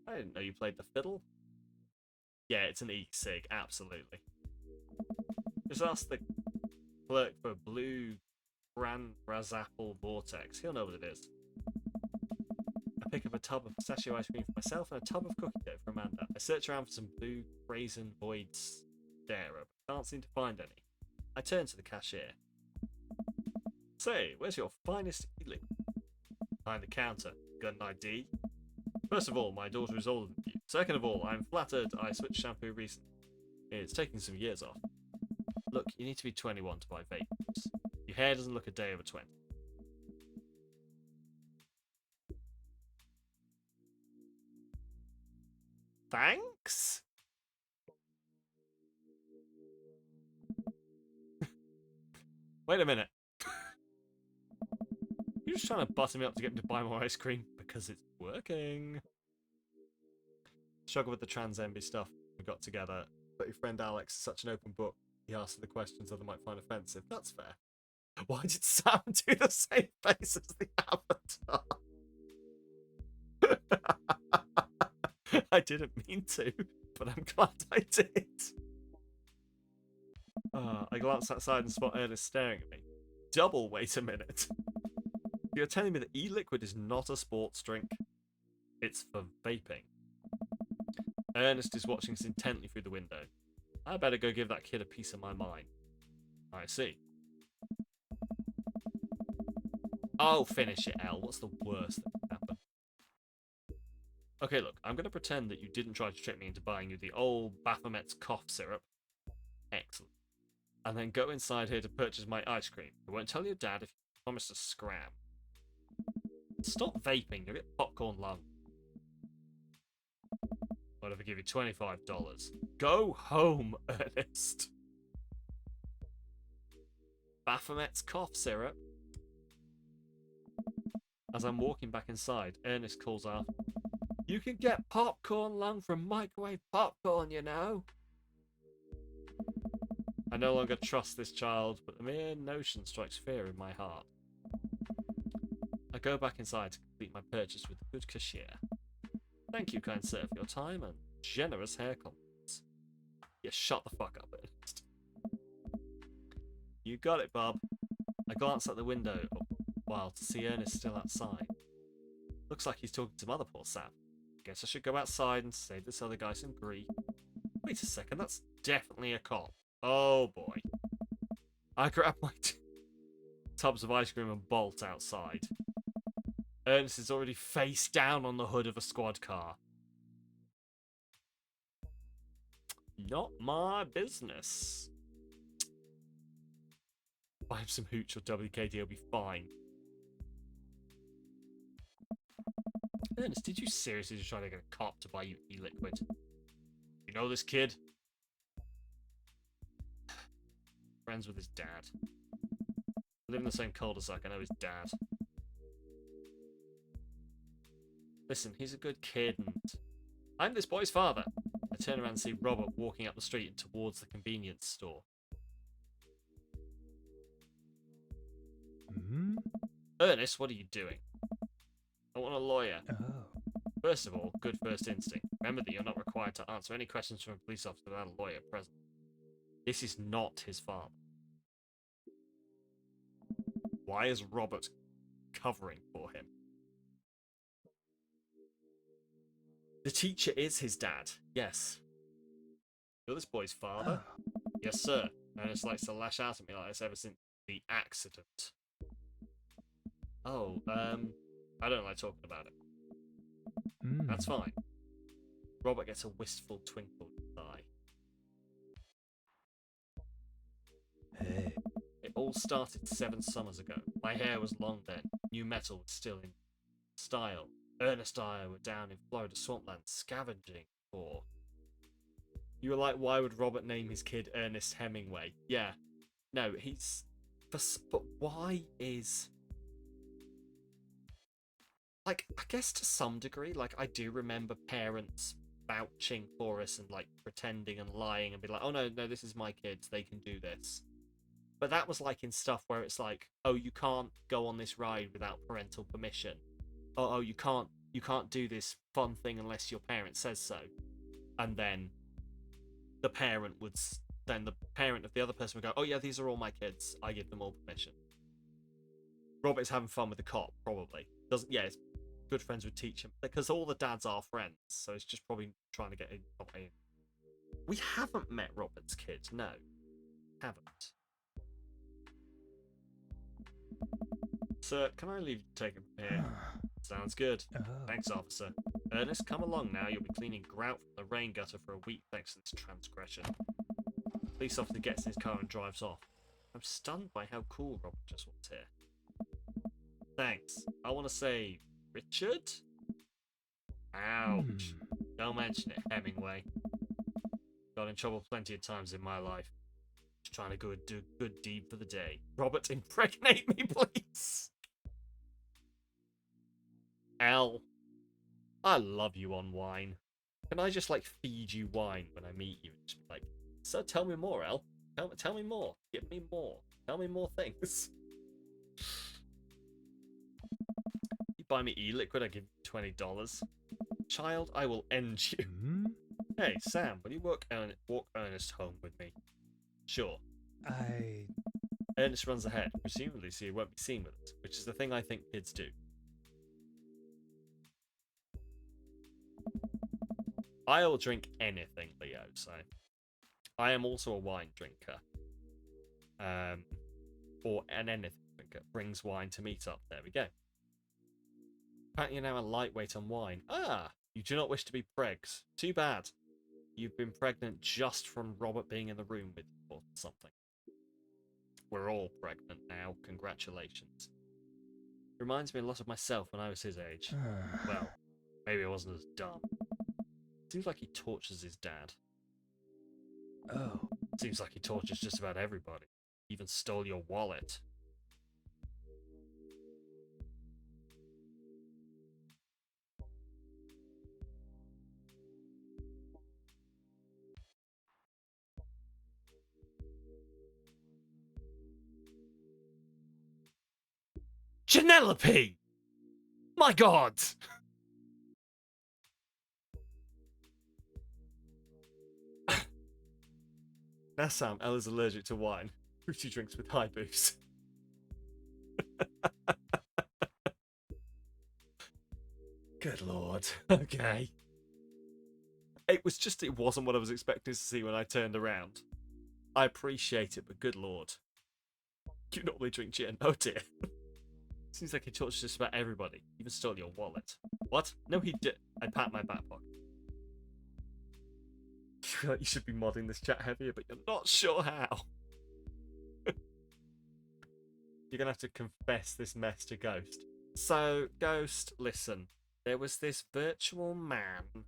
I didn't know you played the fiddle. Yeah, it's an e-cig, absolutely. Just ask the clerk for a blue Grand Razapple Vortex. He'll know what it is. I pick up a tub of pistachio ice cream for myself and a tub of cookie dough for Amanda. I search around for some blue Brazen Void Starer, but can't seem to find any. I turn to the cashier. Say, where's your finest e-liquid? Behind the counter. Got an ID? First of all, my daughter is older than you. Second of all, I'm flattered I switched shampoo recently. It's taking some years off. Look, you need to be 21 to buy vapes. Your hair doesn't look a day over 20. Thanks? Wait a minute. You're just trying to butter me up to get me to buy more ice cream because it's working. Struggle with the trans envy stuff we got together, but your friend Alex is such an open book. He asks the questions other might find offensive. That's fair. Why did Sam do the same face as the avatar? I didn't mean to, but I'm glad I did. I glance outside and spot Ernest staring at me. Double, wait a minute. You're telling me that e-liquid is not a sports drink? It's for vaping. Ernest is watching us intently through the window. I better go give that kid a piece of my mind. I see. Oh, finish it, Elle. What's the worst that can happen? Okay, look, I'm going to pretend that you didn't try to trick me into buying you the old Baphomet's cough syrup. Excellent. And then go inside here to purchase my ice cream. I won't tell your dad if you promise to scram. Stop vaping, you'll get popcorn lung. What if I give you $25? Go home, Ernest. Baphomet's cough syrup. As I'm walking back inside, Ernest calls out, "You can get popcorn lung from microwave popcorn, you know." I no longer trust this child, but the mere notion strikes fear in my heart. I go back inside to complete my purchase with a good cashier. Thank you, kind sir, for your time and generous hair compliments. Yeah, shut the fuck up, Ernest. You got it, Bob. I glance out the window a while to see Ernest still outside. Looks like he's talking to mother, poor sap. Guess I should go outside and save this other guy some grief. Wait a second, that's definitely a cop. Oh boy. I grab my tubs of ice cream and bolt outside. Ernest is already face down on the hood of a squad car. Not my business. Buy him some hooch or WKD, he'll be fine. Ernest, did you seriously just try to get a cop to buy you e-liquid? You know this kid? Friends with his dad. Live in the same cul-de-sac, I know his dad. Listen, he's a good kid and... I'm this boy's father. I turn around and see Robert walking up the street and towards the convenience store. Hmm? Ernest, what are you doing? I want a lawyer. Oh. First of all, good first instinct. Remember that you're not required to answer any questions from a police officer without a lawyer present. This is not his father. Why is Robert covering for him? The teacher is his dad, yes. You're this boy's father? Yes, sir. Ernest likes to lash out at me like this ever since the accident. Oh, I don't like talking about it. That's fine. Robert gets a wistful twinkle in his eye. Hey. It all started 7 summers ago. My hair was long then. New metal was still in style. Ernest and I were down in Florida swampland scavenging for... You were like, why would Robert name his kid Ernest Hemingway? Yeah. No, he's... But why is... Like, I guess to some degree, like, I do remember parents vouching for us and, like, pretending and lying and be like, oh, no, this is my kids, they can do this. But that was, like, in stuff where it's like, oh, you can't go on this ride without parental permission. Oh, you can't do this fun thing unless your parent says so. And then the parent would... Then the parent of the other person would go, oh, yeah, these are all my kids. I give them all permission. Robert's having fun with the cop, probably. Doesn't... Yeah, it's good friends would teach him because all the dads are friends, so it's just probably trying to get in. We haven't met Robert's kid, no, haven't. Sir, can I leave you to take him from here? Sounds good. Thanks, officer. Ernest, come along now. You'll be cleaning grout from the rain gutter for a week thanks to this transgression. Police officer gets in his car and drives off. I'm stunned by how cool Robert just was here. Thanks. I want to say... Richard? Ouch. Don't mention it, Hemingway. Got in trouble plenty of times in my life. Just trying to do a good deed for the day. Robert, impregnate me, please. Al, I love you on wine. Can I just, like, feed you wine when I meet you? Just be like, so tell me more, Al. Tell me more. Give me more. Tell me more things. Buy me e-liquid, I give you $20. Child, I will end you. Hey, Sam, will you walk Ernest home with me? Sure. Ernest runs ahead, presumably so he won't be seen with it, which is the thing I think kids do. I'll drink anything, Leo, so... I am also a wine drinker. Or an anything drinker. Brings wine to meet up. There we go. Apparently you're now a lightweight on wine. Ah, You do not wish to be pregs. Too bad. You've been pregnant just from Robert being in the room with you or something. We're all pregnant now. Congratulations. Reminds me a lot of myself when I was his age. Well, maybe I wasn't as dumb. Seems like he tortures his dad. Oh. Seems like he tortures just about everybody. Even stole your wallet. Genelope! My god! Now, Sam, Ella's allergic to wine. Fruity drinks with high boost. Good lord. Okay. It wasn't what I was expecting to see when I turned around. I appreciate it, but good lord. You normally drink gin. Oh dear. Seems like he tortured just about everybody. Even stole your wallet. What? No, he did. I pat my back pocket. I feel like you should be modding this chat heavier, but you're not sure how. You're gonna have to confess this mess to Ghost. So, Ghost, listen. There was this virtual man,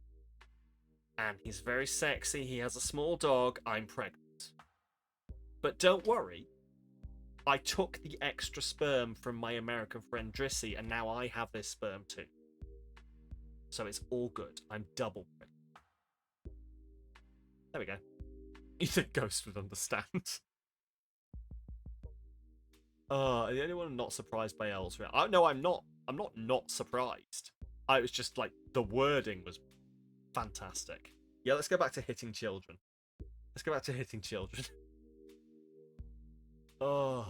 and he's very sexy. He has a small dog. I'm pregnant. But don't worry. I took the extra sperm from my American friend Drissy, and now I have this sperm too. So it's all good. I'm double pregnant. There we go. You think Ghost would understand? The only one I'm not surprised by Elle's reaction. No, I'm not. I'm not surprised. I was just like, the wording was fantastic. Yeah, let's go back to hitting children. Let's go back to hitting children. Oh.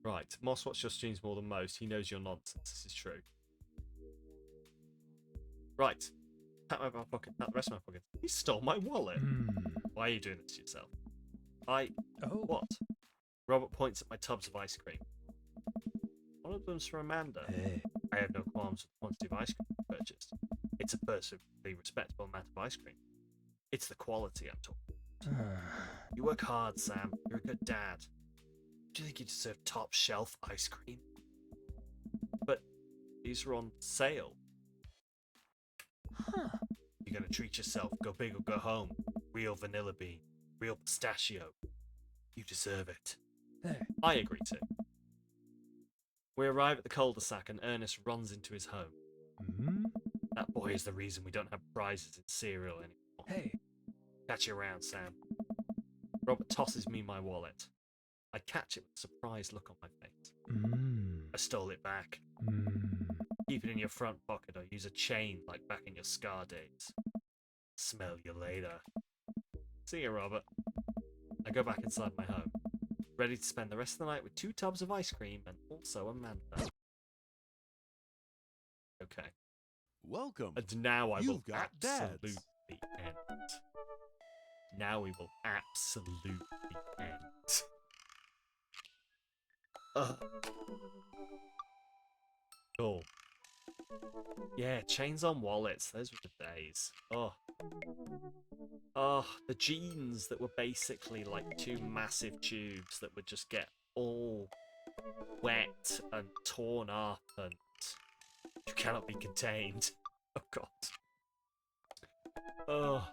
Right. Moss watches your streams more than most. He knows your nonsense. This is true. Right. Pat my back pocket. Pat the rest of my pocket. You stole my wallet. Why are you doing this to yourself? What? Robert points at my tubs of ice cream. One of them's for Amanda. Hey. I have no qualms with the quantity of ice cream I purchased. It's a perfectly respectable amount of ice cream. It's the quality I'm talking about. You work hard, Sam. You're a good dad. Do you think you deserve top shelf ice cream? But these are on sale. Huh. You're gonna treat yourself. Go big or go home. Real vanilla bean. Real pistachio. You deserve it. There. I agree too. We arrive at the cul-de-sac and Ernest runs into his home. That boy is the reason we don't have prizes in cereal anymore. Hey. Catch you around, Sam. Robert tosses me my wallet. I catch it with a surprised look on my face. I stole it back. Keep it in your front pocket or use a chain like back in your Scar days. Smell you later. See you, Robert. I go back inside my home, ready to spend the rest of the night with 2 tubs of ice cream and also Amanda. Okay. Welcome. And now I will You've got absolutely dads. end. Now we will absolutely end. Ugh. Cool. Yeah, chains on wallets. Those were the days. Oh. Oh, the jeans that were basically like 2 massive tubes that would just get all wet and torn up and you cannot be contained. Oh, God. Oh.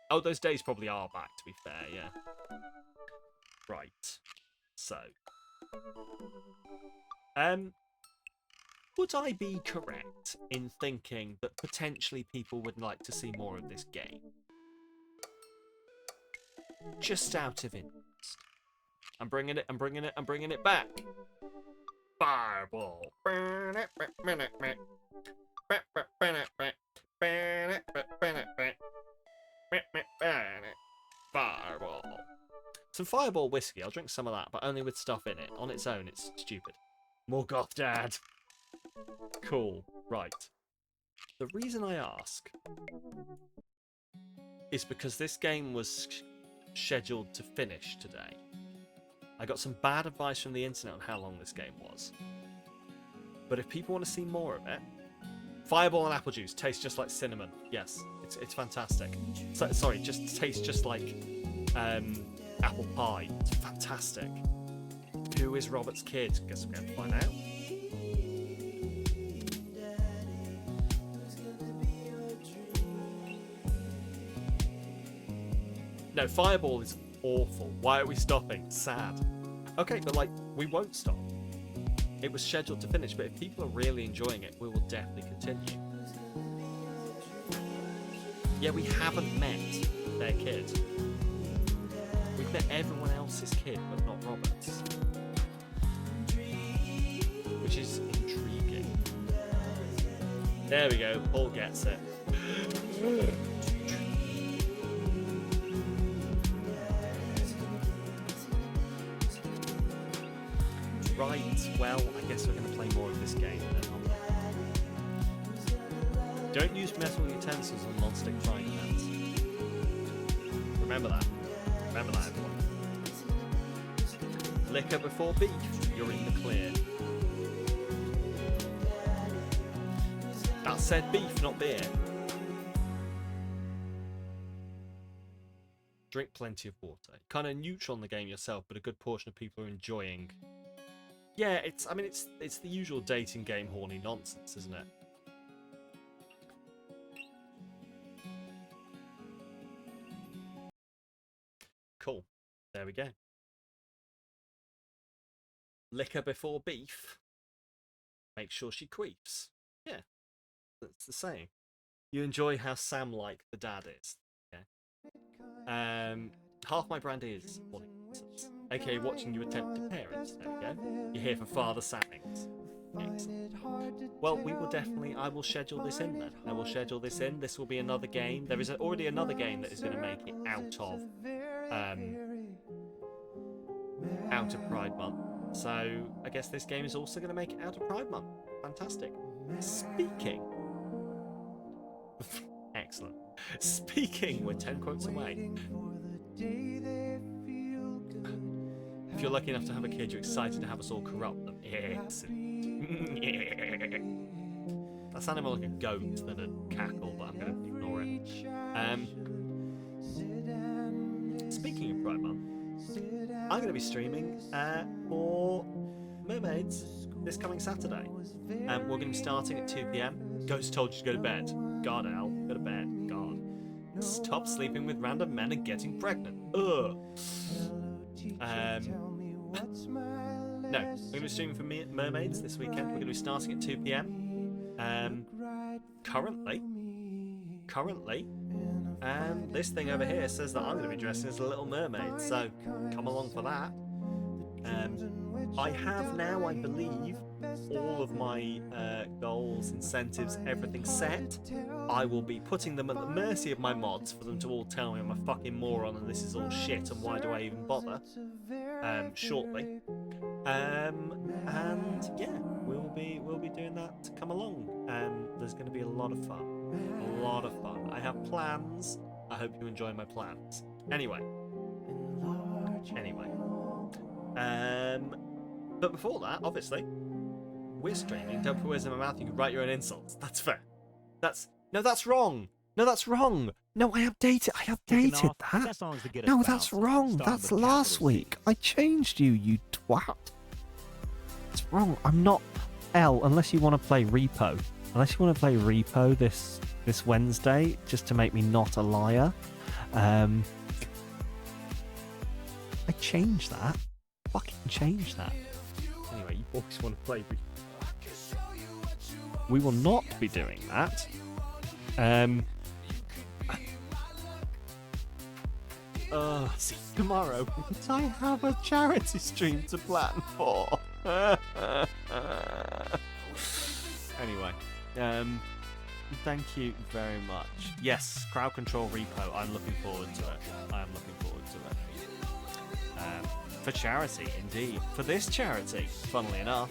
Oh, those days probably are back, to be fair, yeah. Right. So. Would I be correct in thinking that potentially people would like to see more of this game? Just out of interest. I'm bringing it back. Fireball. Fireball. Some Fireball whiskey. I'll drink some of that, but only with stuff in it. On its own, it's stupid. More goth dad. Cool. Right. The reason I ask is because this game was scheduled to finish today. I got some bad advice from the internet on how long this game was. But if people want to see more of it, Fireball and apple juice tastes just like cinnamon. Yes, it's fantastic. So, sorry, just tastes just like apple pie. It's fantastic. Who is Robert's kid? Guess we're going to find out. No, Fireball is awful. Why are we stopping? Sad. Okay, but like, we won't stop. It was scheduled to finish, but if people are really enjoying it, we will definitely continue. Yeah, we haven't met their kid. We've met everyone else's kid, but not Robert's. Which is intriguing. There we go, Paul gets it. Right, well, I guess we're going to play more of this game then. Don't use metal utensils on non-stick frying pans. Remember that. Remember that, everyone. Liquor before beef, you're in the clear. That said beef, not beer. Drink plenty of water. Kind of neutral in the game yourself, but a good portion of people are enjoying. Yeah, it's the usual dating game horny nonsense, isn't it? Cool. There we go. Liquor before beef. Make sure she queefs. Yeah. That's the saying. You enjoy how Sam-like the dad is. Okay. Half my brand is horny nonsense. Okay, watching you attempt to parent. There we go. You're here for father sappings. Excellent. Well, I will schedule this in then. I will schedule this in. This will be another game. There is already another game that is going to make it out of Pride Month. So I guess this game is also going to make it out of Pride Month. Fantastic. Speaking. Excellent. Speaking, we're 10 quotes away. If you're lucky enough to have a kid, you're excited to have us all corrupt them. Excellent. That sounded more like a goat than a cackle, but I'm going to ignore it. Speaking of Pride Month, I'm going to be streaming for Mermaids this coming Saturday. We're going to be starting at 2 PM. Ghost told you to go to bed. God, Al, go to bed. God. Stop sleeping with random men and getting pregnant. Ugh. No, we're going to be streaming for Mermaids this weekend. We're going to be starting at 2 PM. Currently, this thing over here says that I'm going to be dressing as a Little Mermaid, so come along for that. I have now, I believe, all of my goals, incentives, everything set. I will be putting them at the mercy of my mods for them to all tell me I'm a fucking moron and this is all shit and why do I even bother, shortly. And yeah, we'll be doing that to come along. There's going to be a lot of fun. I have plans. I hope you enjoy my plans. Anyway. But before that, obviously, we're streaming. Don't put words in my mouth. You can write your own insults. That's fair. That's wrong. No, that's wrong. No, I updated that. No, that's wrong. That's last week. I changed you, you twat. It's wrong. I'm not L unless you want to play Repo. Unless you want to play Repo this Wednesday, just to make me not a liar. I changed that. Fucking changed that. Anyway, you boys want to play Repo. We will not be doing that. See you tomorrow. I have a charity stream to plan for. Anyway, thank you very much. Yes, crowd control repo. I'm looking forward to it. For charity, indeed. For this charity, funnily enough.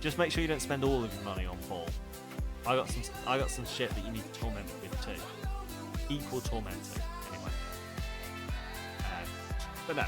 Just make sure you don't spend all of your money on Paul. I got some shit that you need to torment with too. Equal tormenting. Anyway. But no.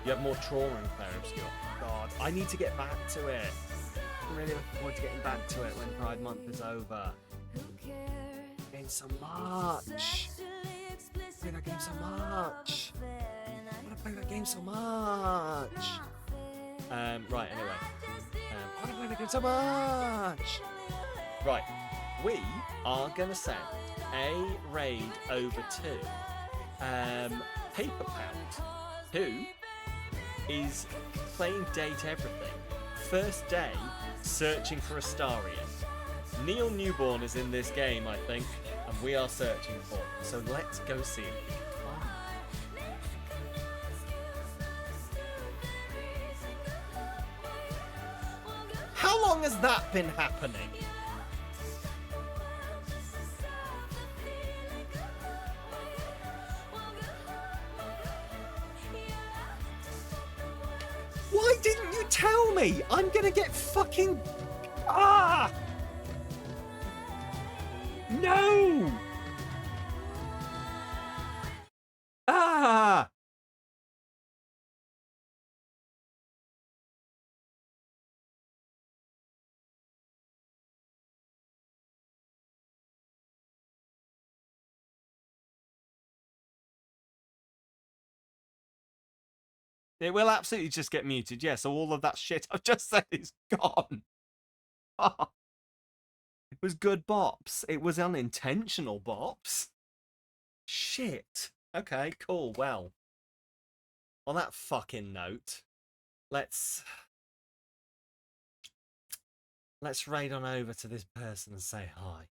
You have more trauma in Player Obscure. God, I need to get back to it. I'm really looking forward to getting back to it when Pride Month is over. Getting so much. I play that game so much. I want to play that game so much. Right, anyway. I want to play that game so much. Right, we are going to send a raid over to Paper Pound, who is playing Date Everything. First day, searching for Astarion. Neil Newborn is in this game, I think, and we are searching for him. So let's go see if we can find him. How long has that been happening? Why didn't you tell me? I'm gonna get fucking... Ah! No! Ah! It will absolutely just get muted, yes. So all of that shit I've just said is gone. It was good bops. It was unintentional bops. Shit. Okay, cool. Well, on that fucking note, let's raid on over to this person and say hi.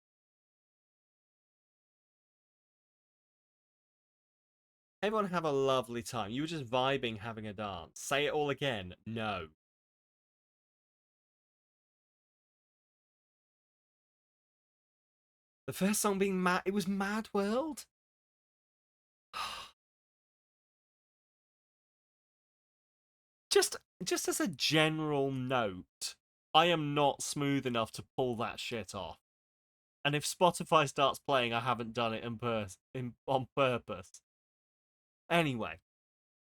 Everyone have a lovely time. You were just vibing, having a dance. Say it all again. No. The first song being Mad... It was Mad World? Just as a general note, I am not smooth enough to pull that shit off. And if Spotify starts playing, I haven't done it on purpose. Anyway,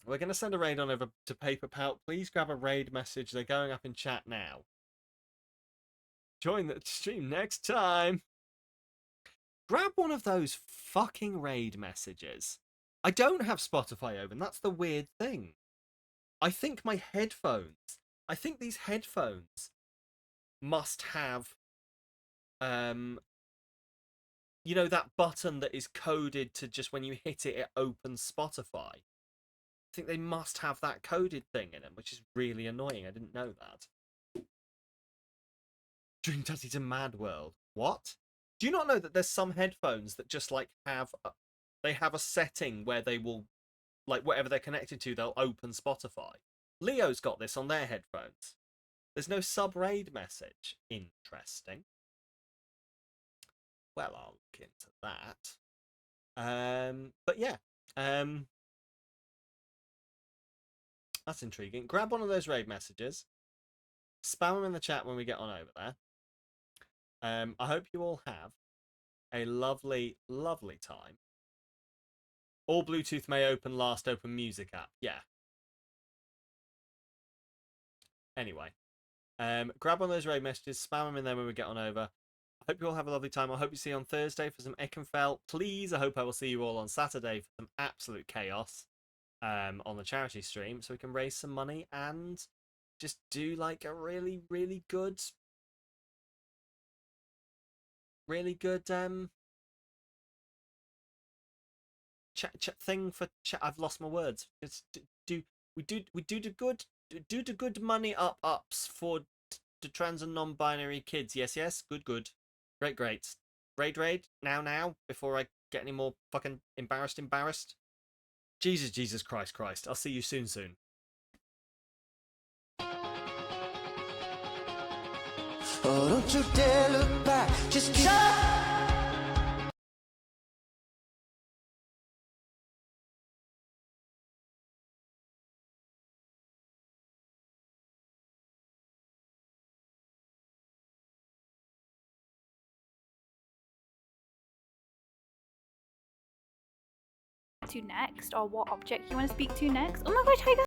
we're going to send a raid on over to Paper Pout. Please grab a raid message. They're going up in chat now. Join the stream next time. Grab one of those fucking raid messages. I don't have Spotify open. That's the weird thing. I think my headphones... I think these headphones must have... you know, that button that is coded to just when you hit it, it opens Spotify. I think they must have that coded thing in them, which is really annoying. I didn't know that. Dream Daddy to Mad World. What? Do you not know that there's some headphones that just like have they have a setting where they will, like whatever they're connected to, they'll open Spotify. Leo's got this on their headphones. There's no sub-raid message. Interesting. Well, I'll look into that. But yeah. That's intriguing. Grab one of those raid messages. Spam them in the chat when we get on over there. I hope you all have a lovely, lovely time. All Bluetooth may open last open music app. Yeah. Anyway. Grab one of those raid messages. Spam them in there when we get on over. I hope you all have a lovely time. I hope you see you on Thursday for some Eckenfell. Please, I hope I will see you all on Saturday for some absolute chaos on the charity stream so we can raise some money and just do like a really, really good thing for chat. I've lost my words. It's do the good money ups for the trans and non-binary kids. Yes, good. Great. Raid now before I get any more fucking embarrassed. Jesus Christ. I'll see you soon. Oh, don't you dare look back. Just keep... to next, or what object you want to speak to next. Oh my gosh, hi guys!